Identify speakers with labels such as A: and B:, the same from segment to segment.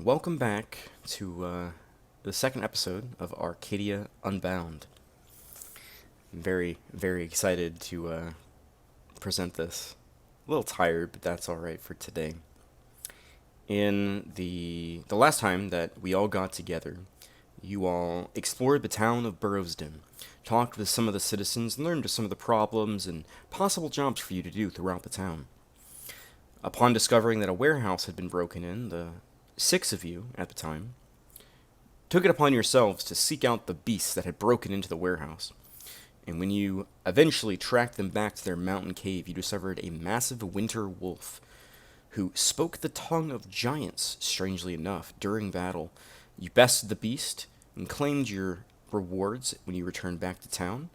A: welcome back to the second episode of Arcadia Unbound. I'm very, very excited to present this. A little tired, but that's alright for today. In the last time that we all got together, you all explored the town of Burrowsden, talked with some of the citizens, and learned of some of the problems and possible jobs for you to do throughout the town. Upon discovering that a warehouse had been broken in, the 6 of you, at the time, took it upon yourselves to seek out the beasts that had broken into the warehouse. And when you eventually tracked them back to their mountain cave, you discovered a massive winter wolf who spoke the tongue of giants, strangely enough. During battle, you bested the beast and claimed your rewards when you returned back to town,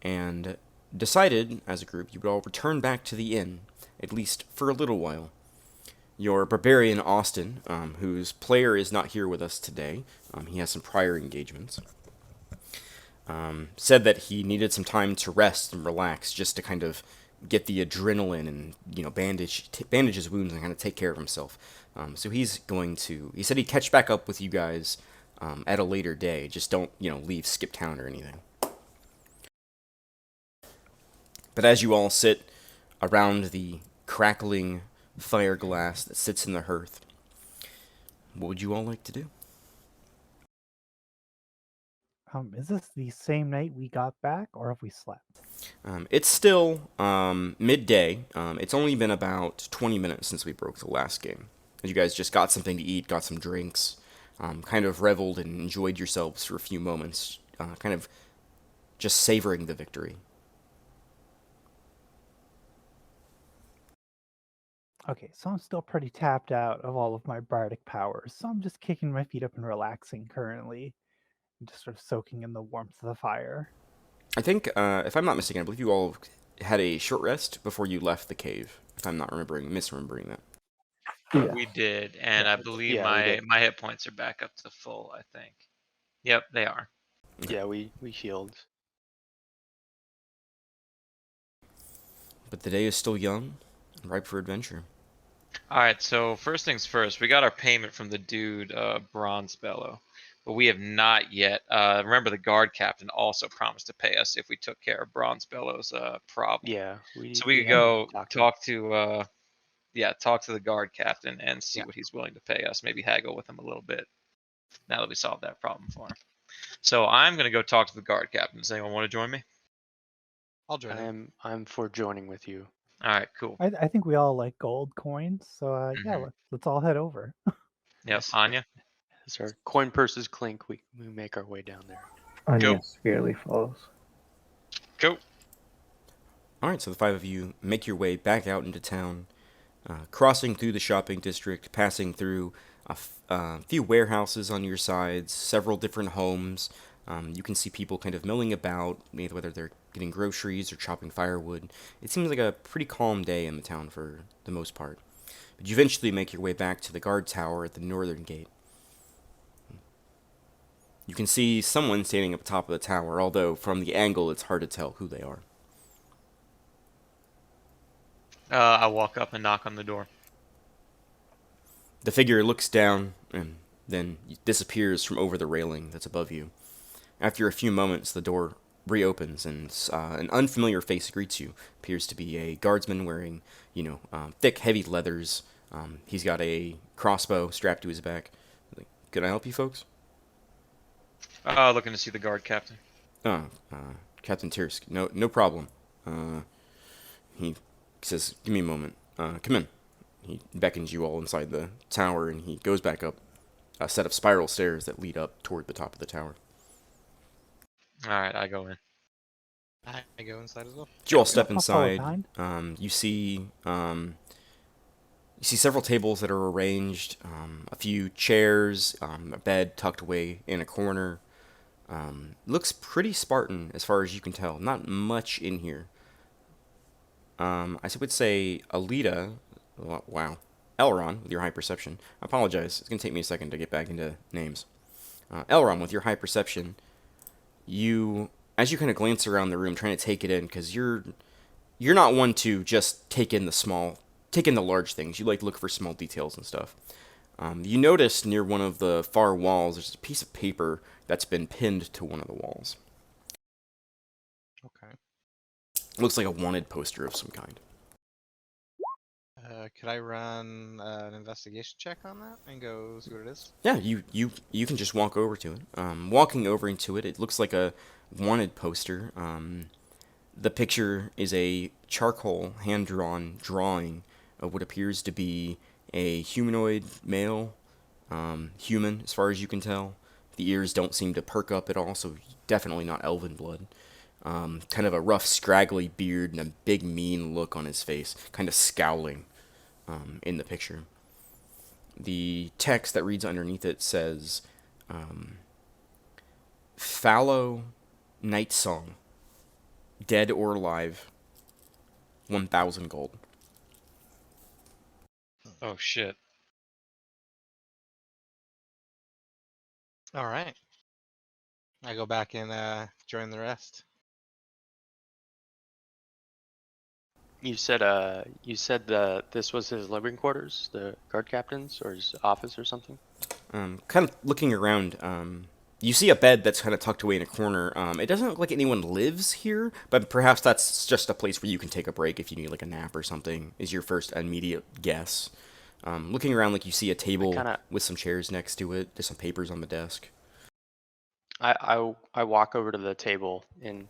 A: and decided, as a group, you would all return back to the inn, at least for a little while. Your barbarian Austin, whose player is not here with us today, he has some prior engagements, said that he needed some time to rest and relax, just to kind of get the adrenaline and bandage his wounds and kind of take care of himself. So he said he'd catch back up with you guys at a later day. Just don't leave Skip Town or anything. But as you all sit around the crackling fire glass that sits in the hearth, what would you all like to do?
B: Is this the same night we got back, or have we slept?
A: It's still midday. It's only been about 20 minutes since we broke the last game. You guys just got something to eat, got some drinks, kind of reveled and enjoyed yourselves for a few moments, kind of just savoring the victory.
B: Okay, so I'm still pretty tapped out of all of my bardic powers, so I'm just kicking my feet up and relaxing currently, and just sort of soaking in the warmth of the fire.
A: I think, if I'm not mistaken, I believe you all had a short rest before you left the cave, if I'm not misremembering that.
C: Yeah.
D: We did, and I believe
C: we
D: my hit points are back up to full, I think. Yep, they are.
C: Yeah, we healed.
A: But the day is still young and ripe for adventure.
D: Alright, so first things first, we got our payment from the dude, Bronze Bellow. But we have not yet. Remember, the guard captain also promised to pay us if we took care of Bronze Bellow's problem.
C: Yeah,
D: So we could go talk to the guard captain and see what he's willing to pay us. Maybe haggle with him a little bit now that we solved that problem for him. So I'm going to go talk to the guard captain. Does anyone want to join me?
E: I'll join him.
C: I'm for joining with you.
D: All right, cool.
B: I think we all like gold coins, so yeah, let's all head over.
D: Yep, Anya?
C: As our coin purses clink, we make our way down there.
E: Anya
F: severely follows.
D: Go.
A: Alright, so the 5 of you make your way back out into town, crossing through the shopping district, passing through a few warehouses on your sides, several different homes. You can see people kind of milling about, whether they're getting groceries or chopping firewood. It seems like a pretty calm day in the town for the most part. But you eventually make your way back to the guard tower at the northern gate. You can see someone standing up top of the tower, although from the angle it's hard to tell who they are.
D: I walk up and knock on the door.
A: The figure looks down and then disappears from over the railing that's above you. After a few moments, the door reopens and an unfamiliar face greets you. Appears to be a guardsman wearing, thick, heavy leathers. He's got a crossbow strapped to his back. Can I help you folks?
D: Looking to see the guard captain.
A: Captain Tirsk. No problem. He says, give me a moment. Come in. He beckons you all inside the tower, and he goes back up a set of spiral stairs that lead up toward the top of the tower.
D: Alright, I go in.
E: I go inside as well.
A: You all step
B: I'll follow
A: inside.
B: behind.
A: You see several tables that are arranged, a few chairs, a bed tucked away in a corner. Looks pretty Spartan as far as you can tell. Not much in here. I would say Alita, wow, Elron with your high perception. I apologize, it's going to take me a second to get back into names. Elron with your high perception, as you kind of glance around the room trying to take it in, because you're not one to just take in the large things. You like to look for small details and stuff. You notice near one of the far walls, there's a piece of paper that's been pinned to one of the walls.
E: Okay.
A: It looks like a wanted poster of some kind.
E: Could I run an investigation check on that and go see what it is?
A: Yeah, you can just walk over to it. Walking over into it, it looks like a wanted poster. The picture is a charcoal hand-drawn drawing of what appears to be a humanoid male, human as far as you can tell. The ears don't seem to perk up at all, so definitely not elven blood. Kind of a rough, scraggly beard and a big, mean look on his face, kind of scowling in the picture. The text that reads underneath it says, Fallow Night Song, dead or alive, 1,000 gold.
D: Oh shit.
E: All right. I go back and join the rest.
C: You said this was his living quarters, the guard captain's, or his office or something.
A: Kind of looking around, you see a bed that's kind of tucked away in a corner. It doesn't look like anyone lives here, but perhaps that's just a place where you can take a break if you need like a nap or something, is your first immediate guess. Looking around, like you see a table with some chairs next to it. There's some papers on the desk.
C: I walk over to the table and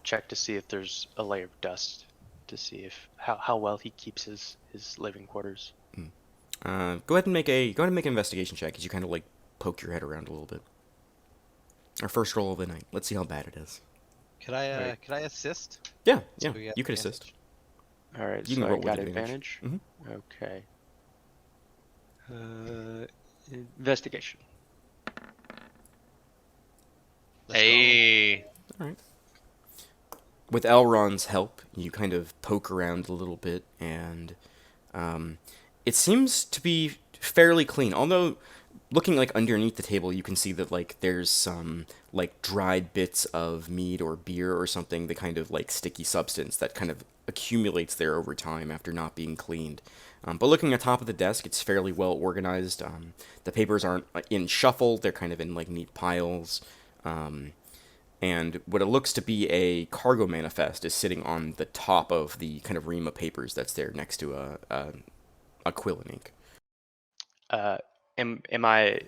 C: check to see if there's a layer of dust, to see if how well he keeps his living quarters.
A: Go ahead and make an investigation check as you kind of like poke your head around a little bit. Our first roll of the night. Let's see how bad it is.
E: Could I assist?
A: Yeah,
E: So
A: yeah,
E: we get
A: you could assist.
E: advantage?
C: All right,
A: You
C: so
A: can roll
C: I
A: with
C: got
A: advantage.
C: advantage.
A: Mhm.
C: Okay. Investigation.
E: Let's go.
D: Hey.
A: All right. With Elrond's help, you kind of poke around a little bit, and it seems to be fairly clean. Although, looking like underneath the table, you can see that like there's some like dried bits of mead or beer or something, the kind of like sticky substance that kind of accumulates there over time after not being cleaned. But looking at top of the desk, it's fairly well organized. The papers aren't in shuffle; they're kind of in like neat piles. And what it looks to be a cargo manifest is sitting on the top of the kind of ream of papers that's there next to a quill and ink.
C: Am I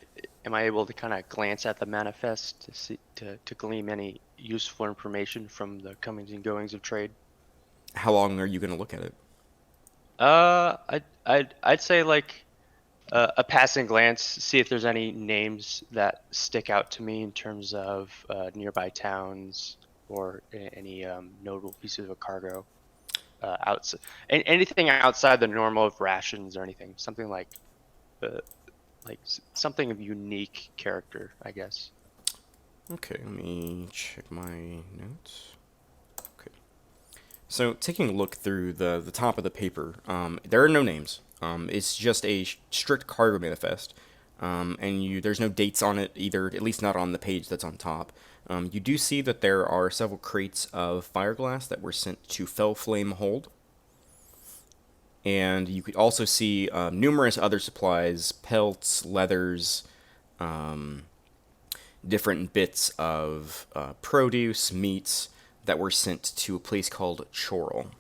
C: able to kind of glance at the manifest to see to glean any useful information from the comings and goings of trade?
A: How long are you going to look at it?
C: I'd say like a passing glance, see if there's any names that stick out to me in terms of nearby towns or any notable pieces of cargo. Outside, anything outside the normal of rations or anything, something like something of unique character, I guess.
A: Okay, let me check my notes. Okay. So, taking a look through the top of the paper, there are no names. It's just a strict cargo manifest, and there's no dates on it either, at least not on the page that's on top. You do see that there are several crates of fireglass that were sent to Fell Flame Hold, and you could also see numerous other supplies, pelts, leathers, different bits of produce, meats that were sent to a place called Chorrel.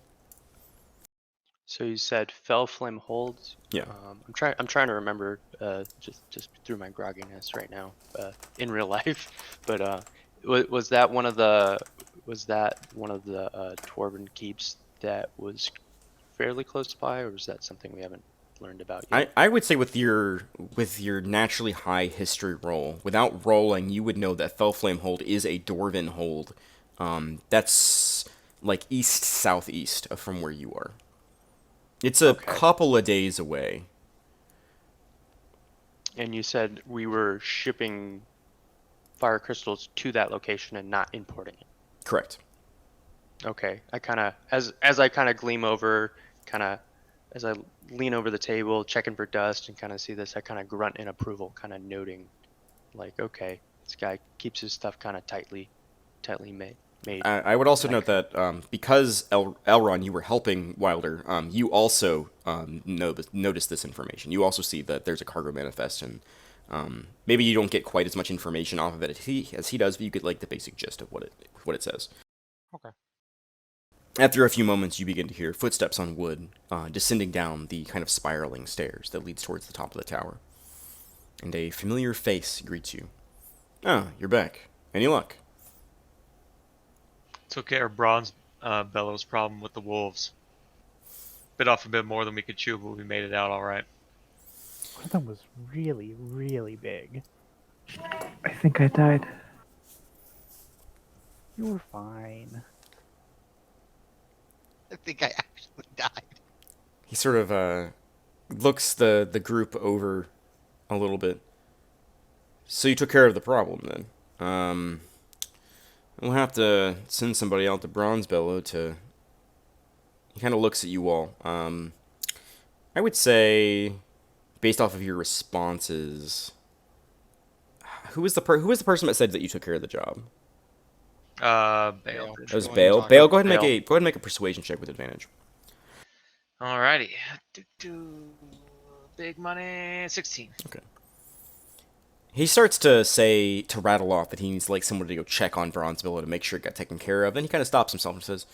C: So you said Fell Flame Holds.
A: Yeah.
C: I'm trying to remember just through my grogginess right now in real life, but was that one of the dwarven keeps that was fairly close by, or is that something we haven't learned about yet?
A: I would say with your naturally high history roll, without rolling, you would know that Fell Flame Hold is a dwarven hold. That's like east-southeast from where you are. It's a couple of days away.
C: And you said we were shipping fire crystals to that location and not importing it.
A: Correct.
C: Okay. I kind of, as I kind of gleam over, as I lean over the table, checking for dust and kind of see this, I kind of grunt in approval, kind of noting, like, okay, this guy keeps his stuff kind of tightly made. made.
A: I would also
C: that
A: note
C: could-
A: that because Elron, you were helping Wilder, you also noticed this information. You also see that there's a cargo manifest, and maybe you don't get quite as much information off of it as he does, but you get like the basic gist of what it says.
E: Okay.
A: After a few moments, you begin to hear footsteps on wood descending down the kind of spiraling stairs that leads towards the top of the tower, and a familiar face greets you. "Oh, you're back. Any luck?"
D: Took care of Bronze Bellow's problem with the wolves. Bit off a bit more than we could chew, but we made it out all right.
B: One of them was really, really big. I think I died. You were fine.
E: I think I actually died.
A: He sort of looks the group over a little bit. "So you took care of the problem then. We'll have to send somebody out to Bronzebellow to." He kind of looks at you all. I would say, based off of your responses, who was the person that said that you took care of the job?
D: Bale.
A: That was
E: Go
A: Bale.
E: talk
A: Bale,
E: to
A: go ahead and
C: Bale.
A: make a persuasion check with advantage.
D: Alrighty. Big money, 16.
A: He starts to rattle off that he needs like someone to go check on Bronzeville to make sure it got taken care of. Then he kind of stops himself and says,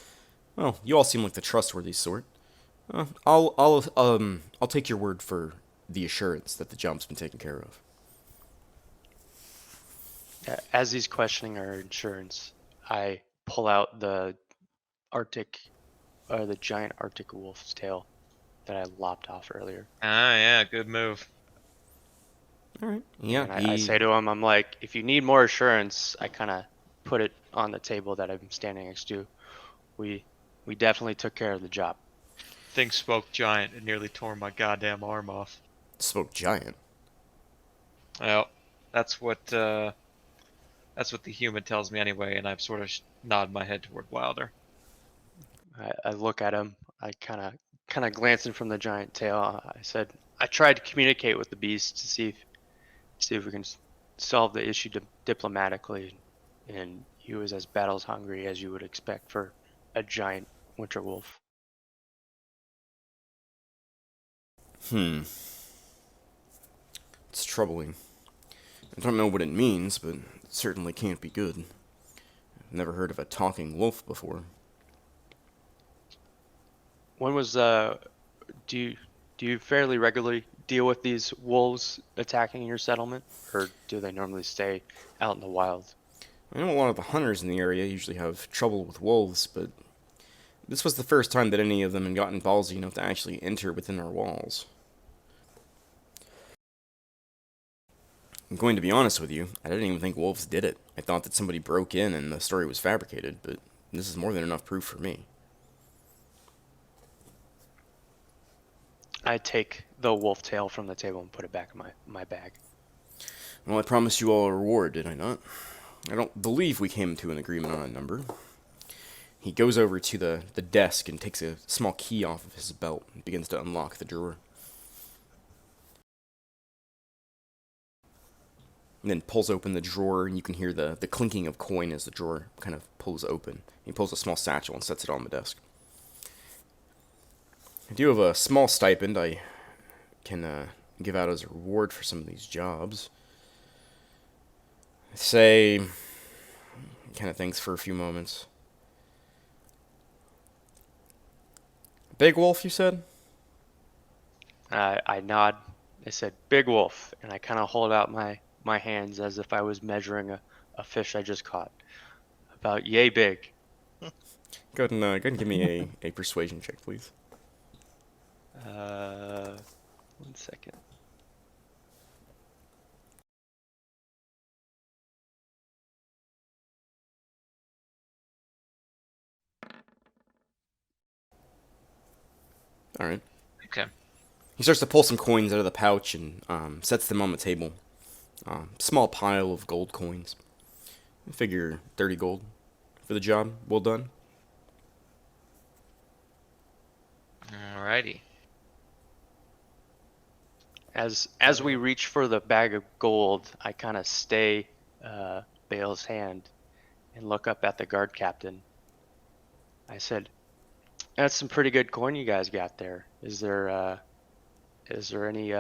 A: "Well, you all seem like the trustworthy sort. I'll take your word for the assurance that the job's been taken care of."
C: As he's questioning our insurance, I pull out the giant Arctic wolf's tail that I lopped off earlier.
D: Ah, yeah, good move.
A: All right. Yeah.
C: And I say to him, I'm like, if you need more assurance, I kind of put it on the table that I'm standing next to. We definitely took care of the job.
D: Thing spoke giant and nearly tore my goddamn arm off.
A: spoke giant.
D: Well, that's what the human tells me anyway, and I've sort of nodded my head toward Wilder.
C: I look at him. I kind of glancing from the giant tail. I said, I tried to communicate with the beast to see if we can solve the issue diplomatically, and he was as battles hungry as you would expect for a giant winter wolf.
A: It's troubling. I don't know what it means, but it certainly can't be good. I've never heard of a talking wolf before.
C: When was do you fairly regularly deal with these wolves attacking your settlement, or do they normally stay out in the wild?
A: I know a lot of the hunters in the area usually have trouble with wolves, but this was the first time that any of them had gotten ballsy enough to actually enter within our walls. I'm going to be honest with you, I didn't even think wolves did it. I thought that somebody broke in and the story was fabricated, but this is more than enough proof for me.
C: I take the wolf tail from the table and put it back in my bag.
A: Well, I promised you all a reward, did I not? I don't believe we came to an agreement on a number. He goes over to the desk and takes a small key off of his belt and begins to unlock the drawer. And then pulls open the drawer, and you can hear the clinking of coin as the drawer kind of pulls open. He pulls a small satchel and sets it on the desk. I do have a small stipend I can give out as a reward for some of these jobs. Say, kind of thinks for a few moments. Big wolf, you said?
C: I nod. I said, "Big wolf," and I kind of hold out my hands as if I was measuring a fish I just caught. About yay big.
A: Go ahead and give me a persuasion check, please.
C: 1 second.
A: All right.
D: Okay.
A: He starts to pull some coins out of the pouch and sets them on the table. Small pile of gold coins. I figure 30 gold for the job. Well done.
D: Alrighty.
C: As we reach for the bag of gold, I kind of stay Bale's hand, and look up at the guard captain. I said, "That's some pretty good coin you guys got there. Is there any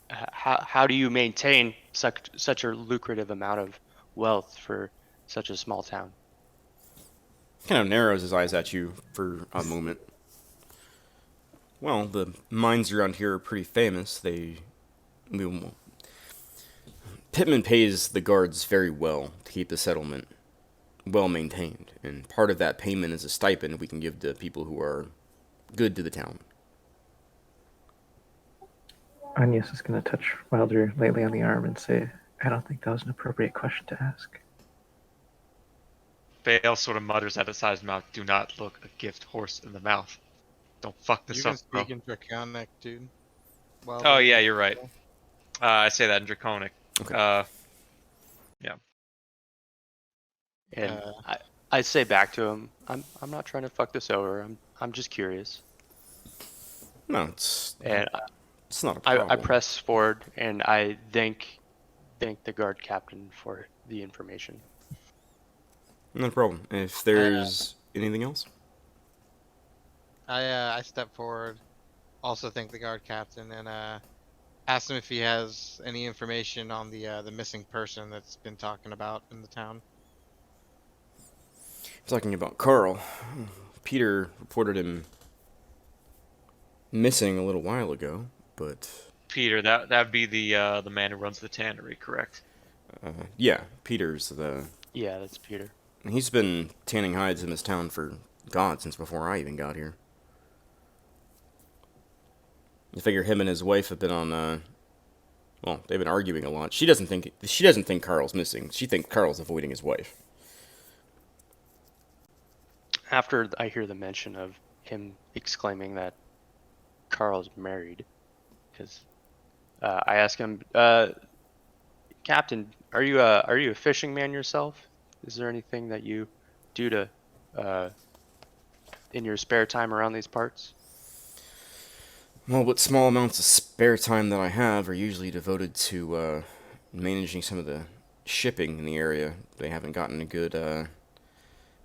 C: how do you maintain such a lucrative amount of wealth for such a small town?"
A: Kind of narrows his eyes at you for a moment. Well, the mines around here are pretty famous. Well, Pittman pays the guards very well to keep the settlement well maintained, and part of that payment is a stipend we can give to people who are good to the town.
F: Agnes is going to touch Wilder lightly on the arm and say, I don't think that was an appropriate question to ask.
D: Bale sort of mutters at his side of his mouth, do not look a gift horse in the mouth. Don't fuck
E: You
D: this
E: can
D: up, bro.
E: speak in Draconic, dude. Well,
D: Oh, yeah, you're right. I say that in Draconic.
A: Okay.
D: Yeah.
C: And I say back to him, I'm not trying to fuck this over. I'm just curious.
A: No, it's
C: And
A: not a problem.
C: I press forward and I thank the guard captain for the information.
A: No problem. If there's anything else,
E: I step forward, also thank the guard captain, and ask him if he has any information on the missing person that's been talking about in the town.
A: talking about Carl, Peter reported him missing a little while ago, but
D: Peter, that'd be the man who runs the tannery, correct?
A: yeah, Peter's the.
C: Yeah, that's Peter.
A: He's been tanning hides in this town for God since before I even got here. I figure him and his wife have been on. Well, they've been arguing a lot. She doesn't think Carl's missing. She thinks Carl's avoiding his wife.
C: After I hear the mention of him exclaiming that Carl's married, because I ask him, Captain, are you a fishing man yourself? Is there anything that you do to in your spare time around these parts?
A: Well, what small amounts of spare time that I have are usually devoted to managing some of the shipping in the area. They haven't gotten a good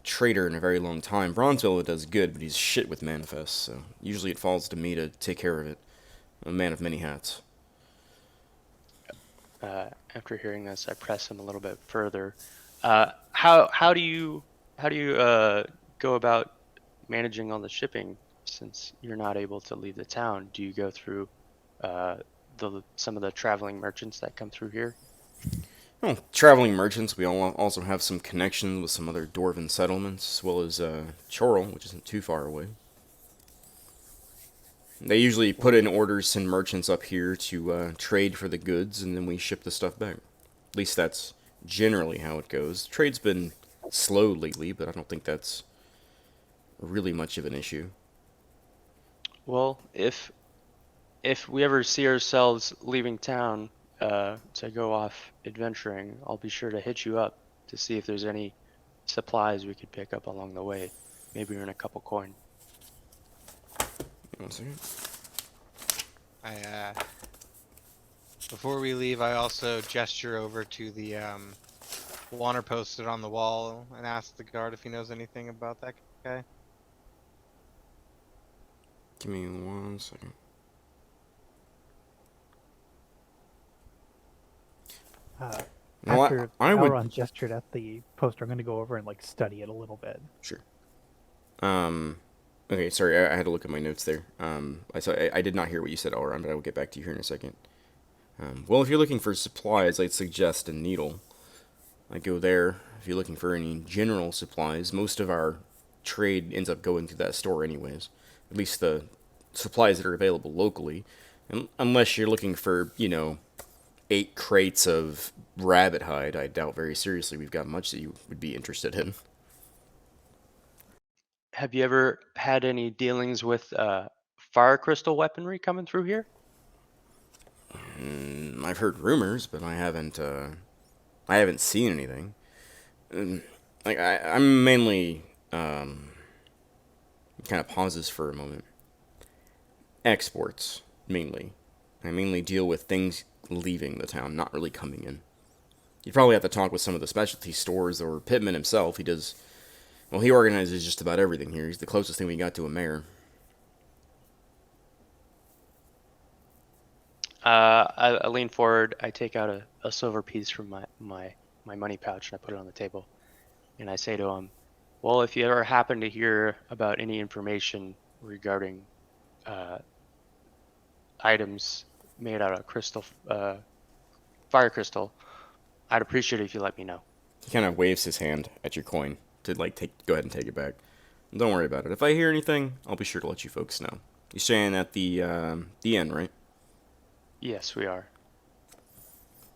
A: trader in a very long time. Bronzeville does good, but he's shit with manifests, so usually it falls to me to take care of it. I'm a man of many hats.
C: After hearing this, I press him a little bit further. How do you go about managing all the shipping since you're not able to leave the town? Do you go through some of the traveling merchants that come through here?
A: Well, traveling merchants, we all also have some connections with some other dwarven settlements, as well as Chorrell, which isn't too far away. They usually put in orders, send merchants up here to trade for the goods, and then we ship the stuff back. At least that's generally how it goes. Trade's been slow lately, but I don't think that's really much of an issue.
C: Well, if we ever see ourselves leaving town to go off adventuring, I'll be sure to hit you up to see if there's any supplies we could pick up along the way. Maybe earn a couple coin.
A: 1 second.
E: Before we leave, I also gesture over to the wanter posted on the wall and ask the guard if he knows anything about that guy.
A: Give me 1 second. Well,
B: After
A: I would.
B: Elrond gestured at the poster, I'm going to go over and like study it a little bit.
A: Sure. Okay, sorry, I had to look at my notes there. I did not hear what you said, Elrond, but I will get back to you here in a second. Well, if you're looking for supplies, I'd suggest a needle. I go there. If you're looking for any general supplies, most of our trade ends up going to that store anyways. At least the supplies that are available locally. Unless you're looking for, 8 crates of rabbit hide, I doubt very seriously we've got much that you would be interested in.
C: Have you ever had any dealings with fire crystal weaponry coming through here?
A: I've heard rumors, but I haven't seen anything. I'm mainly, kind of pauses for a moment. Exports, mainly. I mainly deal with things leaving the town, not really coming in. You'd probably have to talk with some of the specialty stores or Pittman himself. He organizes just about everything here. He's the closest thing we got to a mayor.
C: I lean forward. I take out a silver piece from my money pouch and I put it on the table. And I say to him, well, if you ever happen to hear about any information regarding items made out of crystal, fire crystal, I'd appreciate it if you let me know.
A: He kind of waves his hand at your coin to go ahead and take it back. Don't worry about it. If I hear anything, I'll be sure to let you folks know. You're staying at the inn, right?
C: Yes, we are.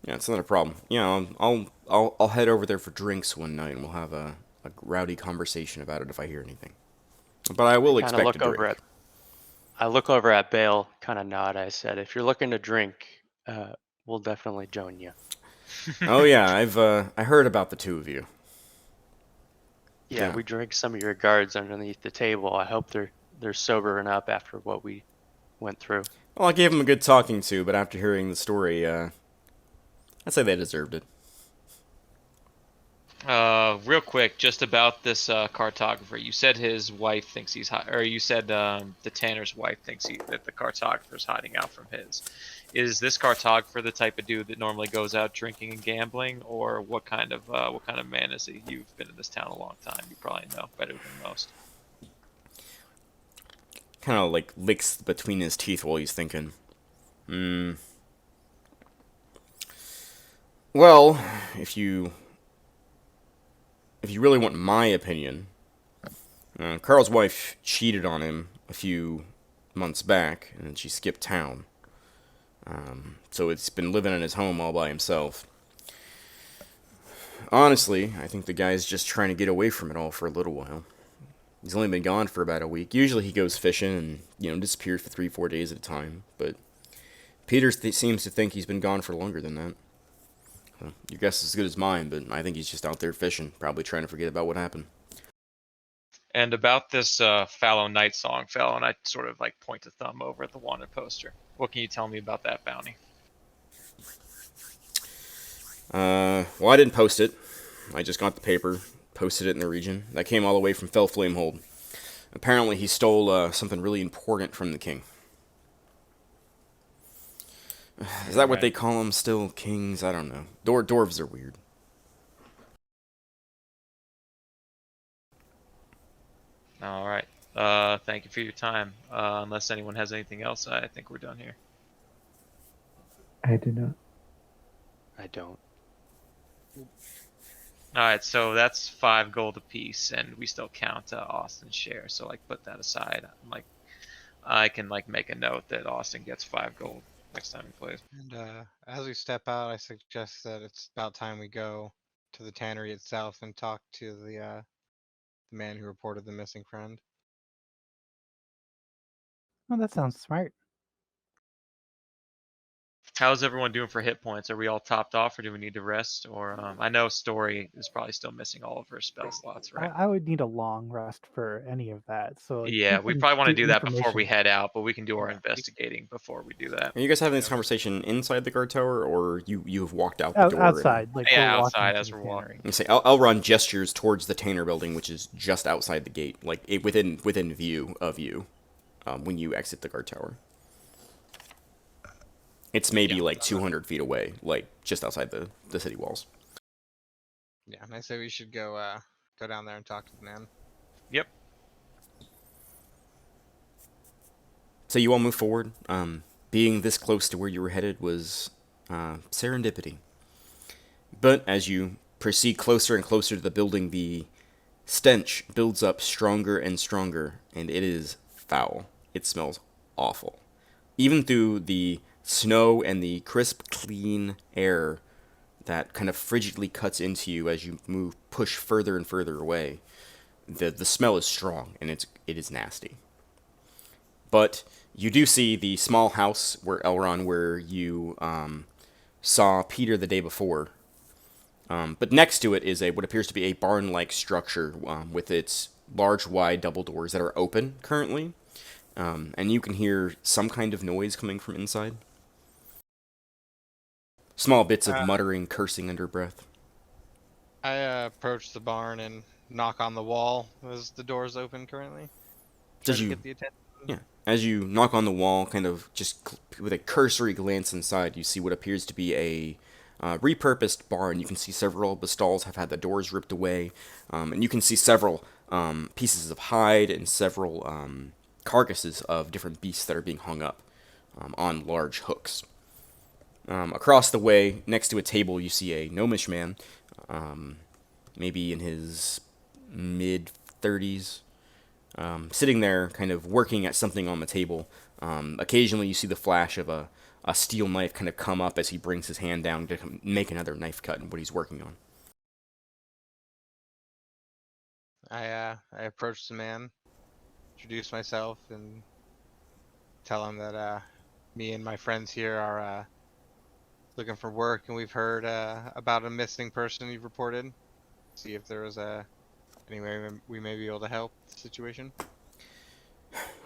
A: Yeah, it's not a problem. Yeah, I'll head over there for drinks one night, and we'll have a rowdy conversation about it if I hear anything. But I will expect a drink.
C: I look over at Bale, kind of nod. I said, if you're looking to drink, we'll definitely join you.
A: Oh yeah, I heard about the two of you.
C: Yeah, we drank some of your guards underneath the table. I hope they're sobering up after what we went through.
A: Well, I gave them a good talking to, but after hearing the story, I'd say they deserved it.
D: Real quick, just about this cartographer. You said his wife thinks he's or you said the tanner's wife thinks that the cartographer's hiding out from his. Is this cartographer the type of dude that normally goes out drinking and gambling, or what kind of man is he? You've been in this town a long time. You probably know better than most.
A: Kind of like licks between his teeth while he's thinking. Well, if you really want my opinion, Carl's wife cheated on him a few months back, and she skipped town. So it's been living in his home all by himself. Honestly, I think the guy's just trying to get away from it all for a little while. He's only been gone for about a week. Usually he goes fishing and, disappears for 3-4 days at a time. But Peter seems to think he's been gone for longer than that. Your guess is as good as mine, but I think he's just out there fishing, probably trying to forget about what happened.
D: And about this Fallow Night song, Fallow Night sort of like point a thumb over at the wanted poster. What can you tell me about that bounty?
A: Well, I didn't post it. I just got the paper, posted it in the region. That came all the way from Fell Flamehold. Apparently he stole something really important from the king. Is that what they call them still? Kings? I don't know. Dwarves are weird.
D: All right. Thank you for your time. Unless anyone has anything else, I think we're done here.
F: I do not.
C: I don't.
D: All right, so that's 5 gold apiece, and we still count Austin's share. So put that aside. I can make a note that Austin gets 5 gold next time he plays.
E: And as we step out, I suggest that it's about time we go to the tannery itself and talk to the man who reported the missing friend.
B: Well, that sounds smart.
D: How's everyone doing for hit points? Are we all topped off, or do we need to rest? Or I know Story is probably still missing all of her spell slots, right?
B: I would need a long rest for any of that. So
D: Yeah, we probably want to do that before we head out, but we can do our investigating before we do that.
A: Are you guys having this conversation inside the guard tower, or you have walked out the door?
B: Outside,
D: outside as we're walking.
A: I'll run gestures towards the Tanner building, which is just outside the gate, within view of you, when you exit the guard tower. It's maybe 200 feet away, just outside the city walls.
E: Yeah, and I say we should go down there and talk to the man.
D: Yep.
A: So you all move forward. Being this close to where you were headed was serendipity. But as you proceed closer and closer to the building, the stench builds up stronger and stronger, and it is foul. It smells awful. Even through the snow and the crisp, clean air that kind of frigidly cuts into you as you push further and further away, the smell is strong, and it is nasty. But you do see the small house where you saw Peter the day before. But next to it is what appears to be a barn-like structure with its large, wide double doors that are open currently. And you can hear some kind of noise coming from inside. small bits of
E: Uh,
A: muttering, cursing under breath.
E: I approach the barn and knock on the wall as the door's open currently. Try
A: Does
E: to
A: you?
E: get the attention.
A: Yeah. As you knock on the wall, kind of just with a cursory glance inside, you see what appears to be a repurposed barn. You can see several of the stalls have had the doors ripped away, and you can see several pieces of hide and several carcasses of different beasts that are being hung up on large hooks. Across the way, next to a table, you see a gnomish man, maybe in his mid 30s, sitting there, kind of working at something on the table. Occasionally, you see the flash of a steel knife kind of come up as he brings his hand down to make another knife cut in what he's working on.
E: I approach the man, introduce myself, and tell him that me and my friends here are looking for work, and we've heard about a missing person you've reported. See if there was any way we may be able to help the situation.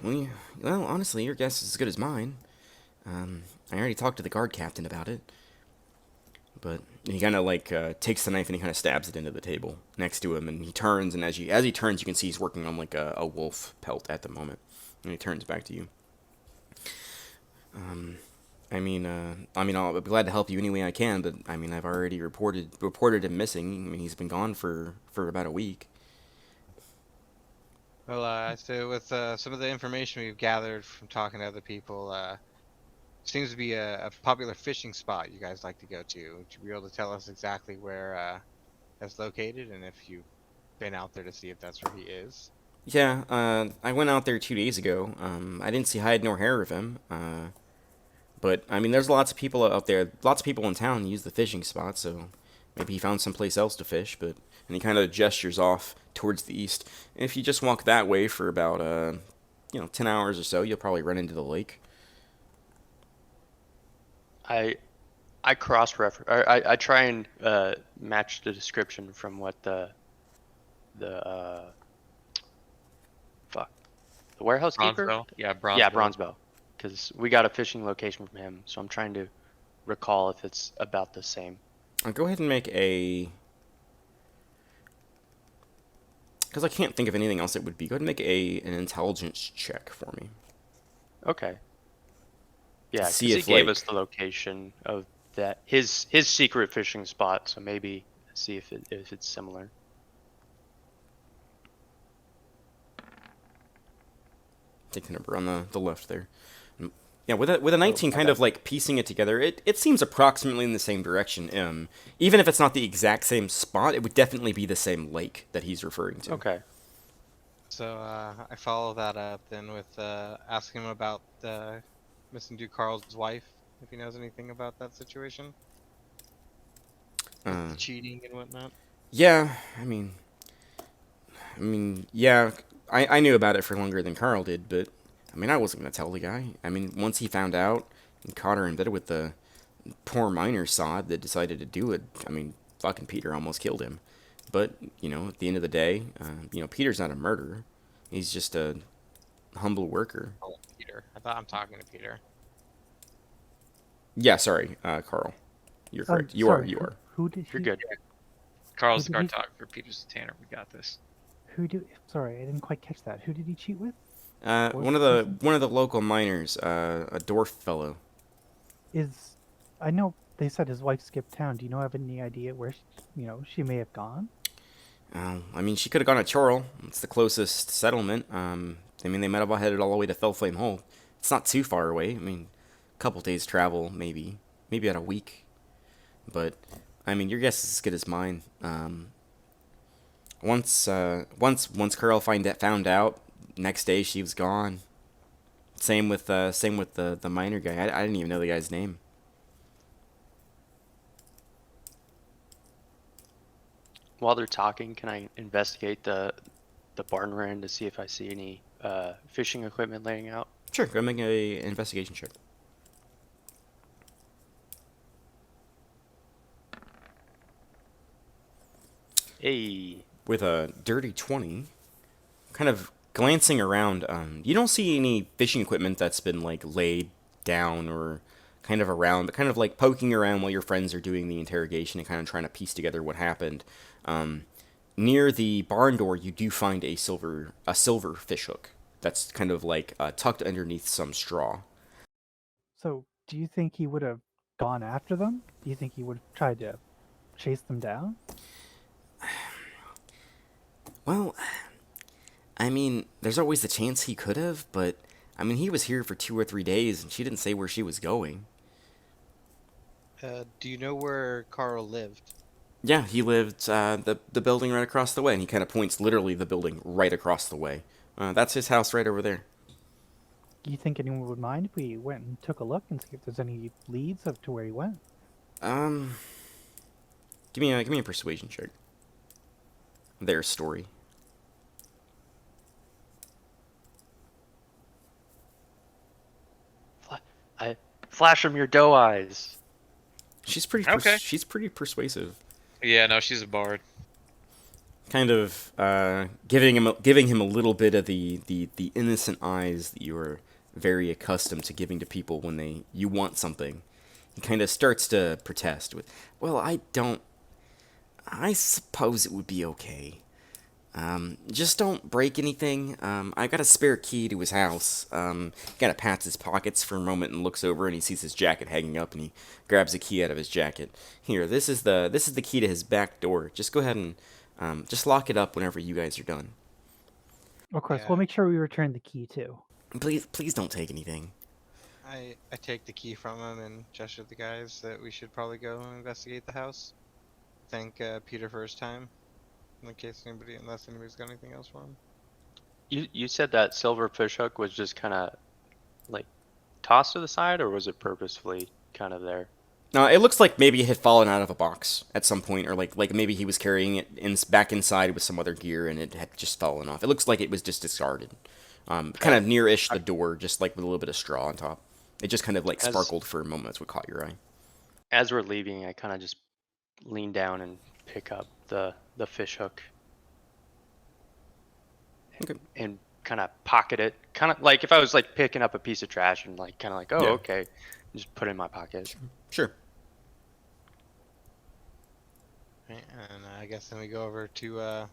A: Well, honestly, your guess is as good as mine. I already talked to the guard captain about it. But he kind of like takes the knife and he kind of stabs it into the table next to him, and he turns, and as he turns, you can see he's working on like a wolf pelt at the moment, and he turns back to you. I'll be glad to help you any way I can, but I mean, I've already reported him missing. I mean, he's been gone for about a week.
E: Well, so with some of the information we've gathered from talking to other people, seems to be a popular fishing spot you guys like to go to. Would you be able to tell us exactly where that's located, and if you've been out there to see if that's where he is?
A: Yeah, I went out there 2 days ago. I didn't see hide nor hair of him. But I mean, there's lots of people out there. Lots of people in town use the fishing spot, so maybe he found someplace else to fish. But and he kind of gestures off towards the east. And if you just walk that way for about 10 hours or so, you'll probably run into the lake.
C: I cross-reference. I try and match the description from what the warehouse keeper.
D: Bronzebow? Yeah, Bronzebow.
C: Yeah, Bronzebow, because we got a fishing location from him. So I'm trying to recall if it's about the same.
A: Go ahead and make a. Because I can't think of anything else it would be. Go ahead and make an intelligence check for me.
C: Okay. Yeah, because
A: See
C: he
A: if,
C: gave
A: like-
C: us the location of that his secret fishing spot. So maybe see if it's similar.
A: Take the number on the left there. Yeah, with a 19, kind of like piecing it together, it seems approximately in the same direction. Even if it's not the exact same spot, it would definitely be the same lake that he's referring to.
C: Okay.
E: So I follow that up then with asking him about missing dude Carl's wife, if he knows anything about that situation. With the cheating and whatnot.
A: Yeah, yeah, I knew about it for longer than Carl did, but I mean, I wasn't gonna tell the guy. I mean, once he found out and caught her in bed with the poor miner sod that decided to do it, I mean, fucking Peter almost killed him. But at the end of the day, Peter's not a murderer. He's just a humble worker.
E: Oh, Peter. I thought I'm talking to Peter.
A: Yeah, sorry, Carl. You're correct. You
B: sorry,
A: are.
B: Who did
C: You're
B: he?
C: good.
D: Carl's the
B: Who did he-
D: cartographer. Peter's the tanner. We got this.
B: Sorry, I didn't quite catch that. Who did he cheat with?
A: One of the local miners, a dwarf fellow.
B: I know they said his wife skipped town. Do you have any idea where she may have gone?
A: I mean, she could have gone to Chorrell. It's the closest settlement. They might have headed all the way to Fellflame Hole. It's not too far away. I mean, a couple days travel, maybe about a week. But I mean, your guess is as good as mine. Once Carl found out, next day she was gone. Same with the miner guy. I didn't even know the guy's name.
C: While they're talking, can I investigate the barn run to see if I see any fishing equipment laying out?
A: Sure, go make an investigation check.
C: Hey.
A: With a dirty 20, kind of glancing around, you don't see any fishing equipment that's been like laid down or kind of around, but kind of like poking around while your friends are doing the interrogation and kind of trying to piece together what happened. Near the barn door, you do find a silver fishhook that's kind of like tucked underneath some straw.
B: So, do you think he would have gone after them? Do you think he would have tried to chase them down?
A: Well, I mean, there's always the chance he could have, but I mean, he was here for 2 or 3 days, and she didn't say where she was going.
E: Do you know where Carl lived?
A: Yeah, he lived the building right across the way, and he kind of points literally the building right across the way. That's his house right over there.
B: Do you think anyone would mind if we went and took a look and see if there's any leads up to where he went?
A: Give me a persuasion check. Their story.
C: Flash them your doe eyes.
A: She's pretty
D: Okay.
A: she's pretty persuasive.
D: Yeah, no, she's a bard.
A: Kind of giving him a little bit of the innocent eyes that you are very accustomed to giving to people when you want something. He kind of starts to protest with, "Well, I suppose it would be okay. Just don't break anything. I got a spare key to his house. Kind of pats his pockets for a moment and looks over, and he sees his jacket hanging up, and he grabs a key out of his jacket. Here, this is the key to his back door. Just go ahead and just lock it up whenever you guys are done.
B: Of course,
E: Yeah.
B: we'll make sure we return the key too.
A: Please don't take anything."
E: I take the key from him and gesture to the guys that we should probably go and investigate the house. Thank Peter for his time, unless anybody's got anything else for him.
C: You said that silver fishhook was just kind of like tossed to the side, or was it purposefully kind of there?
A: No, it looks like maybe it had fallen out of a box at some point, or like maybe he was carrying it back inside with some other gear, and it had just fallen off. It looks like it was just discarded, kind of near-ish the door, just like with a little bit of straw on top. It just kind of like sparkled for a moment. That's what caught your eye.
C: As we're leaving, I kind of just lean down and pick up the fishhook.
A: Okay.
C: And kind of pocket it, kind of like if I was like picking up a piece of trash and like kind of like, oh,
A: Yeah.
C: okay, just put it in my pocket.
A: Sure.
E: Right, and I guess then we go over to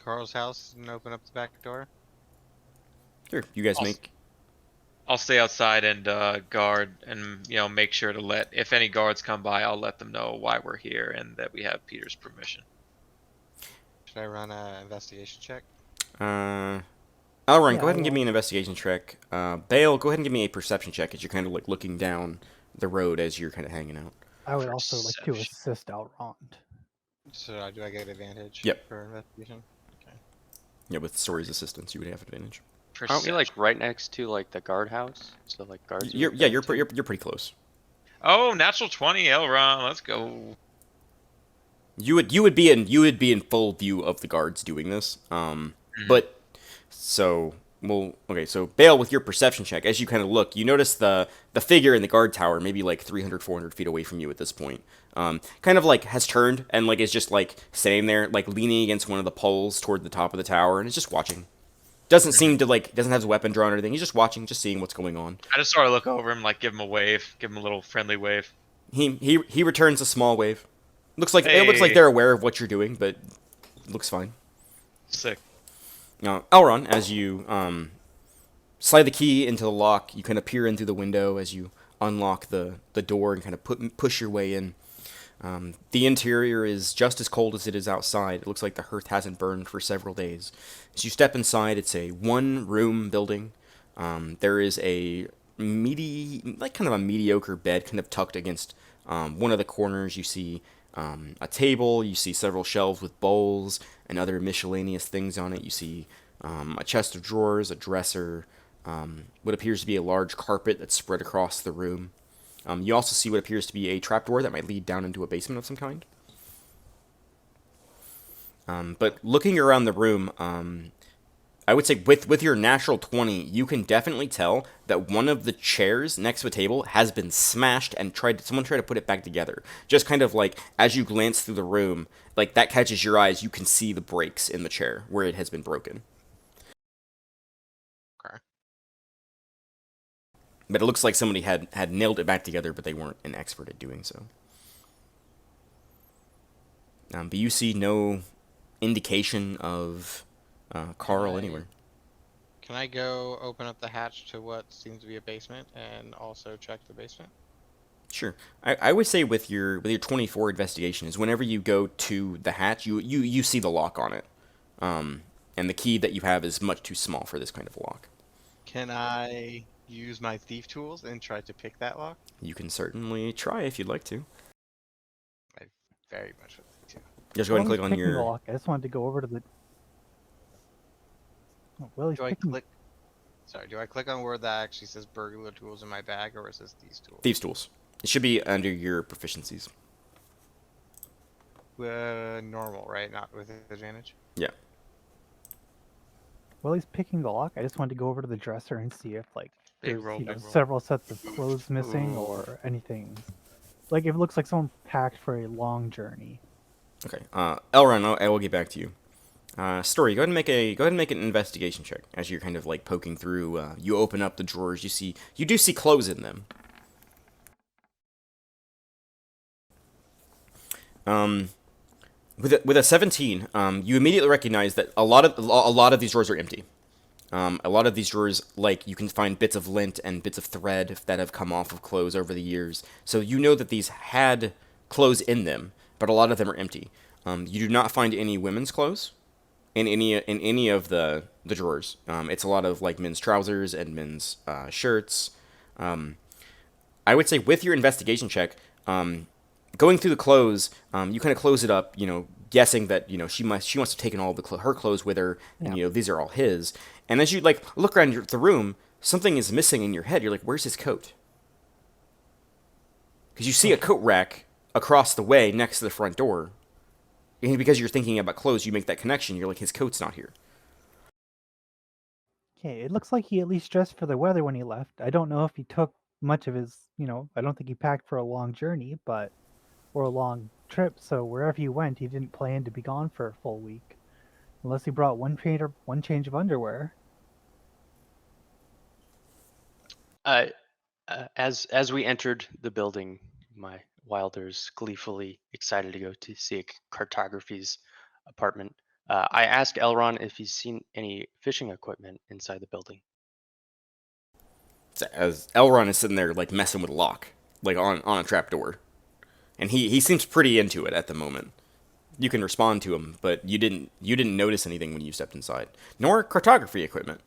E: Carl's house and open up the back door.
A: Sure. You guys
D: I'll-
A: make.
D: I'll stay outside and guard, and make sure to if any guards come by, I'll let them know why we're here and that we have Peter's permission.
E: Should I run an investigation check?
A: Elrond,
B: Yeah,
A: go ahead and
B: I
A: give me an investigation check. Bale, go ahead and give me a perception check as you're kind of like looking down the road as you're kind of hanging out.
B: I would also like to
D: Perception.
B: assist Elrond.
E: So do I get advantage?
A: Yep.
E: For investigation?
A: Yeah, with Story's assistance, you would have advantage.
C: Aren't we like right next to like the guardhouse? So like guards.
A: You're pretty close.
D: Oh, natural 20, Elron, let's go.
A: You would be in full view of the guards doing this. But so okay. So Bale, with your perception check, as you kind of look, you notice the figure in the guard tower, maybe like 300, 400 feet away from you at this point. Kind of like has turned and like is just like standing there, like leaning against one of the poles toward the top of the tower, and is just watching. Doesn't seem to doesn't have his weapon drawn or anything. He's just watching, just seeing what's going on.
D: I just sort of look over him, like give him a wave, give him a little friendly wave.
A: He returns a small wave. It looks like they're aware of what you're doing, but it looks fine.
D: Sick.
A: Now, Elrond, as you slide the key into the lock, you kind of peer in through the window as you unlock the door and kind of push your way in. The interior is just as cold as it is outside. It looks like the hearth hasn't burned for several days. As you step inside, it's a one-room building. There is a kind of a mediocre bed kind of tucked against one of the corners. You see a table. You see several shelves with bowls and other miscellaneous things on it. You see a chest of drawers, a dresser, what appears to be a large carpet that's spread across the room. You also see what appears to be a trapdoor that might lead down into a basement of some kind. But looking around the room, I would say with your natural 20, you can definitely tell that one of the chairs next to a table has been smashed and someone tried to put it back together. Just kind of like, as you glance through the room, like that catches your eyes, you can see the breaks in the chair where it has been broken.
E: Okay.
A: But it looks like somebody had nailed it back together, but they weren't an expert at doing so. But you see no indication of Carl anywhere.
E: Can I go open up the hatch to what seems to be a basement and also check the basement?
A: Sure. I would say with your 24 investigation is whenever you go to the hatch, you see the lock on it. And the key that you have is much too small for this kind of lock.
E: Can I use my thief tools and try to pick that lock?
A: You can certainly try if you'd like to.
E: I very much would like to.
A: Just go ahead and click
B: While
A: on
B: he's picking the
A: your...
B: lock, I just wanted to go over to the. Oh, well, he's
E: Do I
B: picking.
E: click? Sorry, do I click on where that actually says burglar tools in my bag, or is this these tools?
A: Thieves' tools. It should be under your proficiencies.
E: Normal, right? Not with advantage?
A: Yeah.
B: While he's picking the lock, I just wanted to go over to the dresser and see if
D: Big
B: there's
D: roll, big roll.
B: several sets of clothes missing or anything. Like if it looks like someone packed for a long journey.
A: Okay. Elrond, I will get back to you. Story, go ahead and make an investigation check as you're kind of like poking through. You open up the drawers. You do see clothes in them. With a 17, you immediately recognize that a lot of these drawers are empty. A lot of these drawers, like, you can find bits of lint and bits of thread that have come off of clothes over the years. So you know that these had clothes in them, but a lot of them are empty. You do not find any women's clothes in any of the drawers. It's a lot of like men's trousers and men's shirts. I would say with your investigation check, going through the clothes, you kind of close it up, guessing that she must have taken all her clothes with her, and these are all his. And as you like look around the room, something is missing in your head. You're like, where's his coat? Because you see a coat rack across the way next to the front door. And because you're thinking about clothes, you make that connection. You're like, his coat's not here.
B: Okay, it looks like he at least dressed for the weather when he left. I don't know if he took much of his, I don't think he packed for a long journey, or a long trip, so wherever he went, he didn't plan to be gone for a full week. Unless he brought one change of underwear.
C: As we entered the building, my Wilder's gleefully excited to go to see Cartography's apartment. I asked Elrond if he's seen any fishing equipment inside the building.
A: As Elrond is sitting there like messing with a lock, like on a trapdoor, and he seems pretty into it at the moment. You can respond to him, but you didn't notice anything when you stepped inside, nor cartography equipment.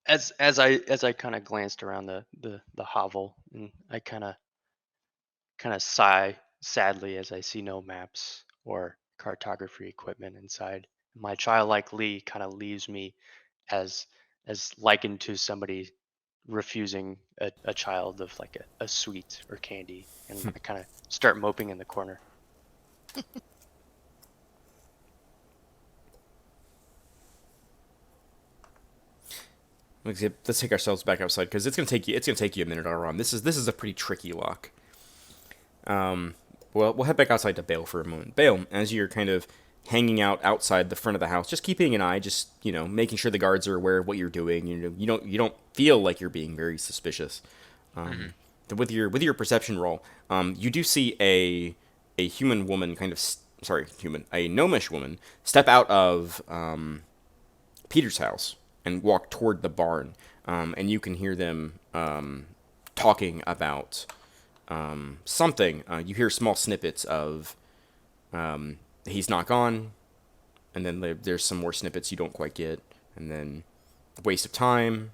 C: As I kind of glanced around the hovel, and I kind of sigh sadly as I see no maps or cartography equipment inside. My childlike Lee kind of leaves me as likened to somebody refusing a child of like a sweet or candy, and I kind of start moping in the corner.
A: Let's take ourselves back outside because it's gonna take you a minute, Elrond. This is a pretty tricky lock. Well, we'll head back outside to Bale for a moment. Bale, as you're kind of hanging out outside the front of the house, just keeping an eye, just making sure the guards are aware of what you're doing. You don't feel like you're being very suspicious. With your perception roll, you do see a human woman a gnomish woman step out of Peter's house and walk toward the barn, and you can hear them talking about something. You hear small snippets of he's not gone, and then there's some more snippets you don't quite get, and then waste of time,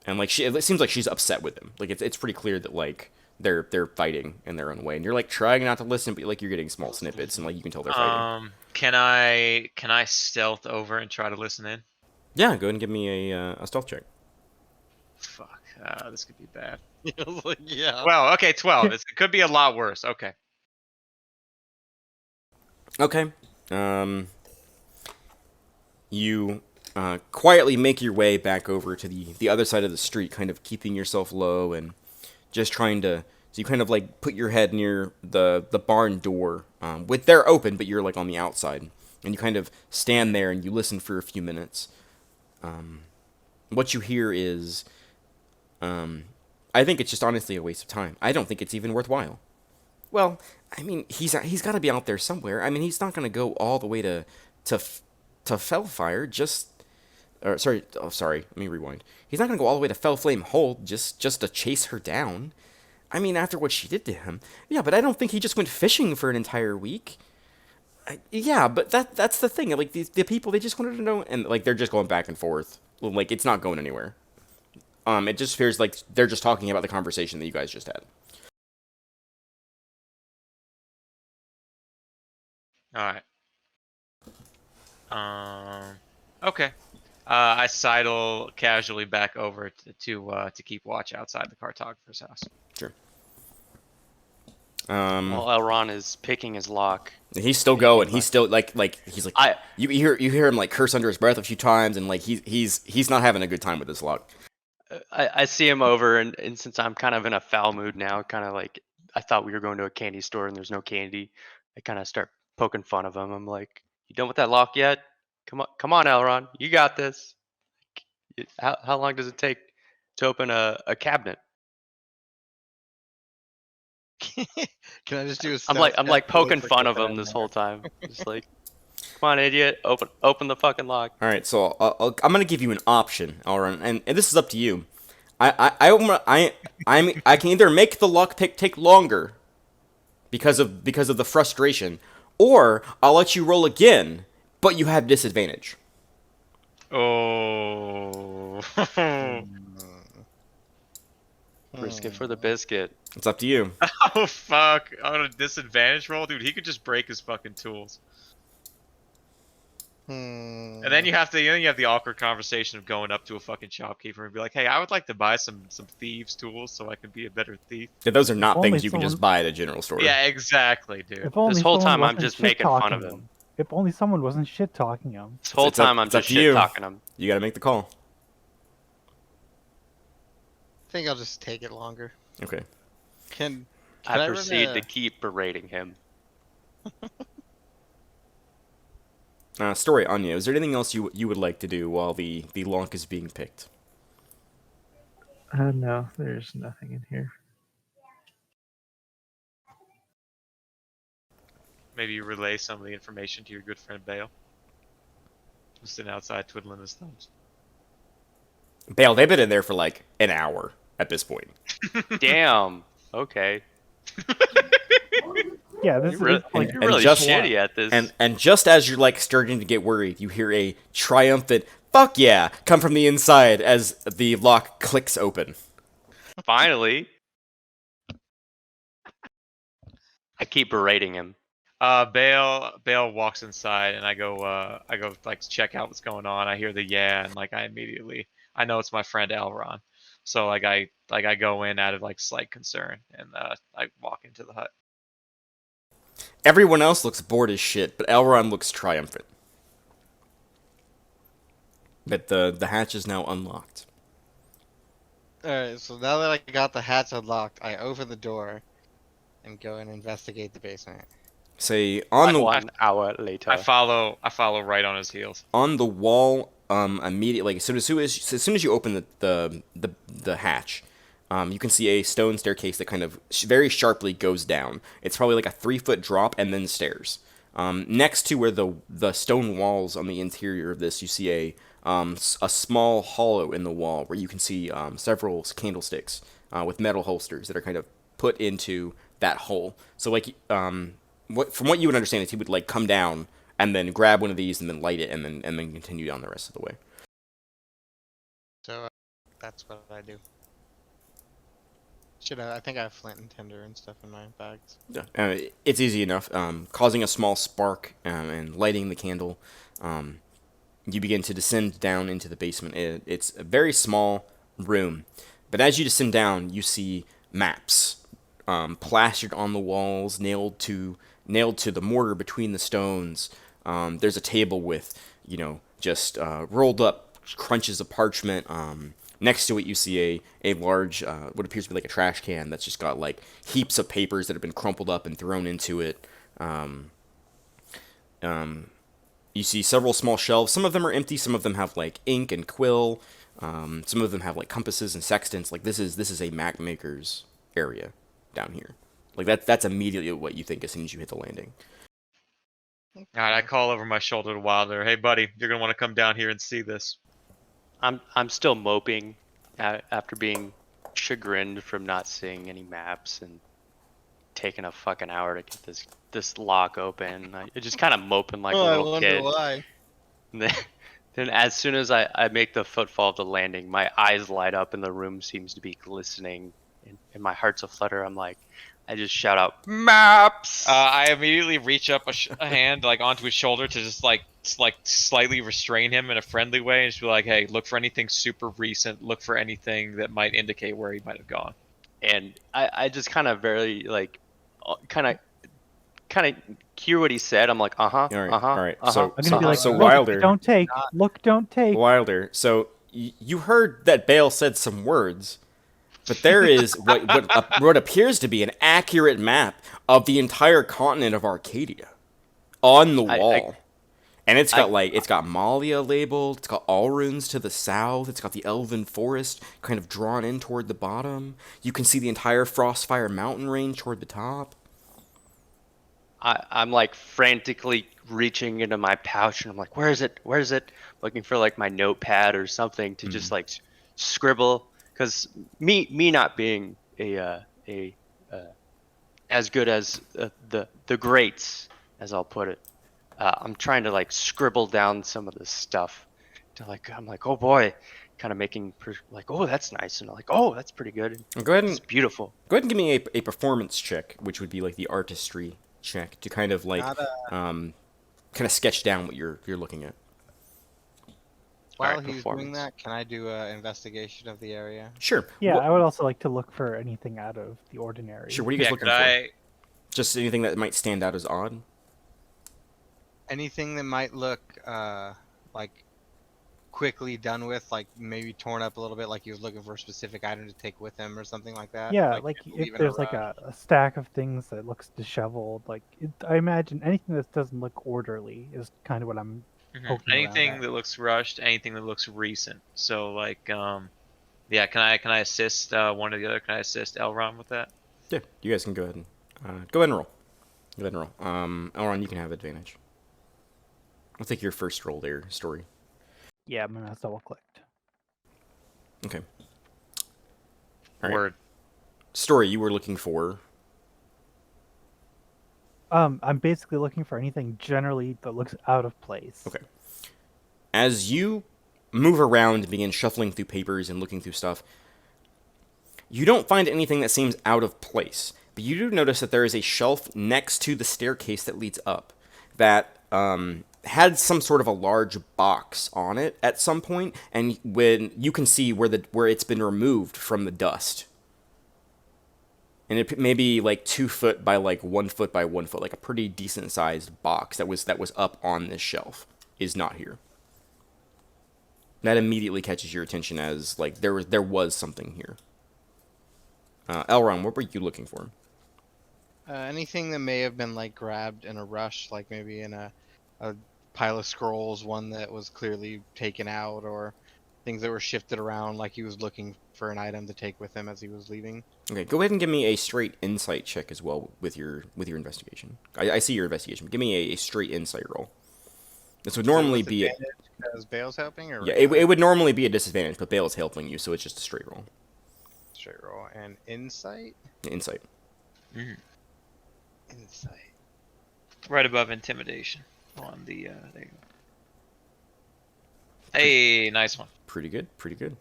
A: and like it seems like she's upset with him. Like it's pretty clear that like they're fighting in their own way, and you're like trying not to listen, but like you're getting small snippets, and like you can tell they're fighting.
D: Can I stealth over and try to listen in?
A: Yeah, go ahead and give me a stealth check.
D: Fuck, this could be bad.
E: Yeah.
D: Well, okay, 12. It could be a lot worse. Okay.
A: Okay. You quietly make your way back over to the other side of the street, kind of keeping yourself low and just trying to. So you kind of like put your head near the barn door, with they're open, but you're like on the outside, And you kind of stand there and you listen for a few minutes. What you hear is, I think it's just honestly a waste of time. I don't think it's even worthwhile. Well, I mean, he's got to be out there somewhere. I mean, he's not going to go all the way to Fellfire just. Or sorry, let me rewind. He's not going to go all the way to Fellflame Hold just to chase her down. I mean, after what she did to him. Yeah, but I don't think he just went fishing for an entire week. Yeah, but that's the thing. Like, the people, they just wanted to know, and, like, they're just going back and forth. Like, it's not going anywhere. It just appears like they're just talking about the conversation that you guys just had.
D: All right. Okay. I sidle casually back over to keep watch outside the cartographer's house.
A: Sure.
C: While Elrond is picking his lock.
A: He's still going. He's still like he's like you hear him like curse under his breath a few times, and like he's not having a good time with this lock.
C: I see him over, and since I'm kind of in a foul mood now, kind of like I thought we were going to a candy store and there's no candy, I kind of start poking fun of him. I'm like, "You done with that lock yet? Come on, Elrond, you got this. How long does it take to open a cabinet?"
E: Can I just do a
C: I'm like poking fun of him this whole time. Just like, come on, idiot, open the fucking lock.
A: All right, so I'm gonna give you an option, Elrond, and this is up to you. I can either make the lock pick take longer because of the frustration, or I'll let you roll again, but you have disadvantage.
D: Oh.
C: Risk it for the biscuit.
A: It's up to you.
D: Oh fuck! On a disadvantage roll, dude, he could just break his fucking tools. And then you have the awkward conversation of going up to a fucking shopkeeper and be like, "Hey, I would like to buy some thieves' tools so I can be a better thief."
A: Yeah, those are not
B: Only
A: things you can just buy at a general store.
D: Yeah, exactly, dude.
B: If only
C: This whole
B: someone
C: time I'm
B: wasn't
C: just making fun of
B: shit-talking
C: him.
B: If only someone wasn't shit talking him.
C: This whole time I'm
A: it's up
C: just
A: to you.
C: shit talking him.
A: You gotta make the call.
E: I think I'll just take it longer.
A: Okay.
E: Can
C: I
E: I
C: proceed
E: run
C: to
E: a-
C: keep berating him.
A: Story, Anya, is there anything else you would like to do while the lock is being picked?
F: No, there's nothing in here.
D: Maybe you relay some of the information to your good friend Bale, who's sitting outside twiddling his thumbs.
A: Bale, they've been in there for like an hour at this point.
C: Damn. Okay.
B: Yeah, this
C: You're
B: is like
C: you're really
A: just-
C: shitty at this.
A: And just as you're like starting to get worried, you hear a triumphant "fuck yeah" come from the inside as the lock clicks open.
C: Finally. I keep berating him.
D: Bale walks inside, and I go like check out what's going on. I hear the yeah, and like I know it's my friend Elrond. So like I go in out of like slight concern, and I walk into the hut.
A: Everyone else looks bored as shit, but Elrond looks triumphant. But the hatch is now unlocked.
E: Alright, so now that I got the hatch unlocked, I open the door and go and investigate the basement.
A: Say on the
C: 1 hour later.
D: I follow right on his heels.
A: on the wall immediately, like as soon as you open the hatch, you can see a stone staircase that kind of very sharply goes down. It's probably like a 3-foot drop and then stairs. Next to where the stone walls on the interior of this, you see a small hollow in the wall where you can see several candlesticks with metal holsters that are kind of put into that hole. So like from what you would understand is he would like come down and then grab one of these and then light it and then continue down the rest of the way.
E: So that's what I do. I think I have flint and tinder and stuff in my bags.
A: Yeah, it's easy enough. Causing a small spark and lighting the candle, you begin to descend down into the basement. It's a very small room, but as you descend down, you see maps plastered on the walls, nailed to the mortar between the stones. There's a table with, just rolled up crunches of parchment. Next to it, you see a large, what appears to be like a trash can that's just got like heaps of papers that have been crumpled up and thrown into it. You see several small shelves. Some of them are empty. Some of them have like ink and quill. Some of them have like compasses and sextants. Like this is a map maker's area down here. Like that's immediately what you think as soon as you hit the landing.
D: All right, I call over my shoulder to Wilder. Hey, buddy, you're gonna want to come down here and see this.
C: I'm still moping after being chagrined from not seeing any maps and taking a fucking hour to get this lock open. I just kind of moping like a
E: I
C: little
E: wonder
C: kid.
E: why.
C: And then as soon as I make the footfall of the landing, my eyes light up and the room seems to be glistening, and my heart's aflutter. I just shout out, maps!
D: I immediately reach up a hand like onto his shoulder to just like slightly restrain him in a friendly way, and just be like, "Hey, look for anything super recent. Look for anything that might indicate where he might have gone."
C: And I just kind of very like, kind of hear what he said. I'm like,
A: All right, all right. So
B: I'm gonna be like,
A: so
B: look,
A: Wilder,
B: don't take. Look, don't take.
A: Wilder. So you heard that Bale said some words, but there is what appears to be an accurate map of the entire continent of Arcadia on the wall. And it's got Malia labeled, it's got Alrunes to the south, it's got the Elven Forest kind of drawn in toward the bottom. You can see the entire Frostfire mountain range toward the top.
C: I'm like frantically reaching into my pouch and I'm like, where is it? Where is it? Looking for like my notepad or something to just like scribble. Because me not being as good as the greats, as I'll put it, I'm trying to like scribble down some of this stuff. I'm like, oh boy, kind of making like, oh, that's nice, and I'm like, oh, that's pretty good.
A: Go ahead and
C: It's beautiful.
A: Go ahead and give me a performance check, which would be like the artistry check to kind of like kind of sketch down what you're looking at.
E: While
C: Alright,
E: he's doing
C: performance.
E: that, can I do an investigation of the area?
A: Sure.
B: Yeah,
A: What,
B: I would also like to look for anything out of the ordinary.
A: sure. What are you guys
D: Yeah,
A: looking
D: could
A: for?
D: I?
A: Just anything that might stand out as odd.
E: Anything that might look like quickly done with, like maybe torn up a little bit, like he was looking for a specific item to take with him or something like that?
B: Yeah, like
E: leave
B: if
E: in
B: there's like
E: rush.
B: a stack of things that looks disheveled, I imagine anything that doesn't look orderly is kind of what I'm poking around
D: Anything
B: at.
D: that looks rushed, anything that looks recent. So like, yeah, can I assist one or the other? Can I assist Elron with that?
A: Yeah, you guys can go ahead and go ahead and roll. Go ahead and roll. Elron, you can have advantage. I'll take your first roll there, Story.
B: Yeah, I'm gonna double clicked.
A: Okay. All right.
D: Word.
A: Story, you were looking for.
B: I'm basically looking for anything generally that looks out of place.
A: Okay. As you move around and begin shuffling through papers and looking through stuff, you don't find anything that seems out of place. But you do notice that there is a shelf next to the staircase that leads up that had some sort of a large box on it at some point, and when you can see where it's been removed from the dust. And it may be like 2 foot by like 1 foot by 1 foot, like a pretty decent sized box that was up on this shelf is not here. That immediately catches your attention as like there was something here. Elron, what were you looking for?
E: Anything that may have been like grabbed in a rush, like maybe in a pile of scrolls, one that was clearly taken out, or things that were shifted around, like he was looking for an item to take with him as he was leaving.
A: Okay, go ahead and give me a straight insight check as well with your investigation. I see your investigation, but give me a straight insight roll. This would normally be
E: because Bale's helping, or
A: yeah, it would normally be a disadvantage, but Bale is helping you, so it's just a straight roll.
E: straight roll and insight.
A: Insight.
E: Insight.
D: Right above intimidation on the. There you go. Hey, nice one.
A: Pretty good, pretty good.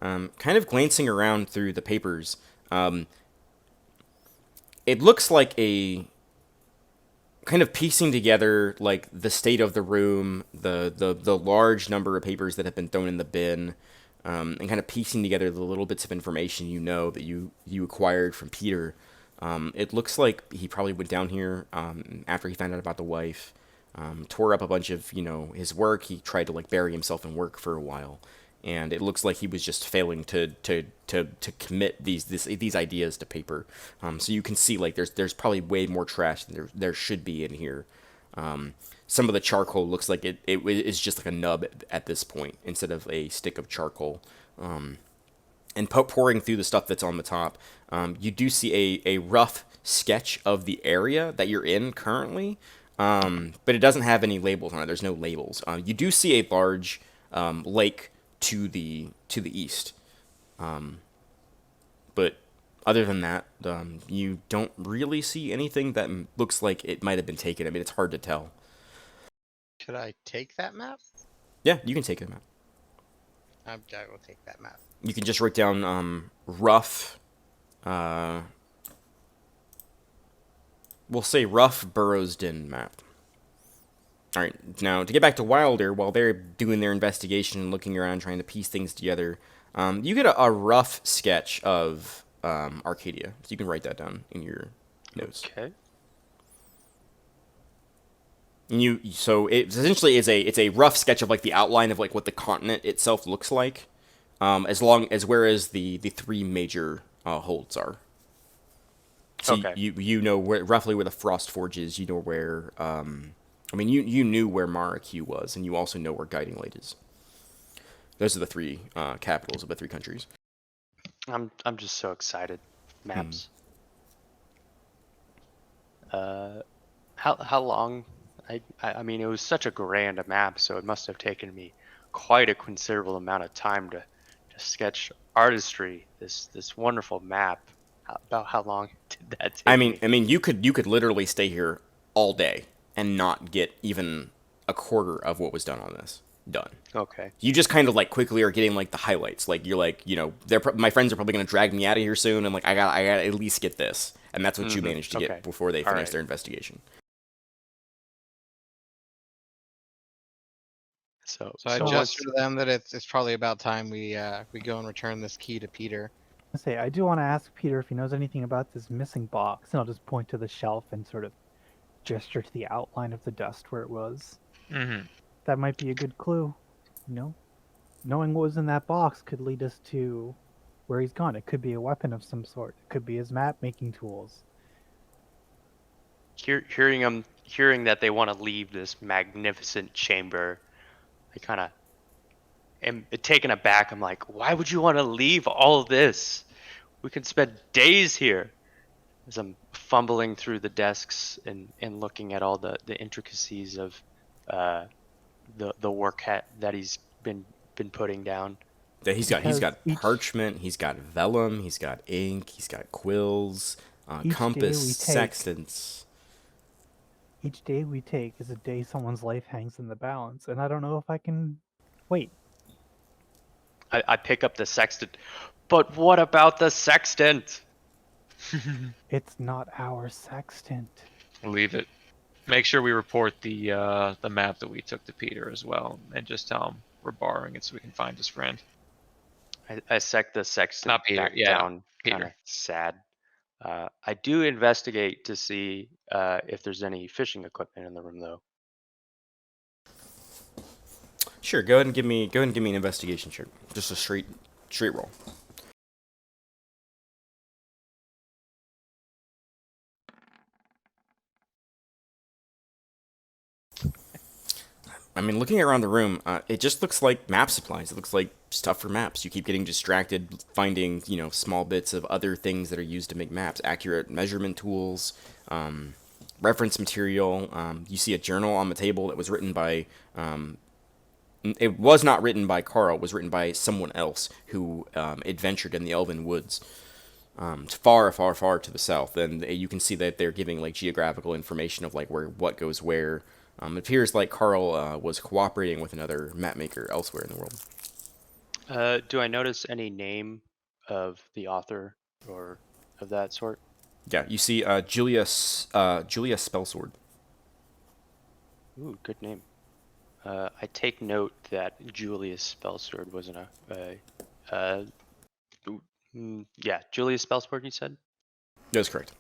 A: Kind of glancing around through the papers, it looks like a kind of piecing together like the state of the room, the large number of papers that have been thrown in the bin, and kind of piecing together the little bits of information that you acquired from Peter. It looks like he probably went down here after he found out about the wife, tore up a bunch of his work. He tried to like bury himself in work for a while, and it looks like he was just failing to commit these ideas to paper. So you can see like there's probably way more trash than there should be in here. some of the charcoal looks like it is just like a nub at this point instead of a stick of charcoal. And pouring through the stuff that's on the top, you do see a rough sketch of the area that you're in currently, but it doesn't have any labels on it. There's no labels. You do see a large lake to the east, but other than that, you don't really see anything that looks like it might have been taken. I mean, it's hard to tell.
E: Should I take that map?
A: Yeah, you can take it, Matt.
E: I will take that map.
A: You can just write down rough. We'll say rough Burrow's Den map. All right, now to get back to Wilder, while they're doing their investigation and looking around trying to piece things together, you get a rough sketch of Arcadia. So you can write that down in your notes.
C: Okay.
A: And so it essentially is a rough sketch of like the outline of like what the continent itself looks like, whereas the three major holds are. So
C: Okay.
A: you know roughly where the Frost Forge is. You know where you knew where Maracue was, and you also know where Guiding Light is. Those are the three capitals of the three countries.
C: I'm just so excited. Maps. How long? I mean, it was such a grand map, so it must have taken me quite a considerable amount of time to sketch artistry. This wonderful map. About how long did that take?
A: I mean, you could literally stay here all day and not get even a quarter of what was done on this done.
C: Okay.
A: You just kind of like quickly are getting like the highlights. Like you're like, my friends are probably gonna drag me out of here soon, and like I gotta at least get this, and that's what you managed to get before they finished their investigation.
E: So I gesture to them that it's probably about time we go and return this key to Peter.
B: I do want to ask Peter if he knows anything about this missing box, and I'll just point to the shelf and sort of gesture to the outline of the dust where it was.
D: Mm-hmm.
B: That might be a good clue. Knowing what was in that box could lead us to where he's gone. It could be a weapon of some sort. It could be his map-making tools.
C: Hearing that they want to leave this magnificent chamber, I kind of am taken aback. I'm like, why would you want to leave all of this? We could spend days here. As I'm fumbling through the desks and looking at all the intricacies of the work that he's been putting down.
A: He's got parchment, he's got vellum, he's got ink, he's got quills, compass, sextants.
B: Each day we take is a day someone's life hangs in the balance, and I don't know if I can wait.
C: I pick up the sextant. But what about the sextant?
B: It's not our sextant.
D: Leave it. Make sure we report the map that we took to Peter as well, and just tell him we're borrowing it so we can find his friend.
C: I sec the sextant
D: Not Peter,
C: back
D: yeah,
C: down, kind of
D: Peter.
C: sad. I do investigate to see if there's any fishing equipment in the room, though.
A: Sure, go ahead and give me an investigation check. Just a straight roll. I mean, looking around the room, it just looks like map supplies. It looks like stuff for maps. You keep getting distracted, finding, small bits of other things that are used to make maps. Accurate measurement tools, reference material. You see a journal on the table that was written by... it was not written by Carl. It was written by someone else who adventured in the Elven Woods. Far, far, far to the south. And you can see that they're giving, like, geographical information of, like, what goes where. It appears like Carl was cooperating with another mapmaker elsewhere in the world.
C: Do I notice any name of the author or of that sort?
A: Yeah, you see Julia Spellsword.
C: Ooh, good name. I take note that Julius Spellsword wasn't Julius Spellsword, you said?
A: That's correct.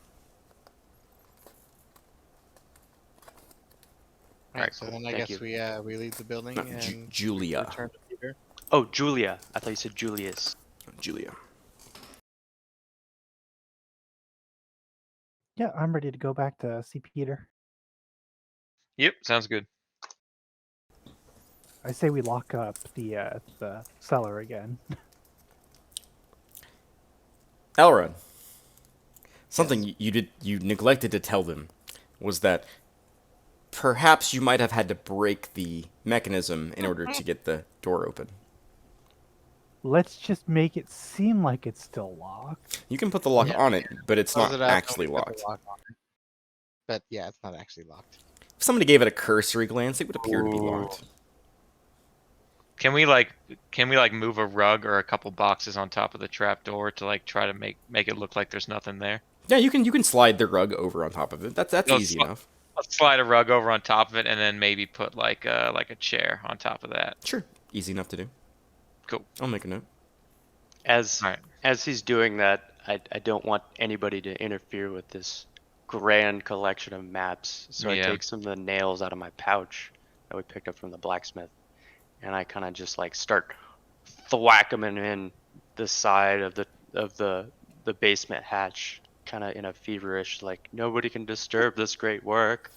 E: All right, so
C: cool.
E: then I guess we leave the building and
A: Julia.
E: return to Peter.
C: Oh, Julia. I thought you said Julius.
A: Julia.
B: Yeah, I'm ready to go back to see Peter.
D: Yep, sounds good.
B: I say we lock up the cellar again.
A: Elrod, something you neglected to tell them was that perhaps you might have had to break the mechanism in order to get the door open.
B: Let's just make it seem like it's still locked.
A: You can put the lock on it, but it's
E: Close
A: not
E: it up,
A: actually
E: nobody put
A: locked.
E: the lock on it. But yeah, it's not actually locked.
A: If somebody gave it a cursory glance, it would appear to be
C: Ooh.
A: locked.
D: Can we move a rug or a couple boxes on top of the trap door to like try to make it look like there's nothing there?
A: Yeah, you can slide the rug over on top of it. That's
D: No,
A: easy enough.
D: Let's slide a rug over on top of it, and then maybe put like a chair on top of that.
A: Sure, easy enough to do.
D: Cool.
A: I'll make a note.
C: As
D: All right.
C: as he's doing that, I don't want anybody to interfere with this grand collection of maps. So I
D: Yeah.
C: take some of the nails out of my pouch that we picked up from the blacksmith, and I kind of just like start thwacking them in the side of the basement hatch, kind of in a feverish like nobody can disturb this great work.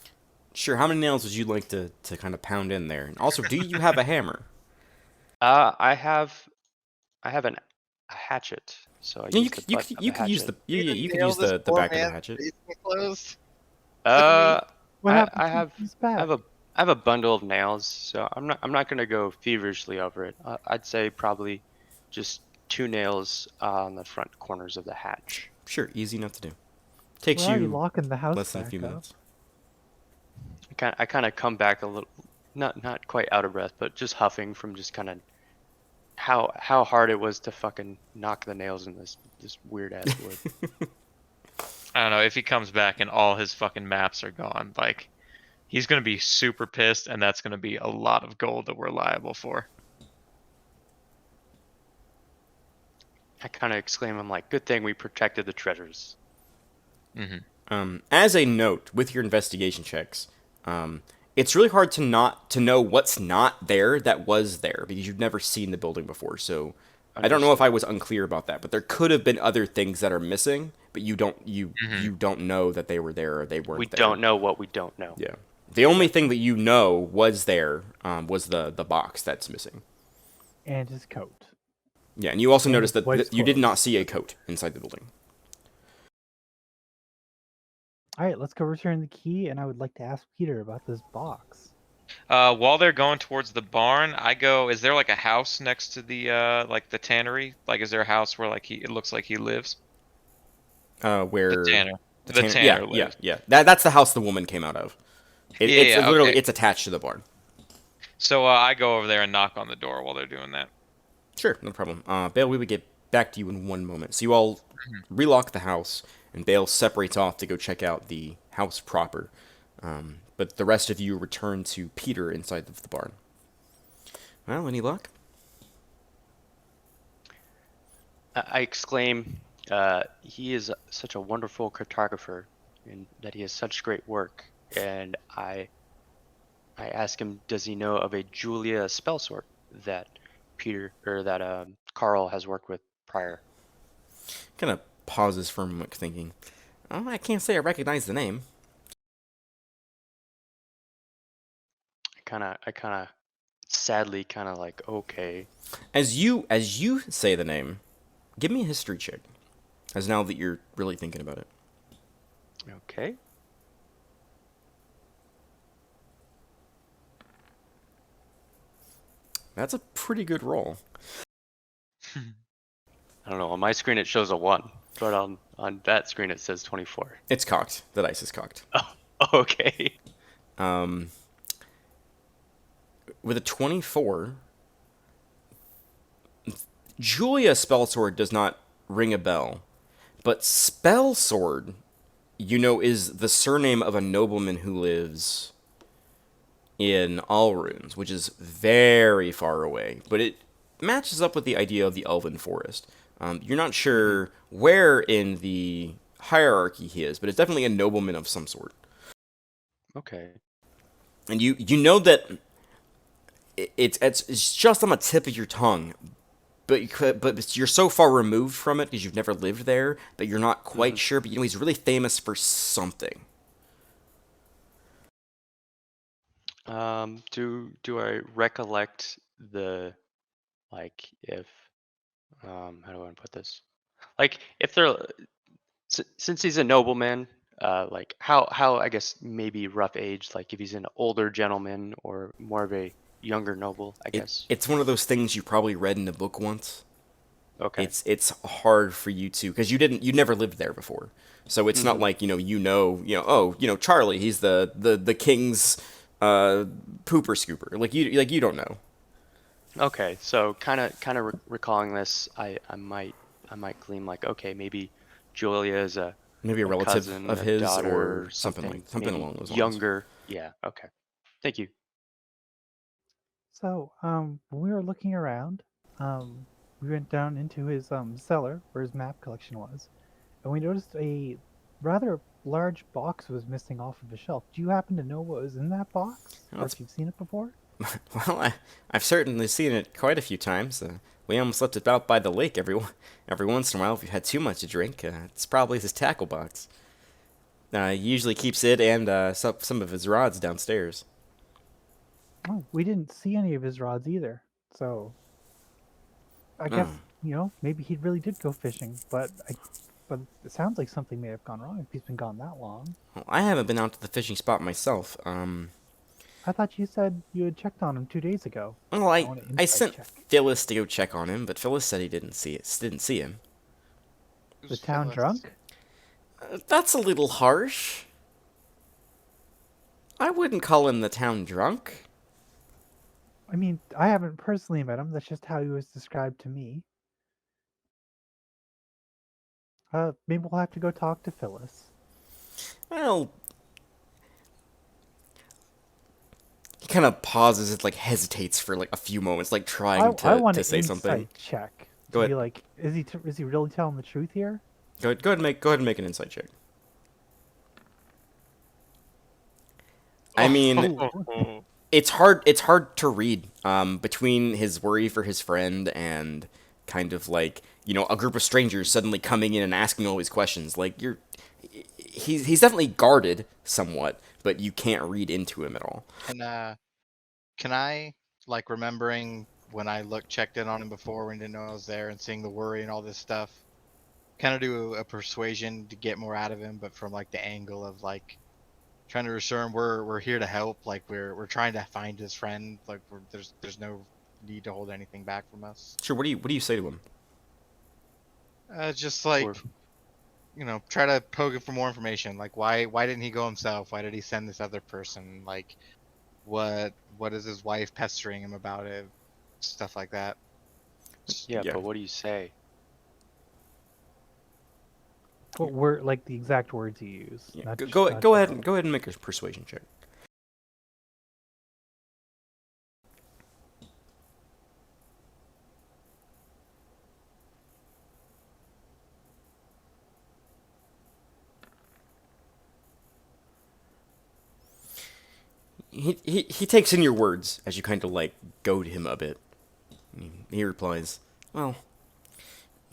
A: Sure, how many nails would you like to kind of pound in there? And also, do you have a hammer?
C: I have a hatchet, so I
A: Yeah,
C: use the butt of
A: you
C: the
A: could use
C: hatchet.
A: the you could
E: Nail
A: use
E: this
A: the
E: poor
A: back of the
E: man's
A: hatchet.
E: basement closed.
B: What
C: I
B: happened to
C: have
B: his back?
C: I have a bundle of nails, so I'm not gonna go feverishly over it. I'd say probably just 2 nails on the front corners of the hatch.
A: Sure, easy enough to do. Takes
B: We're already
A: you
B: locking the house
A: less than a
B: back
A: few
B: up.
A: minutes.
C: I kind of come back a little, not quite out of breath, but just huffing from just kind of how hard it was to fucking knock the nails in this weird ass wood.
D: I don't know if he comes back and all his fucking maps are gone. Like, he's gonna be super pissed, and that's gonna be a lot of gold that we're liable for.
C: I kind of exclaim, I'm like, good thing we protected the treasures.
A: As a note, with your investigation checks, it's really hard to know what's not there that was there because you've never seen the building before. So I don't know if I was unclear about that, but there could have been other things that are missing, but you don't know that they were there or they weren't
C: We
A: there.
C: don't know what we don't know.
A: Yeah. The only thing that you know was there was the box that's missing.
B: And his coat.
A: Yeah, and you also
B: And
A: noticed
B: his
A: that
B: wife's
A: you did not
B: clothes.
A: see a coat inside the building.
B: All right, let's go return the key, and I would like to ask Peter about this box.
D: While they're going towards the barn, I go. Is there like a house next to the like the tannery? Like, is there a house where like it looks like he lives?
A: Where
D: The tanner.
A: the
D: The
A: tanner-
D: tanner
A: yeah,
D: lives.
A: yeah. That's the house the woman came out of. It's
D: Yeah,
A: literally
D: okay.
A: it's attached to the barn.
D: So I go over there and knock on the door while they're doing that.
A: Sure, no problem. Bale, we would get back to you in one moment. So you all relock the house, and Bale separates off to go check out the house proper. But the rest of you return to Peter inside of the barn. Well, any luck?
C: I exclaim, he is such a wonderful cartographer, and that he has such great work. And I ask him, does he know of a Julia spellsword that Carl has worked with prior?
A: Kind of pauses for a moment, thinking, "Oh, I can't say I recognize the name."
C: I kind of sadly kind of like, okay.
A: As you say the name, give me a history check. As now that you're really thinking about it.
C: Okay.
A: That's a pretty good roll.
C: I don't know. On my screen it shows a 1, but on that screen it says 24.
A: It's cocked. The dice is cocked.
C: Oh, okay.
A: With a 24, Julia Spellsword does not ring a bell, but Spellsword, is the surname of a nobleman who lives in Allrunes, which is very far away, but it matches up with the idea of the Elven Forest. You're not sure where in the hierarchy he is, but it's definitely a nobleman of some sort.
C: Okay.
A: And you know that it's just on the tip of your tongue, but you're so far removed from it because you've never lived there that you're not quite sure. But he's really famous for something.
C: Do I recollect the, like, if how do I want to put this? Like, if they're since he's a nobleman, like how I guess maybe rough age, like if he's an older gentleman or more of a younger noble, I guess.
A: It's one of those things you probably read in a book once.
C: Okay.
A: It's hard for you to, because you never lived there before, so it's not
C: Mm-hmm.
A: like oh, Charlie, he's the king's pooper scooper, you don't know.
C: Okay, so kind of recalling this, I might glean like, okay, maybe Julia is
A: Maybe a
C: a
A: relative
C: cousin,
A: of
C: a
A: his
C: daughter,
A: or
C: or
A: something
C: something,
A: along
C: maybe
A: those lines.
C: younger. Yeah. Okay. Thank you.
B: So, when we were looking around, we went down into his cellar where his map collection was, and we noticed a rather large box was missing off of a shelf. Do you happen to know what was in that box,
A: Well,
B: or if you've seen it before?
A: well, I've certainly seen it quite a few times. We almost left it out by the lake every once in a while. If you've had too much to drink, it's probably his tackle box. He usually keeps it and some of his rods downstairs.
B: Oh, we didn't see any of his rods either. So I
A: Oh.
B: guess maybe he really did go fishing, but it sounds like something may have gone wrong if he's been gone that long.
A: Well, I haven't been out to the fishing spot myself.
B: I thought you said you had checked on him 2 days ago.
A: Well,
B: I want an
A: I
B: insight
A: sent
B: check.
A: Phyllis to go check on him, but Phyllis said he didn't see him.
B: The
E: Who's
B: town
E: Phyllis?
B: drunk?
A: That's a little harsh. I wouldn't call him the town drunk.
B: I mean, I haven't personally met him. That's just how he was described to me. Maybe we'll have to go talk to Phyllis.
A: Well, he kind of pauses and hesitates for a few moments, trying
B: I
A: to
B: want
A: to
B: an
A: say something.
B: insight check
A: Go
B: to be
A: ahead.
B: like, is he really telling the truth here?
A: Go ahead and make an insight check. I mean,
B: Oh,
A: it's hard to read between his worry for his friend and kind of a group of strangers suddenly coming in and asking all these questions. He's definitely guarded somewhat, but you can't read into him at all.
E: Can I, like, remembering when I checked in on him before when I didn't know I was there and seeing the worry and all this stuff, kind of do a persuasion to get more out of him, but from the angle of trying to reassure him we're here to help, we're trying to find his friend, there's no need to hold anything back from us.
A: Sure. What do you say to him?
E: Just
C: Or
E: try to poke him for more information. Why didn't he go himself? Why did he send this other person? What is his wife pestering him about it? Stuff like that.
C: yeah,
A: Yeah.
C: but what do you say?
B: what were like the exact words you use?
A: Yeah.
B: Not
A: Go
B: just-
A: go,
B: not
A: go ahead
B: general.
A: go ahead and make a persuasion check. He takes in your words as you kind of goad him a bit. He replies, "Well,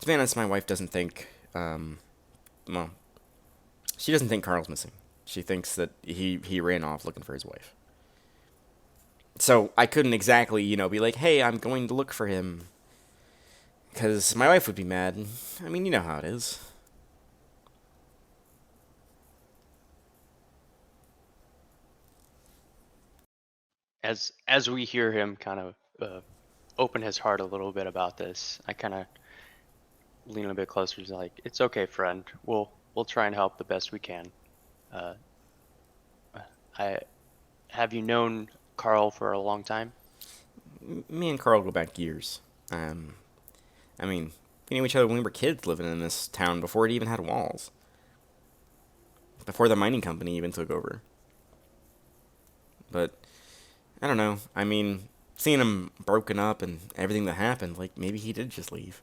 A: to be honest, my wife doesn't think, well, she doesn't think Carl's missing. She thinks that he ran off looking for his wife. So I couldn't exactly, be like, hey, I'm going to look for him, because my wife would be mad. I mean, you know how it is."
C: As we hear him kind of open his heart a little bit about this, I kind of lean a bit closer. He's like, "It's okay, friend. We'll try and help the best we can." Uh, I have you known Carl for a long time?
A: Me and Carl go back years. I mean, we knew each other when we were kids living in this town before it even had walls. Before the mining company even took over. But, I don't know. I mean, seeing him broken up and everything that happened, maybe he did just leave.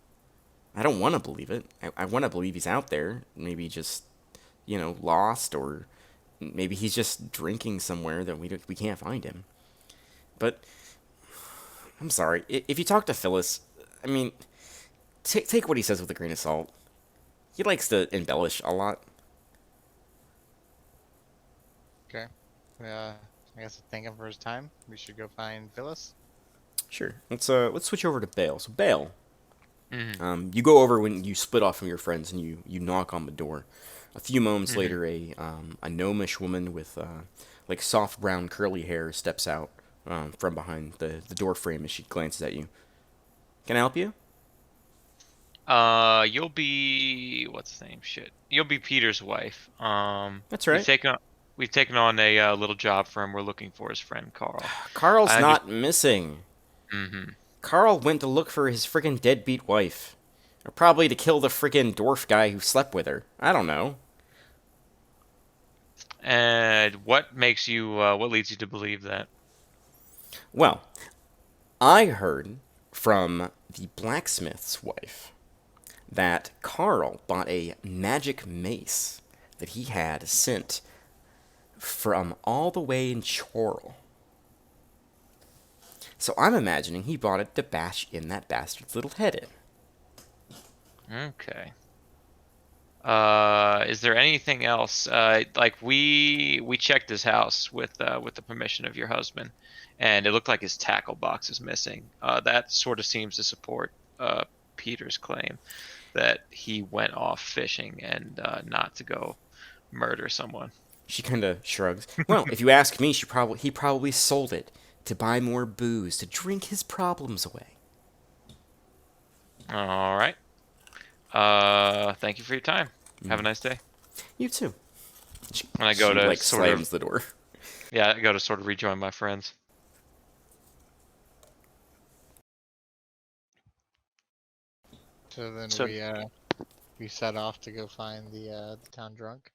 A: I don't want to believe it. I want to believe he's out there. Maybe just, lost, or maybe he's just drinking somewhere that we can't find him. But, I'm sorry. If you talk to Phyllis, I mean, take what he says with a grain of salt. He likes to embellish a lot.
E: Okay. I guess thank him for his time. We should go find Phyllis.
A: Sure. Let's switch over to Bale. So Bale,
D: Mm-hmm.
A: you go over when you split off from your friends and you knock on the door. A few moments
D: Mhm.
A: later, a gnomish woman with like soft brown curly hair steps out from behind the door frame as she glances at you. Can I help you?
D: You'll be what's his name? Shit. You'll be Peter's wife.
A: That's
D: We've
A: right.
D: taken on a little job for him. We're looking for his friend Carl.
A: Carl's
D: I just.
A: not missing.
D: Mm-hmm.
A: Carl went to look for his friggin' deadbeat wife. Or probably to kill the friggin' dwarf guy who slept with her. I don't know.
D: And what makes you? What leads you to believe that?
A: Well, I heard from the blacksmith's wife that Carl bought a magic mace that he had sent from all the way in Chorrel. So I'm imagining he bought it to bash in that bastard's little head in.
D: Okay. Is there anything else? Like we checked his house with the permission of your husband, and it looked like his tackle box is missing. That sort of seems to support Peter's claim that he went off fishing and not to go murder someone.
A: She kind of shrugs. Well, if you ask me, he probably sold it to buy more booze to drink his problems away.
D: All right. Thank you for your time. Have a nice day.
A: You too.
D: And I go
A: She
D: to
A: like
D: sort
A: slams
D: of
A: the door.
D: I go to sort of rejoin my friends.
E: So then
C: So-
E: we set off to go find the town drunk.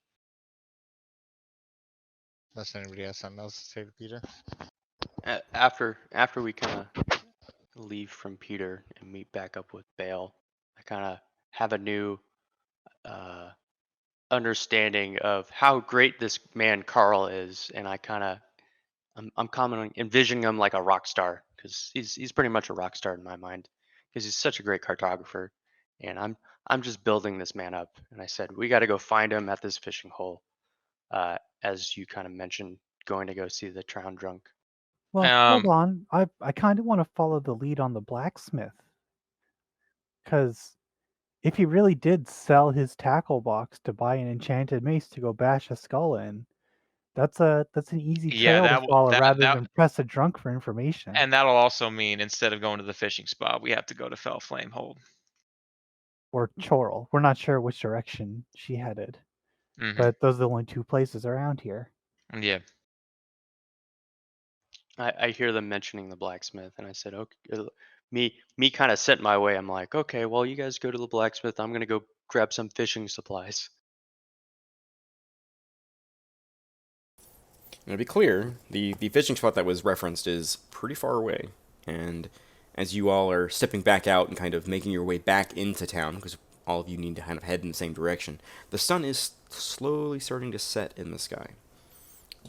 E: Unless anybody has something else to say to Peter.
C: After we kind of leave from Peter and meet back up with Bale, I kind of have a new uh, understanding of how great this man Carl is, and I'm commenting, envisioning him like a rock star because he's pretty much a rock star in my mind because he's such a great cartographer, and I'm just building this man up. And I said we got to go find him at this fishing hole, as you kind of mentioned, going to go see the town drunk.
B: Well, hold
D: Um,
B: on. I kind of want to follow the lead on the blacksmith. Because if he really did sell his tackle box to buy an enchanted mace to go bash a skull in, that's an easy
D: Yeah,
B: trail to
D: that
B: follow
D: that
B: rather
D: that
B: than press a drunk for information.
D: and that'll also mean instead of going to the fishing spot, we have to go to Fell Flame Hold.
B: Or Chorrel. We're not sure which direction she headed.
D: Mm-hmm.
B: But those are the only two places around here.
D: Yeah.
C: I hear them mentioning the blacksmith, and I said, okay, me kind of set my way. I'm like, okay, well, you guys go to the blacksmith. I'm gonna go grab some fishing supplies.
A: And to be clear, the fishing spot that was referenced is pretty far away. And as you all are stepping back out and kind of making your way back into town, because all of you need to kind of head in the same direction, the sun is slowly starting to set in the sky.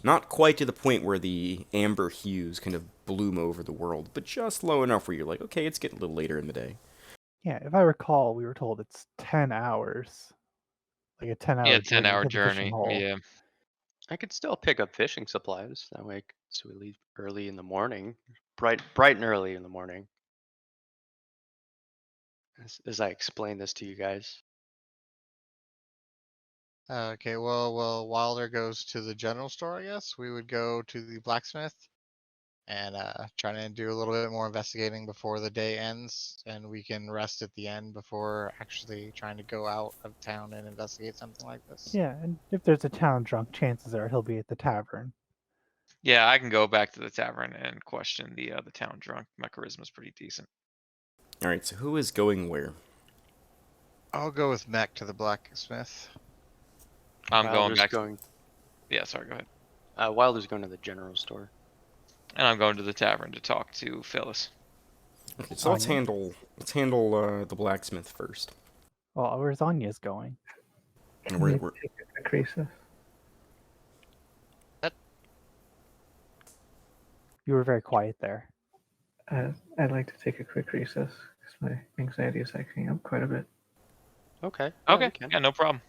A: Not quite to the point where the amber hues kind of bloom over the world, but just low enough where you're like, okay, it's getting a little later in the day.
B: Yeah, if I recall, we were told it's 10 hours. Like a 10-hour
D: Yeah,
B: journey
D: 10-hour
B: to the fishing
D: journey.
B: hole.
D: Yeah.
C: I could still pick up fishing supplies that way, so we leave early in the morning, bright and early in the morning. As I explain this to you guys.
E: Okay, well, Wilder goes to the general store, I guess. We would go to the blacksmith and try to do a little bit more investigating before the day ends, and we can rest at the end before actually trying to go out of town and investigate something like this.
B: Yeah, and if there's a town drunk, chances are he'll be at the tavern.
D: Yeah, I can go back to the tavern and question the town drunk. My charisma's pretty decent.
A: Alright, so who is going where?
E: I'll go with Mech to the blacksmith.
D: I'm going
C: Wilder's
D: back.
C: going.
D: Yeah, sorry, go ahead.
C: Wilder's going to the general store.
D: And I'm going to the tavern to talk to Phyllis.
A: Okay, so let's handle the blacksmith first.
B: Well, where's Anya's going?
F: Can
A: We're-
F: we
A: we're-
F: take a quick recess?
B: You were very quiet there.
F: I'd like to take a quick recess because my anxiety is acting up quite a bit.
C: Okay. yeah, we
D: Okay.
C: can.
D: Yeah, no problem.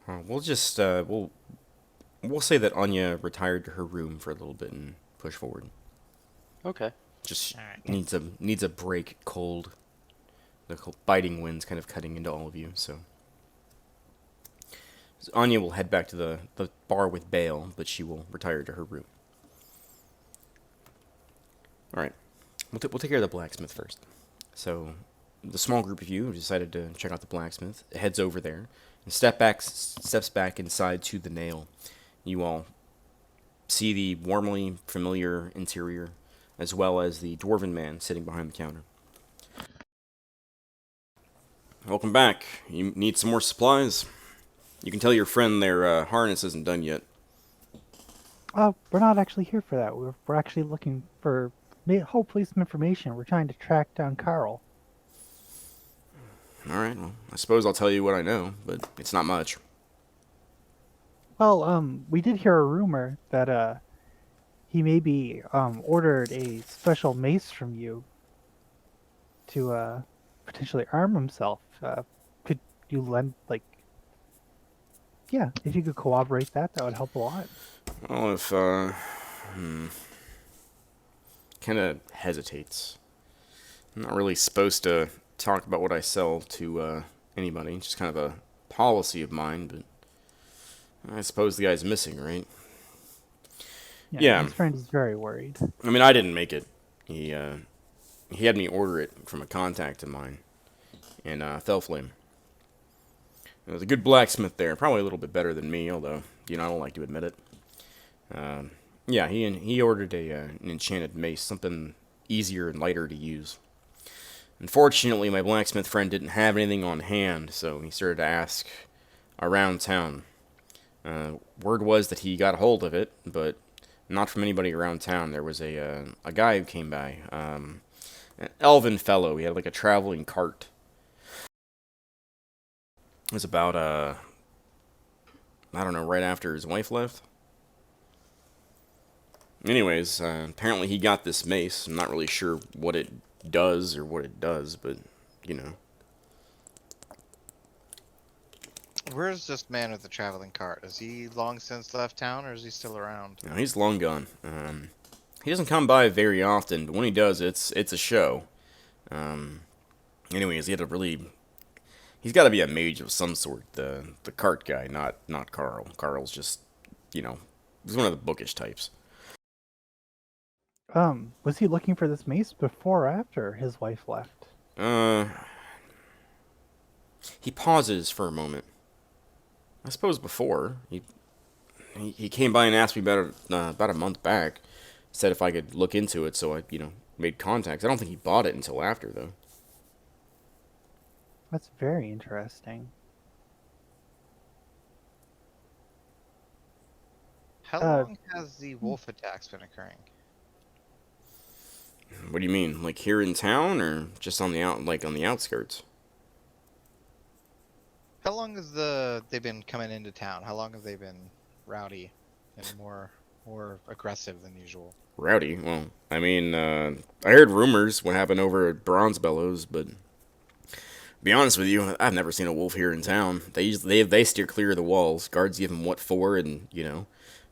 A: We'll just we'll say that Anya retired to her room for a little bit and push forward.
C: Okay.
A: Just
F: Alright.
A: needs a break. Cold. The biting wind's kind of cutting into all of you. So Anya will head back to the bar with Bale, but she will retire to her room. All right. We'll take care of the blacksmith first. So the small group of you have decided to check out the blacksmith. Heads over there and steps back inside to the nail. You all see the warmly familiar interior, as well as the dwarven man sitting behind the counter. Welcome back. You need some more supplies? You can tell your friend their harness isn't done yet.
B: We're not actually here for that. We're actually looking for hopefully some information. We're trying to track down Carl.
A: All right, well, I suppose I'll tell you what I know, but it's not much.
B: Well, we did hear a rumor that he maybe ordered a special mace from you to potentially arm himself. Could you lend yeah, if you could corroborate that, that would help a lot.
A: Well, if, kind of hesitates. I'm not really supposed to talk about what I sell to anybody. It's just kind of a policy of mine, but I suppose the guy's missing, right? Yeah.
B: His friend is very worried.
A: I mean, I didn't make it. He had me order it from a contact of mine in Felflame. There was a good blacksmith there, probably a little bit better than me, although, I don't like to admit it. Yeah, he ordered an Enchanted Mace, something easier and lighter to use. Unfortunately, my blacksmith friend didn't have anything on hand, so he started to ask around town. Word was that he got a hold of it, but not from anybody around town. There was a guy who came by, an elven fellow. He had like a traveling cart. It was about, I don't know, right after his wife left. Anyways, apparently he got this mace. I'm not really sure what it does or what it does, but,
E: Where's this man with the traveling cart? Is he long since left town, or is he still around?
A: No, he's long gone. He doesn't come by very often, but when he does, it's a show. Anyways, he's got to be a mage of some sort. The cart guy, not Carl. Carl's just, he's one of the bookish types.
B: Was he looking for this mace before or after his wife left?
A: He pauses for a moment. I suppose before. He came by and asked me about a month back. Said if I could look into it, so I, made contacts. I don't think he bought it until after, though.
B: That's very interesting.
E: How long has the wolf attacks been occurring?
A: What do you mean? Like here in town, or just on the outskirts?
E: How long has they've been coming into town? How long have they been rowdy and more aggressive than usual?
A: Rowdy? Well, I mean, I heard rumors what happened over at Bronze Bellows, but to be honest with you, I've never seen a wolf here in town. They steer clear of the walls. Guards give them what for, and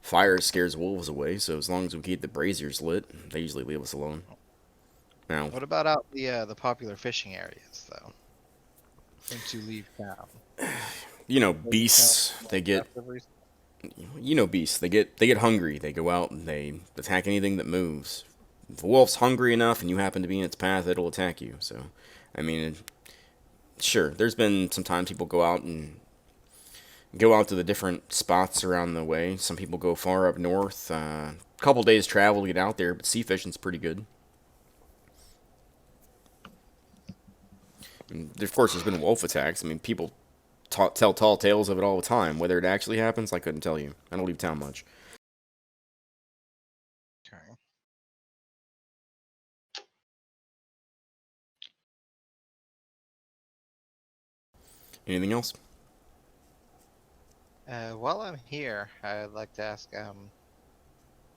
A: fire scares wolves away. So as long as we keep the braziers lit, they usually leave us alone. Now,
E: What about out the popular fishing areas though? Once you leave town,
A: beasts. They get beasts. They get hungry. They go out and they attack anything that moves. If a wolf's hungry enough and you happen to be in its path, it'll attack you. So, I mean, sure, there's been some times people go out to the different spots around the way. Some people go far up north. A couple days travel to get out there, but sea fishing's pretty good. And of course, there's been wolf attacks. I mean, people tell tall tales of it all the time. Whether it actually happens, I couldn't tell you. I don't leave town much.
E: okay.
A: Anything else?
E: While I'm here, I'd like to ask, do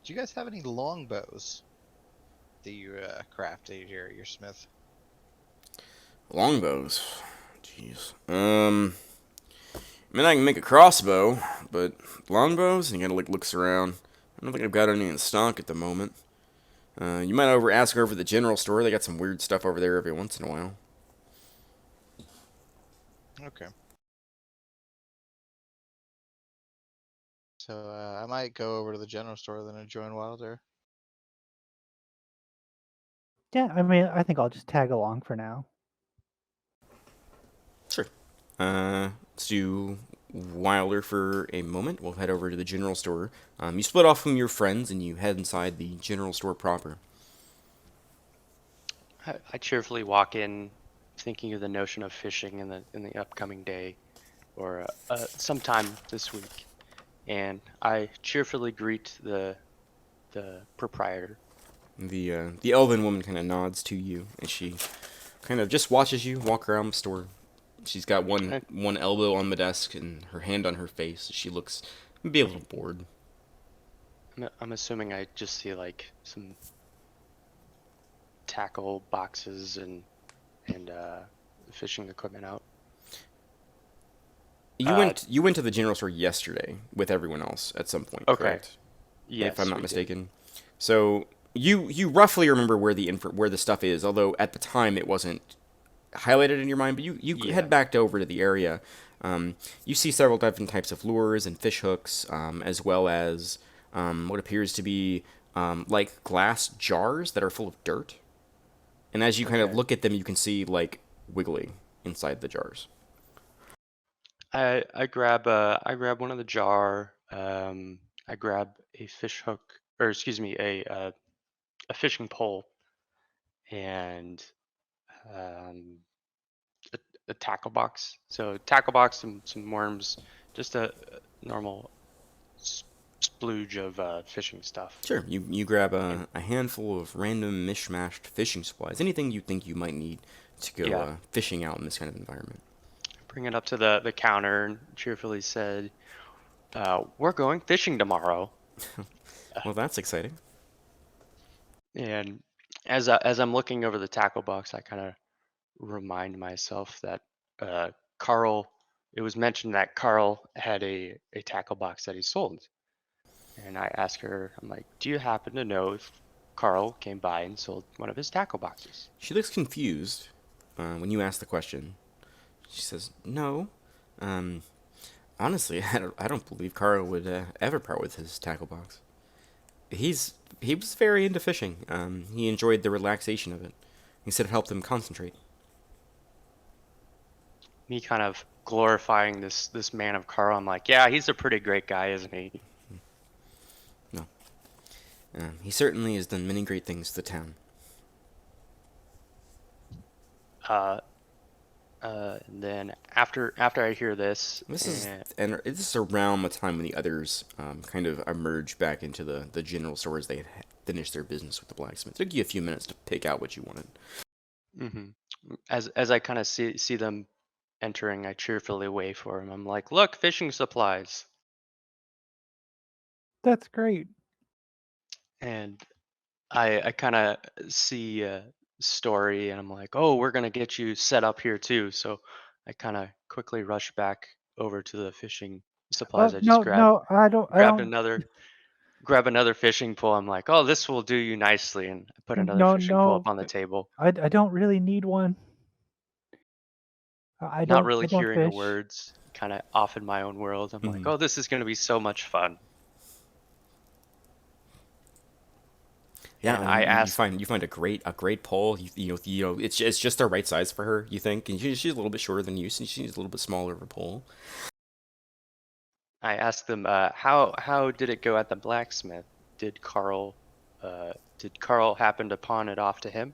E: you guys have any longbows that you craft at your smith?
A: Longbows. Jeez. I mean, I can make a crossbow, but longbows? And he kind of looks around. I don't think I've got any in stock at the moment. You might ask over the general store. They got some weird stuff over there every once in a while.
E: Okay. So I might go over to the general store then and join Wilder.
B: Yeah, I mean, I think I'll just tag along for now.
A: Sure. Let's do Wilder for a moment. We'll head over to the general store. You split off from your friends and you head inside the general store proper.
C: I cheerfully walk in, thinking of the notion of fishing in the upcoming day, or sometime this week, and I cheerfully greet the proprietor.
A: The elven woman kind of nods to you, and she kind of just watches you walk around the store. She's got one elbow on the desk and her hand on her face. She looks maybe a little bored.
C: I'm assuming I just see like some tackle boxes and fishing equipment out.
A: You went to the general store yesterday with everyone else at some point,
C: Okay.
A: correct?
C: Yes,
A: if I'm not
C: we did.
A: mistaken. So you roughly remember where the stuff is, although at the time it wasn't highlighted in your mind. But you
C: Yeah.
A: head back over to the area. You see several different types of lures and fish hooks, as well as what appears to be like glass jars that are full of dirt. And as you kind of
C: Okay.
A: look at them, you can see like wiggly inside the jars.
C: I grab one of the jar. I grab a fish hook, or excuse me, a fishing pole, and um, a tackle box. So tackle box, some worms, just a normal splooge of fishing stuff.
A: Sure, you grab a handful of random mishmashed fishing supplies, anything you think you might need to go
C: Yeah.
A: fishing out in this kind of environment.
C: Bring it up to the counter and cheerfully said, "We're going fishing tomorrow."
A: Well, that's exciting.
C: And as I'm looking over the tackle box, I kind of remind myself that Carl. It was mentioned that Carl had a tackle box that he sold, and I ask her, I'm like, "Do you happen to know if Carl came by and sold one of his tackle boxes?"
A: She looks confused when you ask the question. She says, "No. Um, honestly, I don't believe Carl would ever part with his tackle box. He was very into fishing. He enjoyed the relaxation of it. He said it helped him concentrate."
C: Me kind of glorifying this man of Carl. I'm like, "Yeah, he's a pretty great guy, isn't he?"
A: No. He certainly has done many great things to the town.
C: And then after I hear this,
A: This is around the time when the others kind of emerge back into the general store as they had finished their business with the blacksmith. It took you a few minutes to pick out what you wanted.
C: mhm. As I kind of see them entering, I cheerfully wave for him. I'm like, "Look, fishing supplies."
B: That's great.
C: And I kind of see Story, and I'm like, "Oh, we're gonna get you set up here too." So I kind of quickly rush back over to the fishing supplies. I just
B: No, no, I
C: grabbed
B: don't.
C: another fishing pole. I'm like, "Oh, this will do you nicely," and I put another
B: No,
C: fishing pole up
B: no,
C: on the table.
B: I don't really need one.
C: Not really
B: I don't
C: hearing her
B: fish.
C: words, kind of off in my own world. I'm like,
A: Mhm.
C: "Oh, this is gonna be so much fun."
A: Yeah,
C: And
A: and
C: I
A: you
C: asked,
A: find a great pole. You know it's just the right size for her. You think, and she's a little bit shorter than you, so she needs a little bit smaller of a pole.
C: them, how did it go at the blacksmith? Did Carl happen to pawn it off to him?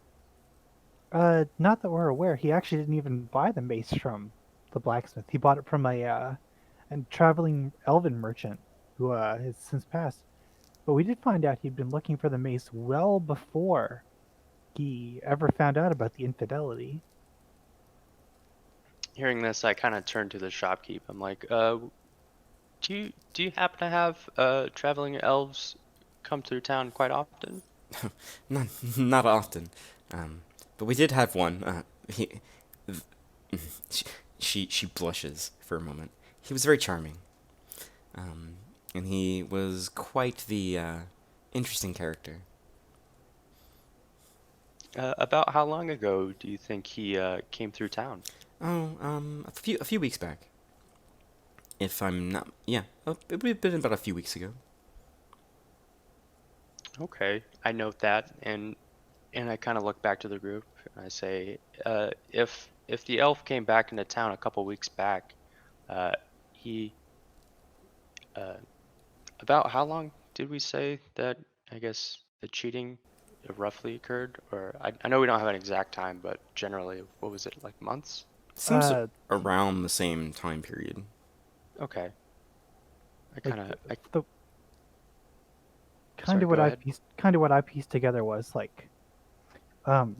B: Not that we're aware. He actually didn't even buy the mace from the blacksmith. He bought it from a traveling elven merchant who has since passed. But we did find out he'd been looking for the mace well before he ever found out about the infidelity.
C: Hearing this, I kind of turned to the shopkeep. I'm like, do you happen to have traveling elves come through town quite often?
A: Not not often, but we did have one. He, she blushes for a moment. he was very charming. And he was quite the interesting character.
C: About how long ago do you think he came through town?
A: Oh, a few weeks back. If I'm not, yeah, it would have been about a few weeks ago.
C: Okay, I note that, and I kind of look back to the group and I say, if the elf came back into town a couple weeks back, he uh, about how long did we say that? I guess the cheating roughly occurred, or I know we don't have an exact time, but generally, what was it, like months?
A: Seems
B: Uh,
A: around the same time period.
C: Okay, I
B: like
C: kind of I
B: the
C: sorry, go ahead.
B: kind of what I pieced together was like, um,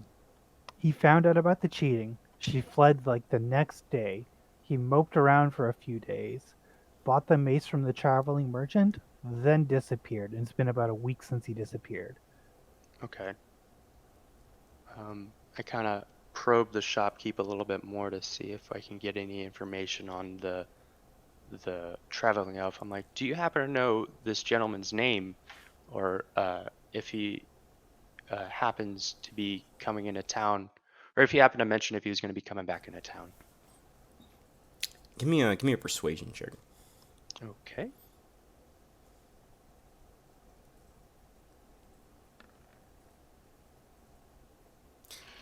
B: he found out about the cheating. She fled like the next day. He moped around for a few days, bought the mace from the traveling merchant, then disappeared. And it's been about a week since he disappeared.
C: Okay. I kind of probe the shopkeep a little bit more to see if I can get any information on the traveling elf. I'm like, do you happen to know this gentleman's name, or if he happens to be coming into town, or if he happened to mention if he was going to be coming back into town?
A: Give me a persuasion check.
C: Okay.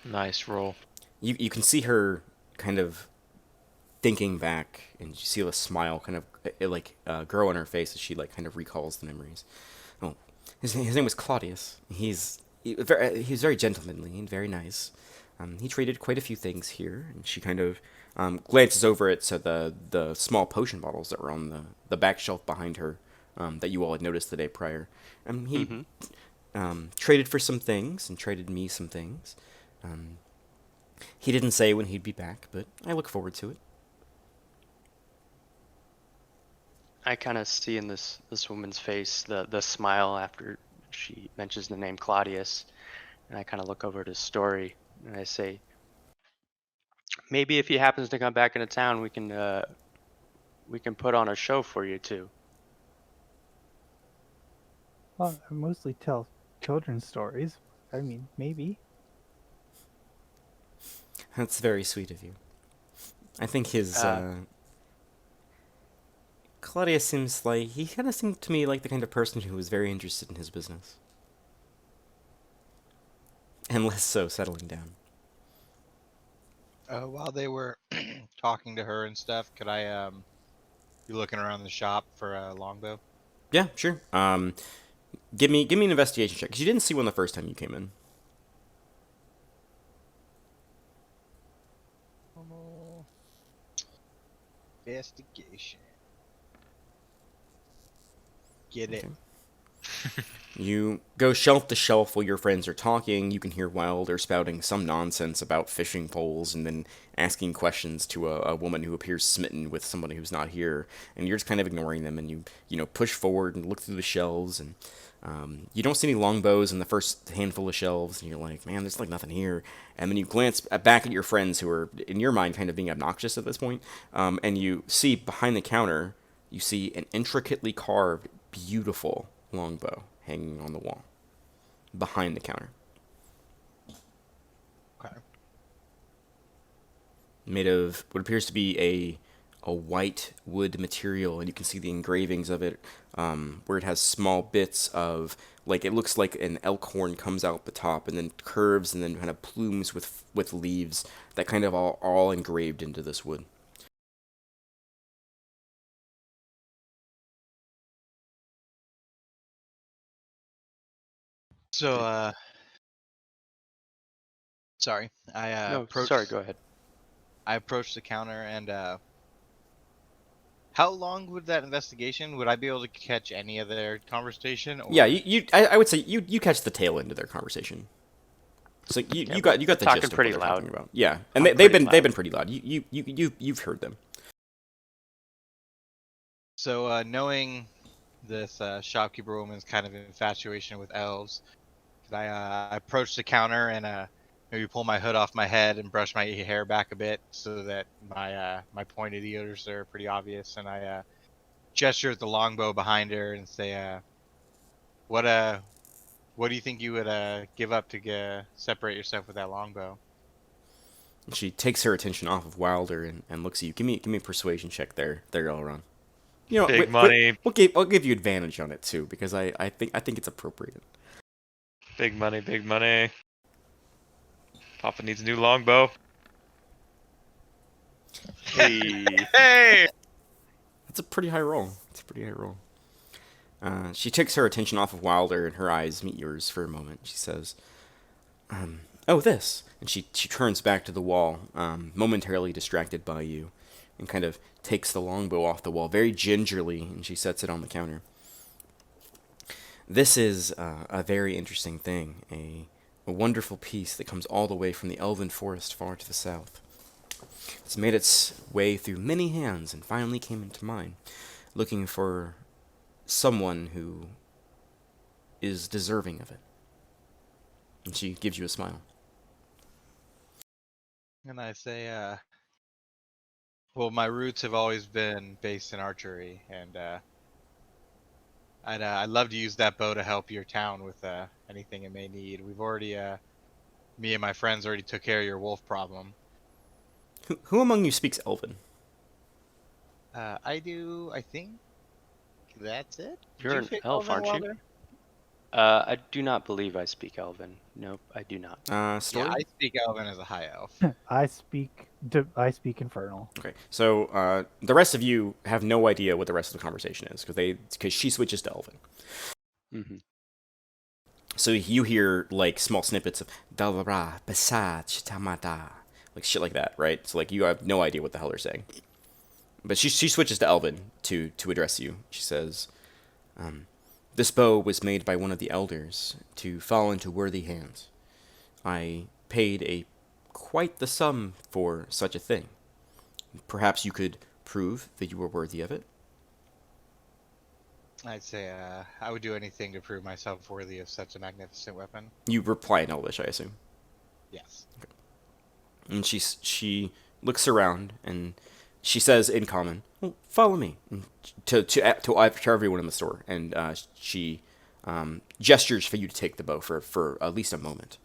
D: Nice roll.
A: You can see her kind of thinking back, and you see a smile kind of grow on her face as she like kind of recalls the memories. Oh, his name was Claudius. He was very gentlemanly and very nice. He traded quite a few things here, and she kind of glances over at the small potion bottles that were on the back shelf behind her that you all had noticed the day prior. He traded for some things and traded me some things. He didn't say when he'd be back, but I look forward to it.
C: I kind of see in this woman's face the smile after she mentions the name Claudius, and I kind of look over at his story and I say, maybe if he happens to come back into town, we can put on a show for you too.
B: Well, I mostly tell children's stories. I mean, maybe.
A: That's very sweet of you. I think his Claudius seems like he kind of seemed to me like the kind of person who was very interested in his business, and less so settling down.
E: While they were talking to her and stuff, could I be looking around the shop for a longbow?
A: Yeah, sure. Give me an investigation check, because you didn't see one the first time you came in.
E: Investigation. Get it.
A: Okay. You go shelf to shelf while your friends are talking. You can hear Wilder spouting some nonsense about fishing poles and then asking questions to a woman who appears smitten with somebody who's not here. And you're just kind of ignoring them, and you push forward and look through the shelves, and you don't see any longbows in the first handful of shelves, and you're like, man, there's like nothing here. And then you glance back at your friends who are, in your mind, kind of being obnoxious at this point, and you see behind the counter, you see an intricately carved, beautiful longbow hanging on the wall behind the counter.
E: Okay.
A: Made of what appears to be a white wood material, and you can see the engravings of it, where it has small bits of, like, it looks like an elk horn comes out the top and then curves and then kind of plumes with leaves that kind of all engraved into this wood.
E: So, sorry,
C: No, sorry, go ahead.
E: I approached the counter, and how long would that investigation? Would I be able to catch any of their conversation? Or...
A: Yeah, I would say you catch the tail end of their conversation. So you got the
C: talking
A: gist of what
C: pretty
A: they're
C: loud.
A: talking about. Yeah, and
C: Talking
A: they've
C: pretty
A: been
C: loud.
A: pretty loud. You've heard them.
E: So, knowing this shopkeeper woman's kind of infatuation with elves, I approached the counter and maybe pull my hood off my head and brush my hair back a bit so that my pointed ears are pretty obvious. And I gesture at the longbow behind her and say, "What do you think you would give up to separate yourself with that longbow?"
A: She takes her attention off of Wilder and looks at you. Give me a persuasion check there, Elrond. You know,
D: Big money.
A: I'll give you advantage on it too because I think it's appropriate.
D: Big money, big money. Papa needs a new longbow.
C: Hey.
D: Hey!
A: That's a pretty high roll. She takes her attention off of Wilder and her eyes meet yours for a moment. She says, "Oh, this." And she turns back to the wall, momentarily distracted by you, and kind of takes the longbow off the wall very gingerly, and she sets it on the counter. This is a very interesting thing, a wonderful piece that comes all the way from the elven forest far to the south. It's made its way through many hands and finally came into mine, looking for someone who is deserving of it. And she gives you a smile.
E: And I say, well, my roots have always been based in archery, and I'd love to use that bow to help your town with anything it may need. We've already, me and my friends already took care of your wolf problem.
A: Who among you speaks Elven?
E: I do, I think that's it. Did
C: You're
E: you
C: an
E: pick
C: elf,
E: Elven,
C: aren't you?
E: Walter?
C: I do not believe I speak Elven. Nope, I do not.
A: Story?
E: Yeah, I speak Elven as a high elf.
B: I speak Infernal.
A: Okay, so the rest of you have no idea what the rest of the conversation is because she switches to Elven.
C: Mm-hmm.
A: So you hear like small snippets of Dalra, Passage, Tamata, like shit like that, right? So like you have no idea what the hell they're saying. But she switches to Elven to address you. She says, "This bow was made by one of the elders to fall into worthy hands. I paid quite the sum for such a thing. Perhaps you could prove that you were worthy of it."
E: I'd say I would do anything to prove myself worthy of such a magnificent weapon.
A: You reply in Elvish, I assume.
E: Yes.
A: And she looks around and she says in common, "Well, follow me," to everyone in the store. And she gestures for you to take the bow for at least a moment.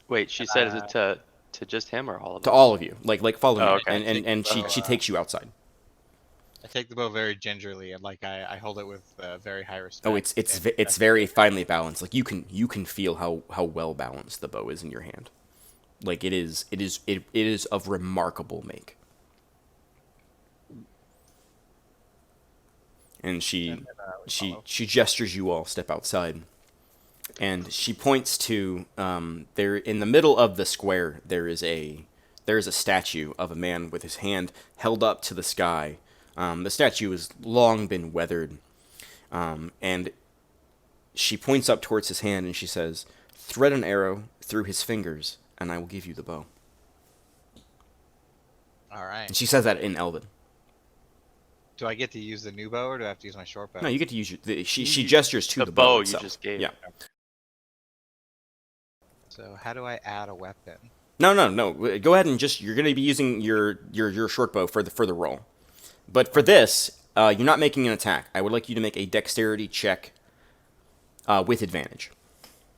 C: Wait, she said it to just him or all of
A: To
C: us?
A: all of you, like follow me.
C: okay.
A: And she takes you outside.
E: I take the bow very gingerly and I hold it with very high respect.
A: Oh, it's very finely balanced. Like you can feel how well balanced the bow is in your hand. Like it is of remarkable make. And she gestures you all step outside, and she points to there in the middle of the square there is a statue of a man with his hand held up to the sky. The statue has long been weathered, and she points up towards his hand and she says, "Thread an arrow through his fingers, and I will give you the bow."
E: All right.
A: And she says that in Elven.
E: Do I get to use the new bow or do I have to use my short bow?
A: No, you get to use she gestures to the
C: bow you
A: itself.
C: just gave.
A: Yeah.
E: So how do I add a weapon?
A: No. Go ahead and you're going to be using your short bow for the roll. But for this, you're not making an attack. I would like you to make a dexterity check with advantage.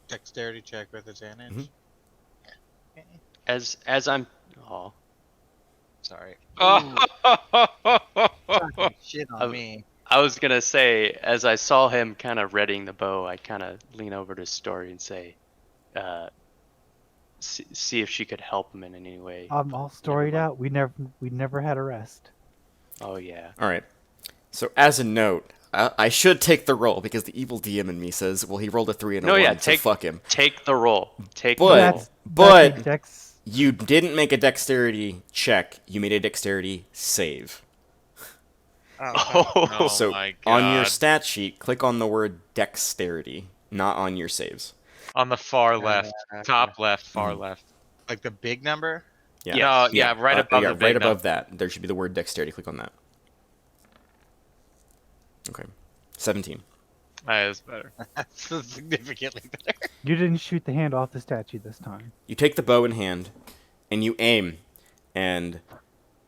E: Dexterity check with advantage.
A: Mm-hmm.
C: As I'm. Oh.
E: Sorry.
D: Oh,
E: Shit on me.
C: I was gonna say, as I saw him kind of readying the bow, I kind of lean over to Story and say, see if she could help him in any way.
B: I'm all storied out. We never had a rest.
C: Oh yeah.
A: All right. So as a note, I should take the roll because the evil DM in me says, "Well, he rolled a 3 and a 1, so fuck him."
C: Take the roll.
A: But
B: Dex.
A: you didn't make a dexterity check. You made a dexterity save.
C: Oh.
A: So
D: my
A: on your
D: God.
A: stat sheet, click on the word dexterity, not on your saves.
D: On the far left, top left, far
A: Mhm.
D: left.
E: Like the big number?
A: Yeah.
D: No, yeah, right above the big
A: right above
D: number.
A: that. There should be the word dexterity. Click on that. Okay. 17.
D: That is better.
E: That's significantly better.
B: You didn't shoot the hand off the statue this time.
A: You take the bow in hand, and you aim, and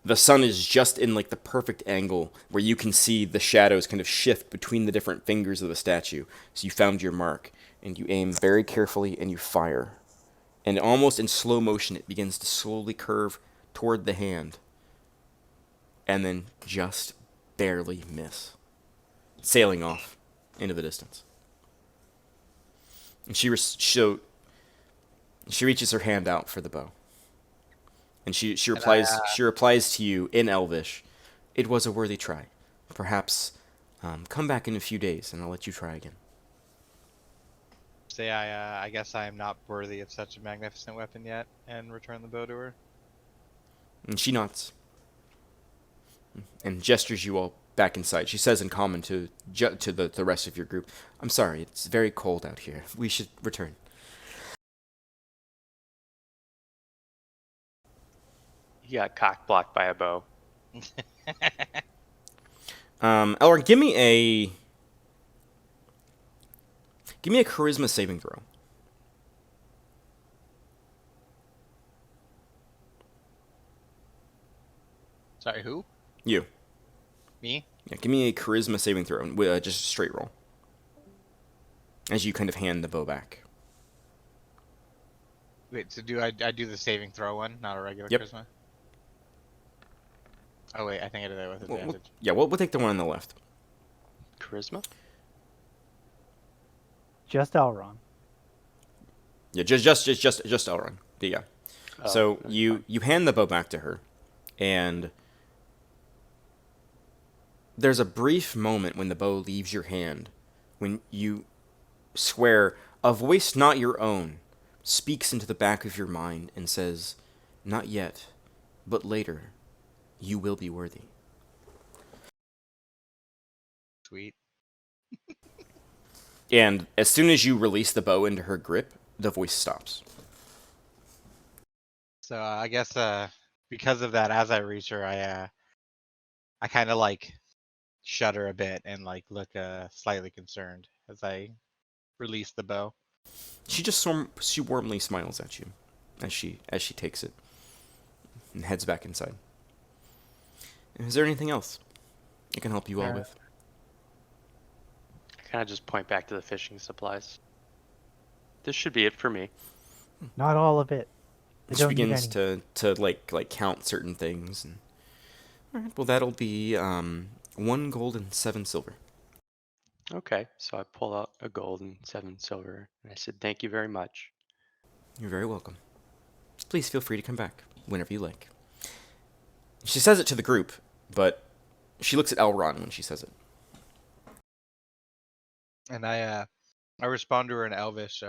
A: the sun is just in like the perfect angle where you can see the shadows kind of shift between the different fingers of the statue. So you found your mark, and you aim very carefully, and you fire. And almost in slow motion, it begins to slowly curve toward the hand, and then just barely miss, sailing off into the distance. And she reaches her hand out for the bow. And she replies to you in Elvish, "It was a worthy try. Perhaps come back in a few days and I'll let you try again."
E: Say I guess I am not worthy of such a magnificent weapon yet, and return the bow to her.
A: And she nods and gestures you all back inside. She says in common to the rest of your group, "I'm sorry, it's very cold out here. We should return."
C: You got cock blocked by a bow.
A: Elrond, give me a charisma saving throw.
E: Sorry, who?
A: You.
E: Me?
A: Yeah, give me a charisma saving throw, just a straight roll. As you kind of hand the bow back.
E: Wait, so do I do the saving throw one, not a regular
A: Yep.
E: charisma? Oh wait, I think I did that with advantage.
A: We'll take the one on the left.
C: Charisma?
B: Just Elrond.
A: Yeah, just Elrond. Yeah.
C: Oh,
A: So
C: that's
A: you
C: fine.
A: you hand the bow back to her, and there's a brief moment when the bow leaves your hand, when you swear a voice not your own speaks into the back of your mind and says, "Not yet, but later, you will be worthy."
E: Sweet.
A: And as soon as you release the bow into her grip, the voice stops.
E: So I guess because of that, as I reach her, I kind of like shudder a bit and like look slightly concerned as I release the bow.
A: She warmly smiles at you as she takes it and heads back inside. Is there anything else I can help you all with?
C: I kind of just point back to the fishing supplies. This should be it for me.
B: Not all of it. I
A: She
B: don't need
A: begins
B: any.
A: to like count certain things. And, all right, well, that'll be 1 gold and 7 silver.
C: Okay, so I pull out a gold and 7 silver, and I said, "Thank you very much."
A: You're very welcome. Please feel free to come back whenever you like. She says it to the group, but she looks at Elrond when she says it.
E: And I respond to her in Elvish.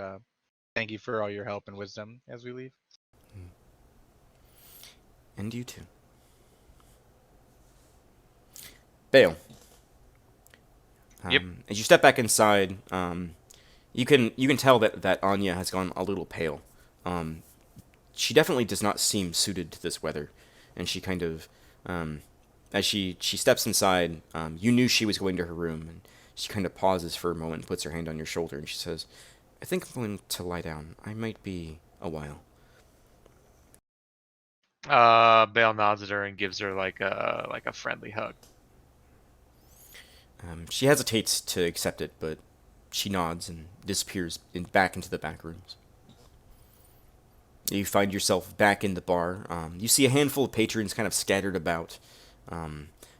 E: Thank you for all your help and wisdom as we leave.
A: And you too. Bale.
D: Yep.
A: As you step back inside, you can tell that Anya has gone a little pale. She definitely does not seem suited to this weather, and she kind of, as she steps inside, you knew she was going to her room, and she kind of pauses for a moment and puts her hand on your shoulder, and she says, "I think I'm going to lie down. I might be a while."
D: Bale nods at her and gives her like a friendly hug.
A: She hesitates to accept it, but she nods and disappears back into the back rooms. You find yourself back in the bar. You see a handful of patrons kind of scattered about.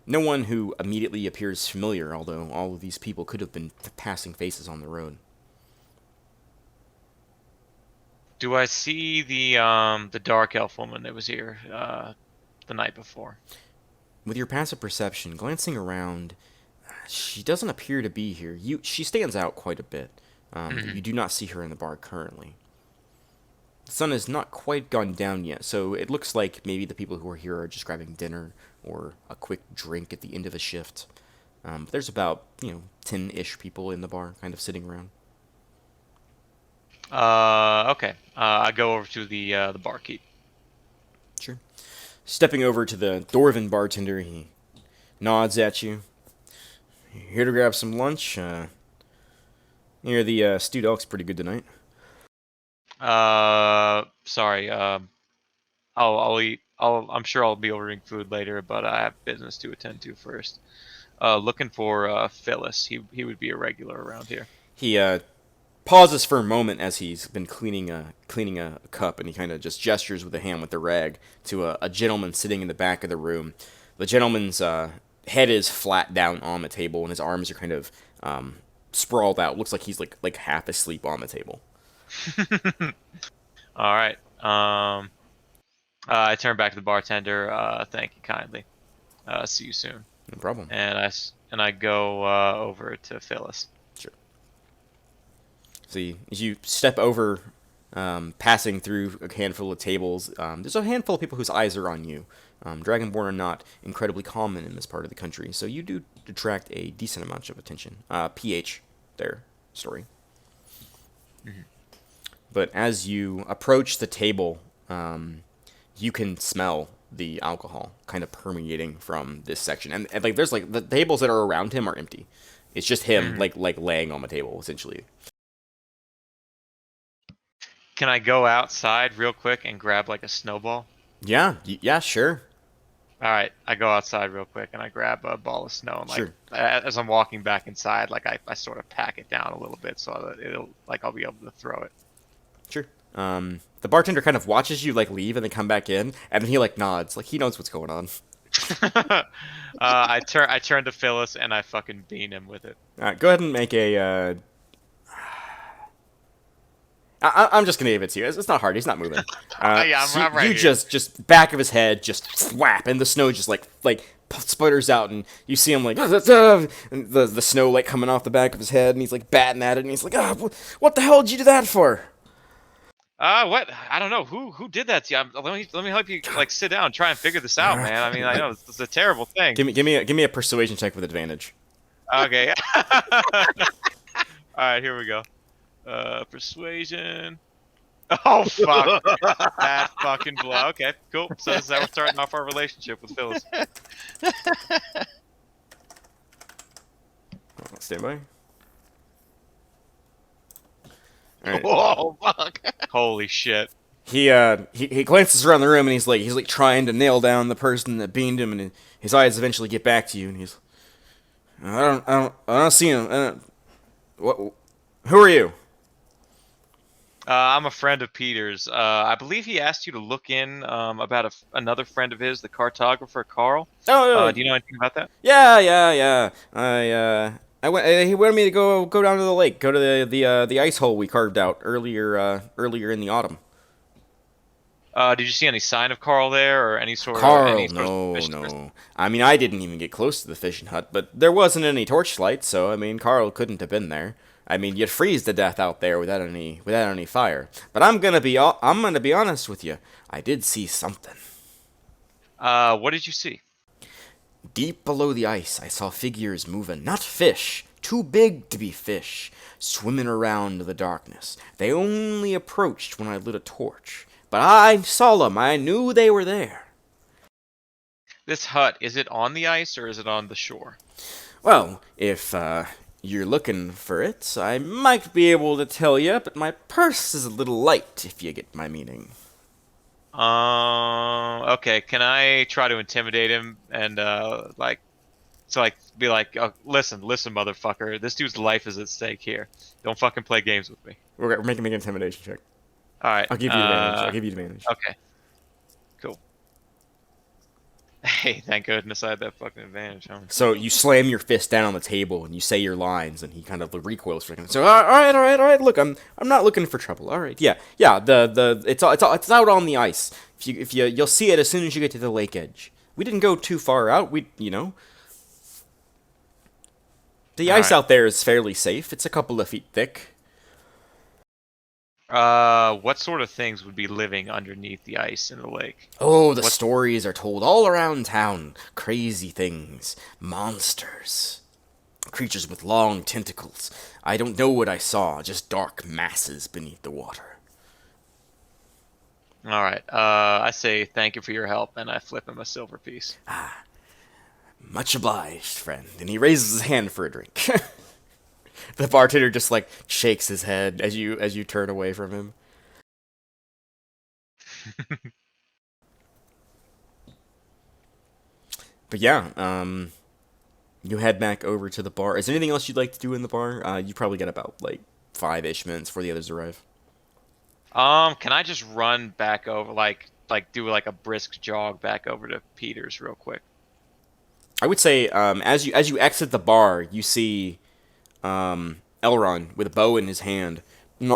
A: No one who immediately appears familiar, although all of these people could have been passing faces on the road.
D: Do I see the dark elf woman that was here the night before?
A: With your passive perception, glancing around, she doesn't appear to be here. She stands out quite a bit. You do not see her in the bar currently. The sun has not quite gone down yet, so it looks like maybe the people who are here are just grabbing dinner or a quick drink at the end of a shift. But there's about 10-ish people in the bar, kind of sitting around.
D: Okay. I go over to the barkeep.
A: Sure. Stepping over to the dwarven bartender, he nods at you. "Here to grab some lunch? Here, the stewed elk's pretty good tonight.
D: Sorry. I'll eat. I'm sure I'll be ordering food later, but I have business to attend to first. Looking for Phyllis. He would be a regular around here.
A: He pauses for a moment as he's been cleaning a cup, and he kind of just gestures with a hand with the rag to a gentleman sitting in the back of the room. The gentleman's head is flat down on the table, and his arms are kind of sprawled out. Looks like he's like half asleep on the table.
D: All right. I turn back to the bartender. Thank you kindly. See you soon.
A: No problem.
D: And I go over to Phyllis.
A: Sure. So you step over, passing through a handful of tables. There's a handful of people whose eyes are on you. Dragonborn are not incredibly common in this part of the country, so you do attract a decent amount of attention. PH, their story.
D: Mm-hmm.
A: But as you approach the table, you can smell the alcohol kind of permeating from this section, and like there's like the tables that are around him are empty. It's just him like laying on the table essentially.
D: Can I go outside real quick and grab like a snowball?
A: Yeah, sure.
D: All right, I go outside real quick and I grab a ball of snow and like
A: Sure.
D: as I'm walking back inside, like I sort of pack it down a little bit so that it'll like I'll be able to throw it.
A: Sure. The bartender kind of watches you like leave and then come back in, and then he like nods, like he knows what's going on.
D: I turn to Phyllis and I fucking bean him with it.
A: Go ahead and make a. I'm just gonna give it to you. It's not hard. He's not moving.
D: Yeah, I'm right
A: You
D: here.
A: just back of his head, just thwap, and the snow just like sputters out, and you see him like and the snow like coming off the back of his head, and he's like batting at it, and he's like, what the hell did you do that for?
D: What? I don't know. Who did that to you? Let me help you like sit down and try and figure this out, man. I mean, I know it's a terrible thing.
A: Give me a persuasion check with advantage.
D: Okay. All right, here we go. Persuasion. Oh fuck! That fucking blow. Okay, cool. So this is how we're starting off our relationship with Phyllis.
A: Stand by. All right.
E: Whoa, fuck.
D: Holy shit!
A: He glances around the room, and he's like trying to nail down the person that beamed him, and his eyes eventually get back to you, and he's, I don't see him. What? Who are you?
D: I'm a friend of Peter's. I believe he asked you to look in about another friend of his, the cartographer Carl.
A: Oh,
D: Do you know anything about that?
A: yeah. I went. He wanted me to go down to the lake, go to the ice hole we carved out earlier in the autumn.
D: Did you see any sign of Carl there, or any sort
A: Carl,
D: of
A: no. I mean, I didn't even get close to the fishing hut, but there wasn't any torchlight, so I mean, Carl couldn't have been there. I mean, you'd freeze to death out there without any fire. But I'm gonna be honest with you. I did see something.
D: What did you see?
A: Deep below the ice, I saw figures moving, not fish, too big to be fish, swimming around in the darkness. They only approached when I lit a torch, but I saw them. I knew they were there.
D: This hut, is it on the ice or is it on the shore?
A: Well, if you're looking for it, I might be able to tell you, but my purse is a little light, if you get my meaning.
D: Okay. Can I try to intimidate him and be like, oh, listen, motherfucker. This dude's life is at stake here. Don't fucking play games with me.
A: We're making an intimidation check.
D: All right.
A: I'll give you advantage.
D: Okay. Cool. Hey, thank goodness I had that fucking advantage, huh?
A: So you slam your fist down on the table and you say your lines, and he kind of recoils for a second. So all right. Look, I'm not looking for trouble. All right, yeah. It's out on the ice. If you'll see it as soon as you get to the lake edge. We didn't go too far out. The ice out there is fairly safe. It's a couple of feet thick.
D: What sort of things would be living underneath the ice in the lake?
A: Oh, the stories are told all around town. Crazy things. Monsters. Creatures with long tentacles. I don't know what I saw, just dark masses beneath the water.
D: All right. I say thank you for your help, and I flip him a silver piece.
A: Much obliged, friend. And he raises his hand for a drink. The bartender just like shakes his head as you turn away from him. But yeah, you head back over to the bar. Is there anything else you'd like to do in the bar? You probably got about like 5-ish minutes before the others arrive.
D: Can I just run back over, like do like a brisk jog back over to Peter's real quick?
A: I would say as you exit the bar, you see Elrond with a bow in his hand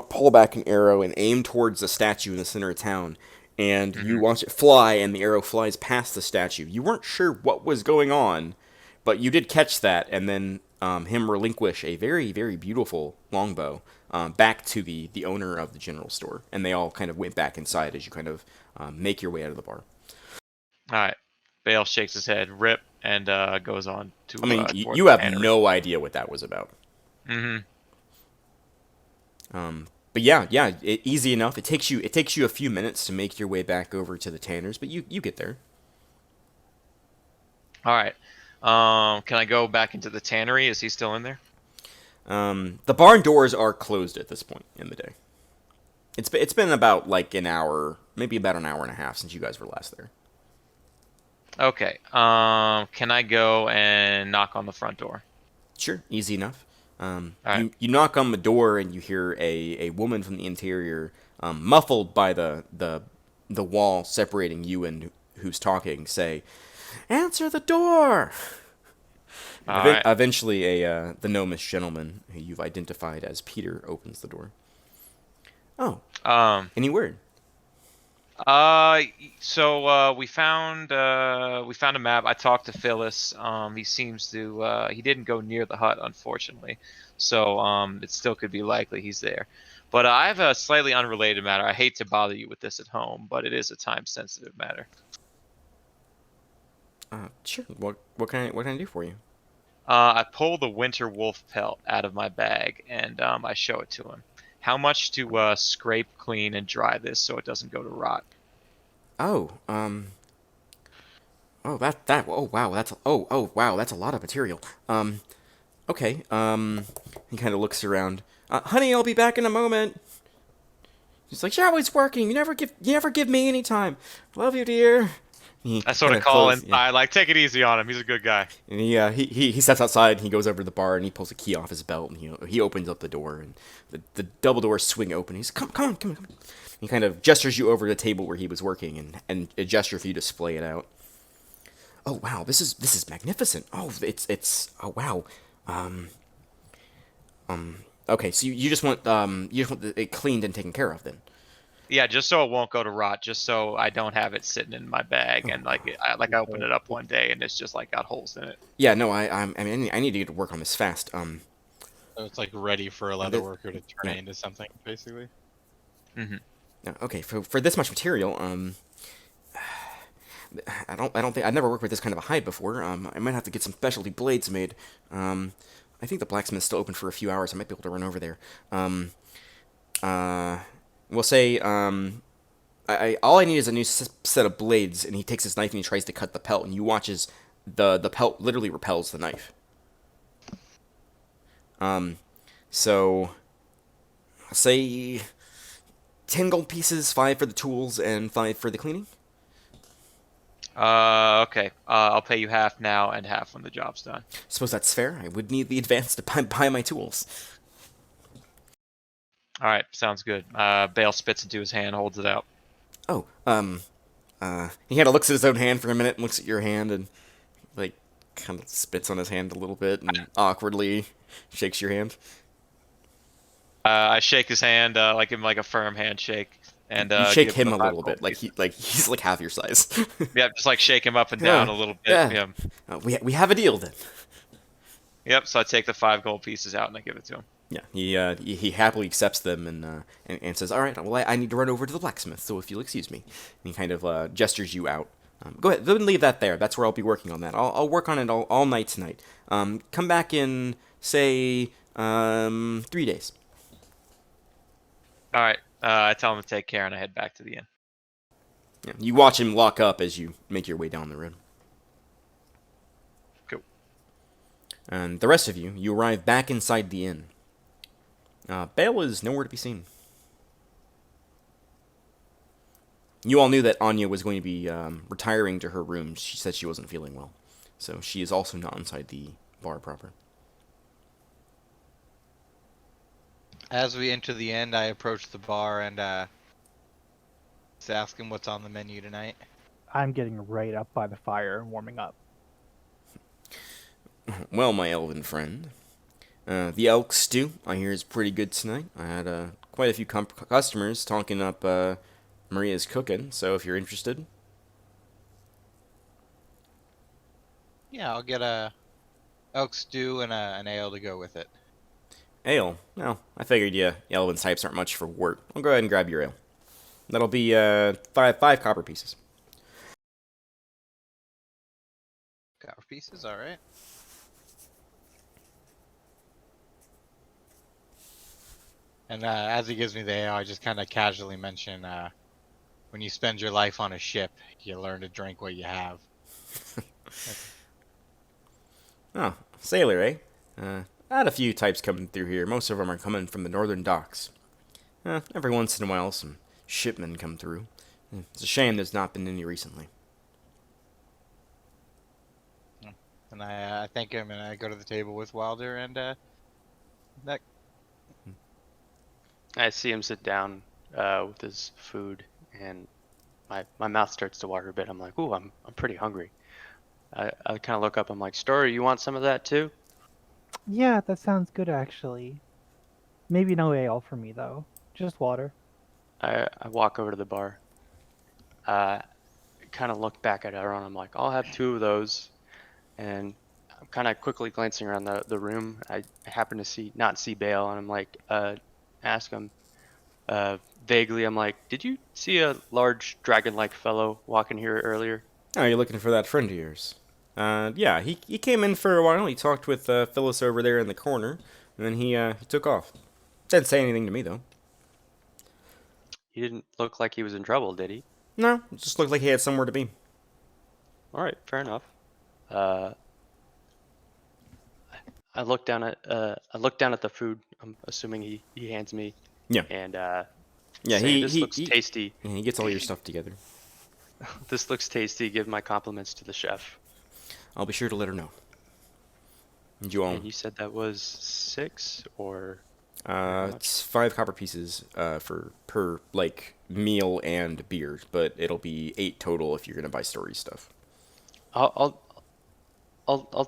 A: pull back an arrow and aim towards the statue in the center of town. And you watch it fly, and the arrow flies past the statue. You weren't sure what was going on, but you did catch that, and then him relinquish a very, very beautiful longbow back to the owner of the general store. And they all kind of went back inside as you kind of make your way out of the bar.
D: All right. Bale shakes his head, rip, and goes on to.
A: I mean,
D: towards
A: you
D: the
A: have
D: tannery.
A: no idea what that was about.
D: Mm-hmm.
A: But yeah, easy enough. It takes you a few minutes to make your way back over to the tanners, but you get there.
D: All right. Can I go back into the tannery? Is he still in there?
A: The barn doors are closed at this point in the day. It's been about like an hour, maybe about an hour and a half since you guys were last there.
D: Okay. Can I go and knock on the front door?
A: Sure, easy enough.
D: Right.
A: You knock on the door and you hear a woman from the interior, muffled by the wall separating you and who's talking, say, "Answer the door!"
D: All right.
A: Eventually, the gnomish gentleman who you've identified as Peter opens the door. Oh, any word?
D: So we found a map. I talked to Phyllis. He seems to he didn't go near the hut, unfortunately. So it still could be likely he's there. But I have a slightly unrelated matter. I hate to bother you with this at home, but it is a time-sensitive matter.
A: Sure. What can I do for you?
D: I pull the winter wolf pelt out of my bag and I show it to him. How much to scrape, clean, and dry this so it doesn't go to rot?
A: Oh, oh wow, that's a lot of material. Okay, he kind of looks around. Honey, I'll be back in a moment. He's like, you're always working. You never give me any time. Love you, dear.
D: I sort of call him. I like take it easy on him. He's a good guy.
A: And he steps outside and he goes over to the bar and he pulls a key off his belt and he opens up the door and the double doors swing open. He's come on. He kind of gestures you over to the table where he was working and a gesture for you to splay it out. Oh wow, this is magnificent. Oh, it's oh wow. Okay, so you just want it cleaned and taken care of then.
D: Yeah, just so it won't go to rot. Just so I don't have it sitting in my bag and I opened it up one day and it's just like got holes in it.
A: Yeah, no, I mean I need to get to work on this fast.
E: So it's like ready for a leather worker to turn it into something, basically.
D: Mm-hmm.
A: Okay, for this much material, I don't think I've never worked with this kind of a hide before. I might have to get some specialty blades made. I think the blacksmith's still open for a few hours. I might be able to run over there. We'll say all I need is a new set of blades, and he takes his knife and he tries to cut the pelt, and you watch as the pelt literally repels the knife. So say 10 gold pieces, 5 for the tools, and 5 for the cleaning.
D: Okay. I'll pay you half now and half when the job's done.
A: Suppose that's fair. I would need the advance to buy my tools.
D: All right, sounds good. Bale spits into his hand, holds it out.
A: Oh, he kind of looks at his own hand for a minute and looks at your hand and, like, kind of spits on his hand a little bit and awkwardly shakes your hand.
D: I shake his hand, give him like a firm handshake, and
A: you shake
D: give
A: him a
D: the
A: little bit, he's like half your size.
D: Yeah, just like shake him up and down a little bit.
A: Yeah. We have a deal then.
D: Yep. So I take the 5 gold pieces out and I give it to him.
A: Yeah, he happily accepts them and says, all right, well, I need to run over to the blacksmith, so if you'll excuse me. And he kind of gestures you out. Go ahead, then leave that there. That's where I'll be working on that. I'll work on it all night tonight. Come back in, say, 3 days.
D: All right. I tell him to take care and I head back to the inn.
A: Yeah, you watch him lock up as you make your way down the road.
D: Cool.
A: And the rest of you arrive back inside the inn. Bale is nowhere to be seen. You all knew that Anya was going to be retiring to her room. She said she wasn't feeling well. So she is also not inside the bar proper.
E: As we enter the end, I approach the bar and just ask him what's on the menu tonight.
B: I'm getting right up by the fire and warming up.
A: Well, my elven friend, the elk stew, I hear, is pretty good tonight. I had quite a few customers talking up Maria's cooking, so if you're interested.
E: Yeah, I'll get a elk stew and an ale to go with it.
A: Ale? Well, I figured you elven types aren't much for wort. I'll go ahead and grab your ale. That'll be five copper pieces.
E: Copper pieces, all right. And as he gives me the ale, I just kind of casually mention, when you spend your life on a ship, you learn to drink what you have.
A: Oh, sailor, eh? I had a few types coming through here. Most of them are coming from the northern docks. Every once in a while, some shipmen come through. It's a shame there's not been any recently.
E: And I thank him, and I go to the table with Wilder and that.
C: I see him sit down with his food, and my mouth starts to water a bit. I'm like, ooh, I'm pretty hungry. I kind of look up. I'm like, Story, you want some of that too?
B: Yeah, that sounds good actually. Maybe no ale for me though. Just water.
C: I walk over to the bar. Kind of look back at everyone. I'm like, I'll have 2 of those. And I'm kind of quickly glancing around the room. I happen to not see Bale, and I'm like, ask him vaguely. I'm like, did you see a large dragon-like fellow walking here earlier?
A: Oh, you're looking for that friend of yours? Yeah, he came in for a while. He talked with Phyllis over there in the corner, and then he took off. Didn't say anything to me, though.
C: He didn't look like he was in trouble, did he?
A: No, it just looked like he had somewhere to be.
C: All right, fair enough. I look down at the food. I'm assuming he hands me.
A: Yeah.
C: And
A: Yeah,
C: say, this looks tasty.
A: Yeah, he gets all your stuff together.
C: This looks tasty. Give my compliments to the chef.
A: I'll be sure to let her know. And you all.
C: And you said that was 6 or?
A: It's 5 copper pieces per like meal and beer, but it'll be 8 total if you're gonna buy Story stuff.
C: I'll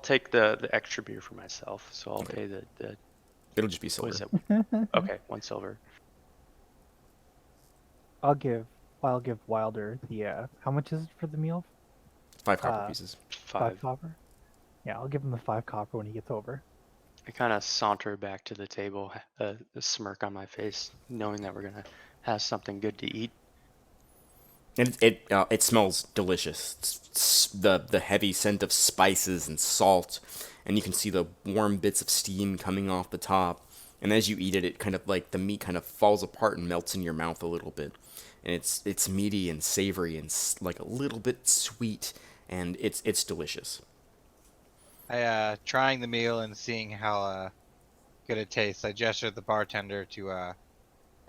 C: take the extra beer for myself. So I'll pay the.
A: It'll just be silver.
C: What is it? Okay, 1 silver.
B: I'll give Wilder the how much is it for the meal?
A: 5 copper pieces.
C: 5.
B: Copper? Yeah, I'll give him the 5 copper when he gets over.
C: I kind of saunter back to the table, a smirk on my face, knowing that we're gonna have something good to eat.
A: And it smells delicious. It's the heavy scent of spices and salt, and you can see the warm bits of steam coming off the top. And as you eat it, it kind of like the meat kind of falls apart and melts in your mouth a little bit. And it's meaty and savory and like a little bit sweet, and it's delicious.
E: Trying the meal and seeing how good it tastes, I gestured the bartender to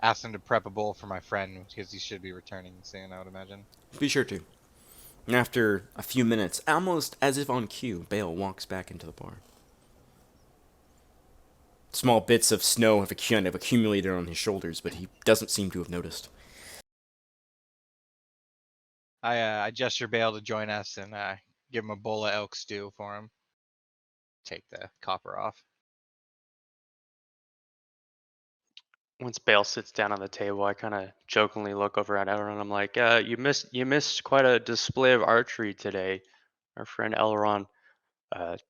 E: ask him to prep a bowl for my friend because he should be returning soon, I would imagine.
A: Be sure to. And after a few minutes, almost as if on cue, Bale walks back into the bar. Small bits of snow have accumulated on his shoulders, but he doesn't seem to have noticed.
E: I gesture Bale to join us and give him a bowl of elk stew for him. Take the copper off.
C: Once Bale sits down on the table, I kind of jokingly look over at everyone. I'm like, you missed quite a display of archery today. Our friend Elrond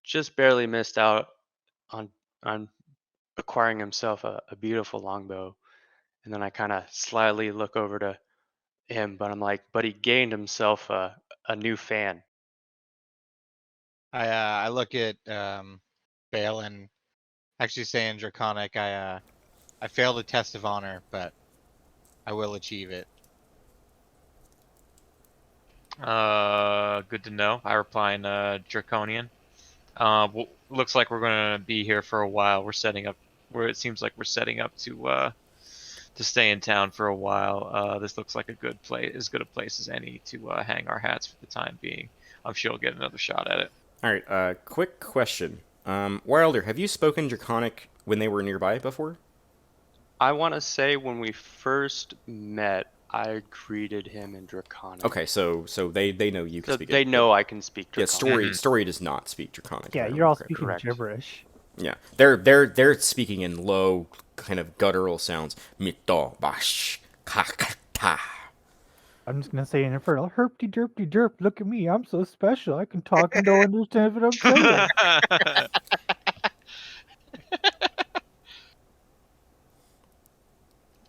C: just barely missed out on acquiring himself a beautiful longbow. And then I kind of slyly look over to him, but I'm like, but he gained himself a new fan.
E: I look at Bale and actually say in Draconic, I failed the test of honor, but I will achieve it.
D: Good to know. I reply in Draconian. Looks like we're gonna be here for a while. We're setting up where it seems like we're setting up to stay in town for a while. This looks like a good place, as good a place as any to hang our hats for the time being. I'm sure we'll get another shot at it.
A: All right. Quick question. Wilder, have you spoken Draconic when they were nearby before?
C: I want to say when we first met, I greeted him in Draconic.
A: Okay, so they know you can
C: So
A: speak it.
C: they know I can speak
A: Yeah,
C: Draconic.
A: story does not speak Draconic.
B: Yeah,
A: if I
B: you're all
A: remember
B: speaking
A: correctly.
B: gibberish.
A: Yeah, they're speaking in low, kind of guttural sounds. Mito bash kakata.
B: I'm just gonna say in Infernal, herpty derpty derp, look at me, I'm so special. I can talk and don't understand what I'm saying.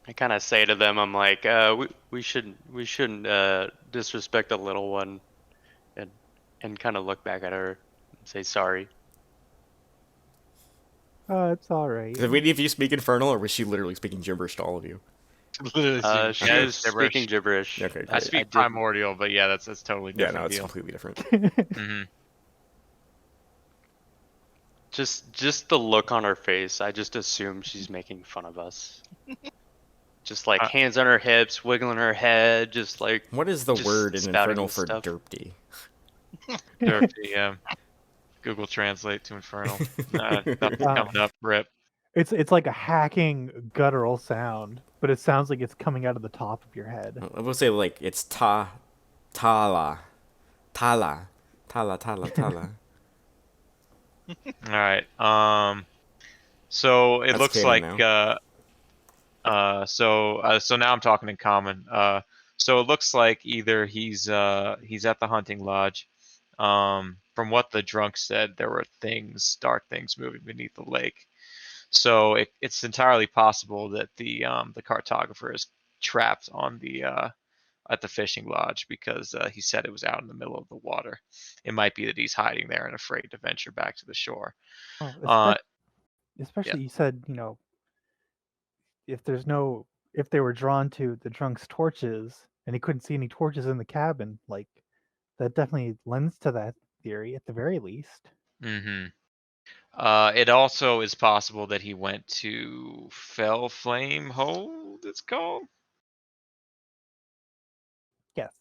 C: I kind of say to them, I'm like, we shouldn't disrespect the little one, and kind of look back at her and say sorry.
B: It's alright.
A: Did any of you speak Infernal, or was she literally speaking gibberish to all of you?
E: Literally speaking
C: She
E: French.
C: was speaking gibberish.
A: Okay,
D: I
A: great.
D: speak
C: didn't-
D: primordial, but yeah, that's totally
A: Yeah,
D: different
A: no, it's
D: deal.
A: completely different.
D: Mm-hmm.
C: Just the look on her face, I just assume she's making fun of us. Just like hands on her hips, wiggling her head, just like
A: What is the
C: just
A: word in
C: spouting
A: Infernal
C: this
A: for
C: stuff.
A: derpy?
D: Dirty, Google Translate to Infernal. Nothing's coming up. Rip.
B: It's like a hacking guttural sound, but it sounds like it's coming out of the top of your head.
A: I will say like it's tala, tala, tala.
D: All right. So it
A: That's
D: looks
A: canon
D: like
A: now.
D: so now I'm talking in common. So it looks like either he's at the hunting lodge. From what the drunk said, there were dark things moving beneath the lake. So it's entirely possible that the cartographer is trapped on the at the fishing lodge because he said it was out in the middle of the water. It might be that he's hiding there and afraid to venture back to the shore.
B: Oh,
D: Yeah.
B: especially you said, if if they were drawn to the drunk's torches and he couldn't see any torches in the cabin, like that definitely lends to that theory at the very least.
D: Mm-hmm. It also is possible that he went to Fell Flame Hold, it's called.
B: Yes.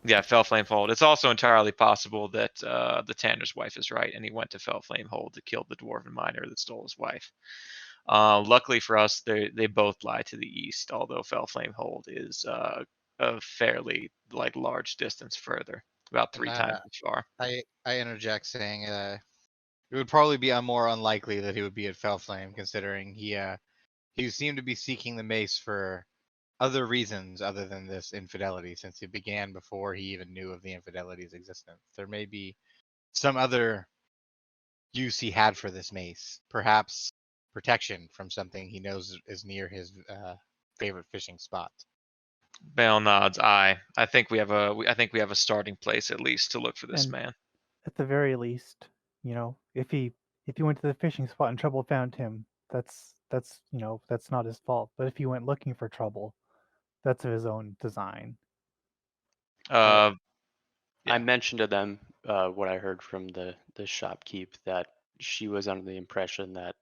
D: Yeah, Fell Flame Hold. It's also entirely possible that the Tanner's wife is right, and he went to Fell Flame Hold to kill the dwarven miner that stole his wife. Luckily for us, they both lie to the east, although Fell Flame Hold is a fairly large distance further, about 3 times as far.
E: I interject saying it would probably be more unlikely that he would be at Fellflame, considering he seemed to be seeking the mace for other reasons other than this infidelity, since it began before he even knew of the infidelity's existence. There may be some other use he had for this mace, perhaps protection from something he knows is near his favorite fishing spot.
D: Bale nods. I think we have a starting place at least to look for this
B: And
D: man.
B: at the very least, if he went to the fishing spot and trouble found him, that's not his fault. But if he went looking for trouble, that's of his own design.
D: Yeah.
C: I mentioned to them what I heard from the shopkeep, that she was under the impression that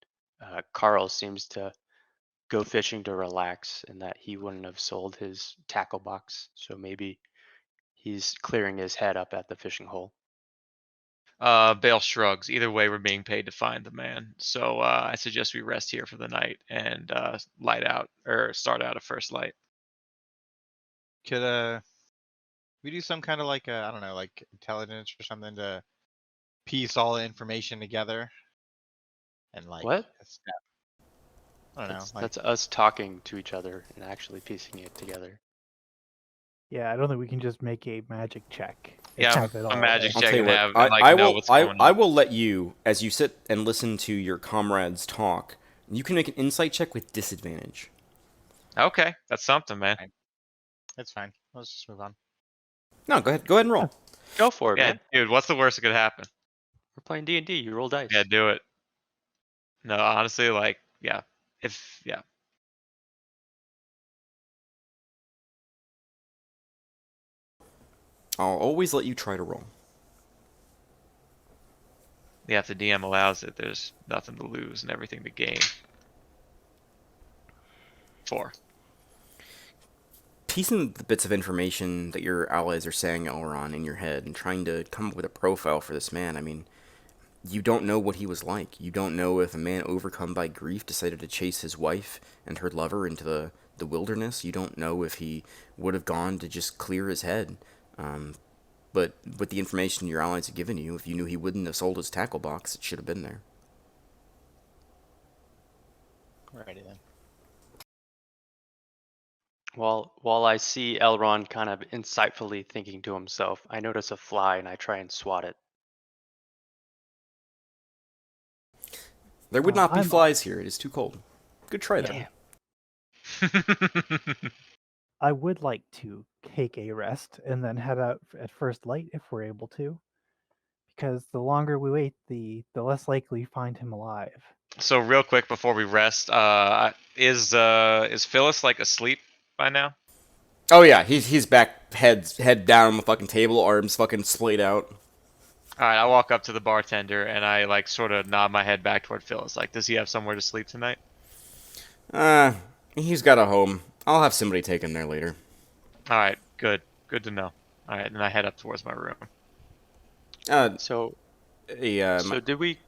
C: Carl seems to go fishing to relax and that he wouldn't have sold his tackle box. So maybe he's clearing his head up at the fishing hole.
D: Bale shrugs. Either way, we're being paid to find the man. So I suggest we rest here for the night and start out a first light.
E: Could we do some kind of I don't know, like intelligence or something to piece all the information together and
C: What?
E: a step? I don't know.
C: That's us talking to each other and actually piecing it together.
B: Yeah, I don't think we can just make a magic check. and
D: Yeah,
B: have it
D: a
B: all
D: magic
A: I'll
D: check
A: tell you
D: and
A: what.
D: have
A: I
D: know
A: will.
D: what's going on.
A: I will let you, as you sit and listen to your comrades talk. You can make an insight check with disadvantage.
D: Okay, that's something, man.
E: It's fine. Let's just move on.
A: No, go ahead. Go ahead and roll.
C: Go for it,
D: Yeah,
C: man.
D: dude. What's the worst that could happen?
C: We're playing D&D. You roll dice.
D: Yeah, do it. No, honestly, yeah.
A: I'll always let you try to roll.
D: if the DM allows it, there's nothing to lose and everything to gain. 4.
A: Piecing the bits of information that your allies are saying, Elron, in your head and trying to come up with a profile for this man, I mean, you don't know what he was like. You don't know if a man overcome by grief decided to chase his wife and her lover into the wilderness. You don't know if he would have gone to just clear his head. But with the information your allies have given you, if you knew he wouldn't have sold his tackle box, it should have been there.
G: Alrighty then.
C: While I see Elrond kind of insightfully thinking to himself, I notice a fly and I try and swat it.
A: There would not be
B: I'm-
A: flies here. It is too cold. Good try, though.
C: Damn.
B: I would like to take a rest and then head out at first light if we're able to, because the longer we wait, the less likely we find him alive.
D: So real quick before we rest, is Phyllis like asleep by now?
A: Oh yeah, he's back, head down on the fucking table, arms fucking splayed out.
D: All right, I walk up to the bartender and I like sort of nod my head back toward Phyllis. Like, does he have somewhere to sleep tonight?
A: He's got a home. I'll have somebody take him there later.
D: All right, good to know. All right, and I head up towards my room.
C: So
A: My
C: did we?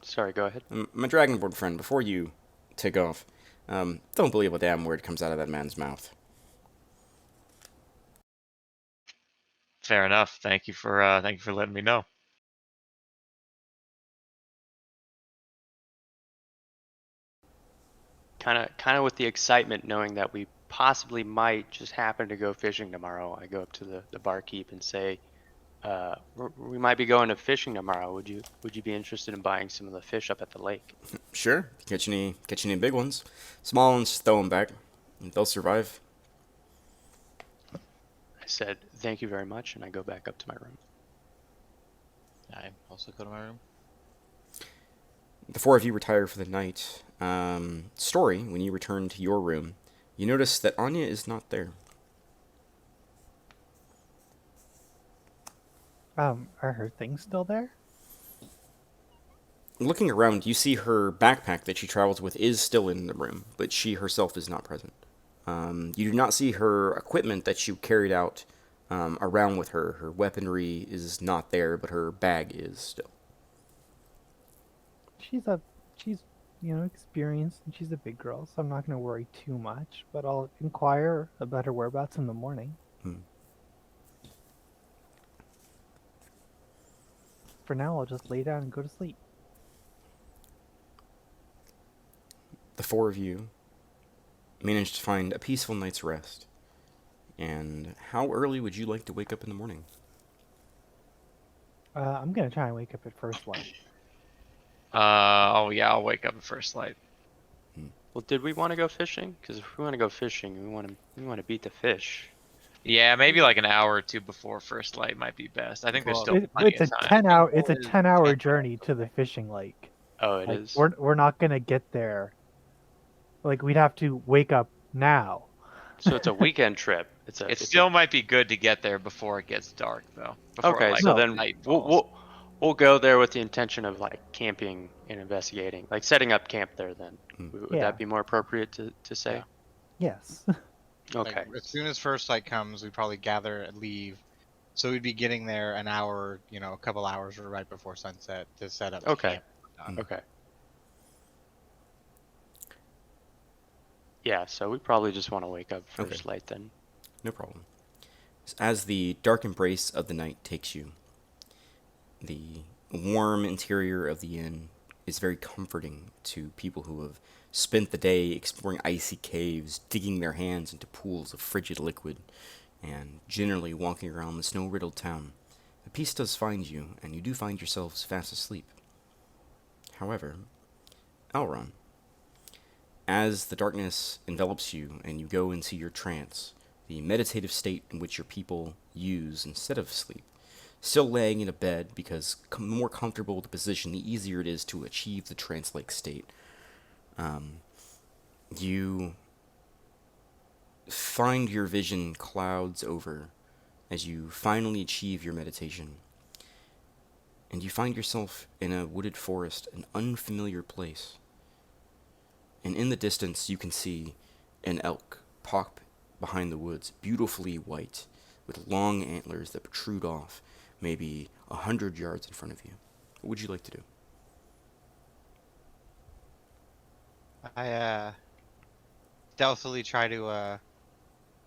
C: Sorry, go ahead.
A: my Dragonborn friend, before you take off, don't believe a damn word comes out of that man's mouth.
D: Fair enough. Thank you for letting me know.
C: Kind of with the excitement, knowing that we possibly might just happen to go fishing tomorrow. I go up to the barkeep and say, we might be going to fishing tomorrow. Would you be interested in buying some of the fish up at the lake?
A: Sure, catch any big ones. Small ones, throw them back. They'll survive.
C: I said, thank you very much, and I go back up to my room.
G: I also go to my room.
A: The four of you retire for the night. Story, when you return to your room, you notice that Anya is not there.
B: Are her things still there?
A: Looking around, you see her backpack that she travels with is still in the room, but she herself is not present. You do not see her equipment that she carried out around with her. Her weaponry is not there, but her bag is still.
B: She's experienced, and she's a big girl, so I'm not going to worry too much. But I'll inquire about her whereabouts in the morning. For now, I'll just lay down and go to sleep.
A: The four of you manage to find a peaceful night's rest. And how early would you like to wake up in the morning?
B: I'm going to try and wake up at first light.
D: Oh yeah, I'll wake up at first light.
C: Well, did we want to go fishing? Because if we want to go fishing, we want to beat the fish.
D: Yeah, maybe like an hour or two before first light might be best. I think there's
G: Well,
D: still plenty
B: It's a
D: of time.
B: 10-hour. It's a
G: Well,
B: 10-hour journey to the fishing lake.
C: Oh, it is.
B: We're not gonna get there. Like, we'd have to wake up now.
C: So it's a weekend trip.
D: It still might be good to get there before it gets dark, though. Before,
C: Okay,
D: like,
C: so then
D: night falls.
C: we'll go there with the intention of like camping and investigating, like setting up camp there. Then would
B: Yeah.
C: that be more appropriate to say?
G: Yeah.
B: Yes.
C: Okay.
E: Like, as soon as first light comes, we probably gather and leave. So we'd be getting there an hour, a couple hours right before sunset to set up.
C: Okay.
E: Camp.
C: Okay. Yeah, so we probably just want to wake up first light then.
A: No problem. As the dark embrace of the night takes you, the warm interior of the inn is very comforting to people who have spent the day exploring icy caves, digging their hands into pools of frigid liquid, and generally walking around the snow-riddled town. The peace does find you, and you do find yourselves fast asleep. However, Elron, as the darkness envelops you and you go into your trance, the meditative state in which your people use instead of sleep, still laying in a bed because the more comfortable the position, the easier it is to achieve the trance-like state. You find your vision clouds over as you finally achieve your meditation. and you find yourself in a wooded forest, an unfamiliar place. And in the distance, you can see an elk pop behind the woods, beautifully white, with long antlers that protrude off maybe 100 yards in front of you. What would you like to do?
E: I stealthily try to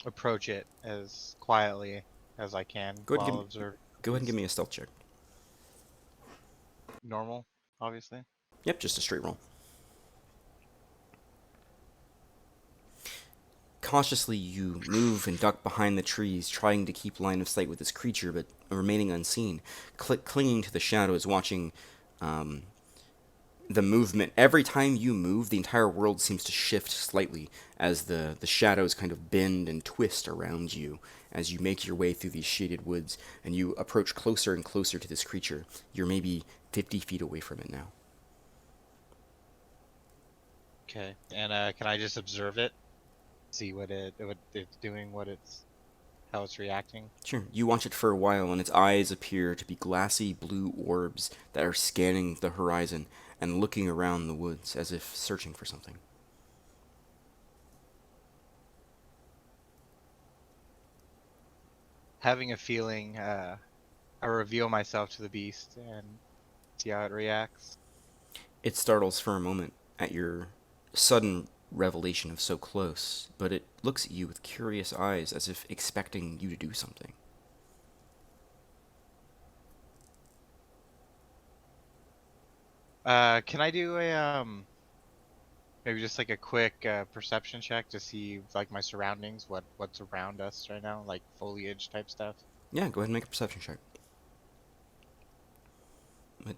E: approach it as quietly as I can
A: Go ahead
E: while
A: and
E: observe.
A: Go ahead and give me a stealth check.
E: Normal, obviously.
A: Yep, just a straight roll. Cautiously, you move and duck behind the trees, trying to keep line of sight with this creature, but remaining unseen, clinging to the shadows, watching the movement. Every time you move, the entire world seems to shift slightly as the shadows kind of bend and twist around you as you make your way through these shaded woods, and you approach closer and closer to this creature. You're maybe 50 feet away from it now.
E: Okay. And can I just observe it? See what it's doing, how it's reacting?
A: Sure. You watch it for a while, and its eyes appear to be glassy blue orbs that are scanning the horizon and looking around the woods as if searching for something.
E: Having a feeling, I reveal myself to the beast and see how it reacts.
A: It startles for a moment at your sudden revelation of so close, but it looks at you with curious eyes as if expecting you to do something.
E: Can I do a maybe just like a quick perception check to see like my surroundings, what's around us right now, like foliage type stuff?
A: Yeah, go ahead and make a perception check. But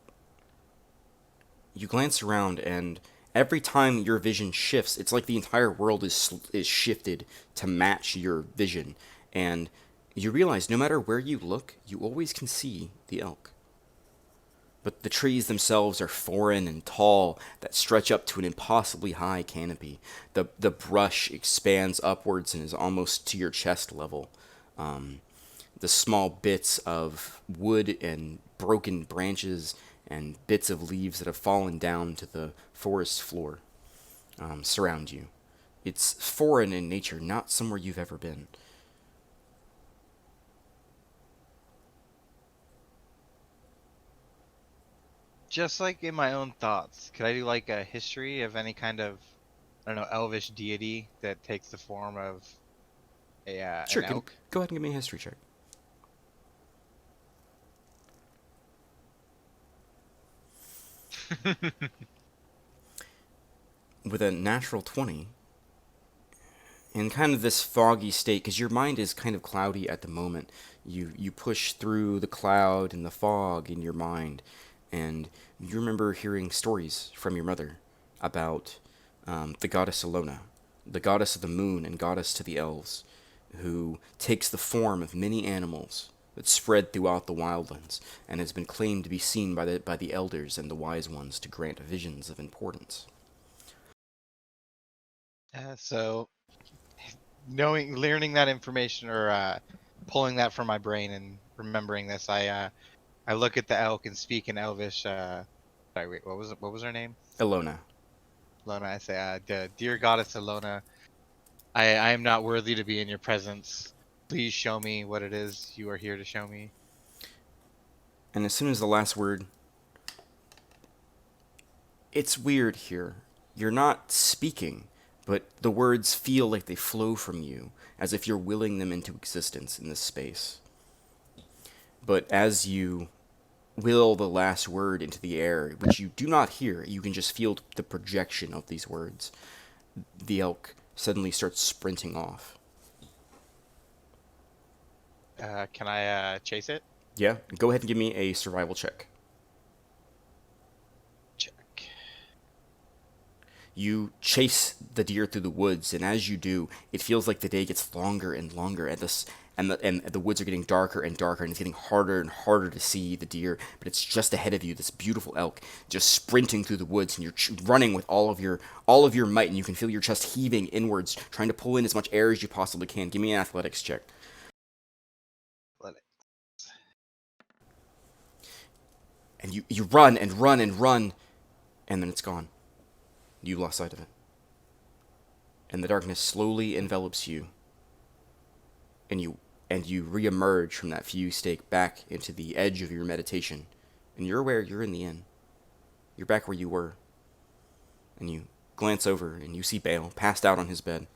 A: you glance around, and every time your vision shifts, it's like the entire world is shifted to match your vision. And you realize no matter where you look, you always can see the elk. But the trees themselves are foreign and tall that stretch up to an impossibly high canopy. The brush expands upwards and is almost to your chest level. The small bits of wood and broken branches and bits of leaves that have fallen down to the forest floor surround you. It's foreign in nature, not somewhere you've ever been.
E: Just like in my own thoughts, could I do like a history of any kind of, I don't know, elvish deity that takes the form of
A: Sure,
E: an elk?
A: go ahead and give me a history check. With a natural 20, in kind of this foggy state, because your mind is kind of cloudy at the moment, you push through the cloud and the fog in your mind, and you remember hearing stories from your mother about the goddess Alona, the goddess of the moon and goddess to the elves, who takes the form of many animals that spread throughout the wildlands and has been claimed to be seen by the elders and the wise ones to grant visions of importance.
E: So, learning that information or pulling that from my brain and remembering this, I look at the elk and speak in Elvish. Sorry, wait, what was her name?
A: Alona.
E: Alona. I say, dear goddess Alona, I am not worthy to be in your presence. Please show me what it is you are here to show me.
A: And as soon as the last word, it's weird here. You're not speaking, but the words feel like they flow from you, as if you're willing them into existence in this space. But as you will the last word into the air, which you do not hear, you can just feel the projection of these words. The elk suddenly starts sprinting off.
E: Can I chase it?
A: Yeah, go ahead and give me a survival check.
E: Check.
A: You chase the deer through the woods, and as you do, it feels like the day gets longer and longer, and the woods are getting darker and darker, and it's getting harder and harder to see the deer. But it's just ahead of you, this beautiful elk, just sprinting through the woods, and you're running with all of your might, and you can feel your chest heaving inwards, trying to pull in as much air as you possibly can. Give me an athletics check. And you run and run and run, and then it's gone. You lost sight of it. And the darkness slowly envelops you, and you reemerge from that few stake back into the edge of your meditation, and you're aware you're in the inn. You're back where you were, and you glance over and you see Bale passed out on his bed.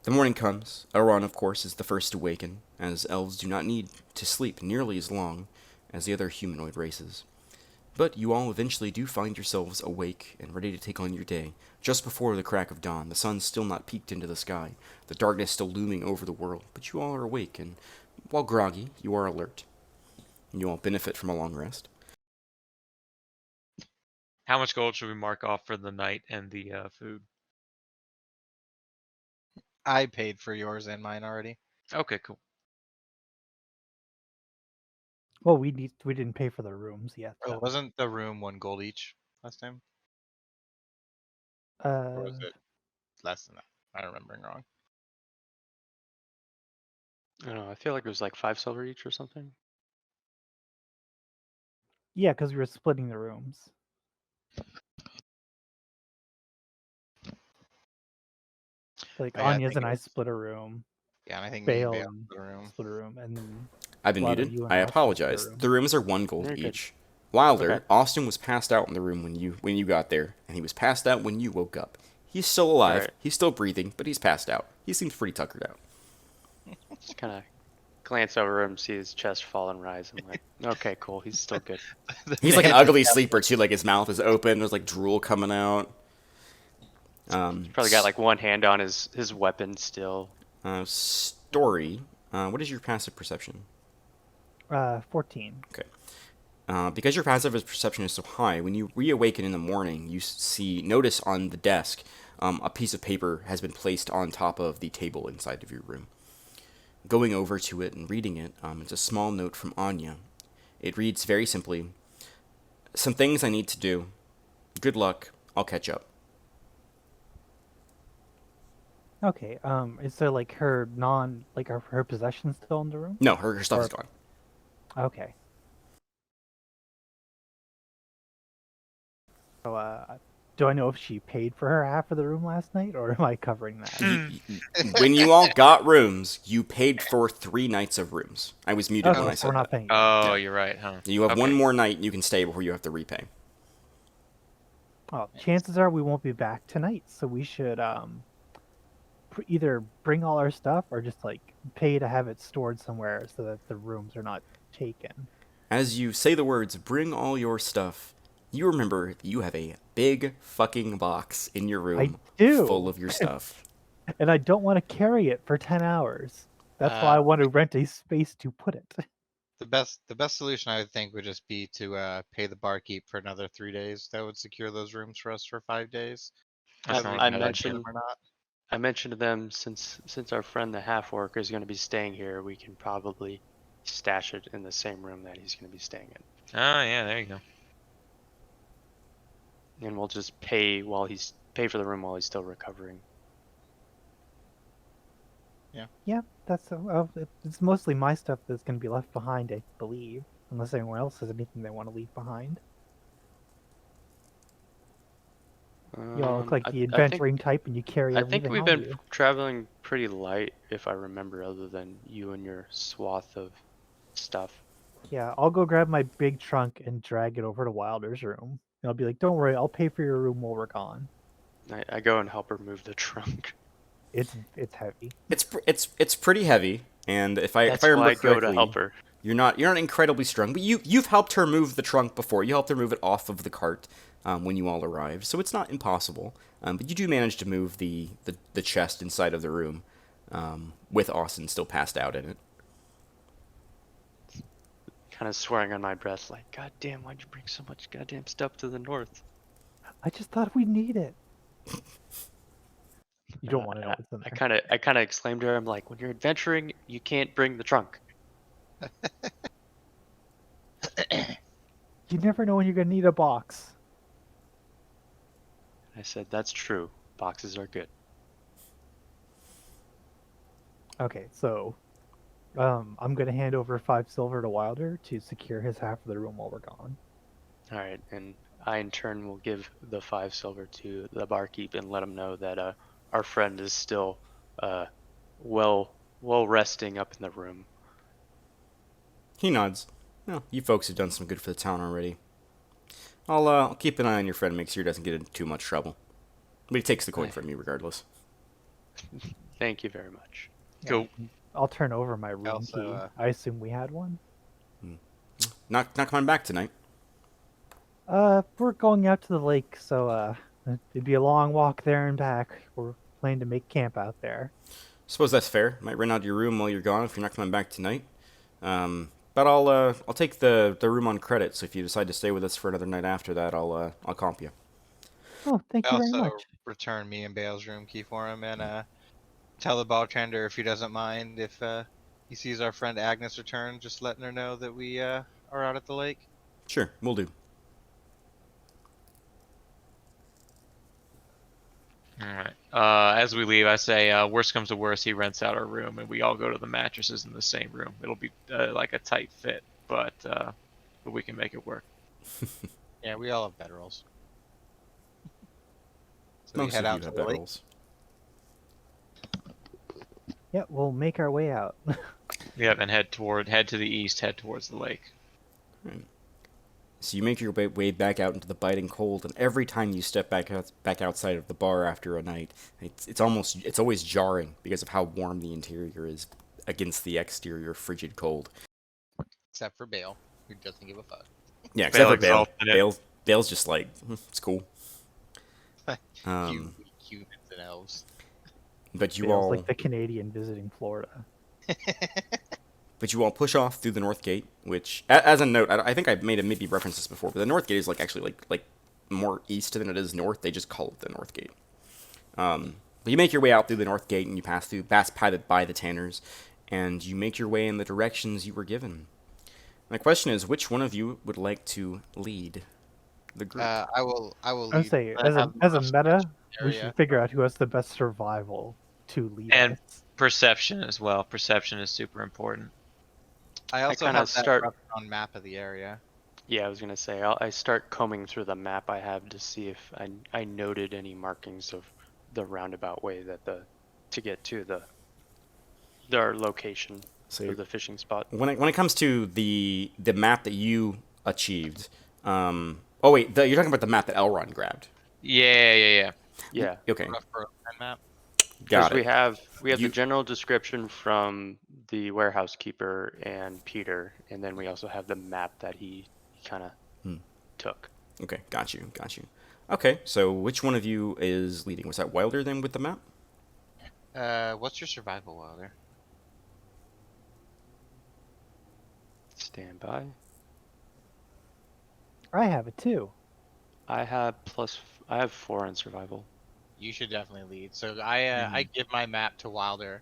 A: The morning comes. Elrond, of course, is the first to waken, as elves do not need to sleep nearly as long as the other humanoid races. But you all eventually do find yourselves awake and ready to take on your day, just before the crack of dawn, the sun still not peeked into the sky, the darkness still looming over the world, but you all are awake, and while groggy, you are alert. You all benefit from a long rest.
D: How much gold should we mark off for the night and the food?
E: I paid for yours and mine already.
D: Okay, cool.
B: Well, we didn't pay for the rooms yet.
E: Oh,
B: Though.
E: wasn't the room 1 gold each last time? Or was it less than that? I'm remembering wrong.
C: I don't know. I feel like it was like 5 silver each or something.
B: Yeah, because we were splitting the rooms. Like
E: Oh, yeah, I
B: Anya's
E: think
B: and
E: it
B: I
E: was.
B: split a room.
E: Yeah, and I think me and
B: Bale
E: Bale
B: and
E: split a room.
B: split a room, and then
A: I've been
B: Wilder,
A: muted.
B: you and
A: I
B: Austin split a
A: apologize.
B: room.
A: The rooms are 1 gold
C: Very good.
A: each. Wilder,
C: Okay.
A: Austin was passed out in the room when you got there, and he was passed out when you woke up. He's still alive.
C: Alright.
A: He's still breathing, but he's passed out. He seems pretty tuckered out.
C: Just kind of glance over him, see his chest fall and rise. I'm like, okay, cool. He's still good.
A: He's like an ugly sleeper too. Like his mouth is open. There's like drool coming out.
C: Probably got like one hand on his weapon still.
A: Story. What is your passive perception?
B: 14.
A: Because your passive perception is so high, when you reawaken in the morning, you notice on the desk a piece of paper has been placed on top of the table inside of your room. Going over to it and reading it, it's a small note from Anya. It reads very simply, "Some things I need to do. Good luck. I'll catch up."
B: Okay. Is there like her her possessions still in the room?
A: No, her stuff is
B: Or-
A: gone.
B: Okay. So, do I know if she paid for her half of the room last night, or am I covering that?
A: When you all got rooms, you paid for 3 nights of rooms. I was muted
B: Okay,
A: when I
B: so
A: said
B: we're not
A: that.
B: paying.
D: Oh,
A: Yeah.
D: you're right, huh?
A: You have
D: Okay.
A: 1 more night you can stay before you have to repay.
B: Well, chances are we won't be back tonight, so we should either bring all our stuff or just like pay to have it stored somewhere so that the rooms are not taken.
A: As you say the words, "bring all your stuff," you remember that you have a big fucking box in your room
B: do.
A: full of your stuff.
B: And I don't want to carry it for 10 hours. That's why I want to rent a space to put it.
E: The best solution I would think would just be to pay the barkeep for another 3 days. That would secure those rooms for us for 5 days.
D: That's
E: Whether
D: not
E: we
D: a bad
E: mention
D: idea.
E: them or not.
C: I mentioned to them since our friend the half orc is going to be staying here, we can probably stash it in the same room that he's going to be staying in,
D: Oh, yeah, there you go.
C: and we'll just pay for the room while he's still recovering.
B: Yeah, that's it's mostly my stuff that's going to be left behind, I believe, unless anyone else has anything they want to leave behind. You all look like the adventuring type, and you carry
C: I
B: everything
C: think we've
B: on
C: been
B: you.
C: traveling pretty light, if I remember, other than you and your swath of stuff.
B: Yeah, I'll go grab my big trunk and drag it over to Wilder's room. And I'll be like, "Don't worry, I'll pay for your room while we're gone."
C: I go and help her move the trunk.
B: It's heavy.
A: It's pretty heavy, and if I
C: That's
A: remember
C: why I go
A: correctly,
C: to help her.
A: you're not incredibly strong, but you've helped her move the trunk before. You helped her move it off of the cart when you all arrived, so it's not impossible. But you do manage to move the chest inside of the room with Austin still passed out in it.
C: Kind of swearing on my breath, like, "God damn, why'd you bring so much goddamn stuff to the north?"
B: I just thought we'd need it. You don't want to know what's in there.
C: I kind of exclaimed to her, I'm like, "When you're adventuring, you can't bring the trunk."
B: You never know when you're gonna need a box.
C: I said, "That's true. Boxes are good."
B: Okay, so I'm gonna hand over 5 silver to Wilder to secure his half of the room while we're gone.
C: All right, and I in turn will give the 5 silver to the barkeep and let him know that our friend is still well resting up in the room.
A: He nods. Well, you folks have done some good for the town already. I'll keep an eye on your friend, make sure he doesn't get into too much trouble. But he takes the coin from me regardless.
C: Thank you very much.
D: Cool.
B: I'll turn over my room
E: Also,
B: key. I assume we had one.
A: Not coming back tonight.
B: We're going out to the lake, so it'd be a long walk there and back. We're planning to make camp out there.
A: Suppose that's fair. Might rent out your room while you're gone if you're not coming back tonight. But I'll take the room on credit. So if you decide to stay with us for another night after that, I'll comp you.
B: Oh, thank
E: I
B: you very
E: also
B: much.
E: return me and Bale's room key for him, and tell the bartender if he doesn't mind if he sees our friend Agnes return, just letting her know that we are out at the lake.
A: Sure, we'll do.
D: All right. As we leave, I say, worst comes to worst, he rents out our room, and we all go to the mattresses in the same room. It'll be like a tight fit, but we can make it work.
E: Yeah, we all have bedrolls. So we
A: Most
E: head
A: of
E: out
A: you
E: to
A: have
E: the lake.
A: bedrolls.
B: Yeah, we'll make our way out.
D: Yep, and head to the east, head towards the lake.
A: Right. So you make your way back out into the biting cold, and every time you step back outside of the bar after a night, it's always jarring because of how warm the interior is against the exterior frigid cold.
E: Except for Bale, who doesn't give a fuck.
A: Yeah, except for Bale.
D: exalted it.
A: Bale's just like, it's cool.
E: You humans and elves.
A: But you
B: Feels
A: all
B: like the Canadian visiting Florida.
A: But you all push off through the north gate, which, as a note, I think I made maybe reference this before, but the north gate is actually more east than it is north. They just call it the north gate. But you make your way out through the north gate, and you pass by the Tanners, and you make your way in the directions you were given. My question is, which one of you would like to lead the group?
E: I will
B: I'd
E: lead.
B: say,
E: I
B: as a
E: have
B: as a
E: enough
B: meta, we
E: area.
B: should figure out who has the best survival to lead
D: And
B: us.
D: perception as well. Perception is super important.
E: I also
C: kinda
E: have that
C: start-
E: rough on map of the area.
C: Yeah, I was gonna say I start combing through the map I have to see if I noted any markings of the roundabout way that to get to our location
A: So
C: of the fishing spot.
A: when it comes to the map that you achieved, oh wait, you're talking about the map that Elrond grabbed.
D: Yeah.
C: Yeah,
A: Okay,
E: Rough road map.
C: because
A: got it.
C: we have
A: You-
C: the general description from the warehouse keeper and Peter, and then we also have the map that he kind of took.
A: Okay, got you. Okay, so which one of you is leading? Was that Wilder then with the map?
E: What's your survival, Wilder?
C: Stand by.
B: I have it too.
C: I have 4 in survival.
E: You should definitely lead. So I give my map to Wilder,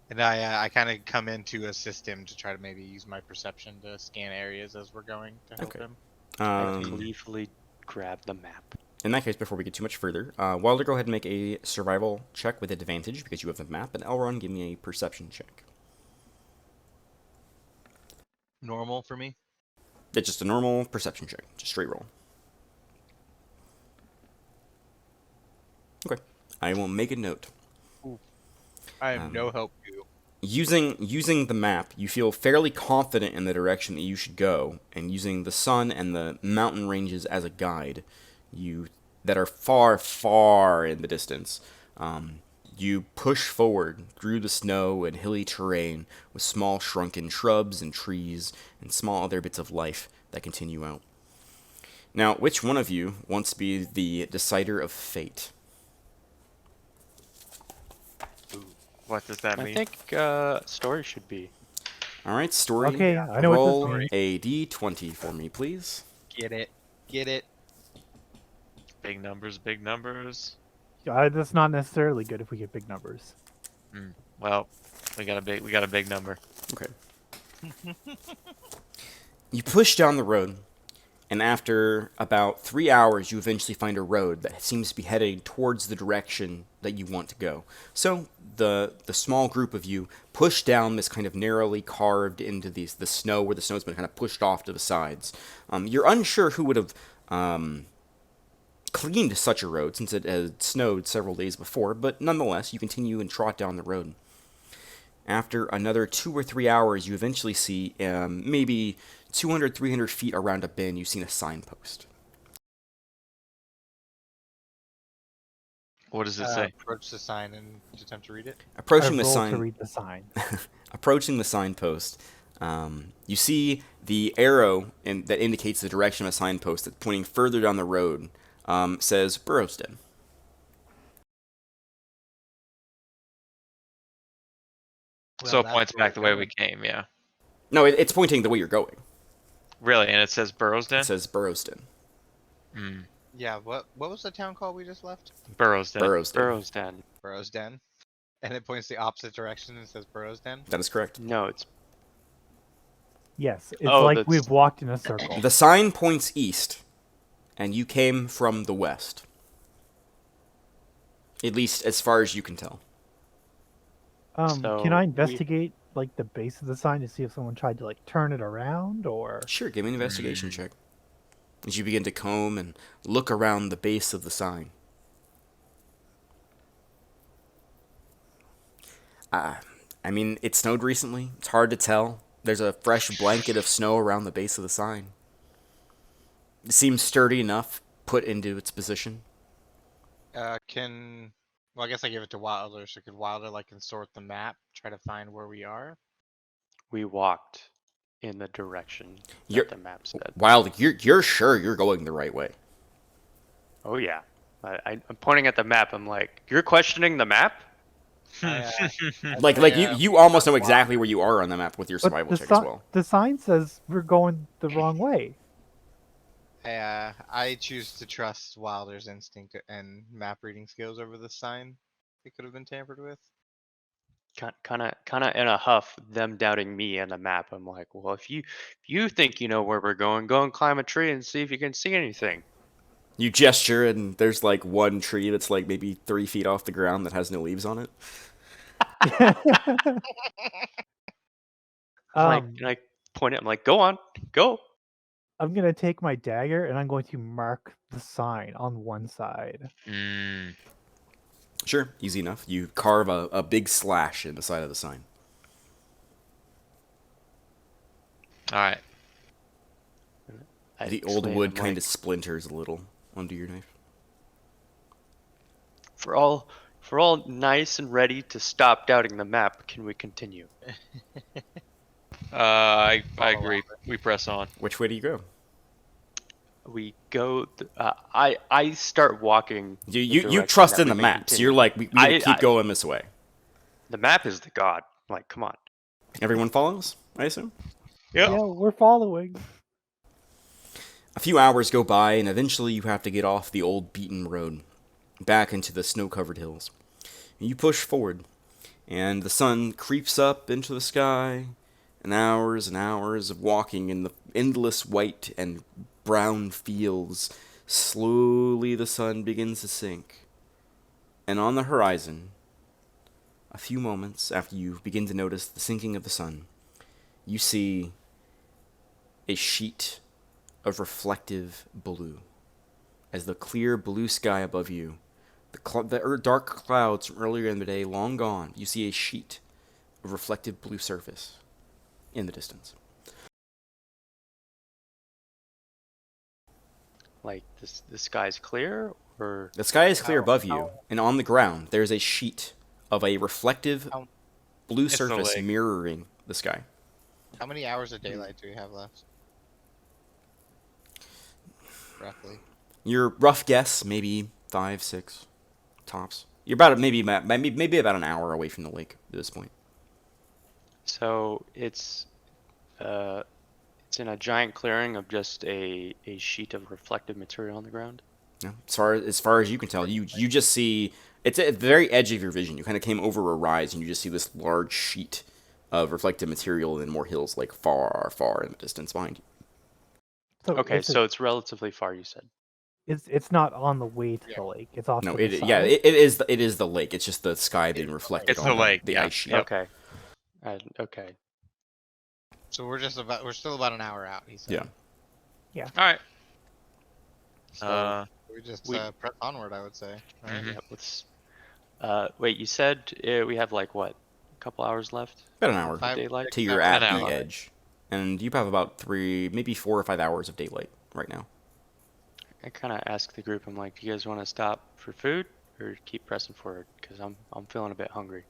E: and I kind of come in to assist him to try to maybe use my perception to scan areas as we're going to help
A: Okay.
E: him.
C: I gleefully grab the map.
A: In that case, before we get too much further, Wilder, go ahead and make a survival check with advantage because you have the map, and Elrond, give me a perception check.
E: Normal for me.
A: It's just a normal perception check, just straight roll. Okay, I will make a note.
E: I have no help to you.
A: Using the map, you feel fairly confident in the direction that you should go, and using the sun and the mountain ranges as a guide, that are far, far in the distance, you push forward through the snow and hilly terrain with small shrunken shrubs and trees and small other bits of life that continue out. Now, which one of you wants to be the decider of fate?
D: What does that
C: I
D: mean?
C: think Story should be.
A: All right, Story.
B: Okay, I know what
A: roll
B: this means.
A: a d20 for me, please.
E: Get it.
D: Big numbers.
B: That's not necessarily good if we get big numbers.
D: Well, we got a big number.
A: Okay. You push down the road. And after about 3 hours, you eventually find a road that seems to be heading towards the direction that you want to go. So the small group of you push down this kind of narrowly carved into the snow, where the snow's been kind of pushed off to the sides. You're unsure who would have cleaned such a road, since it had snowed several days before, but nonetheless, you continue and trot down the road. After another 2 or 3 hours, you eventually see, maybe 200, 300 feet around a bend, you've seen a signpost.
D: What does it say?
E: Approach the sign and attempt to read it.
A: Approaching
B: I
A: the
B: roll
A: sign,
B: to read the sign.
A: approaching the signpost, you see the arrow that indicates the direction of a signpost that's pointing further down the road. Says Burrowsden.
D: So it
E: that's
D: points
E: where
D: back the
E: we're
D: way we
E: going.
D: came, yeah.
A: No, it's pointing the way you're going.
D: Really? And it says Burrowsden?
A: It says Burrowsden.
D: Mm.
E: Yeah. What was the town called we just left?
D: Burrowsden.
A: Burrowsden.
C: Burrow's Den.
E: Burrow's Den. And it points the opposite direction and says Burrow's Den.
A: That is correct.
C: No, it's
B: Yes, it's
C: Oh,
B: like
C: that's-
B: we've walked in a circle.
A: The sign points east, and you came from the west. At least as far as you can tell.
C: So
B: Can I
C: we-
B: investigate like the base of the sign to see if someone tried to like turn it around or?
A: Sure, give me an investigation check. As you begin to comb and look around the base of the sign. I mean, it snowed recently. It's hard to tell. There's a fresh blanket of snow around the base of the sign. It seems sturdy enough, put into its position.
E: Well, I guess I give it to Wilder. So could Wilder like consort the map, try to find where we are?
C: we walked in the direction
A: You're-
C: that the map said.
A: Wild, you're sure you're going the right way.
C: Oh yeah. I'm pointing at the map. I'm like, you're questioning the map?
A: Like you almost know exactly where you are on the map with your
B: But
A: survival
B: the,
A: check as well.
B: the sign says we're going the wrong way.
E: I choose to trust Wilder's instinct and map reading skills over the sign. It could have been tampered with.
C: Kind of in a huff, them doubting me and the map. I'm like, well, if you think you know where we're going, go and climb a tree and see if you can see anything.
A: You gesture, and there's like one tree that's like maybe 3 feet off the ground that has no leaves on it.
C: Like point it. I'm like, go on, go.
B: I'm gonna take my dagger and I'm going to mark the sign on one side.
D: Mm.
A: Sure, easy enough. You carve a big slash in the side of the sign.
D: All right.
C: I
A: The old
C: exclaim,
A: wood
C: I'm
A: kind
C: like,
A: of splinters a little under your knife.
C: For all nice and ready to stop doubting the map, can we continue?
D: I
E: Follow
D: agree. We press on.
A: Which way do you go?
C: We go. I start walking. the
A: You
C: direction
A: trust
C: that
A: in
C: we
A: the
C: may
A: map, so
C: continue.
A: you're like, we need to keep
C: I-
A: going this way.
C: The map is the god. I'm like, come on.
A: Everyone follows, I assume?
B: Yeah, we're following.
A: A few hours go by, and eventually you have to get off the old beaten road, back into the snow-covered hills. You push forward, and the sun creeps up into the sky, and hours of walking in the endless white and brown fields. Slowly the sun begins to sink, and on the horizon, a few moments after you begin to notice the sinking of the sun, you see a sheet of reflective blue. As the clear blue sky above you, the dark clouds from earlier in the day long gone, you see a sheet of reflective blue surface in the distance.
C: Like the sky's clear, or
A: The sky is clear
E: How-
A: above you,
E: how-
A: and on the ground there's a sheet of a reflective
E: How-
A: blue
D: It's the
A: surface
D: lake.
A: mirroring the sky.
E: How many hours of daylight do we have left? Roughly.
A: Your rough guess, maybe 5, 6 tops. You're about maybe about an hour away from the lake at this point.
C: so it's in a giant clearing of just a sheet of reflective material on the ground.
A: Yeah. As far as you can tell, you just see it's at the very edge of your vision. You kind of came over a rise, and you just see this large sheet of reflective material and more hills, like far in the distance behind you.
B: So
C: Okay,
B: it's
C: so it's relatively far, you said.
B: it's not on the way to
E: Yeah.
B: the lake. It's off
A: No,
B: to the side.
A: it is the lake. It's just the sky being
E: the
A: reflected
D: It's
A: on
D: the lake,
A: the
D: yeah.
A: ice sheet.
D: Yep.
C: Okay. Okay.
E: So we're still about an hour out. He said.
A: Yeah.
D: All right.
E: So we just
C: we-
E: press onward, I would say. Right?
D: Mhm.
C: Yeah, let's. Wait, you said we have like what? A couple hours left?
A: About an hour
C: of
E: 5,
C: daylight?
E: 6,
A: till you're
E: 7
A: at
D: An
A: the
D: hour.
A: edge, and you have about 3, maybe 4 or 5 hours of daylight right now.
C: I kind of ask the group. I'm like, do you guys want to stop for food or keep pressing forward? Because I'm feeling a bit hungry.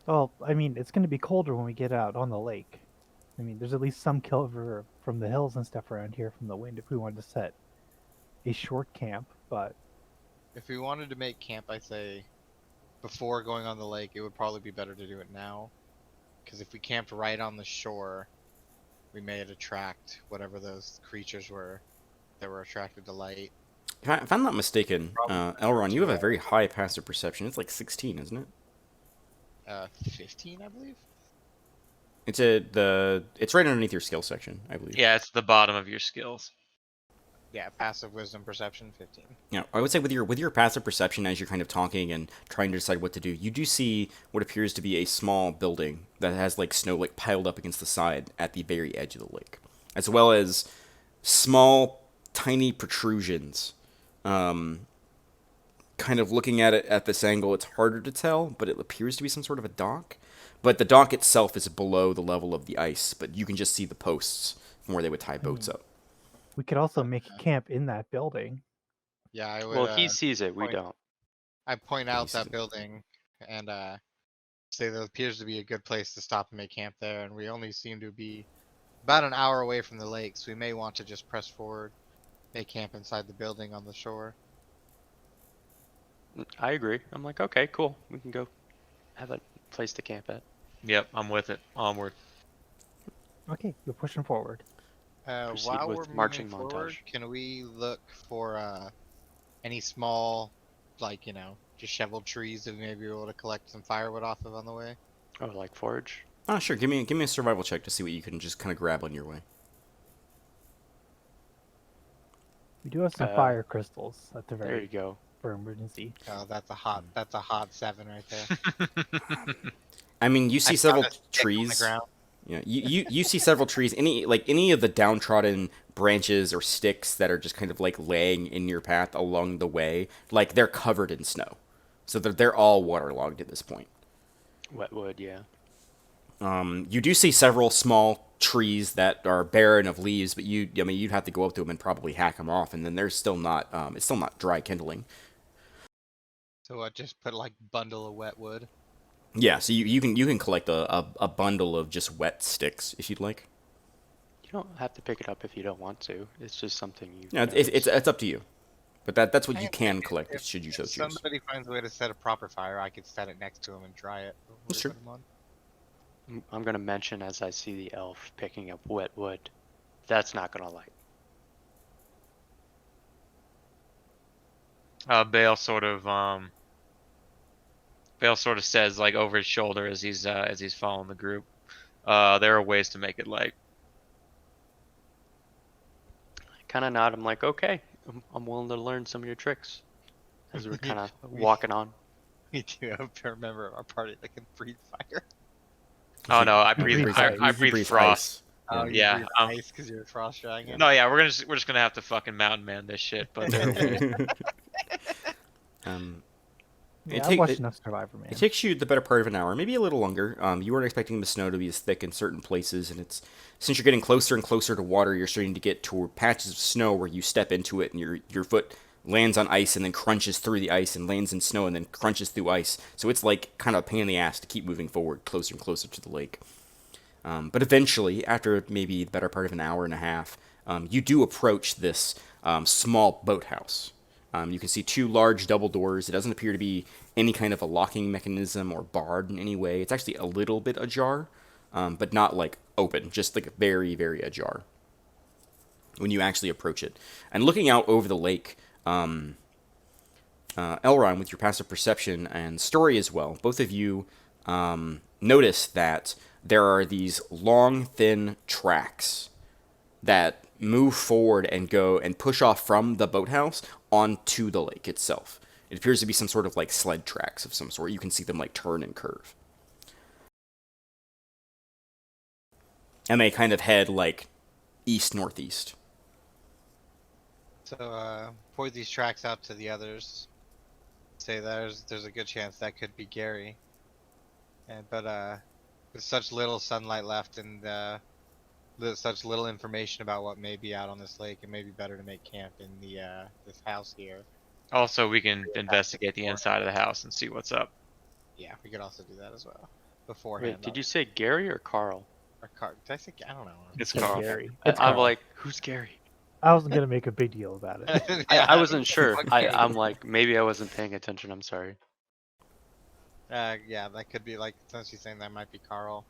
B: Well, I mean, it's going to be colder when we get out on the lake. I mean, there's at least some cover from the hills and stuff around here from the wind if we wanted to set a short camp. But
E: If we wanted to make camp, I say before going on the lake, it would probably be better to do it now. Because if we camped right on the shore, we may attract whatever those creatures were that were attracted to light.
A: If I'm not mistaken,
E: Probably
A: Elron, you have a
E: to,
A: very high passive perception. It's like 16, isn't it?
E: 15, I believe.
A: It's right underneath your skill section, I believe.
D: Yeah, it's the bottom of your skills.
E: Yeah, passive wisdom perception 15.
A: Yeah, I would say with your passive perception, as you're kind of talking and trying to decide what to do, you do see what appears to be a small building that has like snow like piled up against the side at the very edge of the lake, as well as small, tiny protrusions. Kind of looking at it at this angle, it's harder to tell, but it appears to be some sort of a dock. But the dock itself is below the level of the ice, but you can just see the posts from where they would tie boats up.
B: we could also make a camp in that building.
E: Yeah, I would.
C: Well, he sees it. We
E: point-
C: don't.
E: I point
A: Yeah,
E: out
A: he sees
E: that
A: it.
E: building and say that appears to be a good place to stop and make camp there, and we only seem to be about an hour away from the lake, so we may want to just press forward, make camp inside the building on the shore.
C: I agree. I'm like, okay, cool. We can go have a place to camp at.
D: Yep, I'm with it. Onward.
B: Okay, we're pushing forward.
C: Proceed
E: While
C: with
E: we're moving
C: marching
E: forward,
C: montage.
E: can we look for any small, like, disheveled trees that we may be able to collect some firewood off of on the way?
C: Oh, like forage?
A: Oh, sure. Give me a survival check to see what you can just kind of grab on your way.
B: We do have some
C: Uh,
B: fire crystals at the
C: There
B: very
C: you go.
B: for emergency.
E: Oh, that's a hot 7 right there.
A: I mean, you see
E: I
A: several
E: found a stick on the
A: trees.
E: ground.
A: Yeah, you see several trees. Any of the downtrodden branches or sticks that are just kind of like laying in your path along the way, like they're covered in snow, so they're all waterlogged at this point.
C: Wet wood, yeah.
A: You do see several small trees that are barren of leaves, but you'd have to go up to them and probably hack them off, and then they're still not it's still not dry kindling.
E: So I just put like bundle of wet wood.
A: Yeah, so you can collect a bundle of just wet sticks if you'd like.
C: You don't have to pick it up if you don't want to. It's just something you.
A: Yeah, it's up to you, but that's what you can collect
E: If
A: should you so choose.
E: somebody finds a way to set a proper fire, I could set it next to him and dry it. before we
A: Sure.
E: put 'em on.
C: I'm gonna mention as I see the elf picking up wet wood. That's not gonna light.
D: Bale sort of says like over his shoulder as he's following the group. There are ways to make it light.
C: I kind of nod. I'm like, okay, I'm willing to learn some of your tricks. As we're kind of
E: We-
C: walking on.
E: We do have a member of our party that can breathe fire.
D: Oh no, I
B: breathe
D: breathe
B: ice.
D: I breathe frost.
E: Oh,
A: Yeah.
E: you
D: Yeah,
E: breathe ice because you're a frost dragon.
D: No, yeah, we're just gonna have to fucking mountain man this shit. But
B: Yeah,
A: take-
B: I've watched enough Survivor, man.
A: It takes you the better part of an hour, maybe a little longer. You weren't expecting the snow to be as thick in certain places, and since you're getting closer and closer to water, you're starting to get to patches of snow where you step into it and your foot lands on ice and then crunches through the ice and lands in snow and then crunches through ice. So it's like kind of a pain in the ass to keep moving forward closer and closer to the lake. But eventually, after maybe the better part of an hour and a half, you do approach this small boathouse. You can see two large double doors. It doesn't appear to be any kind of a locking mechanism or barred in any way. It's actually a little bit ajar, but not like open, just like very, very ajar when you actually approach it. And looking out over the lake, Elron, with your passive perception and story as well, both of you notice that there are these long, thin tracks that move forward and go and push off from the boathouse onto the lake itself. It appears to be some sort of like sled tracks of some sort. You can see them like turn and curve. And they kind of head like east-northeast.
E: So point these tracks out to the others. Say there's a good chance that could be Gary. But with such little sunlight left and such little information about what may be out on this lake, it may be better to make camp in the this house here.
D: Also, we can investigate the inside of the house and see what's up.
E: Yeah, we could also do that as well beforehand.
C: Wait, did you say Gary or Carl?
E: Did I say? I don't know.
D: It's
B: It's
D: Carl.
B: Gary.
C: I'm
B: Carl.
C: like, who's Gary?
B: I wasn't gonna make a big deal about it.
C: I wasn't sure.
E: Okay.
C: I'm like, maybe I wasn't paying attention. I'm sorry.
E: Yeah, that could be like, since she's saying that might be Carl.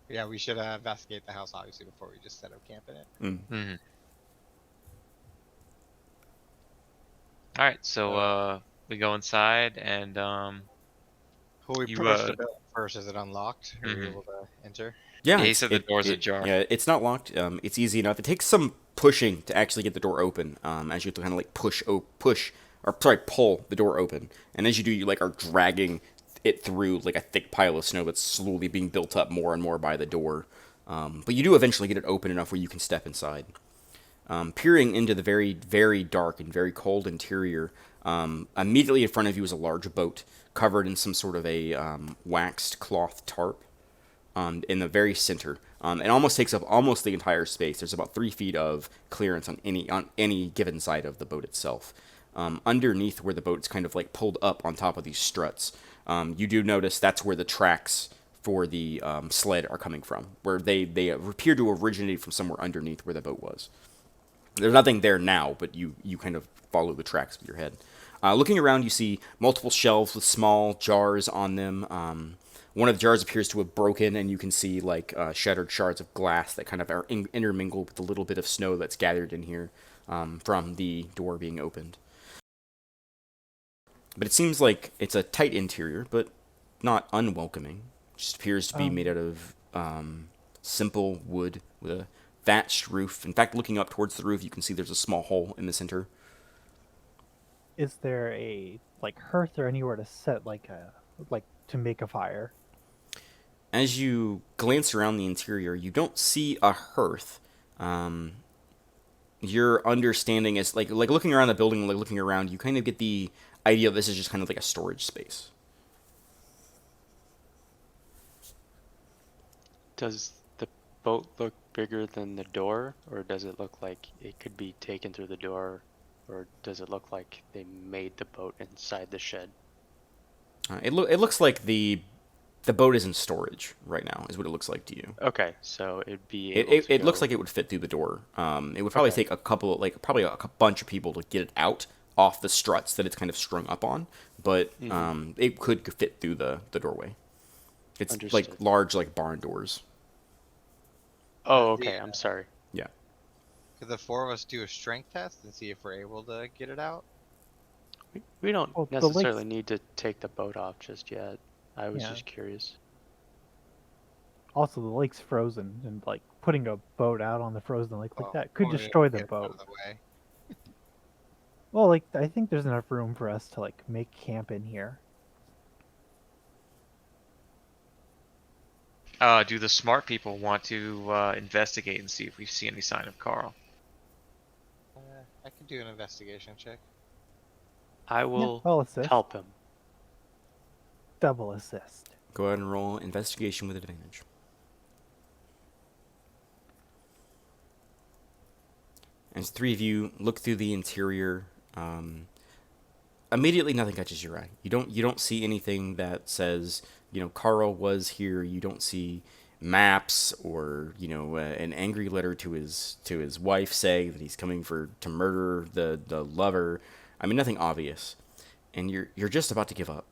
E: Yeah, we should investigate the house obviously before we just set up camp in it.
D: Mm-hmm. All right, so we go inside and
E: Will we
D: You,
E: push the building first? Is it unlocked? Are we
D: Mhm.
E: able to enter?
A: Yeah,
D: he said the door's ajar.
A: Yeah, it's not locked. It's easy enough. It takes some pushing to actually get the door open. As you have to kind of like pull the door open, and as you do, you like are dragging it through like a thick pile of snow that's slowly being built up more and more by the door. But you do eventually get it open enough where you can step inside. Peering into the very, very dark and very cold interior, immediately in front of you is a large boat covered in some sort of a waxed cloth tarp. In the very center. It almost takes up almost the entire space. There's about 3 feet of clearance on any given side of the boat itself. Underneath where the boat's kind of like pulled up on top of these struts, you do notice that's where the tracks for the sled are coming from, where they appear to originate from somewhere underneath where the boat was. There's nothing there now, but you kind of follow the tracks with your head. Looking around, you see multiple shelves with small jars on them. One of the jars appears to have broken, and you can see like shattered shards of glass that kind of are intermingled with a little bit of snow that's gathered in here from the door being opened. But it seems like it's a tight interior, but not unwelcoming. It just appears to be made out of simple wood with a thatched roof. In fact, looking up towards the roof, you can see there's a small hole in the center.
B: Is there a like hearth or anywhere to set like to make a fire?
A: As you glance around the interior, you don't see a hearth. Your understanding is like looking around the building, like looking around, you kind of get the idea this is just kind of like a storage space.
C: Does the boat look bigger than the door, or does it look like it could be taken through the door, or does it look like they made the boat inside the shed?
A: It looks like the boat is in storage right now, is what it looks like to you.
C: Okay, so it'd be.
A: It looks like it would fit through the door. It would probably take a couple, probably a bunch of people to get it out off the struts that it's kind of strung up on, but it could fit through the doorway. It's
C: Understood.
A: like large, like barn doors.
C: Oh, okay. I'm sorry.
A: Yeah.
E: Could the 4 of us do a strength test and see if we're able to get it out?
C: We don't
B: Well, the
C: necessarily
B: lake's-
C: need to take the boat off just yet. I was
B: Yeah.
C: just curious.
B: Also, the lake's frozen, and like putting a boat out on the frozen lake like
E: Oh,
B: that could
E: we're
B: destroy
E: gonna
B: the
E: get out
B: boat.
E: of the way.
B: Well, like I think there's enough room for us to like make camp in here.
D: Do the smart people want to investigate and see if we see any sign of Carl?
E: I can do an investigation check.
C: I will
B: I'll assist.
C: help him.
B: Double assist.
A: Go ahead and roll investigation with advantage. As 3 of you look through the interior, immediately nothing catches your eye. You don't see anything that says, Carl was here. You don't see maps or an angry letter to his wife saying that he's coming to murder the lover. I mean, nothing obvious. And you're just about to give up,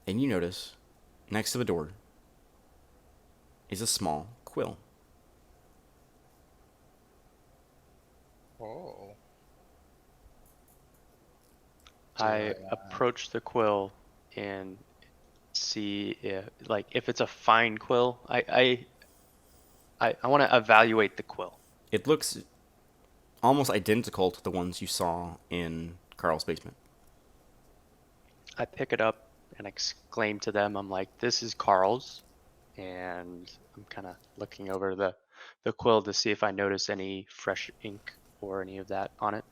A: and you notice next to the door is a small quill.
E: Oh.
C: I approach the quill and see if it's a fine quill. I want to evaluate the quill.
A: It looks almost identical to the ones you saw in Carl's basement.
C: I pick it up and exclaim to them, I'm like, this is Carl's. And I'm kind of looking over the quill to see if I notice any fresh ink or any of that on it.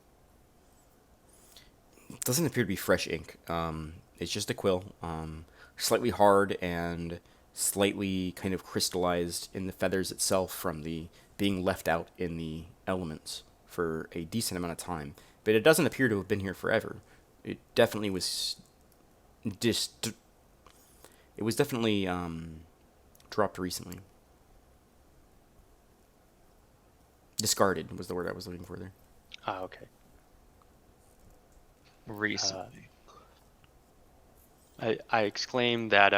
A: It doesn't appear to be fresh ink. It's just a quill, slightly hard and slightly kind of crystallized in the feathers itself from the being left out in the elements for a decent amount of time. But it doesn't appear to have been here forever. It definitely was it was definitely dropped recently. Discarded was the word I was looking for there.
C: Ah, okay.
D: Recently.
C: I exclaim that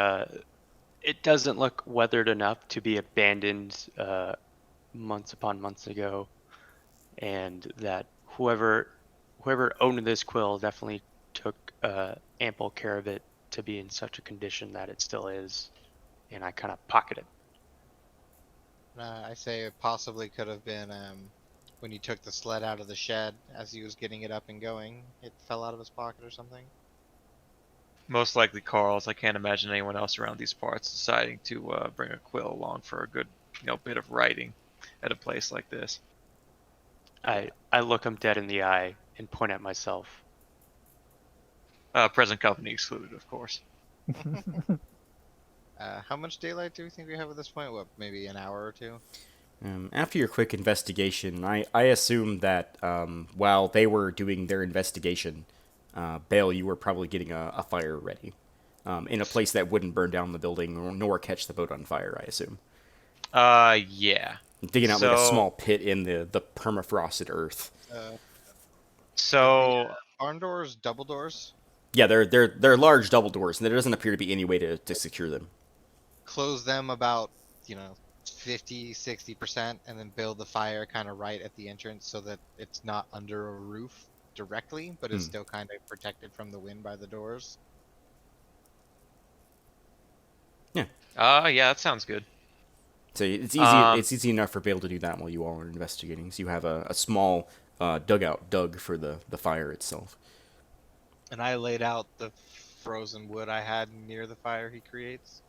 C: it doesn't look weathered enough to be abandoned months upon months ago, and that whoever owned this quill definitely took ample care of it to be in such a condition that it still is, and I kind of pocket it.
E: I say it possibly could have been when you took the sled out of the shed as he was getting it up and going. It fell out of his pocket or something.
D: Most likely Carl's. I can't imagine anyone else around these parts deciding to bring a quill along for a good, bit of writing at a place like this.
C: I look him dead in the eye and point at myself.
D: Present company excluded, of course.
E: How much daylight do we think we have at this point? What, maybe an hour or two?
A: After your quick investigation, I assume that while they were doing their investigation, Bale, you were probably getting a fire ready in a place that wouldn't burn down the building nor catch the boat on fire, I assume.
D: Yeah.
A: Digging out like a small pit in the permafrosted earth.
D: So
E: Barn doors, double doors?
A: Yeah, they're large double doors, and there doesn't appear to be any way to secure them.
E: Close them about, 50, 60%, and then build the fire kind of right at the entrance so that it's not under a roof directly, but it's still kind of protected from the wind by the doors.
A: Yeah.
D: Yeah, that sounds good.
A: So it's easy. It's easy enough for Bale to do that while you all are investigating. So you have a small dugout dug for the fire itself.
E: And I laid out the frozen wood I had near the fire he creates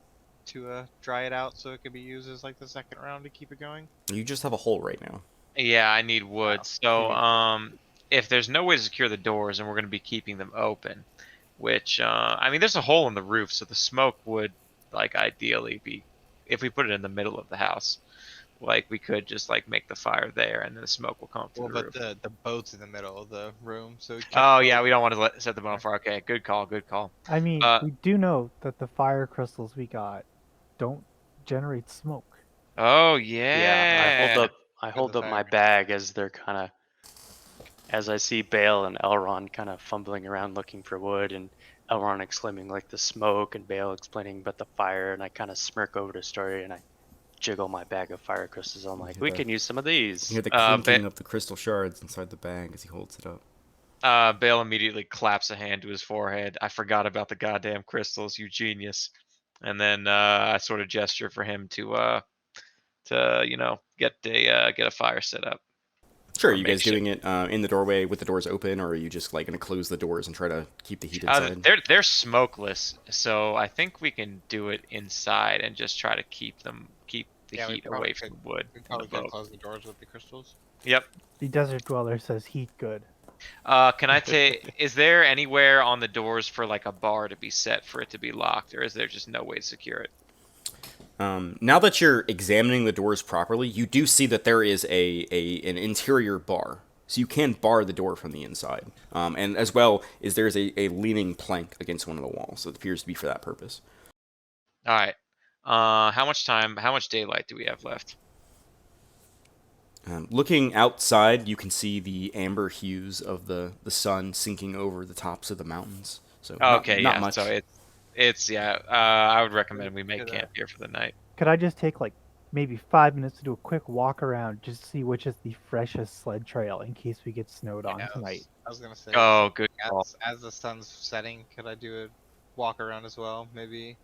E: to dry it out so it could be used as like the second round to keep it going.
A: You just have a hole right now.
D: Yeah, I need wood.
E: Wow.
D: So, if there's no way to secure the doors and we're going to be keeping them open, which, there's a hole in the roof, so the smoke would, ideally be, if we put it in the middle of the house, we could just, make the fire there and then the smoke will come up through the roof.
E: But the boat's in the middle of the room, so...
D: Oh, yeah, we don't want to set the boat on fire. Okay, good call.
B: I mean, we do know that the fire crystals we got don't generate smoke.
D: Oh, yeah.
C: Yeah, I hold up my bag as they're as I see Bale and Elrond kind of fumbling around looking for wood, and Elrond exclaiming the smoke, and Bale explaining about the fire, and I kind of smirk over the story, and I jiggle my bag of fire crystals. I'm like, we can use some of these.
A: You hear the clinking of the crystal shards inside the bag as he holds it up.
D: Bale immediately claps a hand to his forehead. I forgot about the goddamn crystals, you genius. And then I sort of gesture for him to get a fire set up.
A: Sure, are you guys doing it in the doorway with the doors open, or are you just going to close the doors and try to keep the heat inside?
D: They're smokeless, so I think we can do it inside and just try to keep the heat away from the wood.
E: We probably could close the doors with the crystals.
D: Yep.
B: The desert dweller says heat good.
D: Can I take? Is there anywhere on the doors for a bar to be set for it to be locked, or is there just no way to secure it?
A: Now that you're examining the doors properly, you do see that there is an interior bar, so you can bar the door from the inside. And as well as there's a leaning plank against one of the walls, so it appears to be for that purpose.
D: All right. How much daylight do we have left?
A: Looking outside, you can see the amber hues of the sun sinking over the tops of the mountains. So not much.
D: So I would recommend we make camp here for the night.
B: Could I just take maybe 5 minutes to do a quick walk around, just to see which is the freshest sled trail in case we get snowed on tonight?
E: I was gonna say.
D: Oh, good call.
E: As the sun's setting, could I do a walk around as well? Maybe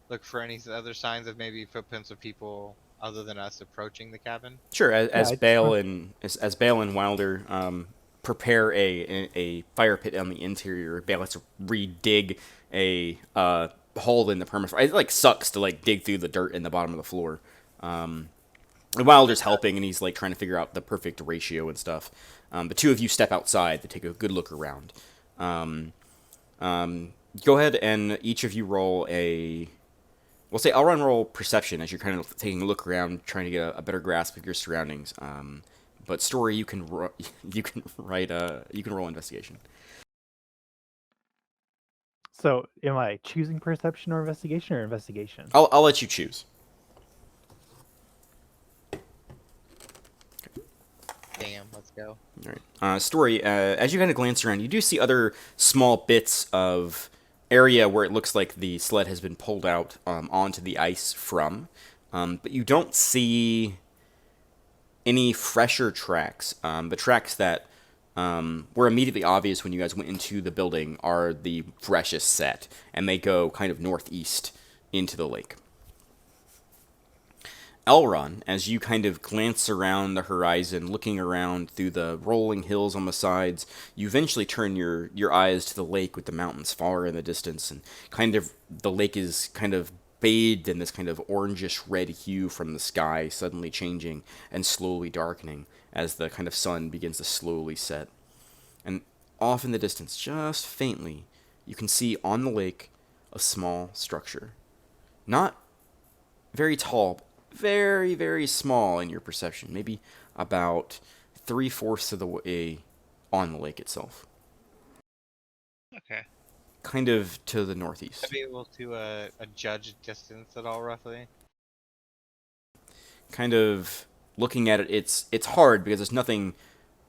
E: look for any other signs of maybe footprints of people other than us approaching the cabin?
A: Sure. As,
B: Yeah,
A: as
B: I just
A: Bale
B: want-
A: and as Bale and Wilder prepare a fire pit on the interior, Bale has to re-dig a hole in the permafrost. It like sucks to like dig through the dirt in the bottom of the floor. And Wilder's helping, and he's like trying to figure out the perfect ratio and stuff. The two of you step outside to take a good look around. Go ahead and each of you roll a. We'll say I'll roll perception as you're kind of taking a look around, trying to get a better grasp of your surroundings. But story, you can you can write you can roll investigation.
B: So, am I choosing perception or investigation or investigation?
A: I'll let you choose.
E: Damn, let's go.
A: All right. Story. As you kind of glance around, you do see other small bits of area where it looks like the sled has been pulled out onto the ice from, but you don't see any fresher tracks. The tracks that were immediately obvious when you guys went into the building are the freshest set, and they go kind of northeast into the lake. Elron, as you kind of glance around the horizon, looking around through the rolling hills on the sides, you eventually turn your eyes to the lake with the mountains far in the distance, and kind of the lake is kind of bathed in this kind of orangish red hue from the sky, suddenly changing and slowly darkening as the kind of sun begins to slowly set. And off in the distance, just faintly, you can see on the lake a small structure. Not very tall, very, very small in your perception. Maybe about 3/4 of the way on the lake itself.
D: Okay.
A: Kind of to the northeast.
E: I'd be able to judge distance at all, roughly.
A: Kind of looking at it, it's hard because there's nothing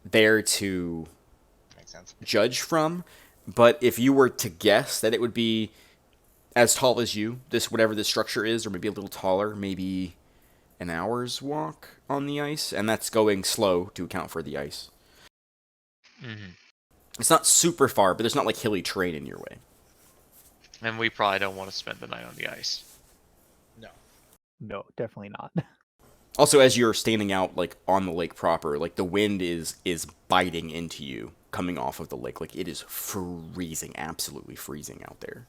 A: there to
E: Makes sense.
A: judge from. But if you were to guess that it would be as tall as you, whatever this structure is, or maybe a little taller, maybe an hour's walk on the ice, and that's going slow to account for the ice.
D: Mm-hmm.
A: It's not super far, but there's not like hilly terrain in your way.
D: And we probably don't want to spend the night on the ice.
E: No.
B: No, definitely not.
A: Also, as you're standing out like on the lake proper, like the wind is biting into you coming off of the lake. Like it is freezing, absolutely freezing out there.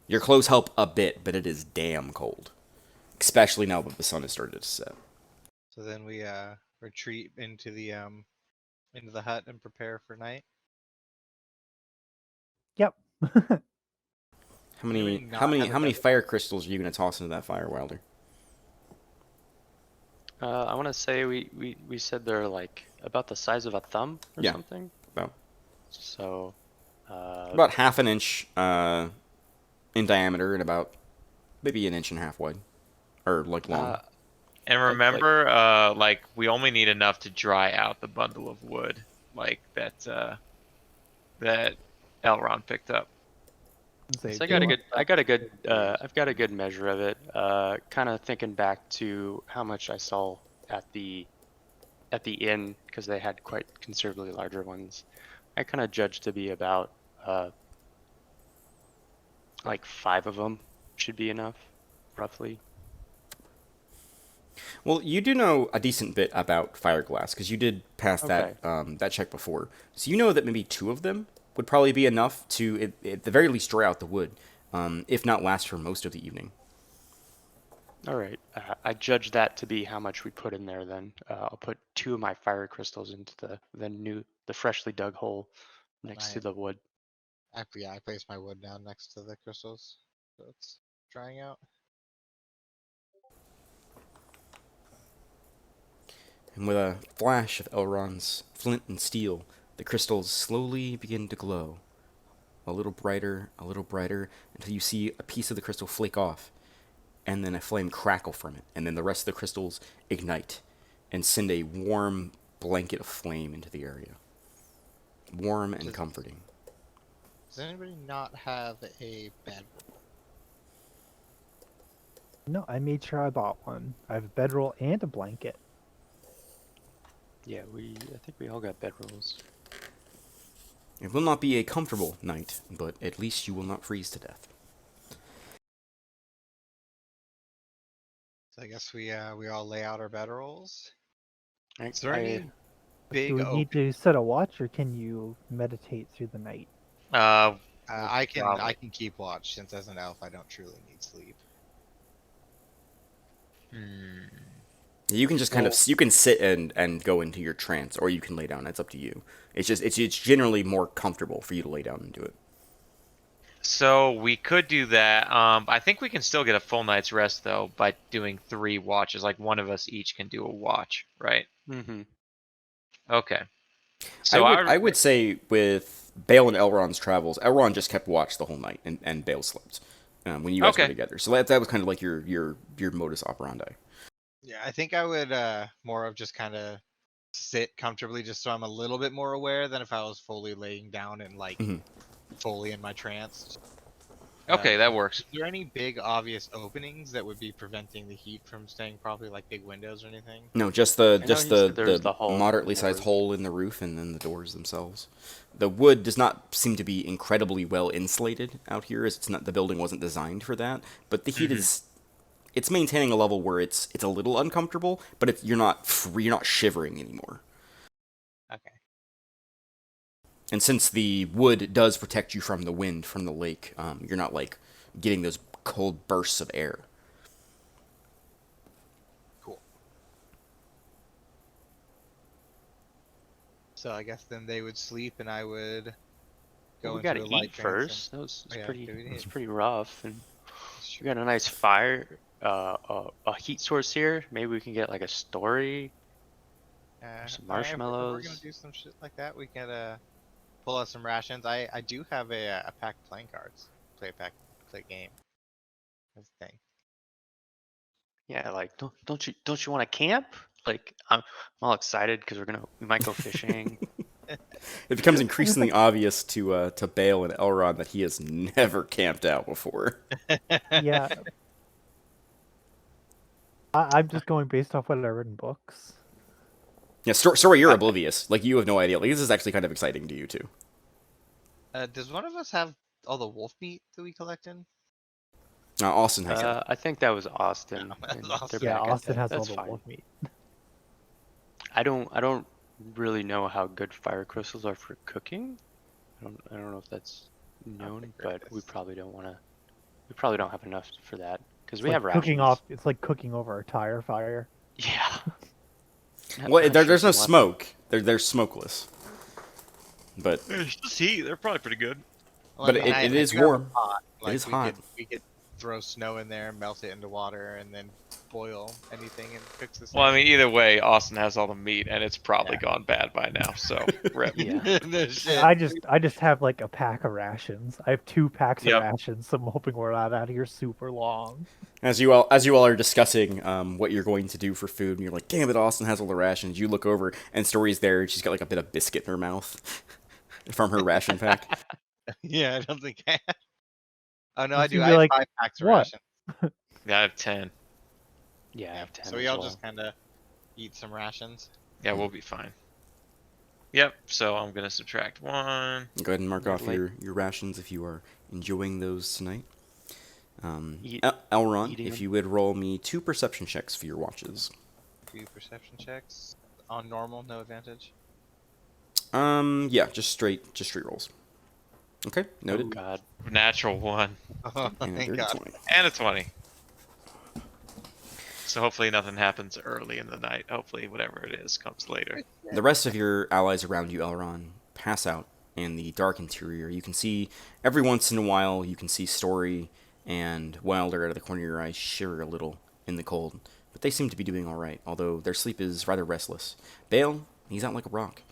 A: Your clothes help a bit, but it is damn cold. Especially now that the sun has started to set.
E: So then we retreat into the hut and prepare for night.
B: Yep.
A: How many
E: Maybe not
A: how many
E: have a
A: how many
E: better-
A: fire crystals are you gonna toss into that fire, Wilder?
C: I want to say we said they're like about the size of a thumb or
A: Yeah.
C: something.
A: About
C: So.
A: about half an inch in diameter and about maybe an inch and a half wide, or like long.
D: And
C: Like-
D: remember, like we only need enough to dry out the bundle of wood, like that Elron picked up.
B: Say,
C: So
B: do you want-
C: I've got a good measure of it. Kind of thinking back to how much I saw at the inn, because they had quite considerably larger ones. I kind of judged to be about like 5 of them should be enough, roughly.
A: Well, you do know a decent bit about fireglass because you did pass that that check before. So you know that maybe 2 of them would probably be enough to, at the very least, dry out the wood, if not last for most of the evening.
C: All right, I judge that to be how much we put in there. Then I'll put 2 of my fire crystals into the freshly dug hole next to
E: Right.
C: the wood.
E: I placed my wood down next to the crystals, so it's drying out.
A: And with a flash of Elrond's flint and steel, the crystals slowly begin to glow. A little brighter, until you see a piece of the crystal flake off, and then a flame crackle from it, and then the rest of the crystals ignite and send a warm blanket of flame into the area. Warm and
E: Does-
A: comforting.
E: Does anybody not have a bed?
B: No, I made sure I bought one. I have a bedroll and a blanket.
C: Yeah, I think we all got bedrolls.
A: It will not be a comfortable night, but at least you will not freeze to death.
E: So I guess we all lay out our bedrolls.
C: I,
E: Is there
C: I,
E: any
B: Do
E: big
B: we need to set a watch, or can you meditate through the night?
D: We'll
E: I
D: probably-
E: can keep watch since as an elf I don't truly need sleep.
D: Hmm.
A: You can just kind of you can sit and go into your trance, or you can lay down. It's up to you. It's generally more comfortable for you to lay down and do it.
D: So we could do that. I think we can still get a full night's rest though by doing 3 watches. Like one of us each can do a watch, right?
C: mm-hmm.
D: Okay. So
A: I would say with Bale and Elrond's travels, Elrond just kept watch the whole night, and Bale slept when you guys were
D: Okay.
A: together. So that was kind of like your modus operandi.
E: Yeah, I think I would more of just kind of sit comfortably just so I'm a little bit more aware than if I was fully laying down and like
A: Mhm.
E: fully in my trance.
D: Okay, that works.
E: Is there any big obvious openings that would be preventing the heat from staying properly, like big windows or anything?
A: No, just
C: I know
A: the
C: he said there was the hole
A: moderately
C: in the
A: sized
C: roof.
A: hole in the roof, and then the doors themselves. The wood does not seem to be incredibly well insulated out here, as it's not the building wasn't designed for that. But the heat is it's maintaining a level where it's a little uncomfortable, but you're not shivering anymore.
E: Okay.
A: And since the wood does protect you from the wind from the lake, you're not like getting those cold bursts of air.
E: Cool. So I guess then they would sleep and I would go
C: we
E: into
C: gotta
E: a light
C: eat
E: trance
C: first. That was
E: Oh, yeah,
C: pretty.
E: do we
C: It's
E: need-
C: pretty rough, and we got a nice fire, a heat source here. Maybe we can get like a story. Some
E: alright, if we're gonna
C: marshmallows.
E: do some shit like that, we can pull out some rations. I do have a pack of playing cards. Play a game. That's the thing.
C: Yeah, like don't you want to camp? Like I'm all excited because we might go fishing.
A: It becomes increasingly obvious to Bale and Elrond that he has never camped out before.
B: Yeah. I'm just going based off what I read in books.
A: Yeah, sorry, you're oblivious. Like you have no idea. Like this is actually kind of exciting to you too.
E: Does one of us have all the wolf meat that we collect in?
A: Austin has it.
C: I think that was Austin.
E: No, that's
C: and
E: Austin.
C: they're
B: Yeah,
C: back at
B: Austin
C: that.
B: has all
C: That's
B: the
C: fine.
B: wolf meat.
C: I don't really know how good fire crystals are for cooking. I don't know if that's known,
E: think
C: but
E: there
C: we
E: is.
C: probably don't want to. We probably don't have enough for that because we
B: Like
C: have rations.
B: cooking off. It's like cooking over a tire fire.
C: Yeah.
A: Well, there's no
C: Rations and
A: smoke. They're smokeless. But
D: It's just heat. They're probably pretty good.
E: Well,
A: But
E: I mean,
A: it
E: I
A: is
E: do have a
A: warm.
E: pot.
A: It is hot.
E: We could throw snow in there, melt it into water, and then boil anything and fix this.
D: Well, I mean, either way, Austin has all the meat, and it's probably
E: Yeah.
D: gone bad by now. So rip.
C: Yeah.
E: No shit.
B: I just have like a pack of rations. I have 2 packs
D: Yep.
B: of rations, so I'm hoping we're not out of here super long.
A: as you all are discussing what you're going to do for food, and you're like, "Damn it, Austin has all the rations." You look over, and Story's there, and she's got like a bit of biscuit in her mouth from her ration pack.
E: Yeah, I don't think I have. Oh no,
B: It's
E: I do.
B: gonna
E: I
B: be
E: have
B: like,
E: 5 packs of
B: what?
E: ration.
D: Yeah, I have 10.
C: Yeah, I have 10
E: So we
C: as
E: all
C: well.
E: just kind of eat some rations.
D: Yeah, we'll be fine. Yep. So I'm gonna subtract 1.
A: Go ahead and mark
C: Yeah,
A: off
C: like-
A: your rations if you are enjoying those tonight.
C: Eat-
A: Elrond,
C: eating
A: if
C: them.
A: you would roll me 2 perception checks for your watches.
E: 2 perception checks on normal, no advantage.
A: Yeah, just straight rolls. Okay,
C: Oh
A: noted.
C: God.
D: Natural 1
E: Oh,
A: And a
E: thank
A: dirty
E: God.
A: 20.
D: and a 20. So hopefully nothing happens early in the night. Hopefully whatever it is comes later.
A: The rest of your allies around you, Elrond, pass out in the dark interior. You can see, every once in a while, you can see Story and Wilder out of the corner of your eyes shiver a little in the cold. But they seem to be doing all right, although their sleep is rather restless. Bale, he's out like a rock.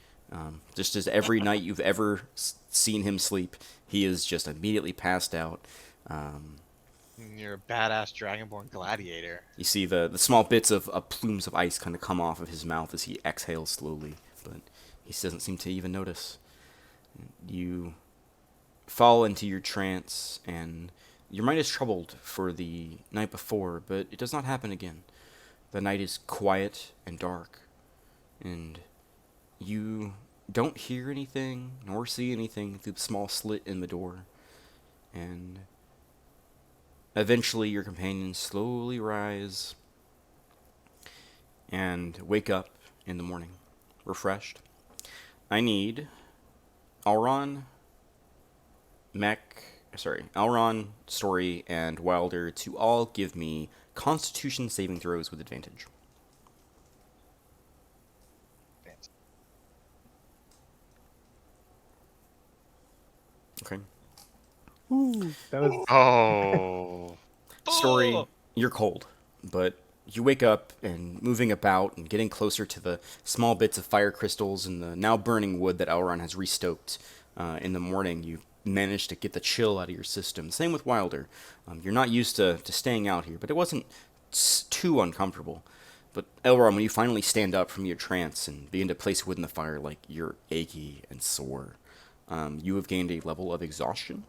A: Just as every night you've ever seen him sleep, he is just immediately passed out.
E: You're a badass dragonborn gladiator.
A: You see the small bits of plumes of ice kind of come off of his mouth as he exhales slowly, but he doesn't seem to even notice. You fall into your trance, and your mind is troubled for the night before, but it does not happen again. The night is quiet and dark, and you don't hear anything nor see anything through the small slit in the door, and eventually your companions slowly rise and wake up in the morning, refreshed. I need Elron, Story, and Wilder to all give me Constitution saving throws with advantage. Okay.
B: Ooh, that was
D: Oh.
A: Story, you're cold, but you wake up and moving about and getting closer to the small bits of fire crystals and the now burning wood that Elron has restoked in the morning. You managed to get the chill out of your system. Same with Wilder. You're not used to staying out here, but it wasn't too uncomfortable. But Elron, when you finally stand up from your trance and begin to place wood in the fire, like you're achy and sore, you have gained a level of exhaustion.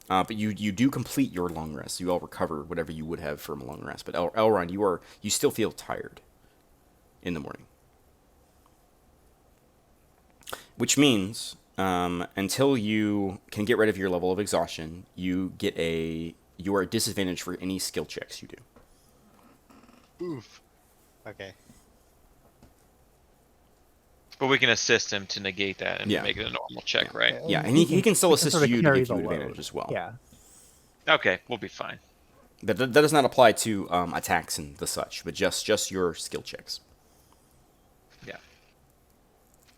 A: But you do complete your long rest. You all recover whatever you would have from a long rest. But Elron, you still feel tired in the morning, which means until you can get rid of your level of exhaustion, you are at disadvantage for any skill checks you do.
E: Oof. Okay.
D: But we can assist him to negate that and
A: Yeah.
D: make it a normal check, right?
A: Yeah, and he can still assist
B: sort of
A: you to
B: carry
A: give you
B: the
A: advantage
B: load.
A: as well.
B: Yeah.
D: Okay, we'll be fine.
A: That does not apply to attacks and the such, but just your skill checks.
D: Yeah.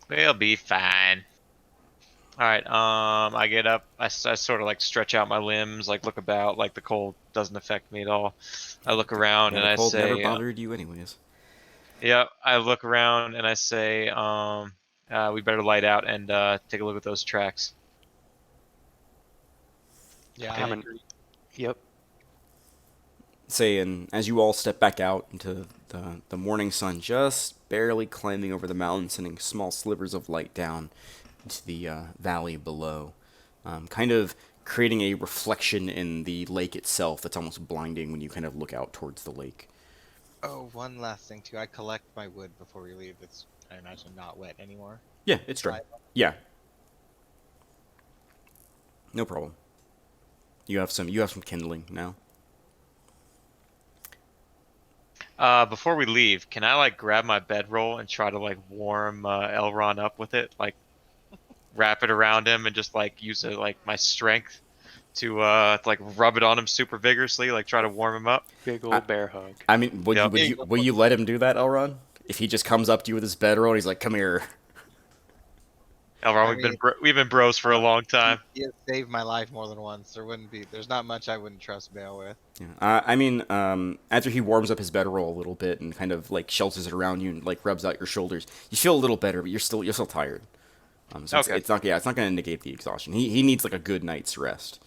D: We'll be fine. All right. I get up. I sort of like stretch out my limbs, like look about, like the cold doesn't affect me at all. I look around
A: Yeah,
D: and
A: the
D: I
A: cold
D: say,
A: never bothered you anyways.
D: yeah. I look around and I say, we better light out and take a look at those tracks.
E: Yeah. I
C: Haven't-
E: agree.
C: Yep.
A: And as you all step back out into the morning sun, just barely climbing over the mountain, sending small slivers of light down into the valley below, kind of creating a reflection in the lake itself that's almost blinding when you kind of look out towards the lake.
E: Oh, one last thing too. I collect my wood before we leave. It's, I imagine, not wet anymore.
A: Yeah, it's dry.
E: Right.
A: Yeah. No problem. You have some kindling now.
D: Before we leave, can I like grab my bedroll and try to like warm Elron up with it, like wrap it around him and just like use it like my strength to like rub it on him super vigorously, like try to warm him up.
C: Big old bear hug.
A: I mean,
D: Yep.
A: will you let him do that, Elron? If he just comes up to you with his bedroll and he's like, "Come here."
D: Elron,
E: I
D: we've been bros for a long time.
E: He has saved my life more than once. There's not much I wouldn't trust Bale with.
A: Yeah. I mean, after he warms up his bedroll a little bit and kind of like shelters it around you and like rubs out your shoulders, you feel a little better, but you're still tired. So
D: Okay.
A: it's not going to negate the exhaustion. He needs like a good night's rest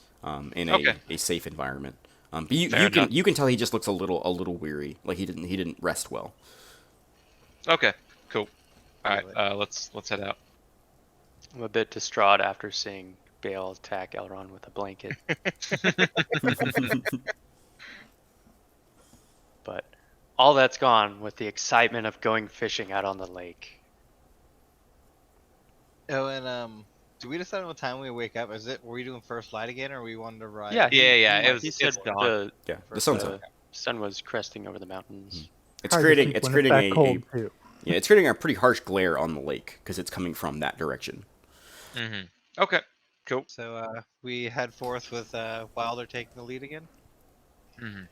A: in a safe environment. But you can tell he just looks a little weary, like he didn't rest well.
D: Okay, cool. All right, let's head out.
C: I'm a bit distraught after seeing Bale attack Elron with a blanket. But all that's gone with the excitement of going fishing out on the lake.
E: Oh, and do we decide what time we wake up? Were we doing first light again, or we wanted to ride?
C: Yeah,
D: It
C: he
D: was
C: said
D: dawn.
A: Yeah, the sun's
C: the
A: up.
C: sun was cresting over the mountains.
A: It's
B: hard to
A: creating
B: sleep
A: it's
B: when
A: creating
B: that
A: a
B: cold too.
A: yeah, it's creating a pretty harsh glare on the lake because it's coming from that direction.
D: Mm-hmm. Okay, cool.
E: So we head forth with Wilder taking the lead again.
D: Mm-hmm.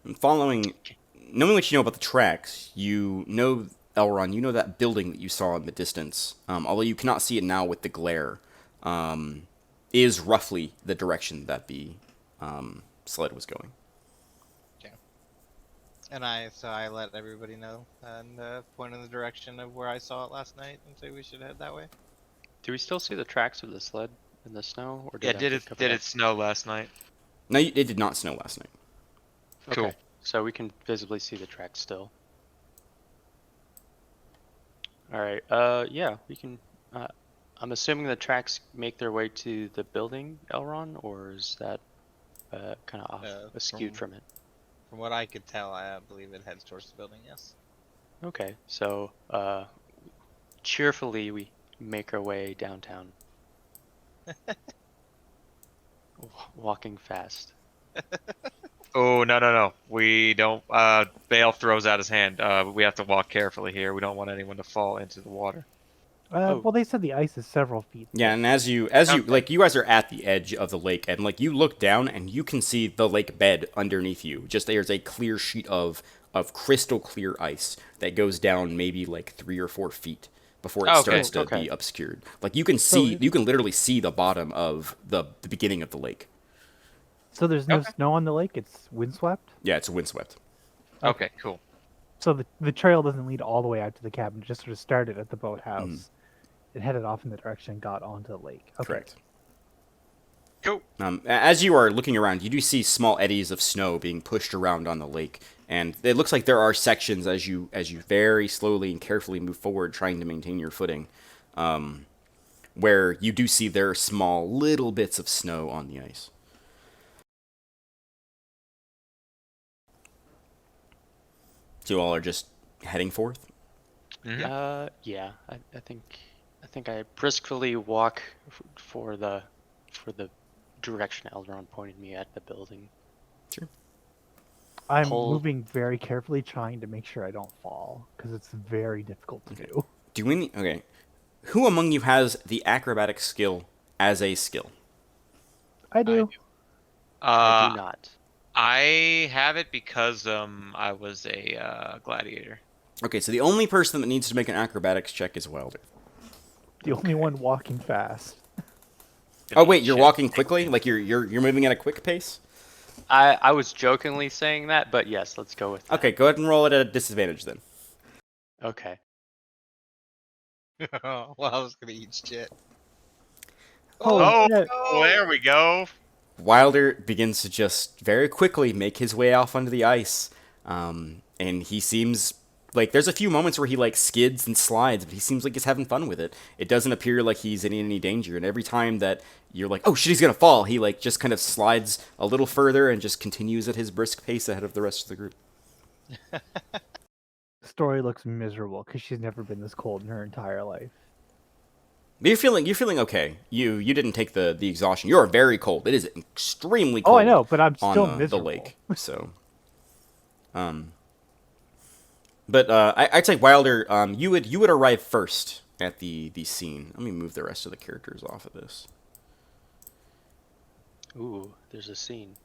A: And knowing what you know about the tracks, you know, Elron, you know that building that you saw in the distance, although you cannot see it now with the glare, is roughly the direction that the sled was going.
E: Okay. And I let everybody know and point in the direction of where I saw it last night and say we should head that way.
C: Do we still see the tracks of the sled in the snow? Or
D: Yeah,
C: that
D: did
C: get covered
D: it
C: up?
D: snow last night?
A: No, it did not snow last night.
D: Cool.
C: Okay, so we can visibly see the tracks still. All right. Yeah, we can. I'm assuming the tracks make their way to the building, Elron, or is that kind of off, skewed from it?
E: From what I could tell, I believe it heads towards the building. Yes.
C: Okay, so cheerfully we make our way downtown, walking fast.
D: Oh, no. We don't. Bale throws out his hand. We have to walk carefully here. We don't want anyone to fall into the water.
B: Well, they said the ice is several feet thick.
A: Yeah, and as you like, you guys are at the edge of the lake, and like you look down and you can see the lake bed underneath you. Just there's a clear sheet of crystal clear ice that goes down maybe like 3 or 4 feet before it
D: Okay,
A: starts to
C: okay.
A: be obscured. Like you can see, you can literally see the bottom of the beginning of the lake.
B: So there's no
D: Okay.
B: snow on the lake. It's windswept.
A: Yeah, it's windswept.
D: Okay, cool.
B: So the trail doesn't lead all the way out to the cabin. It just sort of started at the boathouse. It headed off in the direction and got onto the lake. Okay.
A: Correct.
D: Cool.
A: As you are looking around, you do see small eddies of snow being pushed around on the lake, and it looks like there are sections as you very slowly and carefully move forward, trying to maintain your footing, where you do see there are small little bits of snow on the ice. So you all are just heading forth.
D: Mhm.
C: Yeah. I think I briskly walk for the direction Elrond pointed me at the building.
A: Sure.
B: I'm
C: Hold-
B: moving very carefully, trying to make sure I don't fall, because it's very difficult to do.
A: Do we need, okay? Who among you has the acrobatic skill as a skill?
B: I do.
C: I do not.
D: I have it because I was a gladiator.
A: Okay, so the only person that needs to make an acrobatics check is Wilder.
B: The only one walking fast.
A: Oh wait, you're walking quickly? Like you're moving at a quick pace?
C: I was jokingly saying that, but yes, let's go with that.
A: Okay, go ahead and roll it at a disadvantage then.
C: Okay.
E: Well, I was gonna eat shit.
B: Holy shit.
D: There we go.
A: Wilder begins to just very quickly make his way off onto the ice, and he seems like there's a few moments where he like skids and slides, but he seems like he's having fun with it. It doesn't appear like he's in any danger, and every time that you're like, oh shit, he's gonna fall, he like just kind of slides a little further and just continues at his brisk pace ahead of the rest of the group.
B: Story looks miserable because she's never been this cold in her entire life.
A: But you're feeling okay. You didn't take the exhaustion. You're very cold. It is extremely cold.
B: Oh, I know, but I'm
A: on
B: still
A: the
B: miserable.
A: lake. So, but I'd say Wilder, you would arrive first at the scene. Let me move the rest of the characters off of this.
C: Ooh, there's a scene.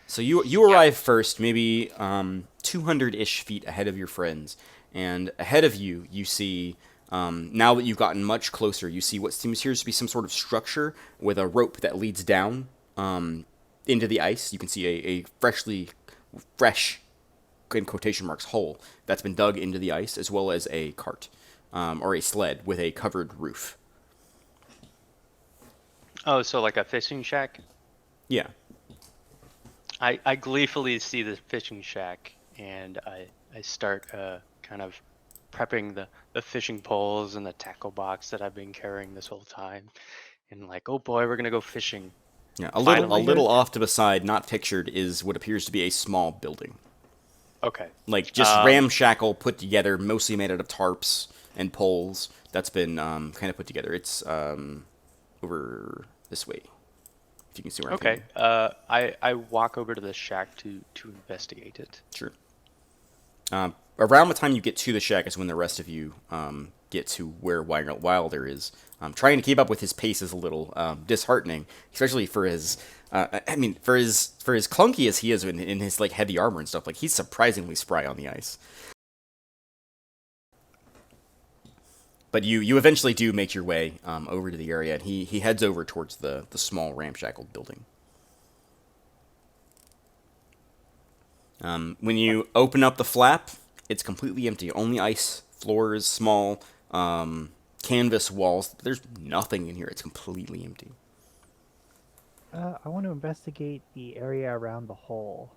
A: So you arrive first, maybe 200-ish feet ahead of your friends, and ahead of you, you see. Now that you've gotten much closer, you see what seems here to be some sort of structure with a rope that leads down into the ice. You can see a fresh, in quotation marks, hole that's been dug into the ice, as well as a cart or a sled with a covered roof.
C: Oh, so like a fishing shack?
A: Yeah.
C: I gleefully see the fishing shack, and I start kind of prepping the fishing poles and the tackle box that I've been carrying this whole time, and like, oh boy, we're gonna go fishing.
A: Yeah, a
C: Finally.
A: little off to the side, not pictured, is what appears to be a small building.
C: Okay.
A: Like, just ramshackle, put together, mostly made out of tarps and poles. That's been kind of put together. It's over this way, if you can see where I'm
C: Okay.
A: pointing.
C: I walk over to the shack to investigate it.
A: Sure. Around the time you get to the shack is when the rest of you get to where Wilder is. Trying to keep up with his pace is a little disheartening, especially for his. For his clunky as he is in his like heavy armor and stuff. Like, he's surprisingly spry on the ice. But you eventually do make your way over to the area, and he heads over towards the small ramshackle building. When you open up the flap, it's completely empty. Only ice, floors, small canvas walls. There's nothing in here. It's completely empty.
B: I want to investigate the area around the hole,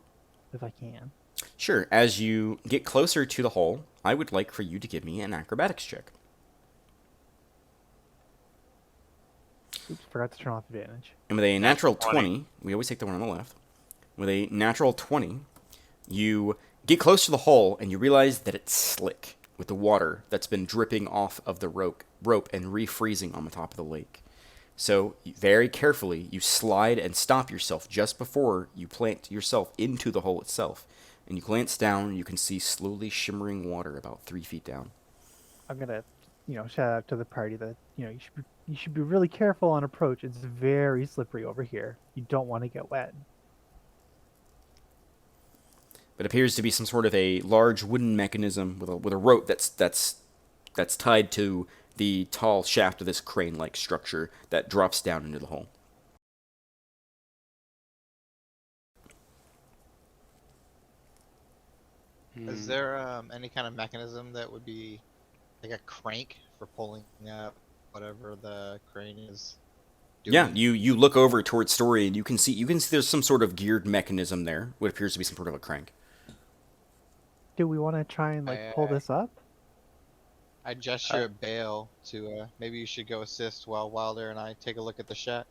B: if I can.
A: Sure. As you get closer to the hole, I would like for you to give me an acrobatics check.
B: Oops, forgot to turn off advantage.
A: And with a natural 20, we always take the one on the left. With a natural 20, you get close to the hole and you realize that it's slick with the water that's been dripping off of the rope and refreezing on the top of the lake. So very carefully, you slide and stop yourself just before you plant yourself into the hole itself. And you glance down, and you can see slowly shimmering water about 3 feet down.
B: I'm gonna, shout out to the party that you should be really careful on approach. It's very slippery over here. You don't want to get wet.
A: It appears to be some sort of a large wooden mechanism with a rope that's tied to the tall shaft of this crane-like structure that drops down into the hole.
E: Is there any kind of mechanism that would be like a crank for pulling up whatever the crane is doing?
A: Yeah, you look over towards Story and you can see there's some sort of geared mechanism there, what appears to be some sort of a crank.
B: Do we want to try and pull this up?
E: I gesture at Bale to maybe you should go assist while Wilder and I take a look at the shack.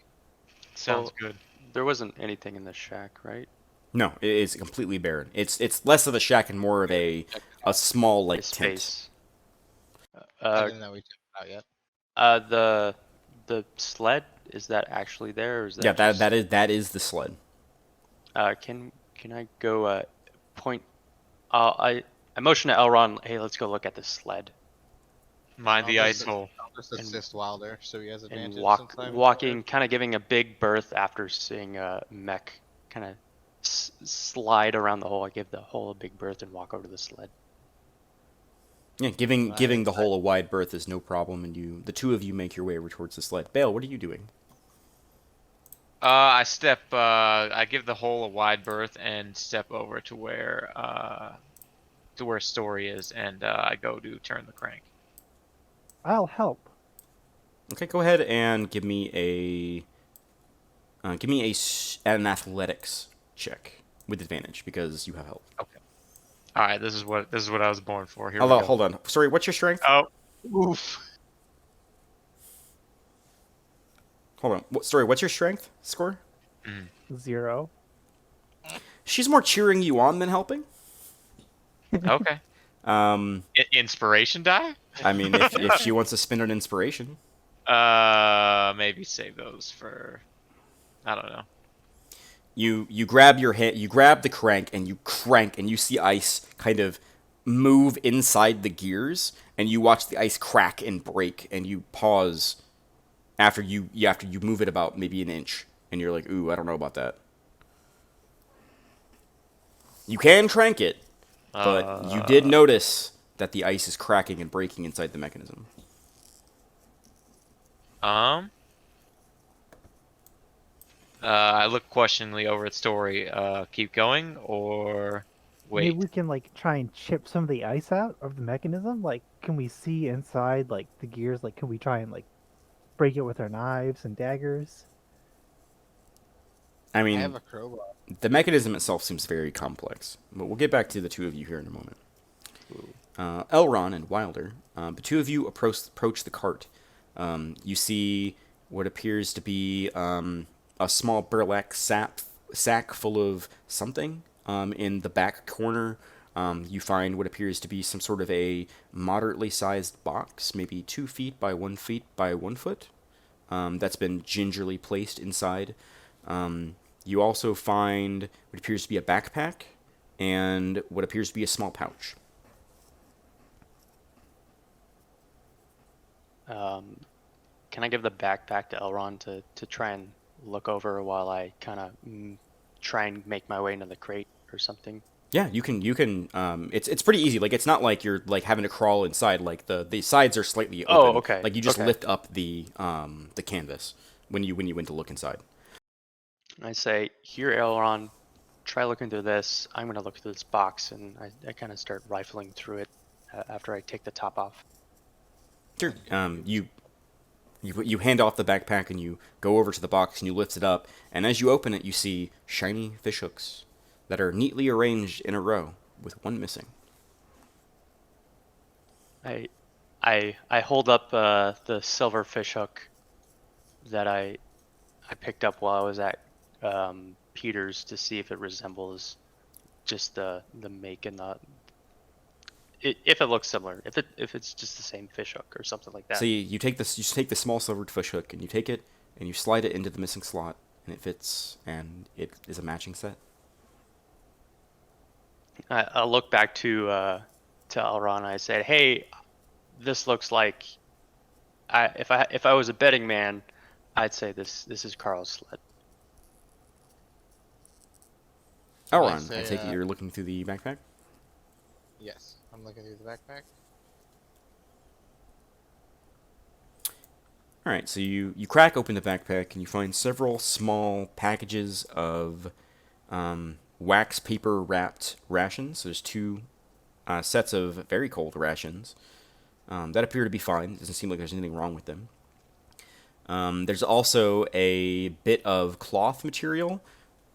D: Sounds good.
C: There wasn't anything in the shack, right?
A: No, it is completely barren. It's less of a shack and more of a small tent.
C: Space.
E: I didn't know we took it out yet.
C: The sled, is that actually there, or is that?
A: Yeah,
C: just...
A: that is the sled.
C: Can I go point? I motion to Elron. Hey, let's go look at the sled.
D: Mind the ice hole.
E: I'll just assist Wilder so he has advantage.
C: And walking, kind of giving a big berth after seeing Mech kind of slide around the hole. I give the hole a big berth and walk over to the sled.
A: Yeah, giving the hole a wide berth is no problem, and the two of you make your way over towards the sled. Bale, what are you doing?
D: I give the hole a wide berth and step over to where Story is, and I go to turn the crank.
B: I'll help.
A: Okay, go ahead and give me an athletics check with advantage because you have help.
D: Okay. All right, this is what I was born for. Here we go.
A: Hold on. Sorry, what's your strength?
D: Oh,
E: Oof.
A: Hold on. Sorry, what's your strength score?
B: 0.
A: She's more cheering you on than helping.
D: okay. Inspiration die?
A: I mean, if she wants to spin an inspiration.
D: Maybe save those for, I don't know.
A: You grab you grab the crank and you crank and you see ice kind of move inside the gears and you watch the ice crack and break and you pause after you move it about maybe an inch and you're like, ooh, I don't know about that. You can crank it, but you did notice that the ice is cracking and breaking inside the mechanism.
D: I look questioningly over at Story. Keep going or wait?
B: Maybe we can try and chip some of the ice out of the mechanism. Can we see inside the gears? Can we try and break it with our knives and daggers?
A: I mean,
E: I have a crowbar.
A: The mechanism itself seems very complex, but we'll get back to the two of you here in a moment. Elron and Wilder, the two of you approach the cart. You see what appears to be a small burlap sack full of something. In the back corner, you find what appears to be some sort of a moderately sized box, maybe 2 feet by 1 feet by 1 foot, that's been gingerly placed inside. You also find what appears to be a backpack and what appears to be a small pouch.
C: Can I give the backpack to Elron to try and look over while I kind of try and make my way into the crate or something?
A: Yeah, you can. It's pretty easy. It's not like you're having to crawl inside. The sides are slightly open.
C: Oh, okay.
A: You just lift up the canvas when you went to look inside.
C: I say, here, Elron, try looking through this. I'm going to look through this box, and I kind of start rifling through it after I take the top off.
A: Sure. You hand off the backpack and you go over to the box and you lift it up, and as you open it, you see shiny fish hooks that are neatly arranged in a row with one missing.
C: I hold up the silver fish hook that I picked up while I was at Peter's to see if it resembles just the make and if it looks similar, if it's just the same fish hook or something like that.
A: So you take the small silver fish hook and you take it and you slide it into the missing slot, and it fits, and it is a matching set.
C: I'll look back to Elron and I said, "Hey, this looks like if I was a betting man, I'd say this is Carl's sled."
A: Elron, I
E: say,
A: take it you're looking through the backpack?
E: Yes, I'm looking through the backpack.
A: Alright, so you crack open the backpack and you find several small packages of wax paper wrapped rations. There's two sets of very cold rations that appear to be fine. It doesn't seem like there's anything wrong with them. There's also a bit of cloth material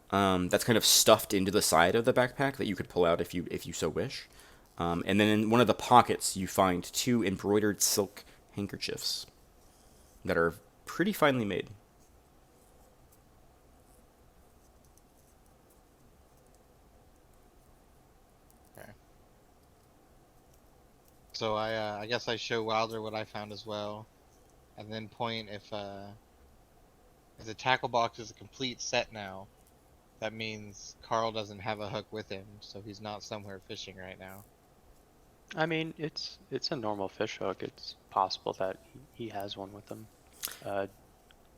A: that's kind of stuffed into the side of the backpack that you could pull out if you so wish. And then in one of the pockets you find two embroidered silk handkerchiefs that are pretty finely made.
E: Okay. So I guess I show Wilder what I found as well, and then point if the tackle box is a complete set now. That means Carl doesn't have a hook with him, so he's not somewhere fishing right now.
C: I mean, it's a normal fish hook. It's possible that he has one with him.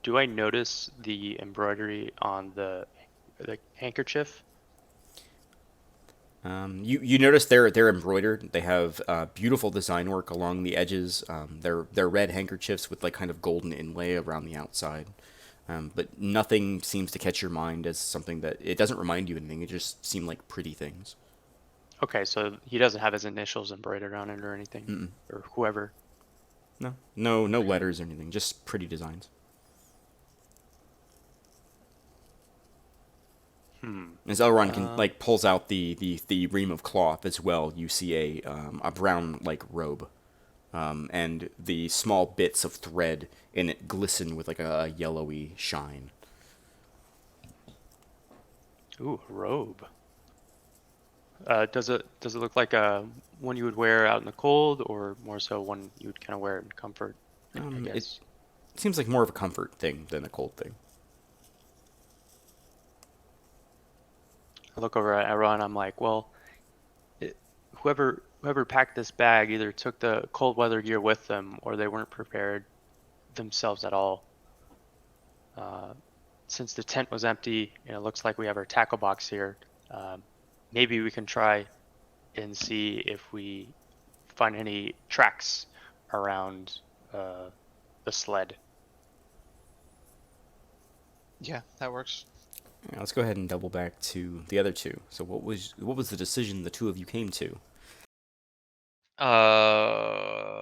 C: Do I notice the embroidery on the handkerchief?
A: You notice they're embroidered. They have beautiful design work along the edges. They're red handkerchiefs with like kind of golden inlay around the outside. But nothing seems to catch your mind as something that it doesn't remind you of anything. It just seem like pretty things.
C: Okay, so he doesn't have his initials embroidered on it or anything, or whoever.
A: No letters or anything. Just pretty designs. As Elrond can like pulls out the ream of cloth as well, you see a brown like robe, and the small bits of thread in it glisten with like a yellowy shine.
C: Ooh, a robe. Does it look like one you would wear out in the cold, or more so one you would kind of wear in comfort? I guess.
A: It seems like more of a comfort thing than a cold thing.
C: I look over at Ron. I'm like, well, whoever packed this bag either took the cold weather gear with them, or they weren't prepared themselves at all. Since the tent was empty, and it looks like we have our tackle box here, maybe we can try and see if we find any tracks around the sled.
E: Yeah, that works.
A: Yeah, let's go ahead and double back to the other two. So what was the decision the two of you came to?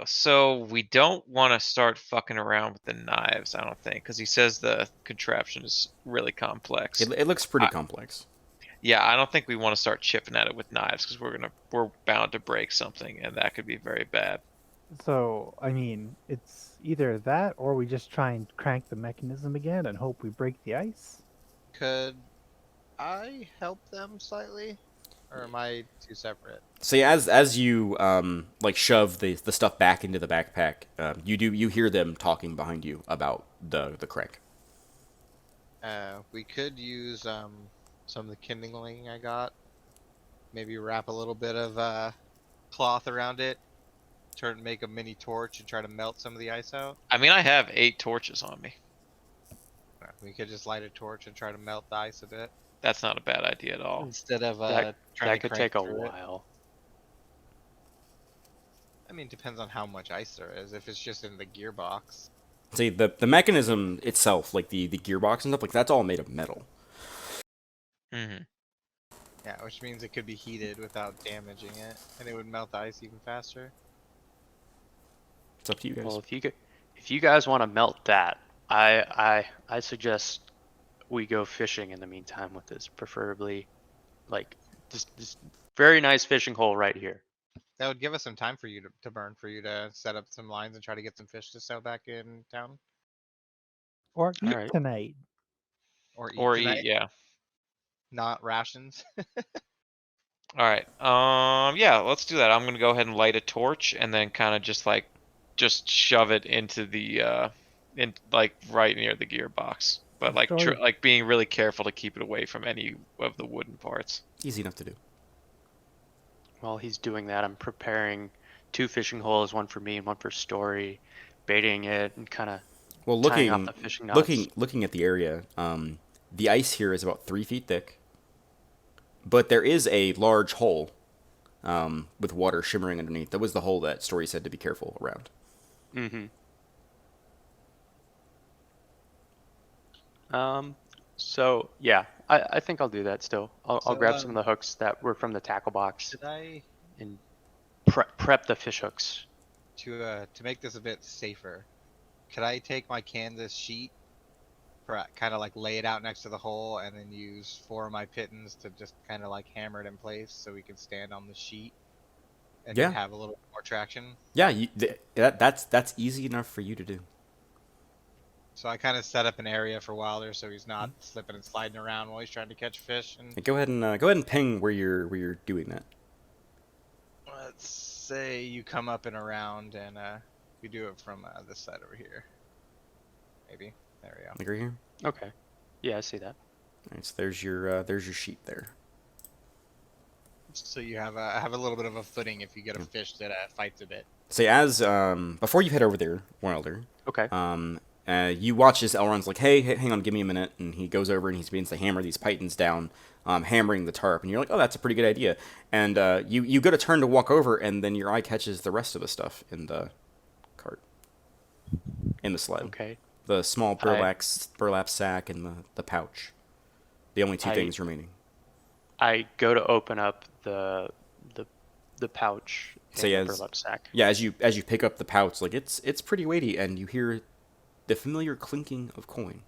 D: So we don't want to start fucking around with the knives, I don't think, because he says the contraption is really complex.
A: It looks pretty complex.
D: Yeah, I don't think we want to start chipping at it with knives because we're bound to break something, and that could be very bad.
B: So, I mean, it's either that or we just try and crank the mechanism again and hope we break the ice.
E: Could I help them slightly? Or am I too separate?
A: So yeah, as you like shove the stuff back into the backpack, you hear them talking behind you about the crank.
E: We could use some of the kindling I got. Maybe wrap a little bit of cloth around it, make a mini torch and try to melt some of the ice out.
D: I mean, I have 8 torches on me.
E: We could just light a torch and try to melt the ice a bit.
D: That's not a bad idea at all.
E: Instead of
C: that
E: trying to
C: could
E: crank
C: take a
E: through it.
C: while.
E: I mean, it depends on how much ice there is. If it's just in the gearbox.
A: See, the mechanism itself, like the gearbox and stuff, like that's all made of metal.
D: Mm-hmm.
E: Yeah, which means it could be heated without damaging it, and it would melt the ice even faster.
A: It's up to you guys.
C: Well, if you guys want to melt that, I suggest we go fishing in the meantime with this, preferably like this very nice fishing hole right here.
E: That would give us some time for you to burn, for you to set up some lines and try to get some fish to sell back in town.
B: Or eat
C: Alright.
B: tonight.
E: Or eat
D: Or
E: tonight,
D: eat, yeah.
E: not rations.
D: All right. Yeah, let's do that. I'm gonna go ahead and light a torch and then kind of just shove it into the in like right near the gearbox, but like
B: Story.
D: like being really careful to keep it away from any of the wooden parts.
A: Easy enough to do.
C: While he's doing that, I'm preparing 2 fishing holes, one for me and one for Story, baiting it and kind of
A: Well,
C: tying off the fishing knots.
A: looking at the area, the ice here is about 3 feet thick, but there is a large hole with water shimmering underneath. That was the hole that Story said to be careful around.
C: Mm-hmm. So yeah, I think I'll do that still. I'll grab some of the hooks that were from the tackle box
E: Did I
C: and prep the fish hooks.
E: to make this a bit safer? Could I take my canvas sheet, kind of like lay it out next to the hole, and then use 4 of my pittons to just kind of like hammer it in place so we can stand on the sheet and
A: Yeah.
E: have a little more traction?
A: Yeah, that's easy enough for you to do.
E: So I kind of set up an area for Wilder so he's not slipping and sliding around while he's trying to catch fish. And
A: Go ahead and ping where you're doing that.
E: let's say you come up and around, and we do it from this side over here. Maybe there we go.
A: Like right here.
C: Okay. Yeah, I see that.
A: All right, so there's your sheet there.
E: So you have a little bit of a footing if you get a fish that fights a bit.
A: Say as before you head over there, Wilder.
C: Okay.
A: You watch as Elrond's like, hey, hang on, give me a minute, and he goes over and he begins to hammer these pythons down, hammering the tarp, and you're like, oh, that's a pretty good idea. And you go to turn to walk over, and then your eye catches the rest of the stuff in the cart, in the sled.
C: Okay.
A: The small burlap sack and the pouch, the only two things remaining.
C: I go to open up the pouch and the burlap sack.
A: Yeah, as you pick up the pouch, like it's pretty weighty, and you hear the familiar clinking of coin.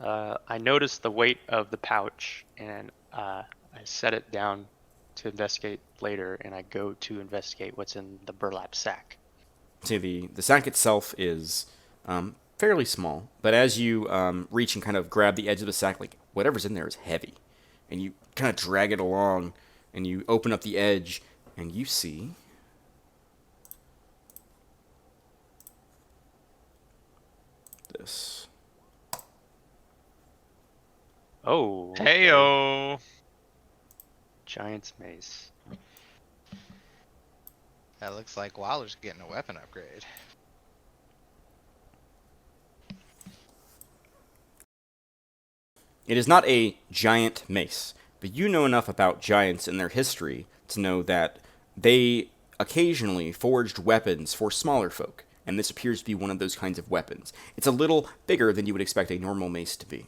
C: I notice the weight of the pouch, and I set it down to investigate later, and I go to investigate what's in the burlap sack.
A: See, the sack itself is fairly small, but as you reach and kind of grab the edge of the sack, like whatever's in there is heavy, and you kind of drag it along, and you open up the edge, and you see this.
C: Oh.
D: Heyo.
C: Giant's Mace.
E: That looks like Wilder's getting a weapon upgrade.
A: It is not a giant mace, but you know enough about giants and their history to know that they occasionally forged weapons for smaller folk, and this appears to be one of those kinds of weapons. It's a little bigger than you would expect a normal mace to be.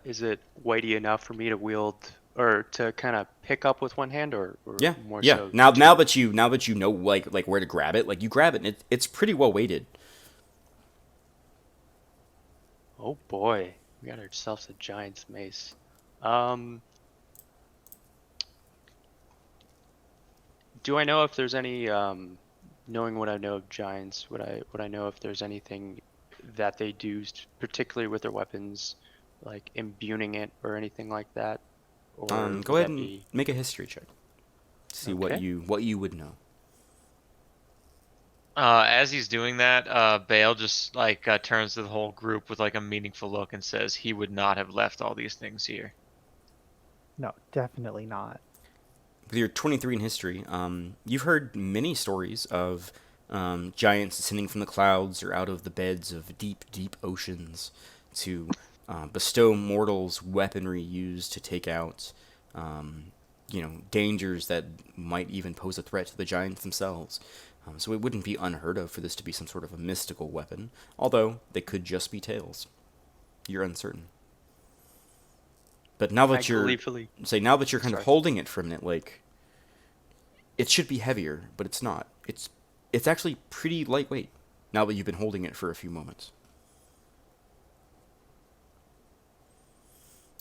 C: Is it weighty enough for me to wield or to kind of pick up with one hand, or
A: Yeah,
C: more
A: yeah.
C: so?
A: Now that you know like where to grab it, like you grab it, and it's pretty well weighted.
C: Oh boy, we got ourselves a Giant's Mace. Do I know if there's any, knowing what I know of giants, would I know if there's anything that they do, particularly with their weapons, like imbuing it or anything like that? Or
A: Go ahead and make a history check. See
C: Okay.
A: what you would know.
D: As he's doing that, Bale just like turns to the whole group with like a meaningful look and says he would not have left all these things here.
B: No, definitely not.
A: With your 23 in history, you've heard many stories of giants descending from the clouds or out of the beds of deep, deep oceans to bestow mortals weaponry used to take out, dangers that might even pose a threat to the giants themselves. So it wouldn't be unheard of for this to be some sort of a mystical weapon, although they could just be tales. You're uncertain. But now that you're kind of holding it for a minute, like, it should be heavier, but it's not. It's actually pretty lightweight now that you've been holding it for a few moments.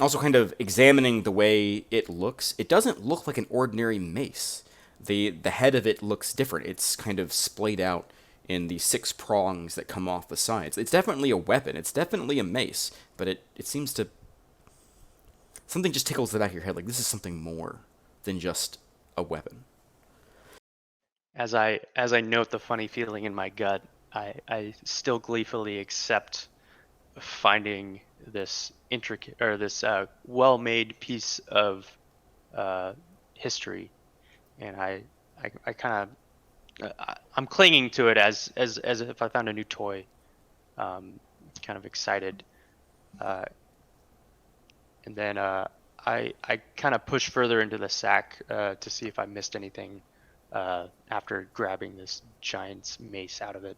A: Also, kind of examining the way it looks, it doesn't look like an ordinary mace. The head of it looks different. It's kind of splayed out in the 6 prongs that come off the sides. It's definitely a weapon. It's definitely a mace, but it seems to... Something just tickles the back of your head, like this is something more than just a weapon.
C: as I note the funny feeling in my gut, I still gleefully accept finding this intricate or this well-made piece of history, and I kind of I'm clinging to it as if I found a new toy. Kind of excited, and then I kind of push further into the sack to see if I missed anything after grabbing this giant's mace out of it.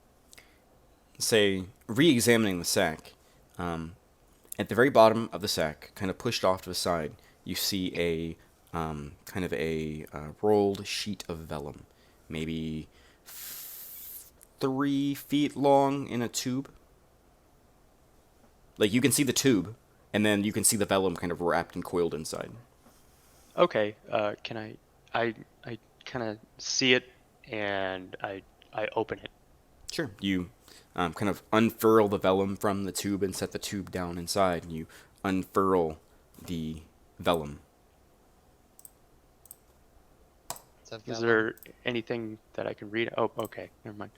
A: Say, re-examining the sack, at the very bottom of the sack, kind of pushed off to the side, you see a kind of a rolled sheet of vellum, maybe 3 feet long in a tube. Like, you can see the tube, and then you can see the vellum kind of wrapped and coiled inside.
C: Okay, can I kind of see it, and I open it.
A: Sure. You kind of unfurl the vellum from the tube and set the tube down inside, and you unfurl the vellum.
C: Is there anything that I can read? Oh, okay, never mind.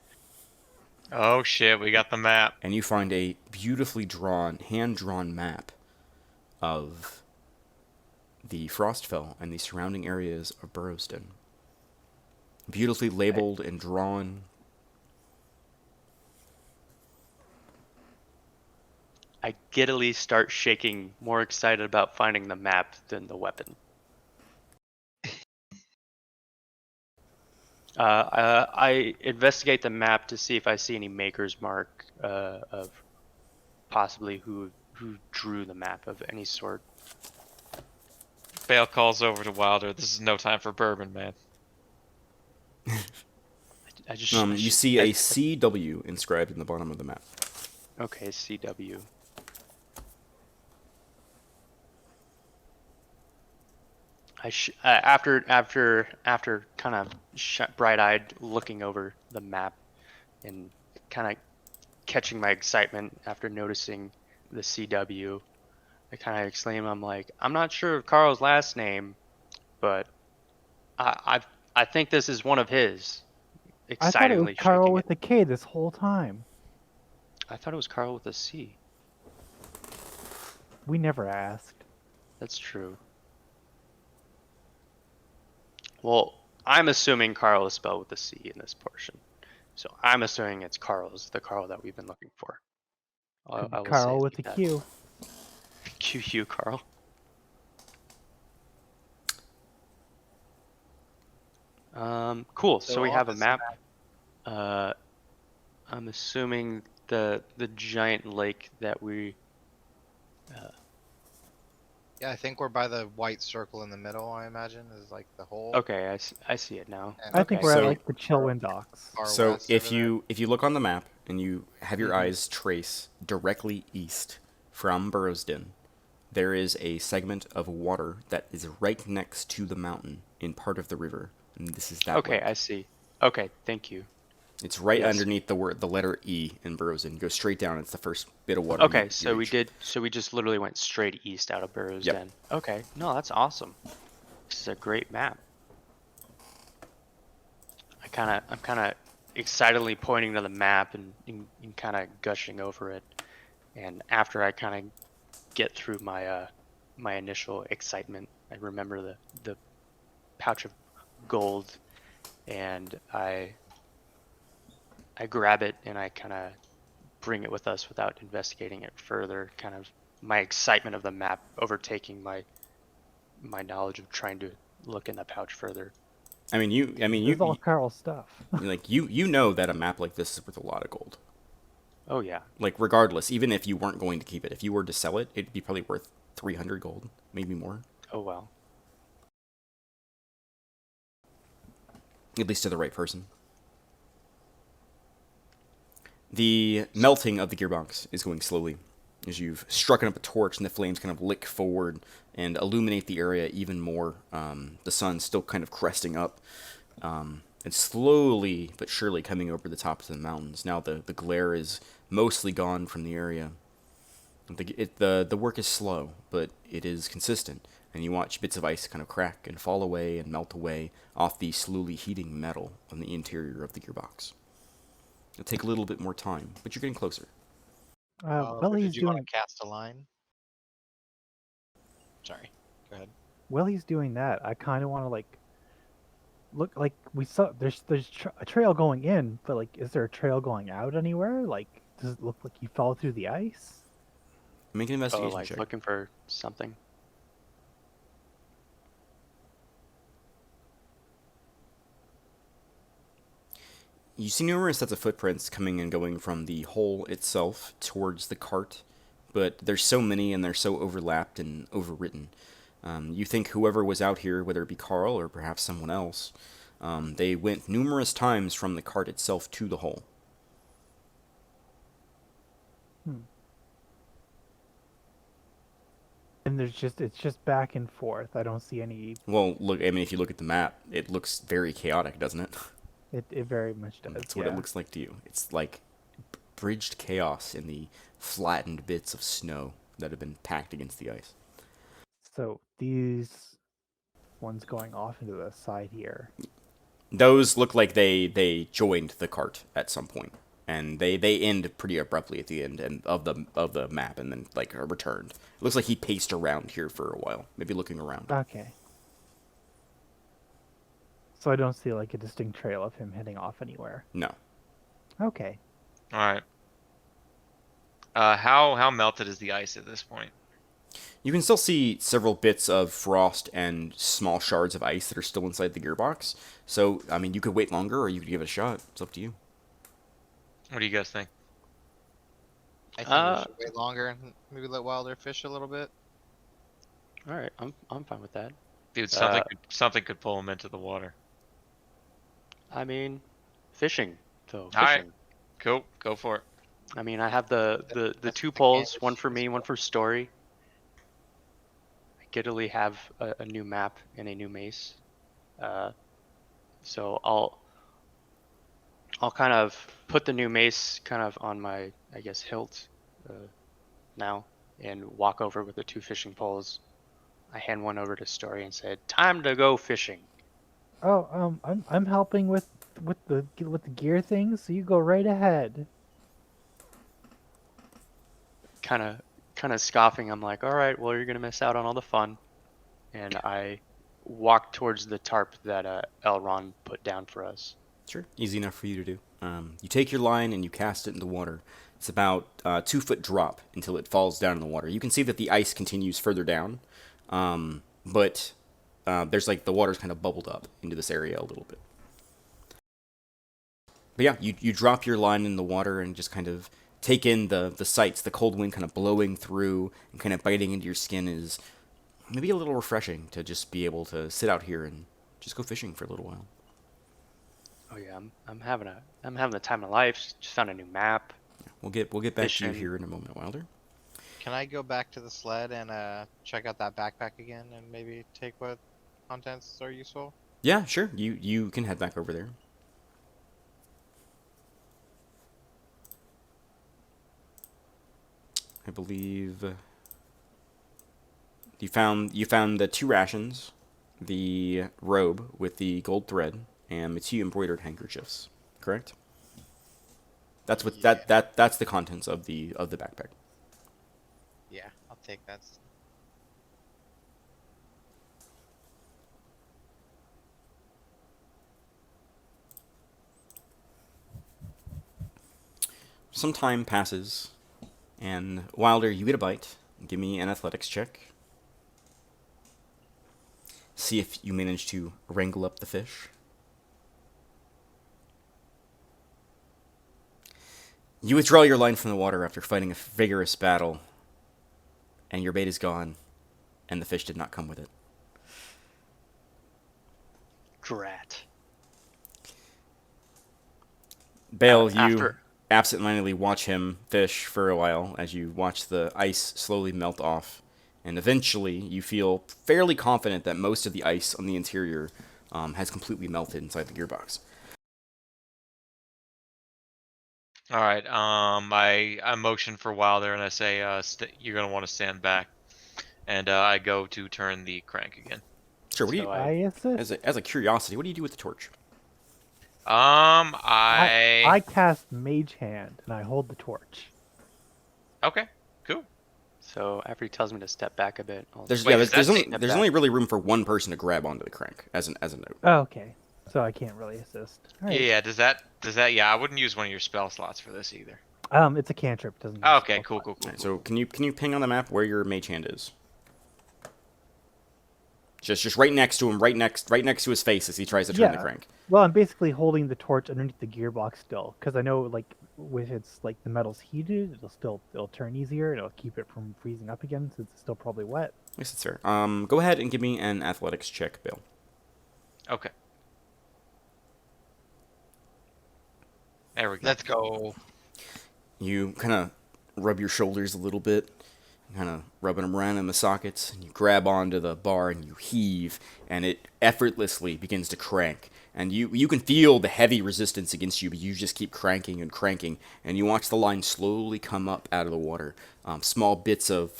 D: Oh shit, we got the map.
A: And you find a beautifully drawn, hand-drawn map of the Frostfell and the surrounding areas of Burrowsden. Beautifully labeled and drawn.
C: I giddily start shaking, more excited about finding the map than the weapon. I investigate the map to see if I see any maker's mark of possibly who drew the map of any sort.
D: Bale calls over to Wilder. This is no time for bourbon, man.
A: You see a CW inscribed in the bottom of the map.
C: Okay, CW. After kind of bright-eyed looking over the map and kind of catching my excitement after noticing the CW, I kind of exclaim, I'm like, I'm not sure of Carl's last name, but I think this is one of his.
B: I thought it was
C: Excitedly
B: Carl
C: shaking
B: with a K this whole time.
C: I thought it was Carl with a C.
B: We never asked.
C: That's true. Well, I'm assuming Carl is spelled with a C in this portion. So I'm assuming it's Carl's, the Carl that we've been looking for.
B: Could be
C: I will
B: Carl
C: say
B: with a
C: that.
B: Q.
C: QU, Carl. Cool. So we have a map. I'm assuming the giant lake that we.
E: Yeah, I think we're by the white circle in the middle. I imagine is like the hole.
C: Okay, I see it now.
E: And
B: I think we're
A: So-
B: at like the Chillwind docks.
E: far
A: So
E: west
A: if
E: over there.
A: you look on the map and you have your eyes trace directly east from Burrowsden, there is a segment of water that is right next to the mountain in part of the river, and this is that
C: Okay,
A: lake.
C: I see. Okay, thank you.
A: It's right
C: Yes.
A: underneath the letter E in Burrowsden. Go straight down. It's the first bit of water.
C: Okay,
A: you
C: so we
A: reach.
C: did. So we just literally went straight east out of Burrowsden.
A: Yep.
C: Okay, no, that's awesome. This is a great map. I'm kind of excitedly pointing to the map and kind of gushing over it. And after I kind of get through my my initial excitement, I remember the pouch of gold, and I grab it and I kind of bring it with us without investigating it further. Kind of my excitement of the map overtaking my knowledge of trying to look in the pouch further.
B: It's all Carl's stuff.
A: like you know that a map like this is worth a lot of gold.
C: Oh yeah.
A: Like regardless, even if you weren't going to keep it, if you were to sell it, it'd be probably worth 300 gold, maybe more.
C: Oh well.
A: At least to the right person. The melting of the gearbox is going slowly as you've struck up a torch and the flames kind of lick forward and illuminate the area even more. The sun's still kind of cresting up and slowly but surely coming over the tops of the mountains. Now the glare is mostly gone from the area. The work is slow, but it is consistent and you watch bits of ice kind of crack and fall away and melt away off the slowly heating metal on the interior of the gearbox. It'll take a little bit more time, but you're getting closer.
B: While
G: Did
B: he's
G: you want
B: doing
G: to cast a line? Sorry. Go ahead.
B: while he's doing that, I kind of want to like look like we saw. There's a trail going in, but like, is there a trail going out anywhere? Like, does it look like you fell through the ice?
A: Make an
C: Oh,
A: investigation
C: like
A: check.
C: looking for something.
A: You see numerous sets of footprints coming and going from the hole itself towards the cart, but there's so many and they're so overlapped and overwritten. You think whoever was out here, whether it be Carl or perhaps someone else, they went numerous times from the cart itself to the hole.
B: And it's just back and forth. I don't see any.
A: Well, look, I mean, if you look at the map, it looks very chaotic, doesn't it?
B: It very much does.
A: That's what it looks like to you. It's like bridged chaos in the flattened bits of snow that have been packed against the ice.
B: So these ones going off into the side here.
A: Those look like they joined the cart at some point, and they end pretty abruptly at the end and of the map, and then like are returned. It looks like he paced around here for a while, maybe looking around.
B: Okay. So I don't see like a distinct trail of him heading off anywhere.
A: No.
B: Okay.
D: All right. How melted is the ice at this point?
A: You can still see several bits of frost and small shards of ice that are still inside the gearbox. So, I mean, you could wait longer or you could give it a shot. It's up to you.
D: What do you guys think?
E: I think we should wait longer and maybe let Wilder fish a little bit.
C: All right, I'm fine with that.
D: Dude, something could pull him into the water.
C: I mean, fishing though.
D: All right.
C: Fishing.
D: Cool, go for it.
C: I mean, I have the two poles, one for me, one for Story. I giddily have a new map and a new mace. So I'll kind of put the new mace kind of on my, I guess, hilt now, and walk over with the two fishing poles. I hand one over to Story and said, "Time to go fishing."
B: Oh, I'm helping with the gear things, so you go right ahead.
C: Kind of scoffing. I'm like, "All right, well, you're gonna miss out on all the fun." And I walk towards the tarp that Elron put down for us.
A: Sure. Easy enough for you to do. You take your line and you cast it in the water. It's about a 2-foot drop until it falls down in the water. You can see that the ice continues further down, but there's like the water's kind of bubbled up into this area a little bit. But yeah, you drop your line in the water and just kind of take in the sights. The cold wind kind of blowing through and kind of biting into your skin is maybe a little refreshing to just be able to sit out here and just go fishing for a little while.
C: Oh yeah, I'm having the time of life. Just found a new map.
A: We'll get back to you
C: Fishing.
A: here in a moment, Wilder.
E: Can I go back to the sled and check out that backpack again and maybe take what contents are useful?
A: Yeah, sure. You can head back over there. I believe you found the 2 rations, the robe with the gold thread, and the 2 embroidered handkerchiefs. Correct? That's what
E: Yeah.
A: that's the contents of the backpack.
E: Yeah, I'll take that.
A: Some time passes, and Wilder, you get a bite. Give me an athletics check. See if you manage to wrangle up the fish. You withdraw your line from the water after fighting a vigorous battle, and your bait is gone, and the fish did not come with it.
C: Drat.
A: Bale, you
C: After
A: absentmindedly watch him fish for a while as you watch the ice slowly melt off, and eventually you feel fairly confident that most of the ice on the interior has completely melted inside the gearbox.
D: All right. I motion for Wilder and I say, you're gonna want to stand back. and I go to turn the crank again.
A: Sure. What do you?
C: So
B: I assist.
A: As a curiosity, what do you do with the torch?
B: I cast Mage Hand and I hold the torch.
D: Okay, cool.
C: So after he tells me to step back a bit, I'll
A: There's
D: Wait,
A: yeah.
D: does
A: There's
D: that
A: only
C: step
A: there's
C: back.
A: only really room for one person to grab onto the crank as a note.
B: Oh, okay. So I can't really assist. All right.
D: Yeah, does that yeah, I wouldn't use one of your spell slots for this either.
B: It's a cantrip. Doesn't.
D: Oh,
B: use
D: okay,
B: spell
D: cool,
B: slot.
D: cool.
A: Alright, so can you ping on the map where your mage hand is? Just right next to him, right next to his face as he tries to turn the
B: Yeah.
A: crank.
B: Well, I'm basically holding the torch underneath the gearbox still, because I know like with its like the metal's heated, it'll turn easier and it'll keep it from freezing up again since it's still probably wet.
A: I guess that's fair. Go ahead and give me an athletics check, Bill.
D: Okay. There we go.
E: Let's go.
A: You kind of rub your shoulders a little bit, kind of rubbing them around in the sockets, and you grab onto the bar and you heave, and it effortlessly begins to crank. And you can feel the heavy resistance against you, but you just keep cranking and cranking, and you watch the line slowly come up out of the water. Small bits of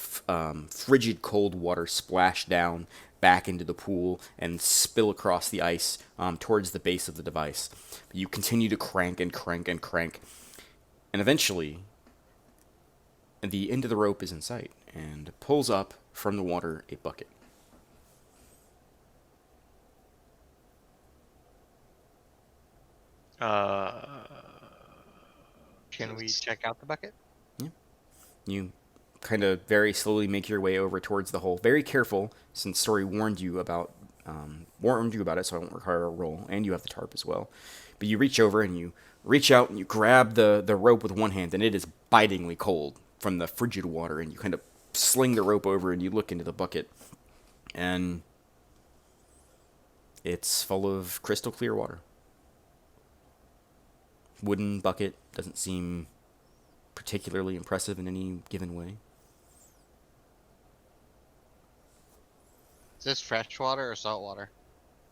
A: frigid cold water splash down back into the pool and spill across the ice towards the base of the device. But you continue to crank and crank and crank, and eventually the end of the rope is in sight and pulls up from the water a bucket.
E: Can we check out the bucket?
A: You kind of very slowly make your way over towards the hole, very careful, since Story warned you about it, so I won't require a roll, and you have the tarp as well. But you reach over and you reach out and you grab the rope with one hand, and it is bitingly cold from the frigid water, and you kind of sling the rope over and you look into the bucket, and it's full of crystal clear water. Wooden bucket, doesn't seem particularly impressive in any given way.
E: Is this fresh water or salt water?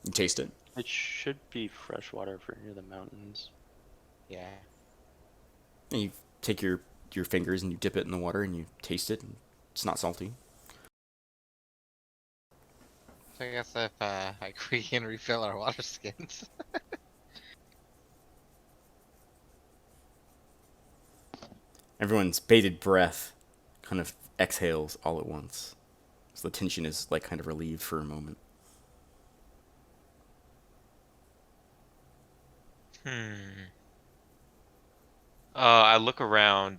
A: You taste it.
C: It should be fresh water for near the mountains.
E: Yeah.
A: And you take your fingers and you dip it in the water and you taste it. And it's not salty.
E: So I guess if we can refill our water skins.
A: Everyone's bated breath kind of exhales all at once. So the tension is like kind of relieved for a moment.
D: I look around.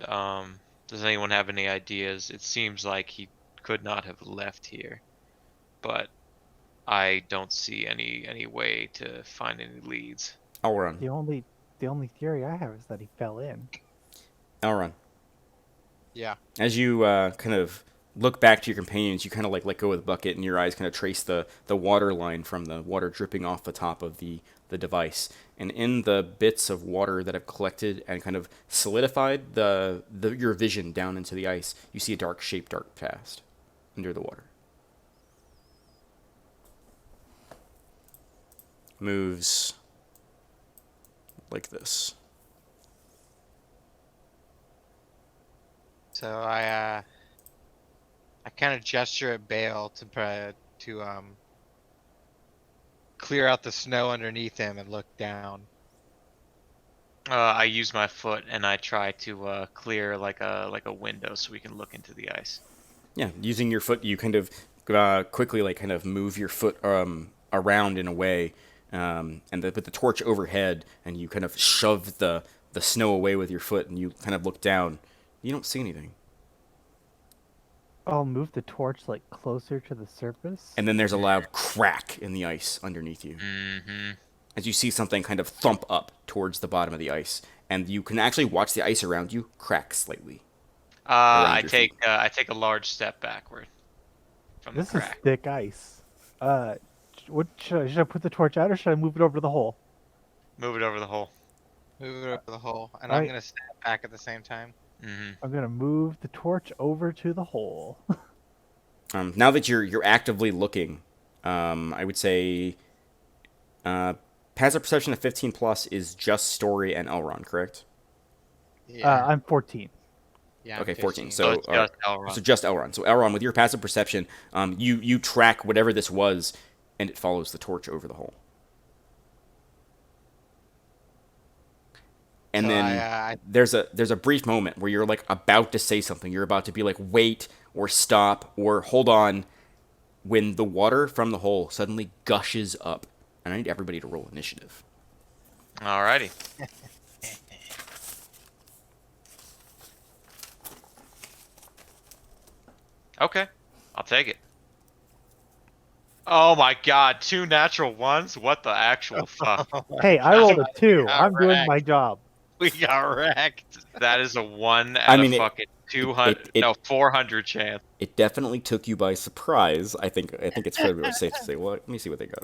D: Does anyone have any ideas? It seems like he could not have left here, but I don't see any way to find any leads.
A: I'll run.
B: The only theory I have is that he fell in.
A: I'll run.
E: Yeah.
A: As you kind of look back to your companions, you kind of like let go of the bucket, and your eyes kind of trace the water line from the water dripping off the top of the device. And in the bits of water that have collected and kind of solidified your vision down into the ice, you see a dark shape dart past under the water. Moves like this.
E: So I kind of gesture at Bale to clear out the snow underneath him and look down.
D: I use my foot and I try to clear like a window so we can look into the ice.
A: Yeah, using your foot, you kind of quickly like kind of move your foot around in a way, and with the torch overhead, and you kind of shove the snow away with your foot, and you kind of look down. You don't see anything.
B: I'll move the torch like closer to the surface.
A: And then there's a loud crack in the ice underneath you.
D: Mm-hmm.
A: As you see something kind of thump up towards the bottom of the ice, and you can actually watch the ice around you crack slightly.
D: I take a large step backward from
B: This
D: the
B: is
D: crack.
B: thick ice. What should I put the torch out or should I move it over to the hole?
D: Move it over the hole.
E: Move it over the hole, and
B: All
E: I'm
B: right.
E: gonna step back at the same time.
D: Mm-hmm.
B: I'm gonna move the torch over to the hole.
A: Now that you're actively looking, I would say passive perception of 15 plus is just Story and Elrond, correct?
E: Yeah.
B: I'm 14.
E: Yeah, I'm
A: Okay, 14.
E: 15.
D: So
A: So,
D: it's just Elrond.
A: so just Elrond. So Elrond, with your passive perception, you track whatever this was, and it follows the torch over the hole. And
E: So
A: then there's a brief moment where you're like about to say something. You're about to be like, wait, or stop, or hold on, when the water from the hole suddenly gushes up. And I need everybody to roll initiative.
D: Alrighty. Okay, I'll take it. Oh my god, 2 natural ones? What the actual fuck?
B: Hey, I rolled a 2.
E: got
B: I'm doing
E: wrecked.
B: my job.
E: We got wrecked.
D: That is a 1
A: I
D: out
A: mean,
D: of
A: it-
D: fucking 200, no, 400 chance.
A: It definitely took you by surprise. I think it's fairly safe to say. Well, let me see what they got.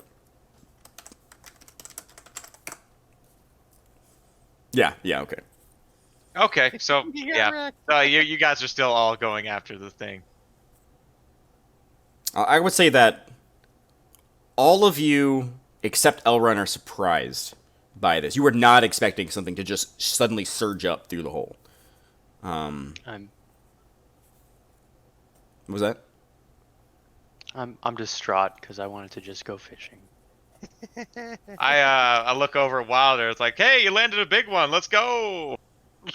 A: Yeah, okay.
D: Okay, so,
E: We got
D: yeah.
E: wrecked.
D: You guys are still all going after the thing.
A: I would say that all of you, except Elrond, are surprised by this. You were not expecting something to just suddenly surge up through the hole.
C: I'm
A: What was that?
C: I'm distraught because I wanted to just go fishing.
D: I look over at Wilder, it's like, hey, you landed a big one, let's go!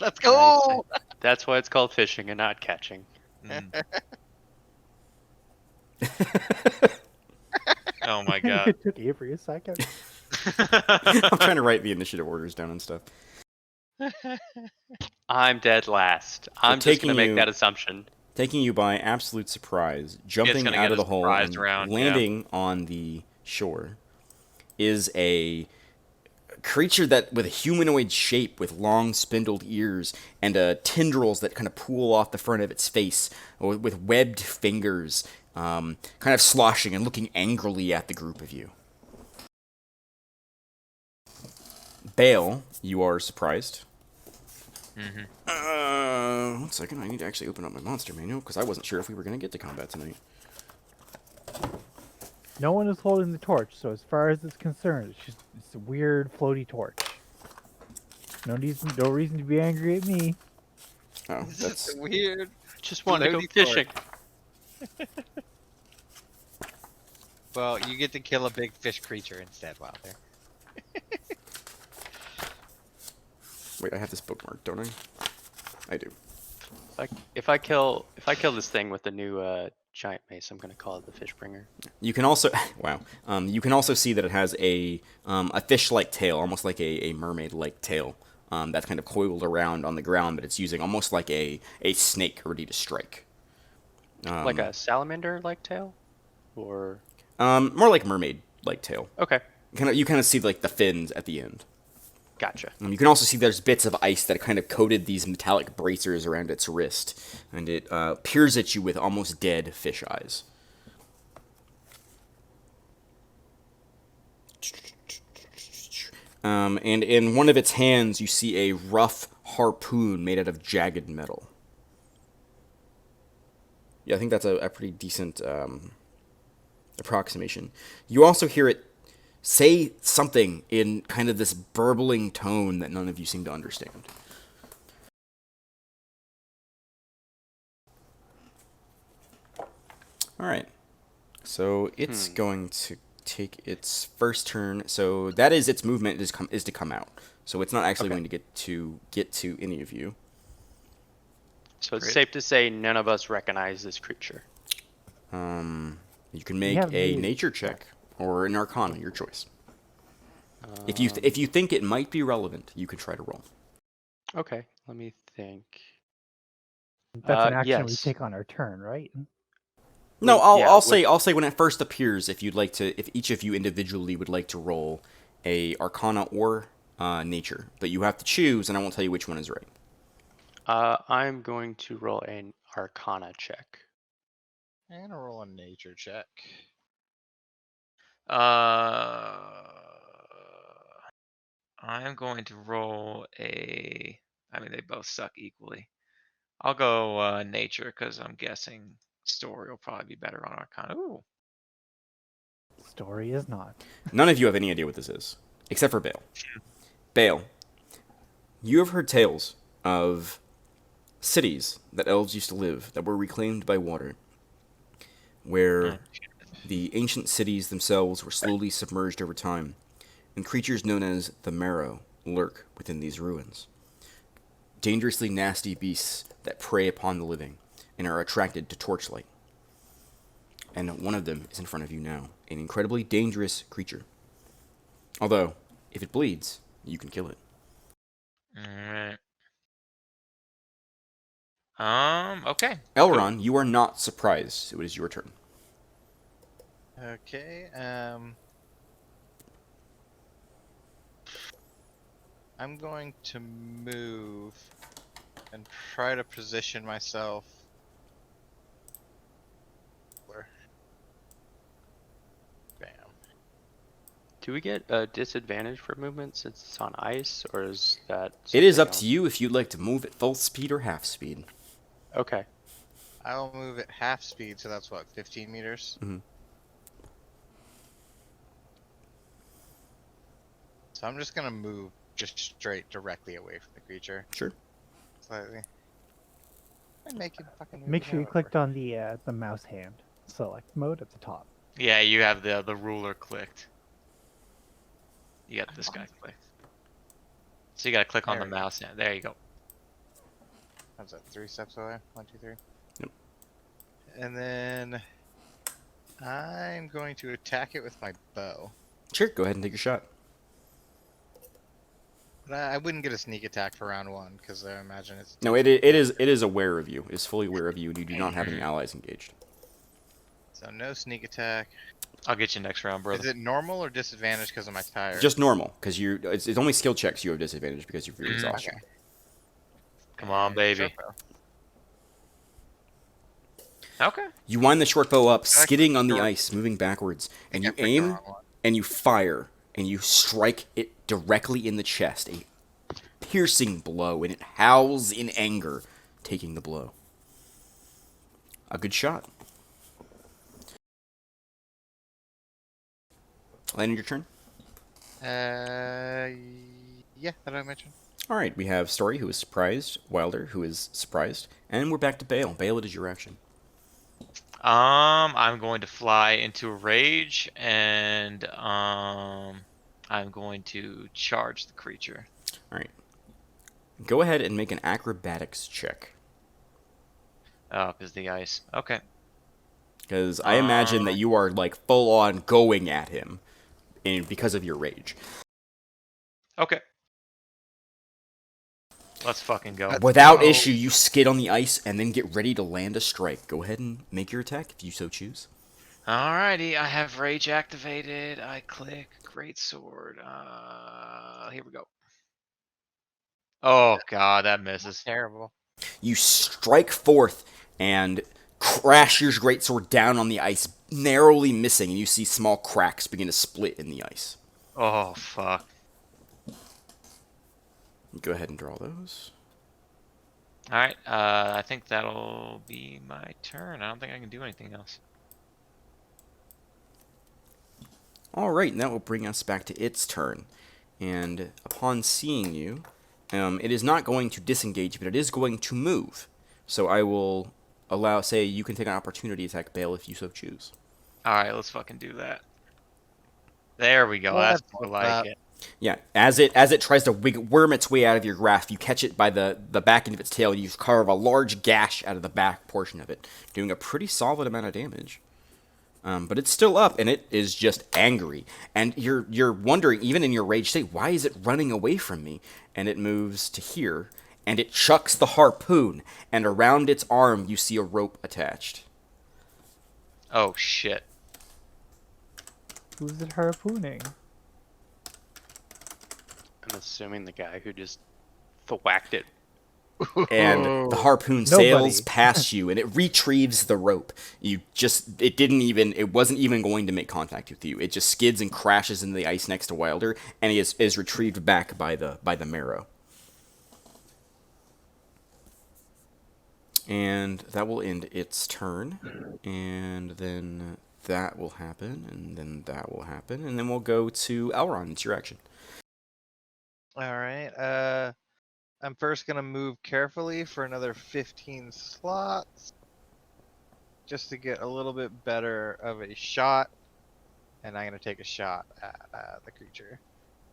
E: Let's go.
C: That's why it's called fishing and not catching.
D: Mm. Oh my god.
B: It took Avery a second.
A: I'm trying to write the initiative orders down and stuff.
C: I'm dead last. I'm just
A: taking
C: gonna make
A: you-
C: that assumption.
A: Taking you by absolute surprise, jumping
D: gonna
A: out
D: get
A: of the
D: us
A: hole
D: surprised
A: and
D: around, yeah.
A: landing on the shore is a creature that with a humanoid shape with long spindled ears and tendrils that kind of pool off the front of its face with webbed fingers, kind of sloshing and looking angrily at the group of you. Bale, you are surprised.
D: Mm-hmm.
A: 1 second, I need to actually open up my monster manual because I wasn't sure if we were going to get to combat tonight.
B: No one is holding the torch, so as far as it's concerned, it's a weird floaty torch. No reason to be angry at me.
A: Oh,
E: This
A: that's
E: is weird.
C: Just wanted to go
E: Floaty
C: fishing.
E: Well, you get to kill a big fish creature instead, Wilder.
A: wait. I have this bookmark, don't I? I do.
C: Like if I kill this thing with the new giant mace, I'm gonna call it the fish bringer.
A: You can also wow. You can also see that it has a fish-like tail, almost like a mermaid-like tail. That's kind of coiled around on the ground, but it's using almost like a snake ready to strike.
C: Like a salamander-like tail, or
A: More like mermaid-like tail.
C: okay,
A: You kind of see like the fins at the end.
C: gotcha.
A: You can also see there's bits of ice that kind of coated these metallic bracers around its wrist, and it peers at you with almost dead fish eyes. And in one of its hands, you see a rough harpoon made out of jagged metal. Yeah, I think that's a pretty decent approximation. You also hear it say something in kind of this burbling tone that none of you seem to understand. All right. So it's going to take its first turn. So that is its movement is to come out. So it's not actually going to get to any of you.
C: So it's
D: Great.
C: safe to say none of us recognize this creature.
A: You can make
B: have
A: a
B: made-
A: nature check or an arcana, your choice. If you think it might be relevant, you can try to roll.
C: Okay, let me think.
B: That's an action we
C: yes.
B: take on our turn, right?
A: No,
C: Yeah,
A: I'll say when it first appears, if each of you individually would like to roll a arcana or nature, but you have to choose, and I won't tell you which one is right.
C: I'm going to roll an arcana check.
E: And roll a nature check.
D: I'm going to roll a. I mean, they both suck equally. I'll go nature because I'm guessing story will probably be better on Arcana. Ooh.
B: Story is not.
A: None of you have any idea what this is, except for Bale. Bale, you have heard tales of cities that elves used to live that were reclaimed by water, where the ancient cities themselves were slowly submerged over time, and creatures known as the Marrow lurk within these ruins. Dangerously nasty beasts that prey upon the living and are attracted to torchlight. And one of them is in front of you now, an incredibly dangerous creature. Although, if it bleeds, you can kill it.
D: Alright. Okay.
A: Elrond, you are not surprised. It is your turn.
G: Okay. I'm going to move and try to position myself. Where? Bam.
C: Do we get a disadvantage for movement since it's on ice, or is that?
A: It is up
C: something
A: to you if you'd like to move at full speed or half speed.
C: else? Okay.
G: I will move at half speed, so that's what, 15 meters?
A: Mhm.
G: So I'm just gonna move just straight directly away from the creature.
A: Sure.
G: Slightly. I'm making fucking
B: Make
G: moves
B: sure you
G: now.
B: clicked on the mouse hand select mode at the top.
D: Yeah, you have the ruler clicked. You got this guy clicked. So you gotta click on
G: There
D: the
G: we go.
D: mouse. Yeah, there you go.
G: How's that? 3 steps away? 1, 2, 3.
A: Yep.
G: And then I'm going to attack it with my bow.
A: Sure, go ahead and take your shot.
G: But I wouldn't get a sneak attack for round 1 because I imagine it's.
A: No, it is aware of you. It is fully aware of you, and you do not have any allies engaged.
G: So no sneak attack.
D: I'll get you next round, brother.
G: Is it normal or disadvantage because of my tire?
A: Just normal, because it's only skill checks you have disadvantage because of your exhaustion.
G: Okay.
D: Come on, baby.
G: Short
D: Okay.
A: You wind the short bow up,
G: I
A: skidding on the
G: short-
A: ice, moving backwards, and
G: I
A: you
G: picked the
A: aim
G: wrong one.
A: and you fire and you strike it directly in the chest, a piercing blow, and it howls in anger, taking the blow. A good shot. Landon, your turn.
G: Yeah, that I mentioned.
A: All right, we have Story, who is surprised, Wilder, who is surprised, and we're back to Bale. Bale, it is your action.
D: I'm going to fly into a rage, and I'm going to charge the creature.
A: All right. Go ahead and make an acrobatics check.
D: Oh, because the ice. Okay.
A: Because I imagine that you are, like, full-on going at him because of your rage.
D: Okay. Let's fucking go.
A: Without issue, you skid on the ice and then get ready to land a strike. Go ahead and make your attack if you so choose.
D: Alrighty, I have rage activated. I click greatsword. Here we go. Oh god, that misses.
G: Terrible.
A: You strike forth and crash your greatsword down on the ice, narrowly missing, and you see small cracks begin to split in the ice.
D: Oh fuck.
A: Go ahead and draw those.
D: Alright, I think that'll be my turn. I don't think I can do anything else.
A: Alright, and that will bring us back to its turn. And upon seeing you, it is not going to disengage, but it is going to move. So I will say you can take an opportunity attack, Bale, if you so choose.
D: Alright, let's fucking do that. There we go.
G: Well,
D: That's
G: that's
D: more
G: what's
D: like
G: up.
D: it.
A: Yeah, as it tries to worm its way out of your grasp, you catch it by the back end of its tail, and you carve a large gash out of the back portion of it, doing a pretty solid amount of damage. But it's still up, and it is just angry. And you're wondering, even in your rage state, why is it running away from me? And it moves to here, and it chucks the harpoon, and around its arm you see a rope attached.
D: Oh shit.
B: Who's it harpooning?
C: I'm assuming the guy who just thwacked it.
A: And the harpoon sails past you, and it retrieves the rope. It wasn't even going to make contact with you. It just skids and crashes into the ice next to Wilder, and is retrieved back by the Marrow. And that will end its turn, and then that will happen, and then that will happen, and then we'll go to Elrond. It's your action.
G: All right. I'm first gonna move carefully for another 15 slots, just to get a little bit better of a shot, and I'm gonna take a shot at the creature.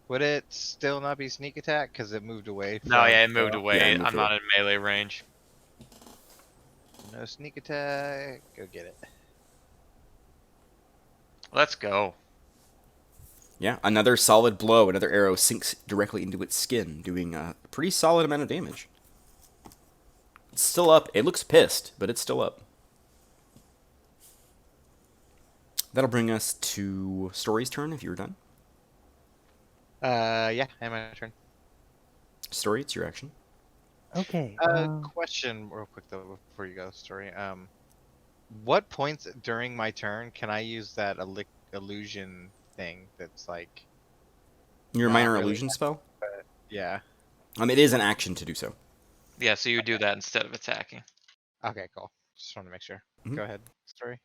G: Would it still not be sneak attack because it moved away from?
D: No, yeah, it moved
G: Bale?
D: away.
A: Yeah, it moved
D: I'm not
A: away.
D: in melee range.
G: No sneak attack. Go get it.
D: Let's go.
A: Yeah, another solid blow. Another arrow sinks directly into its skin, doing a pretty solid amount of damage. It's still up. It looks pissed, but it's still up. That'll bring us to Story's turn if you're done.
G: Yeah, and my turn.
A: Story, it's your action.
B: Okay.
G: Question real quick though before you go, Story. What points during my turn can I use that illusion thing that's like?
A: Your
G: Not
A: minor
G: really.
A: illusion spell?
G: Yeah.
A: It is an action to do so.
D: Yeah, so you would do that instead of attacking.
G: Okay, cool. Just wanted to make sure.
A: Mhm.
G: Go ahead, Story.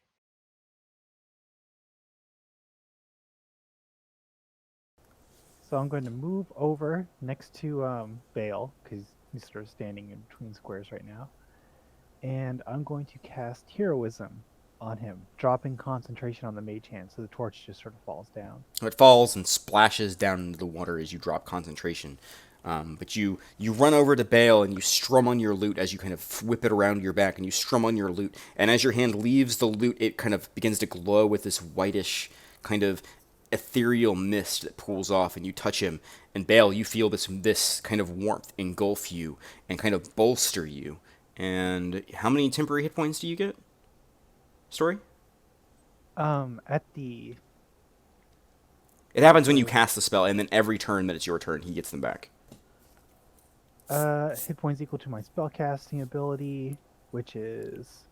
B: So I'm going to move over next to Bale, because he's sort of standing in between squares right now. And I'm going to cast Heroism on him, dropping concentration on the mage hand, so the torch just sort of falls down.
A: It falls and splashes down into the water as you drop concentration. But you run over to Bale and you strum on your lute as you kind of whip it around your back, and you strum on your lute. And as your hand leaves the lute, it kind of begins to glow with this whitish kind of ethereal mist that pools off, and you touch him. And Bale, you feel this kind of warmth engulf you and kind of bolster you. And how many temporary hit points do you get? Story?
B: At the
A: It happens when you cast the spell, and then every turn that it's your turn, he gets them back.
B: hit points equal to my spellcasting ability, which is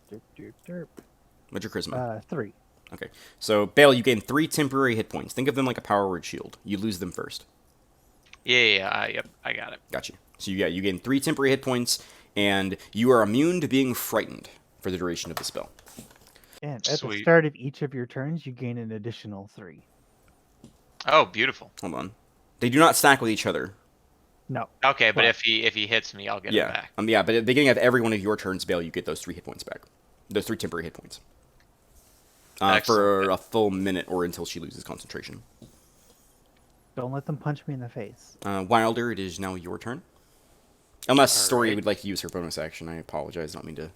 A: What's your charisma?
B: 3.
A: Okay. So, Bale, you gain 3 temporary hit points. Think of them like a power word shield. You lose them first.
D: Yep, I got it.
A: Gotcha. So, you gain 3 temporary hit points, and you are immune to being frightened for the duration of the spell.
B: And at the
D: Sweet.
B: start of each of your turns, you gain an additional 3.
D: Oh, beautiful.
A: Hold on. They do not stack with each other.
B: No.
D: Okay, but
B: Well-
D: if he hits me, I'll get it
A: Yeah.
D: back.
A: But at the beginning of every one of your turns, Bale, you get those 3 hit points back. Those 3 temporary hit points. For
D: Excellent.
A: a full minute or until she loses concentration.
B: Don't let them punch me in the face.
A: Wilder, it is now your turn. Unless Story
C: Alright.
A: would like to use her bonus action. I apologize. I don't mean to...